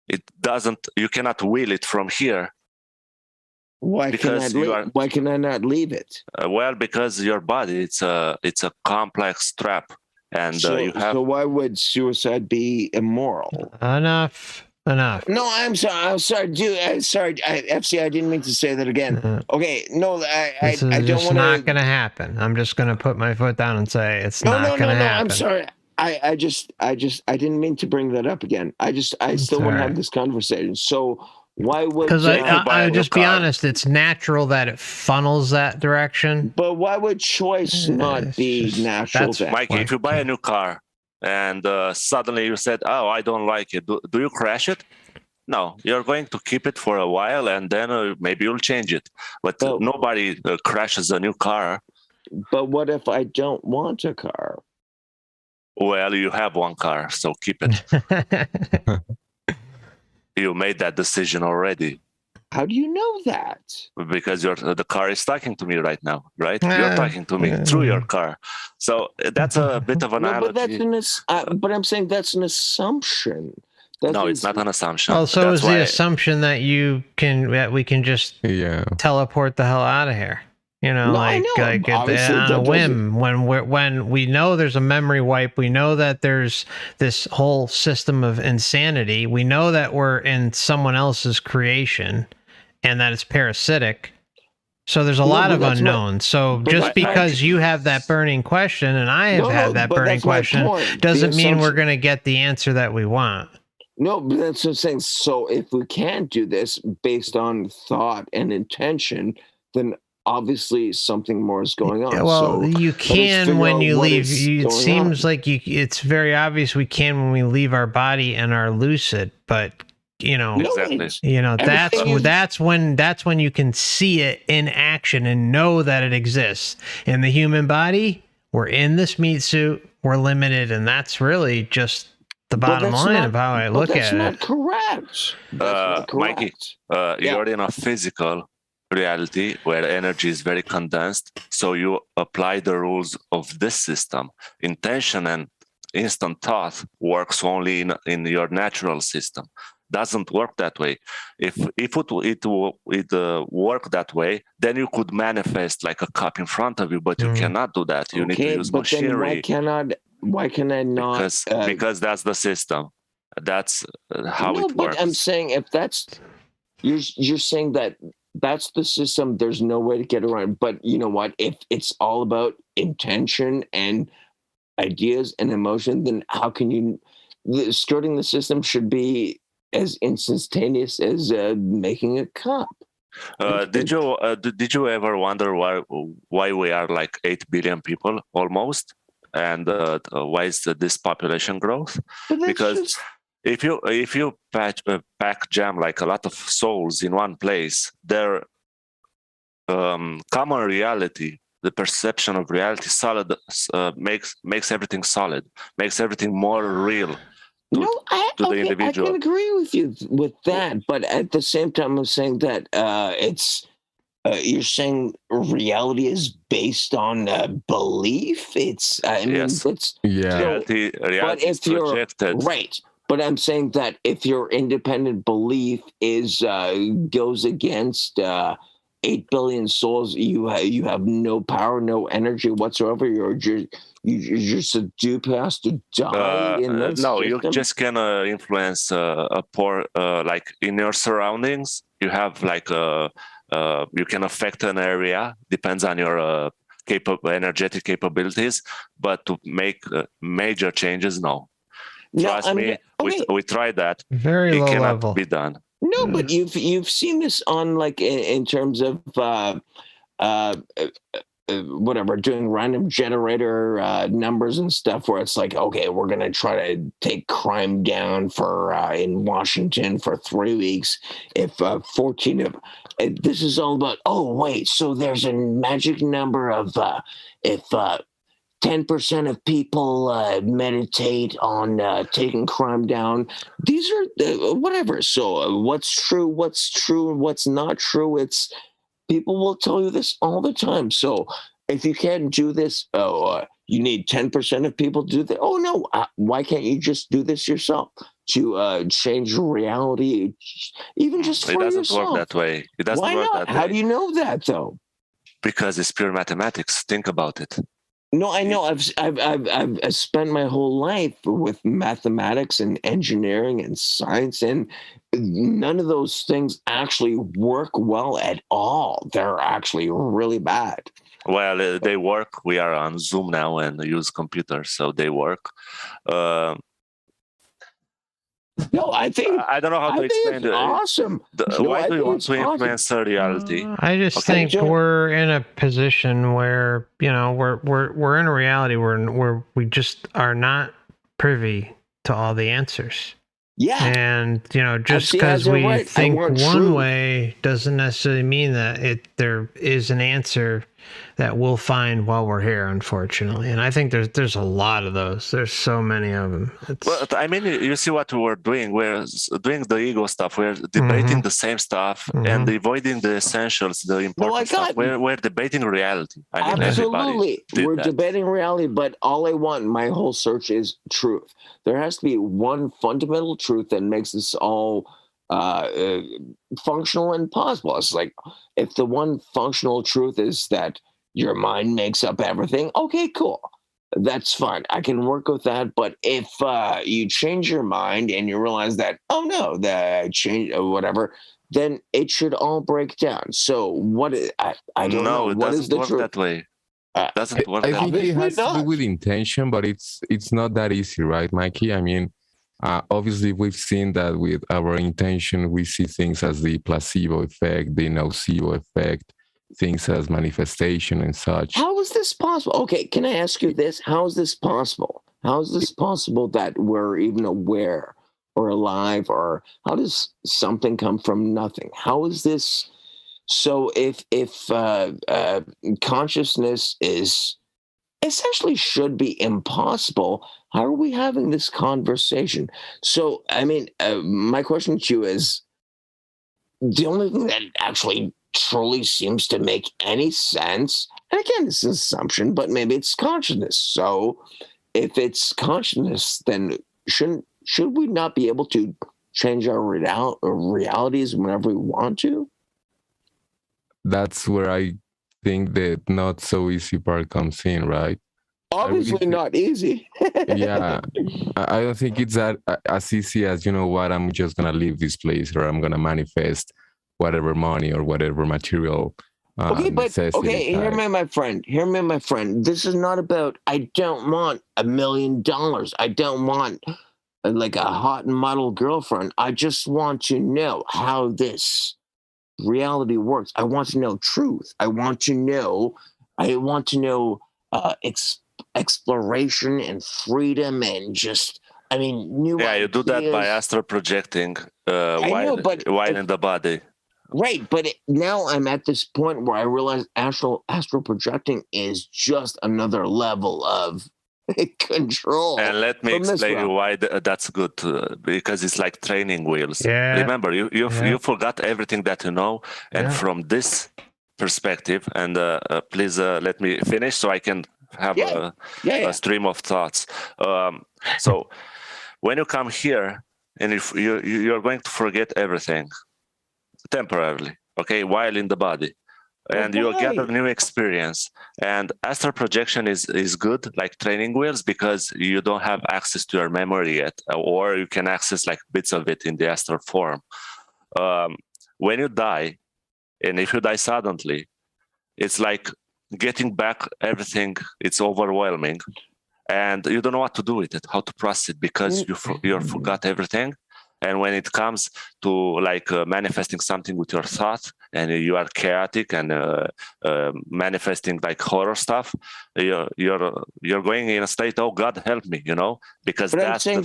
It doesn't. You cannot will it from here. Why can I not leave it? Because your body it's a complex trap, and so why would suicide be immoral? Enough. No, I'm sorry, dude. FC, I didn't mean to say that again. Okay, no, I don't want to. It's not going to happen. I'm just going to put my foot down and say it's not going to happen. I'm sorry. I didn't mean to bring that up again. I still want to have this conversation. So. Why would? Because I'll just be honest, it's natural that it funnels that direction. But why would choice not be natural? Mike, if you buy a new car and suddenly you said, "Oh, I don't like it," do you crash it? No, you're going to keep it for a while and then maybe you'll change it. But nobody crashes a new car. But what if I don't want a car? Well, you have one car, so keep it. You made that decision already. How do you know that? Because the car is talking to me right now, right? You're talking to me through your car. So that's a bit of an analogy. But I'm saying that's an assumption. No, it's not an assumption. Also, That's is the assumption that we can just teleport the hell out of here. You know, No, like on a whim. When we know there's a memory wipe, we know that there's this whole system of insanity. We know that we're in someone else's creation, and that it's parasitic. So there's a lot of unknowns. So just because you have that burning question and I have had that burning question doesn't mean we're going to get the answer that we want. No, but that's what I'm saying. So if we can't do this based on thought and intention, then obviously something more is going on. Well, so you can when you leave. It seems like it's very obvious we can when we leave our body and are lucid, but you know, you know, that's when you can see it in action and know that it exists. In the human body, we're in this meat suit, we're limited, and that's really just the bottom line of how I look at it. That's not correct. Mikey, you're in a physical reality where energy is very condensed, so you apply the rules of this system. Intention and instant thought works only in your natural system. Doesn't work that way. If it work that way, then you could manifest like a cup in front of you, but you cannot do that. You need to use machinery. Why can I not? Because that's the system. That's how it works. But I'm saying if that's you're saying that that's the system, there's no way to get around. But you know what? If it's all about intention and ideas and emotion, then how can you? Skirting the system should be as instantaneous as making a cup. Did you ever wonder why we are like 8 billion people almost, and why is this population growth? Because if you pack jam like a lot of souls in one place, their common reality, the perception of reality, solid makes everything solid, makes everything more real. The individual. I can agree with you with that, but at the same time, I'm saying that you're saying reality is based on belief. Reality is projected. Right, but I'm saying that if your independent belief goes against 8 billion souls, you have no power, no energy whatsoever. You're just a dupe who has to die. No, you just can influence a poor, like in your surroundings. You have like you can affect an area, depends on your energetic capabilities, but to make major changes, no. Trust me, we tried that. Very low cannot level. be done. No, but you've seen this on like in terms of whatever, doing random generator numbers and stuff, where it's like, okay, we're gonna try to take crime down for in Washington for 3 weeks. If 14 of this is all about. Oh wait, so there's a magic number of if 10% of people meditate on taking crime down. These are whatever. So what's true, and what's not true. It's people will tell you this all the time. So if you can't do this, you need 10% of people to do that. Oh no, why can't you just do this yourself to change reality, even just for yourself? It doesn't work that way. It doesn't Why work not? that way. How do you know that though? Because it's pure mathematics. Think about it. No, I know. I've spent my whole life with mathematics and engineering and science, and none of those things actually work well at all. They're actually really bad. Well, they work. We are on Zoom now and use computers, so they work. No, I think I don't know how to explain it. Awesome. Why do you want to influence reality? I just think we're in a position where we're in a reality where we just are not privy to all the answers. Yeah, and just because we think one way doesn't necessarily mean that there is an answer that we'll find while we're here, unfortunately. And I think there's a lot of those. There's so many of them. Well, I mean, you see what we're doing. We're doing the ego stuff. We're debating the same stuff and avoiding the essentials, the important stuff. We're debating reality. I mean, absolutely. We're that. debating reality, but all I want in my whole search is truth. There has to be one fundamental truth that makes this all functional and possible. It's like, if the one functional truth is that your mind makes up everything, okay, cool. That's fine. I can work with that. But if you change your mind and you realize that, oh no, that change or whatever, then it should all break down. So what? I don't know. It what is the work truth? That way. Doesn't work. I that think way. it has to do with intention, but it's not that easy, right, Mikey? I mean, obviously, we've seen that with our intention, we see things as the placebo effect, the nocebo effect, things as manifestation and such. How is this possible? Okay, can I ask you this? How is this possible? How is this possible that we're even aware or alive? Or how does something come from nothing? How is this? So if consciousness is essentially should be impossible, how are we having this conversation? So, I mean, my question to you is, the only thing that actually truly seems to make any sense, and again, it's an assumption, but maybe it's consciousness. So if it's consciousness, then should we not be able to change our realities whenever we want to? That's where I think the not so easy part comes in, right? Obviously not easy. Yeah, I don't think it's that as easy as, you know what, I'm just gonna leave this place, or I'm gonna manifest whatever money or whatever material. Okay, but okay, hear me, my friend. Hear me, my friend. This is not about, I don't want $1 million. I don't want like a hot model girlfriend. I just want to know how this reality works. I want to know truth. I want to know exploration and freedom and just, I mean, new ideas. You do that by astral projecting while in the body. Right, but now I'm at this point where I realize astral projecting is just another level of control. And let me explain you why that's good, because it's like training wheels. Yeah. Remember, you forgot everything that you know, and from this perspective, and please let me finish so I can have a stream of thoughts. So when you come here, and if you're going to forget everything temporarily, okay, while in the body, and you'll get a new experience. And astral projection is good, like training wheels, because you don't have access to your memory yet, or you can access like bits of it in the astral form. When you die, and if you die suddenly, it's like getting back everything. It's overwhelming, and you don't know what to do with it, how to process it, because you forgot everything. And when it comes to like manifesting something with your thought, and you are chaotic and manifesting like horror stuff, you're going in a state, oh God, help me, because but that's I'm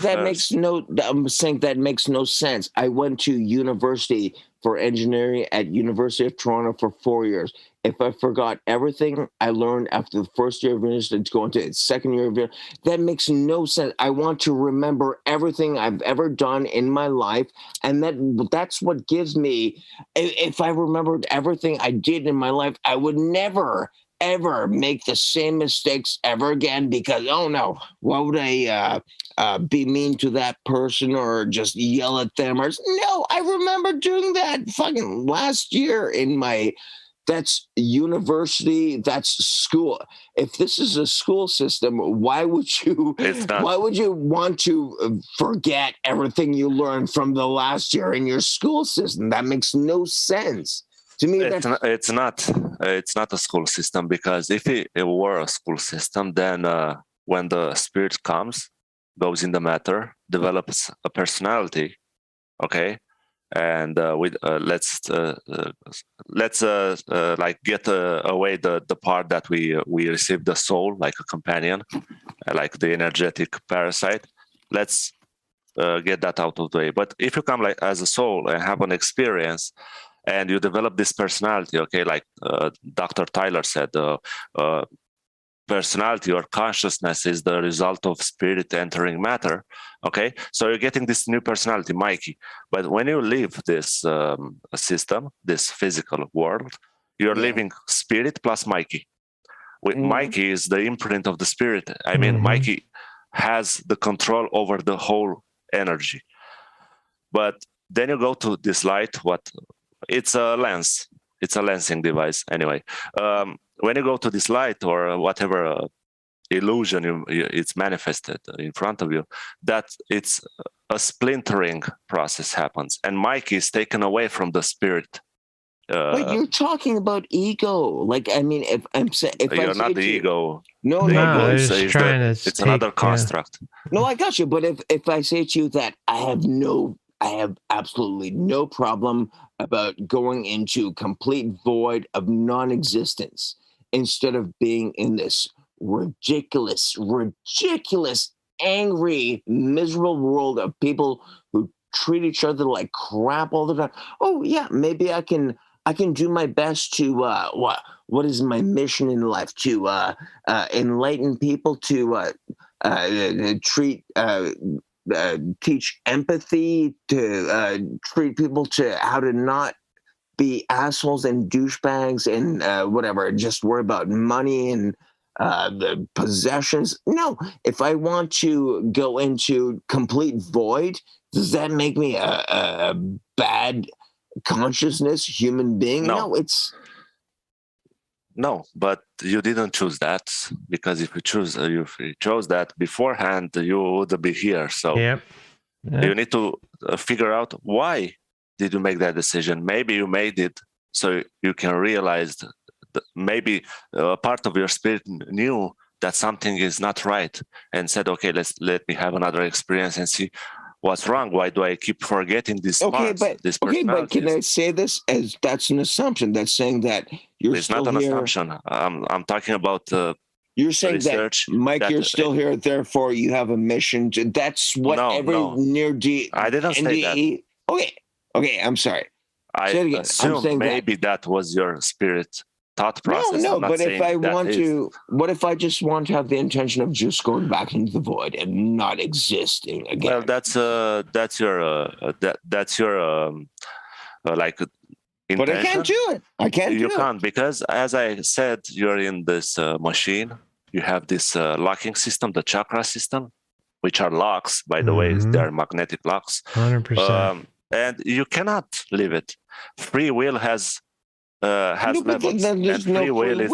saying that makes no sense. I went to university for engineering at University of Toronto for 4 years. If I forgot everything I learned after the first year of university to go into the second year of university, that makes no sense. I want to remember everything I've ever done in my life, and that's what gives me. If I remembered everything I did in my life, I would never ever make the same mistakes ever again, because oh no, why would I be mean to that person or just yell at them? Or no, I remember doing that fucking last year in my. That's university. That's school. If this is a school system, why would you want to forget everything you learned from the last year in your school system? That makes no sense. To me, it's not a school system, because if it were a school system, then when the spirit goes in the matter, develops a personality, okay, and let's like get away the part that we receive the soul like a companion, like the energetic parasite. Let's get that out of the way. But if you come like as a soul and have an experience, and you develop this personality. Okay, like Dr. Tyler said, personality or consciousness is the result of spirit entering matter. Okay, so you're getting this new personality, Mikey. But when you leave this system, this physical world, you're living spirit plus Mikey. Mikey is the imprint of the spirit. I mean, Mikey has the control over the whole energy. But then you go to this light. It's a lens. It's a lensing device. Anyway, when you go to this light or whatever illusion it's manifested in front of you, that it's a splintering process happens, and Mike is taken away from the spirit. But you're talking about ego. Like, I mean, if you're not the ego. No, it's another construct. No, I got you. But if I say to you that I have absolutely no problem about going into complete void of non-existence instead of being in this ridiculous, angry, miserable world of people who treat each other like crap all the time. Oh yeah, maybe I can do my best to what is my mission in life? To enlighten people, to teach empathy, to treat people to how to not be assholes and douchebags and whatever, just worry about money and the possessions. No, if I want to go into complete void, does that make me a bad consciousness human being? No, but you didn't choose that, because if you chose that beforehand, you would be here. So you need to figure out, why did you make that decision? Maybe you made it so you can realize that maybe a part of your spirit knew that something is not right and said, okay, let me have another experience and see what's wrong. Why do I keep forgetting this? But can I say this as that's an assumption? That's saying that it's still not an here. Assumption. I'm talking about you're saying research that, Mike, you're still here, therefore you have a mission to. That's what near D. I didn't say that. Okay, I'm sorry. I assume maybe that was your spirit thought process. No, but if I want to, what if I just want to have the intention of just going back into the void and not existing again? Well, that's your like intention. But I can't do it. You can't, because as I said, you're in this machine. You have this locking system, the chakra system, which are locks, by the way. They're magnetic locks. 100%. And you cannot leave it. Free will has levels, and free will is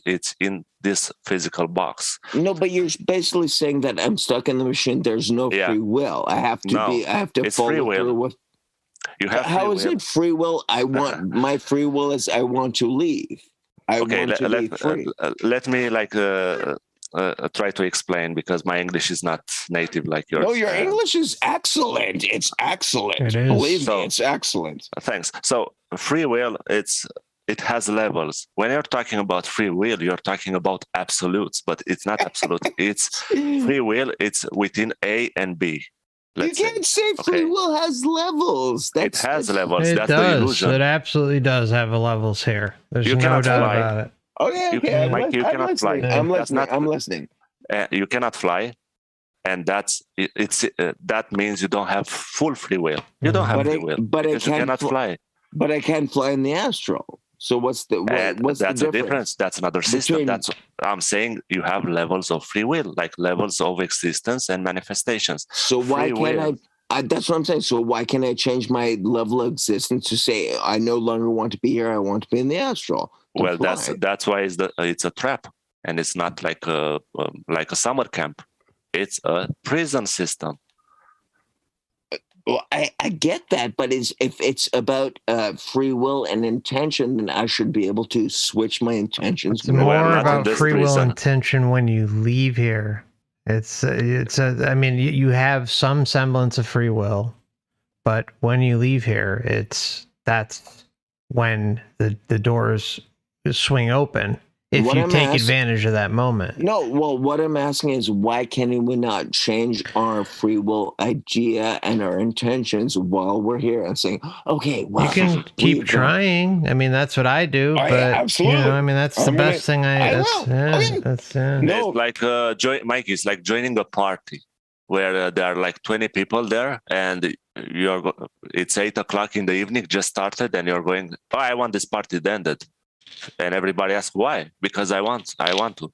it's in this physical box. No, but you're basically saying that I'm stuck in the machine. There's no free will. I have to follow through with. You have. How is it free will? I want my free will is I want to leave. I want to leave free. Let me try to explain, because my English is not native like yours. No, your English is excellent. It's excellent. It is. Believe me, it's excellent. Thanks. So free will, it has levels. When you're talking about free will, you're talking about absolutes, but it's not absolute. It's free will. It's within A and B. You can't say free will has levels. It has levels. It That's does. the illusion. It absolutely does have levels here. There's no doubt about it. Okay. You cannot fly. I'm listening. You cannot fly, and that means you don't have full free will. You don't have free will, because you cannot fly. But I can fly in the astral. So what's the difference? That's another system. I'm saying you have levels of free will, like levels of existence and manifestations. So why can't I? That's what I'm saying. So why can't I change my level of existence to say I no longer want to be here? I want to be in the astral. Well, that's why it's a trap, and it's not like a summer camp. It's a prison system. Well, I get that, but if it's about free will and intention, then I should be able to switch my intentions. It's more about free will and intention when you leave here. I mean, you have some semblance of free will, but when you leave here, that's when the doors swing open if what you I'm take asking- advantage of that moment. No, well, what I'm asking is why can we not change our free will idea and our intentions while we're here and saying, okay, well, You can keep we've got- trying. I mean, that's what I do. Oh, yeah, but absolutely. you know, I mean, that's the I'm gonna- best thing I that's, will. yeah, Okay. that's No. It's like Mike is like joining a party where there are like 20 people there, and it's 8:00 in the evening, just started, and you're going, oh, I want this party to ended, and everybody asks why? Because I want to.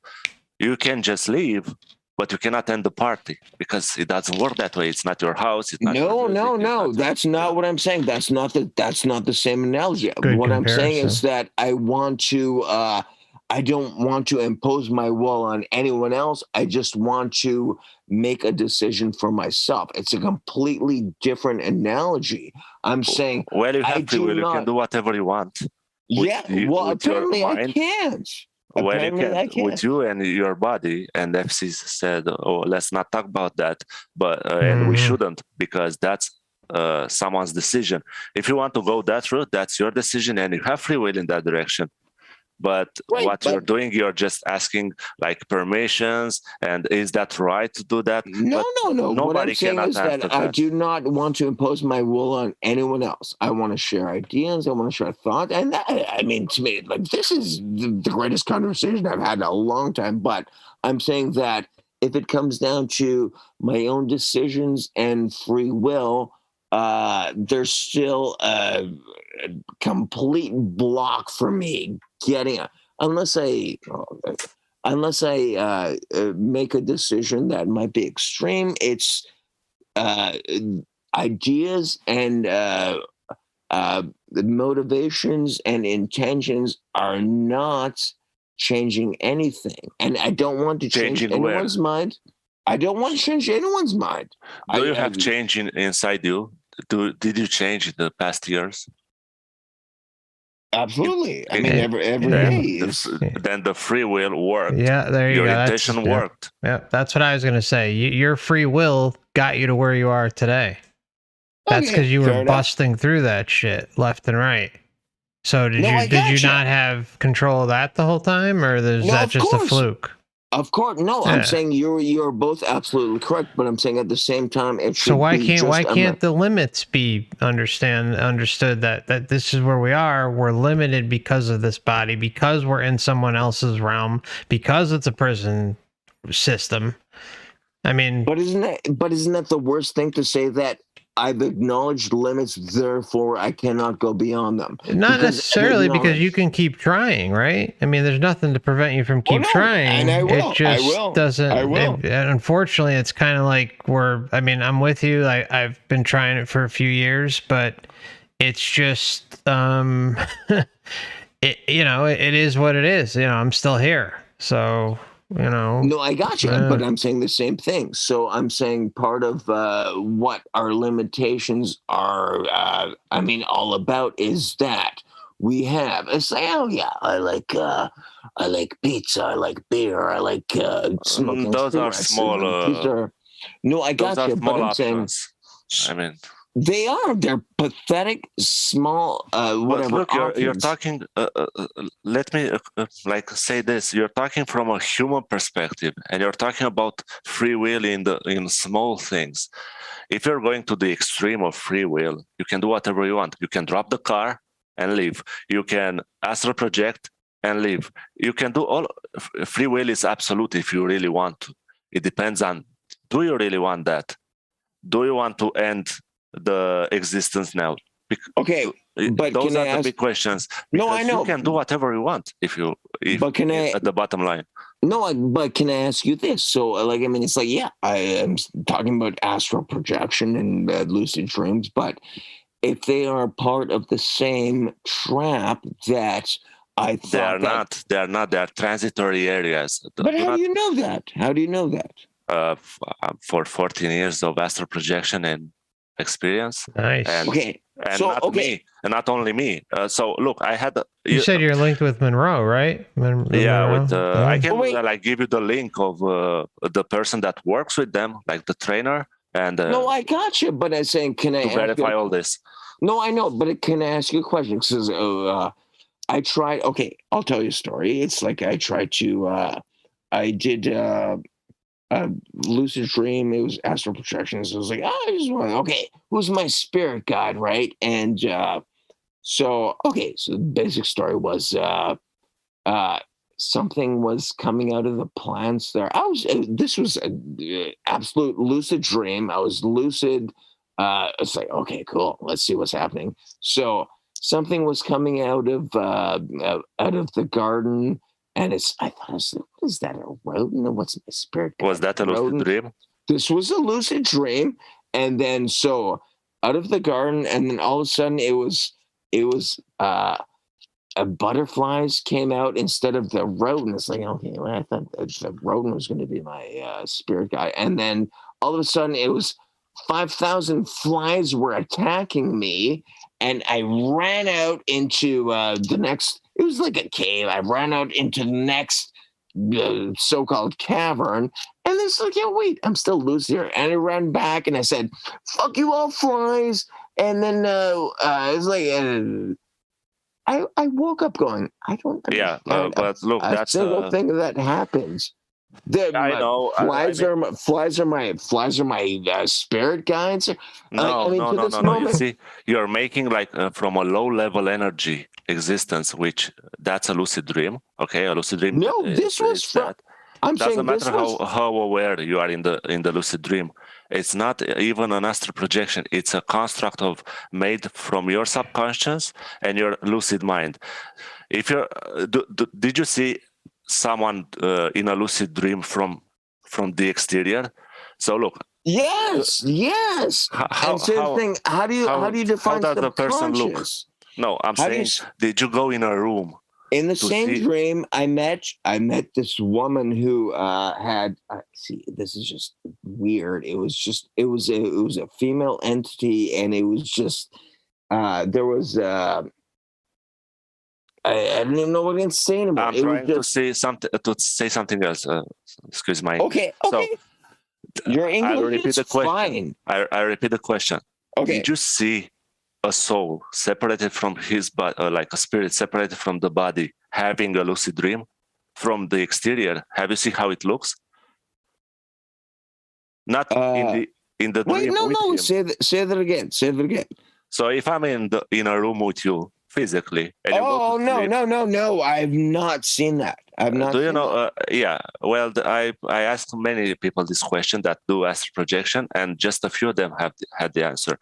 You can just leave, but you cannot end the party because it doesn't work that way. It's not your house. It's not your music, That's not what I'm saying. That's not the same analogy. Good What I'm saying is comparison. that I don't want to impose my will on anyone else. I just want to make a decision for myself. It's a completely different analogy. I'm saying, well, you I have free do will. You not- can do whatever you want. yeah, well, with your apparently I mind. can't. Well, you Apparently I can can't. with you and your body. And FC said, "Oh, let's not talk about that." But and we Mhm. shouldn't, because that's someone's decision. If you want to go that route, that's your decision, and you have free will in that direction. But Right, what but- you're doing, you're just asking like permissions, and is that right to do that? No. What I'm Nobody saying cannot is that answer I that. do not want to impose my will on anyone else. I want to share ideas. I want to share thoughts. And I mean, to me, like, this is the greatest conversation I've had in a long time. But I'm saying that if it comes down to my own decisions and free will, there's still a complete block for me getting unless I make a decision that might be extreme. It's ideas and the motivations and intentions are not changing anything, and I don't want to change Changing where? anyone's mind. I don't want to change anyone's mind. Do you have change inside you? Did you change in the past years? Absolutely. I Okay. mean, every Then day is. then the free will worked. Yeah, there you Your go. intention yeah. worked. Yeah, that's what I was going to say. Your free will got you to where you are today. That's Okay, because you fair were enough. busting through that shit left and right. So did No, I you gotcha. not have control of that the whole time, or is No, that of just course. a fluke? Of course, no. Yeah. I'm saying you're both absolutely correct, but I'm saying at the same time it should So why be can't the limits be understood that this is where we are? We're limited because of this body, because we're in someone else's realm, because it's a prison system. I mean, But isn't that the worst thing to say, that I've acknowledged limits, therefore I cannot go beyond them? not Because necessarily, I've because you can keep trying, right? I mean, there's nothing to prevent you from keep no, trying. and I will. It just I will. doesn't. I will. And unfortunately, it's kind of like I'm with you. I've been trying it for a few years, but it's just, it is what it is. I'm still here. So, No, I got you, but I'm saying the same thing. So I'm saying part of what our limitations are, all about is that we have. It's like, oh yeah, I like pizza, I like beer, I like smoking. Those are cigarettes. small. These are, no, I Those got are you, but small I'm saying options. I mean, they're pathetic, small, but whatever. look, you're options. talking. Let me say this. You're talking from a human perspective, and you're talking about free will in small things. If you're going to the extreme of free will, you can do whatever you want. You can drop the car and leave. You can astral project and leave. You can do all. Free will is absolute if you really want to. It depends on, do you really want that? Do you want to end the existence now? Okay, but those can I are the ask? big questions. No, I Because know. you can do whatever you want if But can I? at the bottom line. No, but can I ask you this? So, it's like, yeah, I am talking about astral projection and lucid dreams, but if they are part of the same trap that I thought They are not. They are transitory areas. But how do you know that? How do you know that? For 14 years of astral projection and experience. nice. And, Okay, and so, not okay. me, and not only me. So look, I had. You said you're linked with Monroe, right? Yeah, Monroe? with Yeah. I can Oh, wait. give you the link of the person that works with them, like the trainer, and No, I got you, but I'm saying, can I to ask you verify all this. No, I know, but can I ask you a question? Because I tried. Okay, I'll tell you a story. It's like I tried to. I did a lucid dream. It was astral projection. So I was like, oh, I just want. Okay, who's my spirit guide, right? And so the basic story was something was coming out of the plants there. This was an absolute lucid dream. I was lucid. It's like, okay, cool. Let's see what's happening. So something was coming out of the garden, and I thought, what is that, a rodent? What's my spirit guide? Was that a lucid dream? This was a lucid dream. And then so out of the garden, and then all of a sudden it was butterflies came out instead of the rodent. It's like, okay, well, I thought the rodent was going to be my spirit guide. And then all of a sudden it was 5,000 flies were attacking me. And I ran out into the next, it was like a cave. I ran out into the next so-called cavern. And it's like, yeah, wait, I'm still loose here. And I ran back and I said, fuck you all flies. And then it's like, I woke up going, I don't understand. Yeah, but look, that's a single thing that happens. I know. Flies are my spirit guides. No. You see, you're making like from a low-level energy existence, which that's a lucid dream. Okay, a lucid dream. No, this was from. I'm saying doesn't matter how aware you are in the lucid dream. It's not even an astral projection. It's a construct made from your subconscious and your lucid mind. If you're, did you see someone in a lucid dream from the exterior? So look. Yes. How do you define how does the person look? No, I'm saying, did you go in a room? In the same dream, I met this woman who had. See, this is just weird. It was a female entity, and it was just there was. I don't even know what I'm saying about. I'm trying to say something else. Excuse my. Okay. So, your English is fine. I repeat the question. Okay. Did you see a soul separated from his body, like a spirit separated from the body, having a lucid dream from the exterior? Have you seen how it looks? Not in the wait, dream. No. Say that again. So if I'm in a room with you physically, and no, I've not seen that. I've not. Do you know? Yeah. Well, I asked many people this question that do astral projection, and just a few of them have had the answer.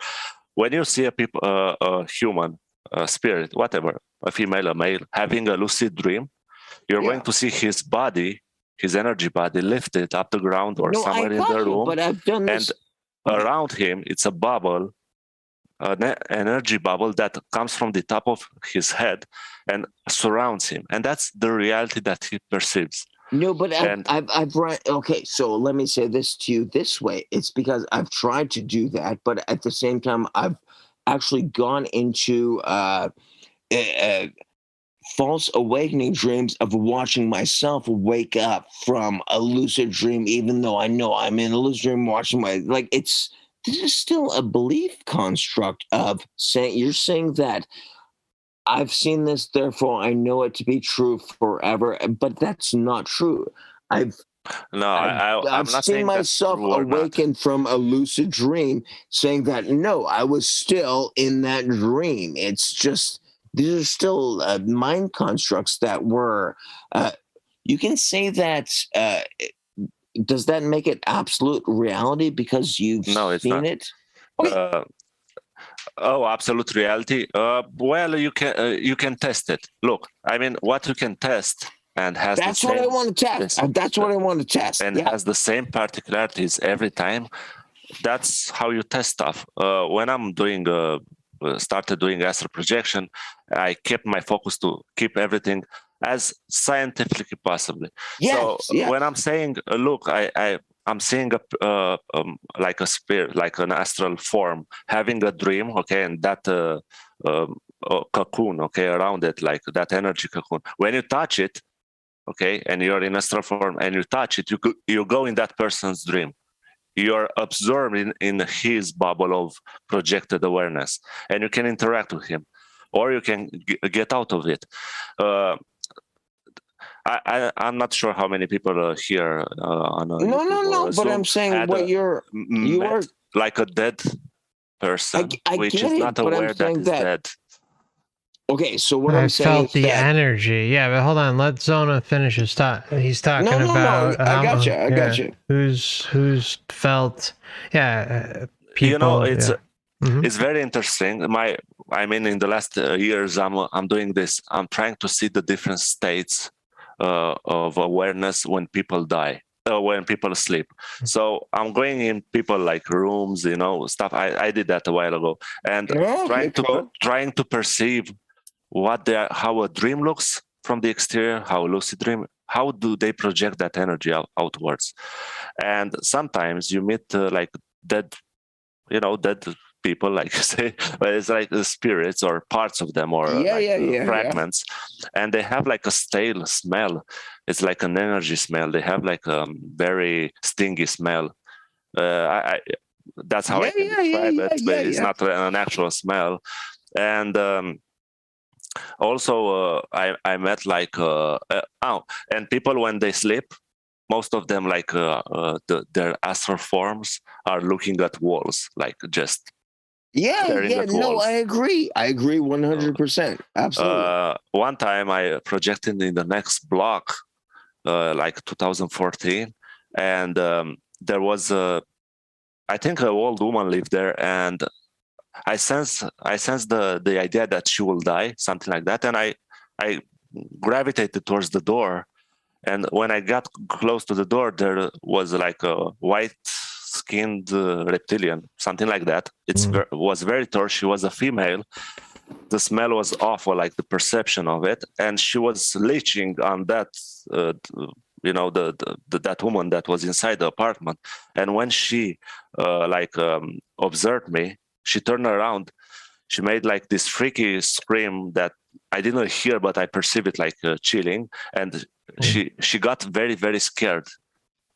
When you see a human, a spirit, whatever, a female, a male, having a lucid dream, you're going to see his body, his energy body, lifted up the ground or somewhere in the room. But I've done this. And around him, it's a bubble, an energy bubble that comes from the top of his head and surrounds him. And that's the reality that he perceives. No, but I've run. Okay, so let me say this to you this way. It's because I've tried to do that, but at the same time, I've actually gone into false awakening dreams of watching myself wake up from a lucid dream, even though I know I'm in a lucid dream watching this is still a belief construct of saying, you're saying that I've seen this, therefore I know it to be true forever, but that's not true. I've I'm not seen myself awaken from a lucid dream, saying that no, I was still in that dream. It's just these are still mind constructs that were. You can say that. Does that make it absolute reality because you've seen it? Okay. Absolute reality. Well, you can test it. Look, I mean, what you can test and has that's what I want to test. That's what I want to test, and has the same particularities every time. That's how you test stuff. When I'm started doing astral projection, I kept my focus to keep everything as scientifically possible. When I'm saying, look, I'm seeing like a spirit, like an astral form, having a dream, okay, and that cocoon, okay, around it, like that energy cocoon. When you touch it, okay, and you're in astral form, and you touch it, you go in that person's dream. You're absorbed in his bubble of projected awareness, and you can interact with him. or you can get out of it. I'm not sure how many people are here on No. But I'm saying what you were like a dead person, which get is not aware that is dead. Okay, so what I I'm saying felt is the that energy. Yeah, but hold on. Let Zona finish his talk. He's talking about. I got you. Who's felt? Yeah, people. You know, it's Mm-hmm. it's very interesting. I mean, in the last years, I'm doing this. I'm trying to see the different states of awareness when people die, when people sleep. So I'm going in people like rooms, you know, stuff. I did that a while ago, and trying to perceive how a dream looks from the exterior, how a lucid dream, how do they project that energy outwards. And sometimes you meet like dead people, like you say, but it's like the spirits or parts of them, or fragments, and they have like a stale smell. It's like an energy smell. They have like a very stingy smell. That's how I can describe it, but it's not an actual smell. And also I met like and people when they sleep, most of them like their astral forms are looking at walls, like just no, I agree 100%, absolutely. One time I projected in the next block, like 2014, and there was I think an old woman lived there, and I sensed the idea that she will die, something like that, and I gravitated towards the door, and when I got close to the door, there was like a white-skinned reptilian, something like that. It was very tall. She was a female. The smell was awful, like the perception of it, and she was leeching on that. That woman that was inside the apartment, and when she observed me, she turned around. She made like this freaky scream that I didn't hear, but I perceived it like chilling. And she got very, very scared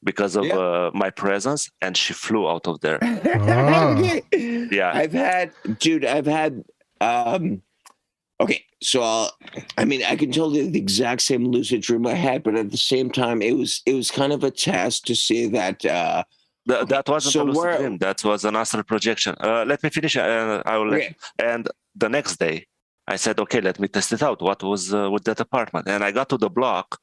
because of my presence, and she flew out of there. Yeah, I've had. Okay, so I mean, I can tell you the exact same lucid dream I had, but at the same time, it was kind of a test to see that. That wasn't a lucid dream. That was an astral projection. Let me finish. I will. And the next day, I said, "Okay, let me test it out. What was with that apartment?" And I got to the block,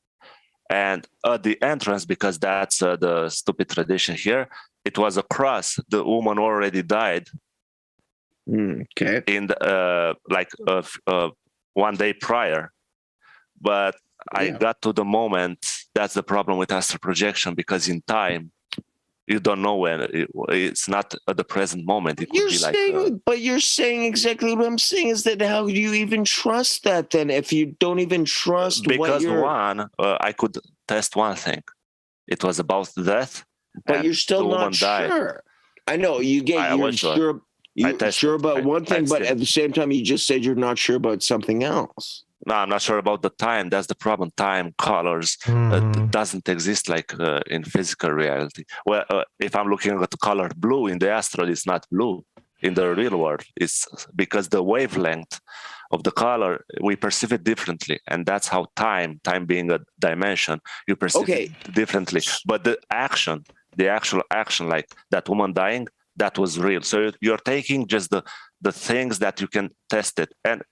and at the entrance, because that's the stupid tradition here, it was a cross. The woman already died. Okay. In the, 1 day prior, but I got to the moment. That's the problem with astral projection, because in time, you don't know when. It's not at the present moment. It could be like. But you're saying exactly what I'm saying. Is that how do you even trust that then? If you don't even trust, because I could test one thing. It was about death, but you're still not sure. I know you're sure. You're sure about one thing, but at the same time, you just said you're not sure about something else. No, I'm not sure about the time. That's the problem. Time, colors, doesn't exist like in physical reality. Well, if I'm looking at the color blue in the astral, it's not blue. In the real world, it's because the wavelength of the color, we perceive it differently. And that's how time being a dimension, you perceive it differently. But the actual action, like that woman dying, that was real. So you're taking just the things that you can test it. And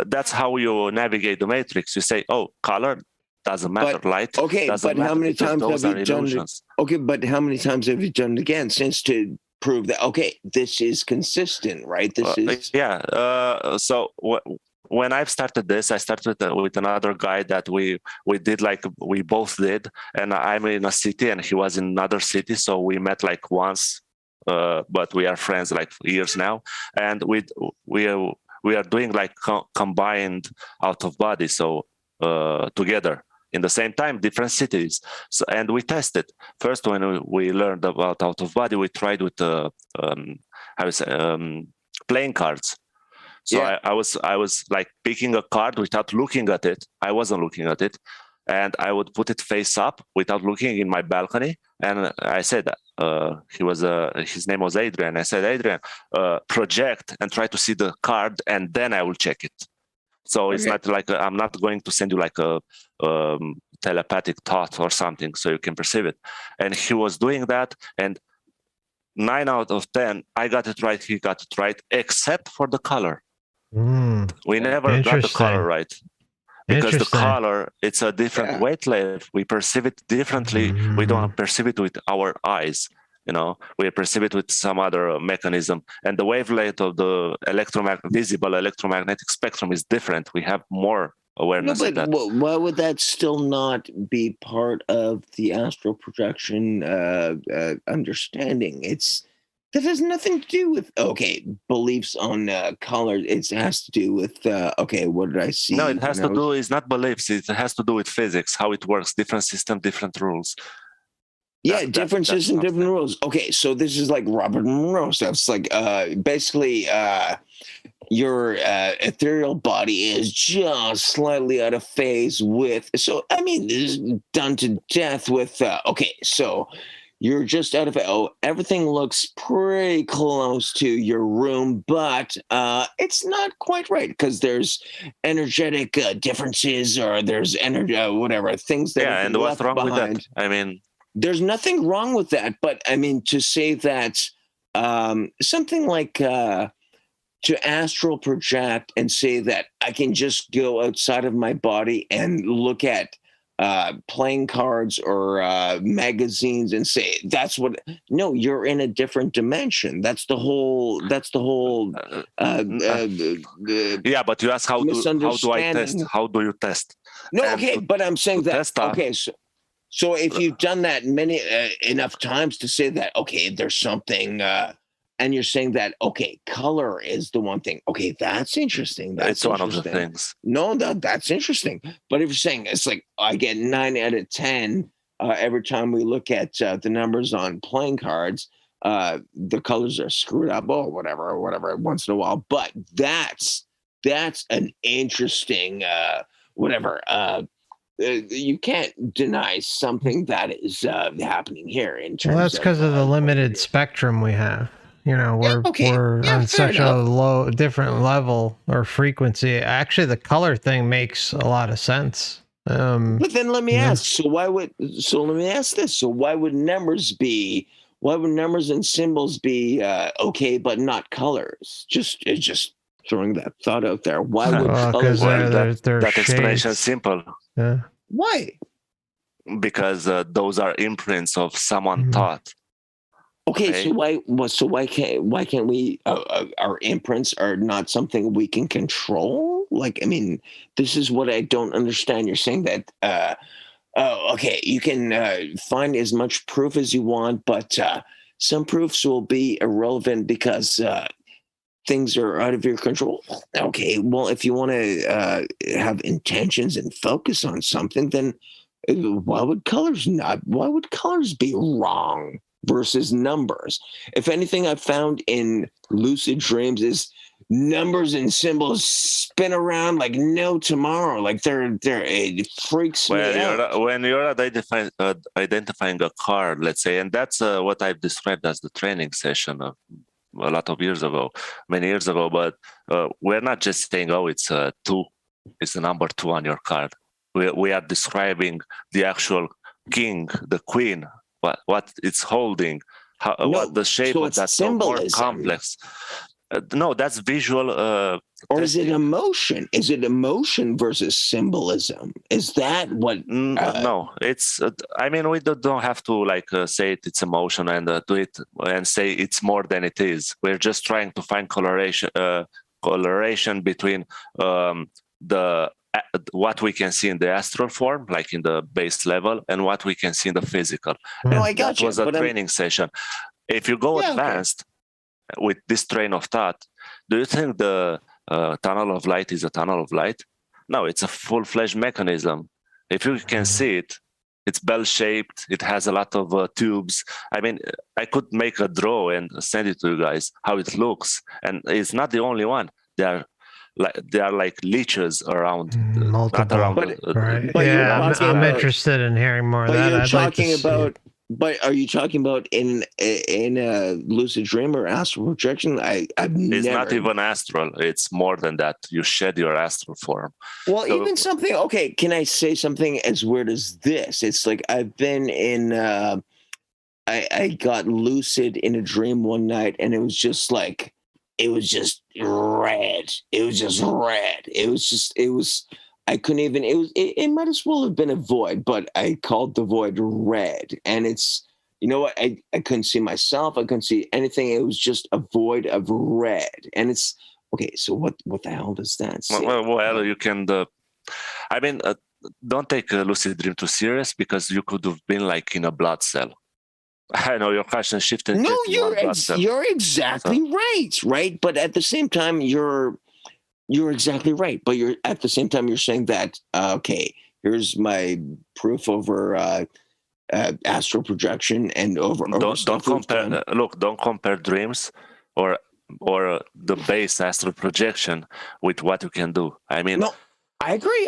that's how you navigate the matrix. You say, oh, color doesn't matter, light doesn't matter. How many times have you done it? Okay, but how many times have you done it again since to prove that, okay, this is consistent, right? This is... So when I've started this, I started with another guy that we did like we both did. And I'm in a city and he was in another city. So we met like once. But we are friends like years now, and we are doing like combined out of body, so together in the same time, different cities. So, and we tested first when we learned about out of body. We tried with playing cards. So I was like picking a card without looking at it. I wasn't looking at it, and I would put it face up without looking in my balcony. And I said, his name was Adrian. I said, Adrian, project and try to see the card, and then I will check it. So it's not like I'm not going to send you like a telepathic thought or something so you can perceive it. And he was doing that, and 9 out of 10, I got it right, he got it right, except for the color. We never got the color right. Because the color, it's a different wavelength. We perceive it differently. We don't perceive it with our eyes. We perceive it with some other mechanism. And the wavelength of the visible electromagnetic spectrum is different. We have more awareness of that. Why would that still not be part of the astral projection understanding? That has nothing to do with beliefs on color. It has to do with what did I see? No, it has to do. It's not beliefs. It has to do with physics, how it works. Different system, different rules. Different system, different rules. Okay, so this is like Robert Monroe stuff. It's like basically your ethereal body is just slightly out of phase with. So I mean, this is done to death with. So you're just out of it. Everything looks pretty close to your room, but it's not quite right because there's energetic differences, or there's energy, whatever things that. Yeah, and what's wrong with that? I mean, there's nothing wrong with that, but I mean to say that something like to astral project and say that I can just go outside of my body and look at playing cards or magazines and say that's what. No, you're in a different dimension. That's the whole yeah, but you ask how do I test? How do you test? No, but I'm saying that so if you've done that many enough times to say that there's something and you're saying that color is the one thing, that's interesting. It's one of the things. No, that's interesting. But if you're saying it's like I get 9 out of 10 every time we look at the numbers on playing cards, the colors are screwed up or whatever once in a while. But that's an interesting you can't deny something that is happening here in terms. Well, that's because of the limited spectrum we have. We're on such a different level or frequency. Actually, the color thing makes a lot of sense. But then let me ask. So why would numbers and symbols be okay, but not colors? Just throwing that thought out there. Why would colors? That explanation is simple. Yeah. Why? Because those are imprints of someone thought. Okay, so why can't we? Our imprints are not something we can control. Like, I mean, this is what I don't understand. You're saying that, you can find as much proof as you want, but some proofs will be irrelevant because things are out of your control. Okay, well, if you want to have intentions and focus on something, then why would colors be wrong versus numbers? If anything, I've found in lucid dreams is numbers and symbols spin around like no tomorrow. Like it freaks me out. When you're identifying a card, let's say, and that's what I've described as the training session of a lot of years ago, many years ago. But we're not just saying, it's 2, it's the number 2 on your card. We are describing the actual king, the queen, what it's holding, what the shape of that symbolism. More complex. No, that's visual. Or is it emotion? Is it emotion versus symbolism? Is that what? No, it's. I mean, we don't have to say it's emotion and do it and say it's more than it is. We're just trying to find coloration between the what we can see in the astral form, like in the base level, and what we can see in the physical. No, I got that was a training session. If you go advanced with this train of thought, do you think the tunnel of light is a tunnel of light? No, it's a full-fledged mechanism. If you can see it, it's bell-shaped. It has a lot of tubes. I mean, I could make a draw and send it to you guys how it looks, and it's not the only one. They are like leeches around, multiple. not around. Right. Yeah, I'm interested in hearing more of that. You're talking about But are you talking about in a lucid dream or astral projection? I've It's never. not even astral. It's more than that. You shed your astral form. Well, even something. Okay, can I say something as weird as this? It's like I've been in. I got lucid in a dream one night, and it was just like it was just red. It was just red. It was. I couldn't even. It might as well have been a void, but I called the void red, and it's. You know what? I couldn't see myself. I couldn't see anything. It was just a void of red, and it's okay. So what the hell does that say? Well, you can. I mean, don't take a lucid dream too serious, because you could have been like in a blood cell. I know your question shifted. No, you're exactly right. But at the same time, you're exactly right. But you're at the same time you're saying that okay, here's my proof over astral projection and over. Don't compare. Look, don't compare dreams or the base astral projection with what you can do. I mean, no, I agree.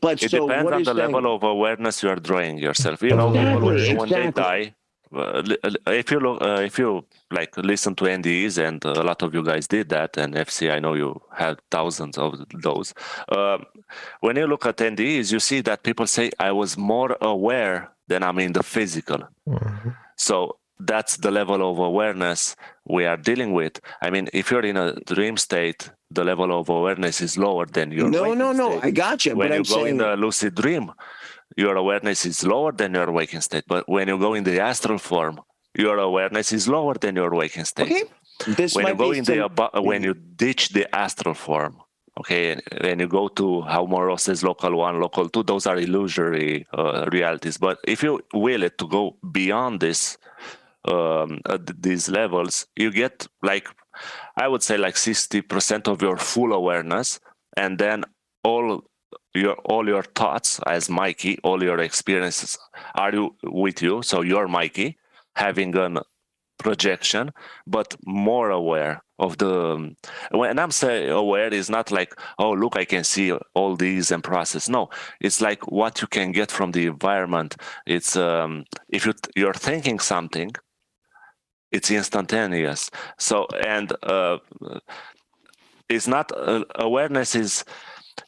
But it so depends what on is the level of awareness you are drawing yourself. You know, people when they die. If you like listen to NDEs, and a lot of you guys did that, and FC, I know you had thousands of those. When you look at NDEs, you see that people say, I was more aware than I'm in the physical. Mm-hmm. So that's the level of awareness we are dealing with. I mean, if you're in a dream state, the level of awareness is lower than your waking state. I got you. When but you I'm go saying... in the lucid dream, your awareness is lower than your waking state. But when you go in the astral form, your awareness is lower than your waking state. Okay. When you go in when you ditch the astral form, okay, and you go to how Morrow says local 1, local 2, those are illusory realities. But if you will it to go beyond this, these levels, you get like, I would say like 60% of your full awareness, and then all your thoughts as Mikey, all your experiences are with you. So you're Mikey having a projection, but more aware of the. When I'm saying aware, is not like, oh look, I can see all these and process. No, it's like what you can get from the environment. It's if you're thinking something, it's instantaneous. So and it's not awareness is.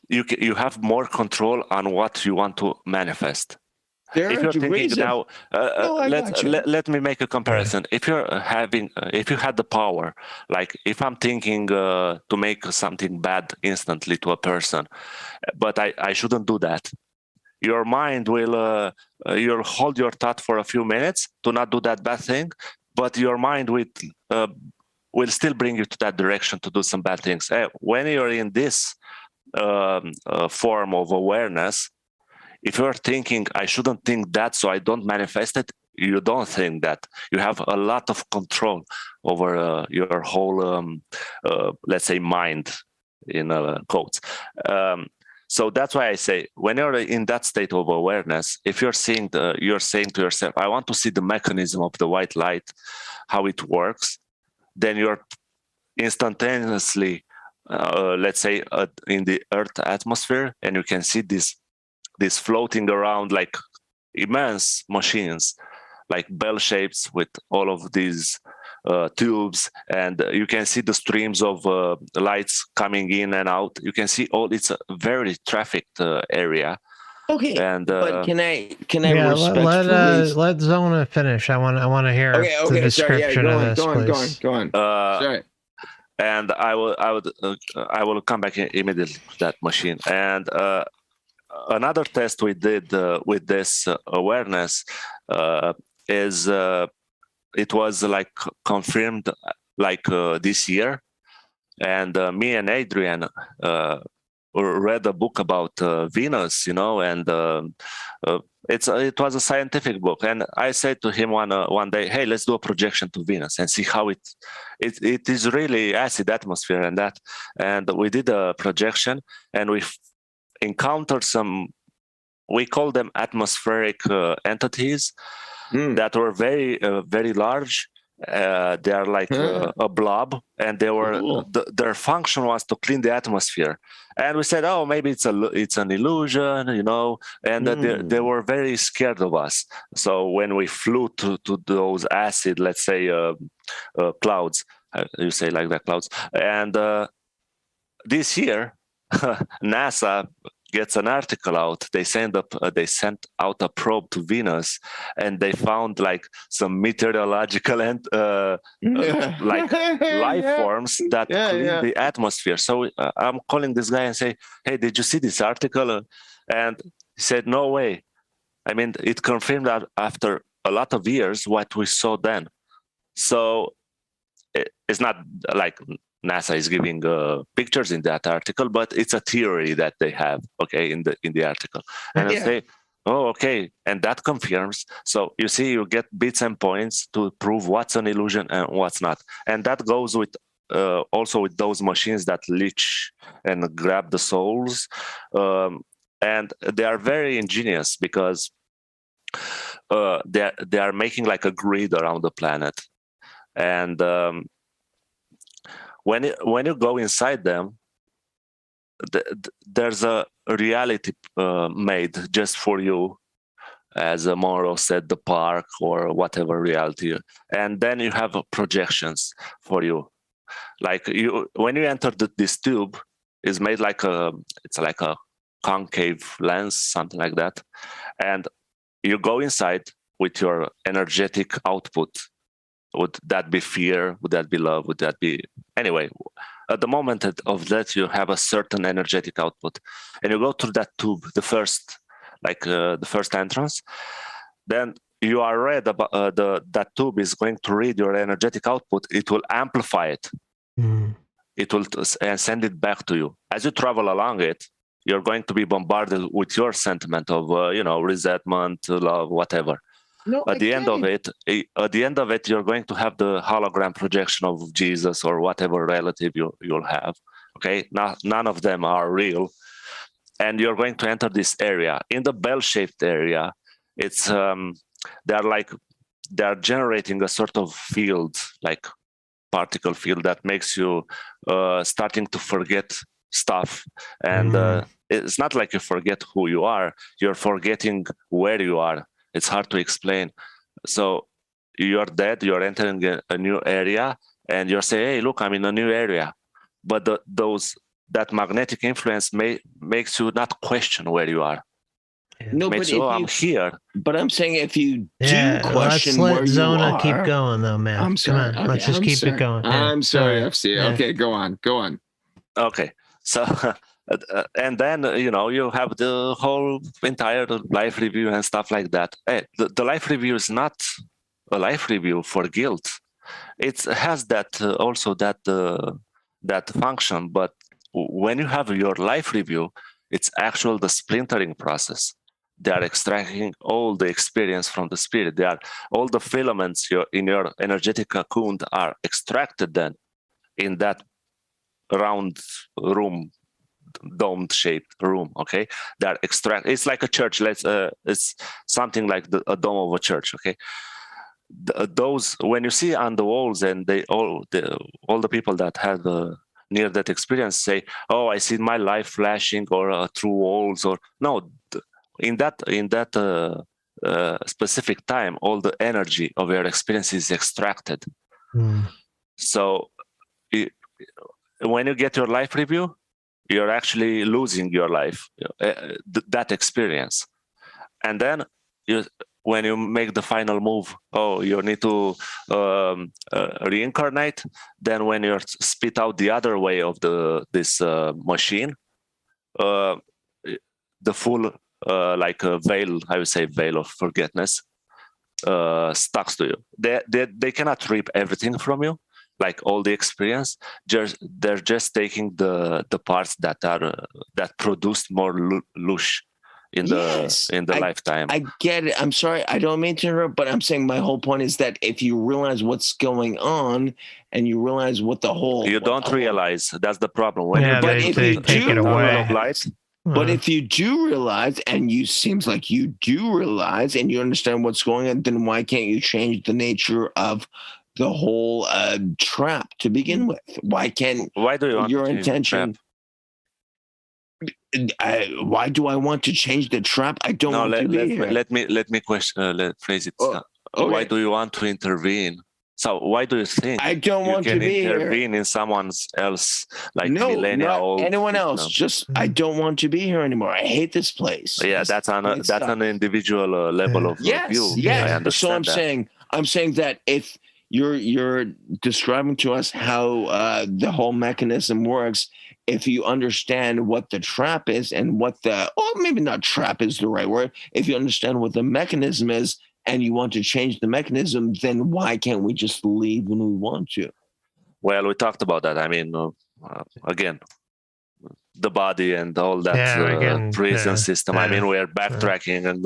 You have more control on what you want to manifest. If you're thinking now, let me make a comparison. If you're if you had the power, like if I'm thinking to make something bad instantly to a person, but I shouldn't do that. Your mind will you'll hold your thought for a few minutes to not do that bad thing, but your mind will still bring you to that direction to do some bad things. When you're in this form of awareness, if you're thinking, I shouldn't think that, so I don't manifest it, you don't think that. You have a lot of control over your whole, let's say, mind, in quotes. So that's why I say, when you're in that state of awareness, if you're saying to yourself, I want to see the mechanism of the white light, how it works, then you're instantaneously, let's say, in the Earth atmosphere, and you can see this floating around like immense machines, like bell shapes with all of these tubes, and you can see the streams of lights coming in and out. You can see it's a very trafficked area. Okay, and but can I let Zona finish. I want to hear the description of this. Go on. Sorry. And I will come back immediately to that machine. And another test we did with this awareness is it was like confirmed like this year. And me and Adrian read a book about Venus, and it was a scientific book. And I said to him one day, hey, let's do a projection to Venus and see how it is really acid atmosphere and that. And we did a projection, and we encountered some, we call them atmospheric entities that were very, very large. They are like a blob, and they were their function was to clean the atmosphere. And we said, oh, maybe it's an illusion, and they were very scared of us. So when we flew to those acid, let's say clouds, you say like that, clouds, and this year NASA gets an article out. They sent out a probe to Venus, and they found like some meteorological and like life forms that clean the atmosphere. So I'm calling this guy and say, hey, did you see this article? And he said, no way. I mean, it confirmed that after a lot of years what we saw then. So it's not like NASA is giving pictures in that article, but it's a theory that they have, okay, in the article. And I say, oh, okay, and that confirms. So you see, you get bits and points to prove what's an illusion and what's not. And that goes with also with those machines that leech and grab the souls. And they are very ingenious because they are making like a grid around the planet. And when you go inside them, there's a reality made just for you, as Monroe said, the park or whatever reality, and then you have projections for you. Like when you enter this tube, is made like it's like a concave lens, something like that, and you go inside with your energetic output. Would that be fear? Would that be love? Would that be... Anyway, at the moment of that, you have a certain energetic output. And you go through that tube, the first entrance. Then you are read about that tube is going to read your energetic output. It will amplify it. It will and send it back to you. As you travel along it, you're going to be bombarded with your sentiment of, resentment, love, whatever. No, at the end of it, you're going to have the hologram projection of Jesus or whatever relative you'll have. Okay, none of them are real, and you're going to enter this area. In the bell-shaped area, it's they're generating a sort of field, like particle field, that makes you starting to forget stuff, and it's not like you forget who you are. You're forgetting where you are. It's hard to explain. So you're dead, you're entering a new area, and you're saying, hey, look, I'm in a new area. But that magnetic influence makes you not question where you are. No, makes but I'm here. But I'm saying if you do question let's where Zona you are... keep going, though, man. I'm sorry. Come on, let's just keep it going. I'm sorry, FC. Yeah. Okay, go on. Okay, so... and then, you have the whole entire life review and stuff like that. Hey, the life review is not a life review for guilt. It has that also that function. But when you have your life review, it's actual the splintering process. They are extracting all the experience from the spirit. All the filaments in your energetic cocoon are extracted then in that round room, domed shaped room. Okay, they're it's like a church. It's something like a dome of a church. Okay, those, when you see on the walls, and all the people that had the near that experience say, oh, I see my life flashing, or through walls, or no, in that specific time, all the energy of your experience is extracted. So when you get your life review, you're actually losing your life, that experience. And then when you make the final move, you need to reincarnate. Then when you're spit out the other way of this machine, the full like a veil, I would say veil of forgetfulness, stuck to you. They cannot rip everything from you, like all the experience. They're just taking the parts that produced more lush in the lifetime. I get it. I'm sorry, I don't mean to interrupt, but I'm saying my whole point is that if you realize what's going on and you realize what the whole... You don't realize. That's the problem. They take it away. But if you do realize, and you seems like you do realize, and you understand what's going on, then why can't you change the nature of the whole trap to begin with? Why do you want your intention? Why do I want to change the trap? I don't want to be here. Let me phrase it. Okay. Why do you want to intervene? So why do you think I don't want to be intervene here? in someone else, like No, millennia not old anyone else. Just I don't want to be here anymore. I hate this place. Yeah, that's an individual level of view. Yes. So I'm saying that if you're describing to us how the whole mechanism works, if you understand what the trap is and what maybe not trap is the right word, if you understand what the mechanism is and you want to change the mechanism, then why can't we just leave when we want to? Well, we talked about that. I mean, again, the body and all that prison system. I mean, we're backtracking and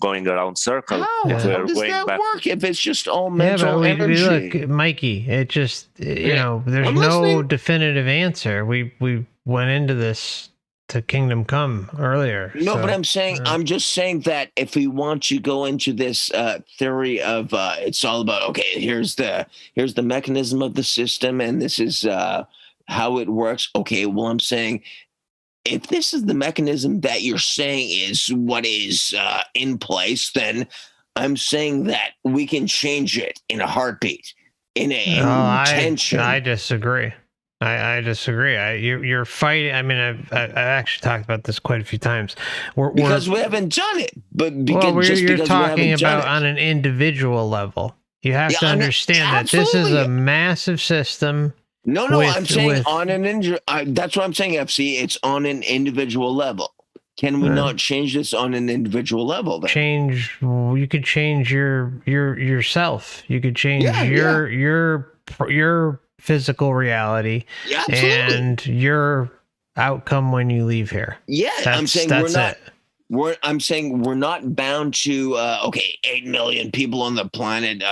going around circles. How does that work if it's just all mental energy? Look, Mikey, it just, there's no definitive answer. We went into this to Kingdom Come earlier. No, but I'm just saying that if we want to go into this theory of it's all about, okay, here's the mechanism of the system and this is how it works. Okay, well, I'm saying if this is the mechanism that you're saying is what is in place, then I'm saying that we can change it in a heartbeat, in intention. I disagree. I disagree. You're fighting. I mean, I've actually talked about this quite a few times. Because we haven't done it, but you're talking about on an individual level. You have to understand that this is a massive system. No, I'm saying on an that's what I'm saying, FC. It's on an individual level. Can we not change this on an individual level? Then? You could change yourself. You could change your physical reality and your outcome when you leave here. Yeah, I'm saying I'm saying we're not bound to 8 million people on the planet.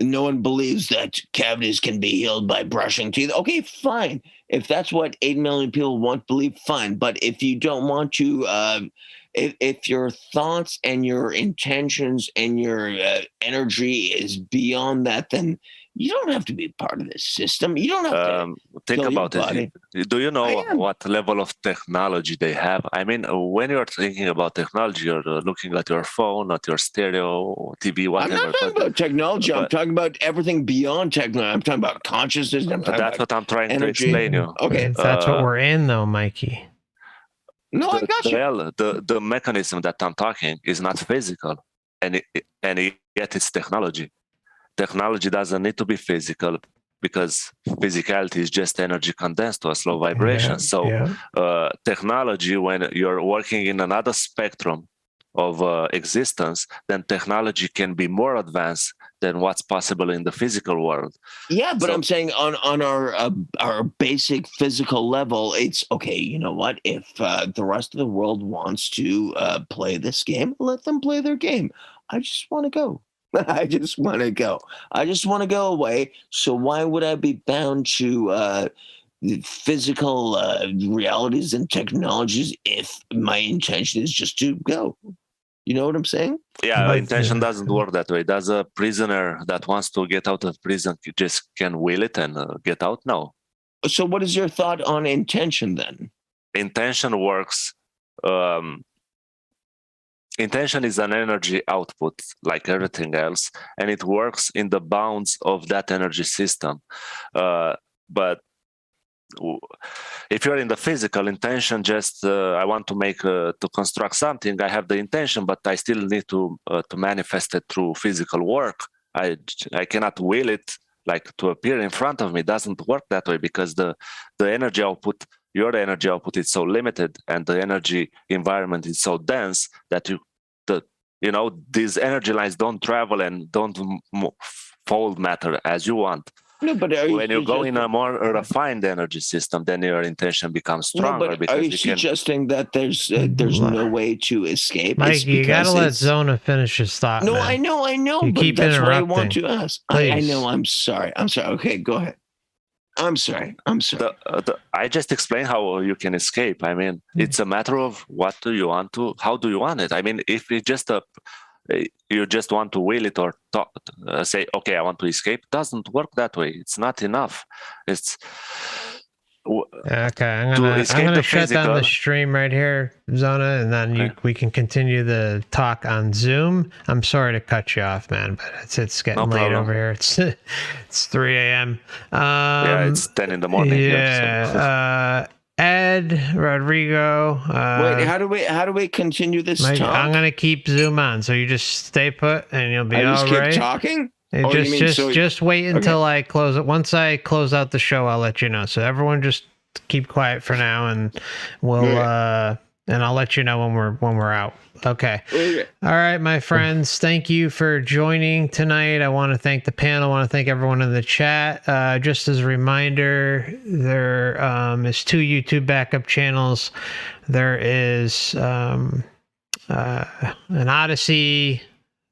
No one believes that cavities can be healed by brushing teeth. Okay, fine. If that's what 8 million people want to believe, fine. But if you don't want to, if your thoughts and your intentions and your energy is beyond that, then you don't have to be part of this system. You don't have to think about it. Do you know what level of technology they have? I mean, when you're thinking about technology, you're looking at your phone, at your stereo, TV, whatever. I'm not talking about technology. I'm talking about everything beyond technology. I'm talking about consciousness. That's what I'm trying to explain you. Okay. That's what we're in, though, Mikey. No, I got you. Well, the mechanism that I'm talking is not physical, and yet it's technology. Technology doesn't need to be physical because physicality is just energy condensed to a slow vibration. Technology, when you're working in another spectrum of existence, then technology can be more advanced than what's possible in the physical world. Yeah, but I'm saying on our basic physical level, it's okay. You know what? If the rest of the world wants to play this game, let them play their game. I just want to go. I just want to go. I just want to go away. So why would I be bound to physical realities and technologies if my intention is just to go? You know what I'm saying? Yeah, intention doesn't work that way. Does a prisoner that wants to get out of prison just can will it and get out? No. So what is your thought on intention then? Intention works. Intention is an energy output like everything else, and it works in the bounds of that energy system. But if you're in the physical intention, just I want to make to construct something, I have the intention, but I still need to manifest it through physical work. I cannot will it like to appear in front of me. It doesn't work that way because the energy output, your energy output is so limited, and the energy environment is so dense that these energy lines don't travel and don't fold matter as you want. No, but when you go in a more refined energy system, then your intention becomes stronger. No, but are you suggesting that there's no way to escape? Mike, you gotta let Zona finish his thought. No, man. I know, you but keep that's what I interrupting. want to ask. I know. I'm sorry. Okay, go ahead. I'm sorry. I just explained how you can escape. I mean, it's a matter of what do you want to, how do you want it? I mean, if it's just you just want to will it or talk, say, okay, I want to escape. It doesn't work that way. It's not enough. It's okay. I'm gonna shut down the stream right here, Zona, and then we can continue the talk on Zoom. I'm sorry to cut you off, man, but it's getting late over here. It's 3 a.m. Yeah, it's 10 in the morning. Yeah. Ed, Rodrigo. Wait, how do we continue this talk? I'm gonna keep Zoom on, so you just stay put, and you'll be all right. I just keep talking. Just wait until I close it. Once I close out the show, I'll let you know. So everyone, just keep quiet for now, and we'll and I'll let you know when we're out. Okay. All right, my friends. Thank you for joining tonight. I want to thank the panel. I want to thank everyone in the chat. Just as a reminder, there is 2 YouTube backup channels. There is an Odyssey.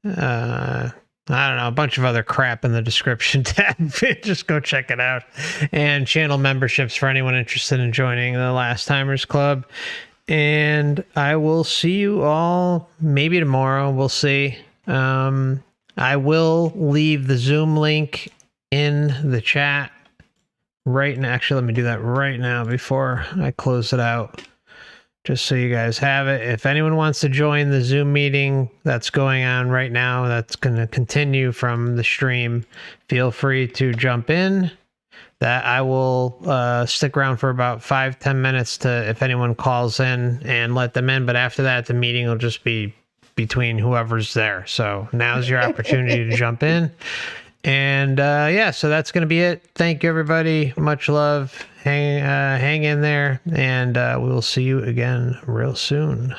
I don't know, a bunch of other crap in the description tab. Just go check it out. And channel memberships for anyone interested in joining the Last Timers Club. And I will see you all maybe tomorrow. We'll see. I will leave the Zoom link in the chat right now. Actually, let me do that right now before I close it out, just so you guys have it. If anyone wants to join the Zoom meeting that's going on right now, that's going to continue from the stream, feel free to jump in. That I will stick around for about 5-10 minutes to, if anyone calls in, and let them in. But after that, the meeting will just be between whoever's there. So now's your opportunity to jump in. And yeah, so that's going to be it. Thank you, everybody. Much love. Hang in there, and we will see you again real soon.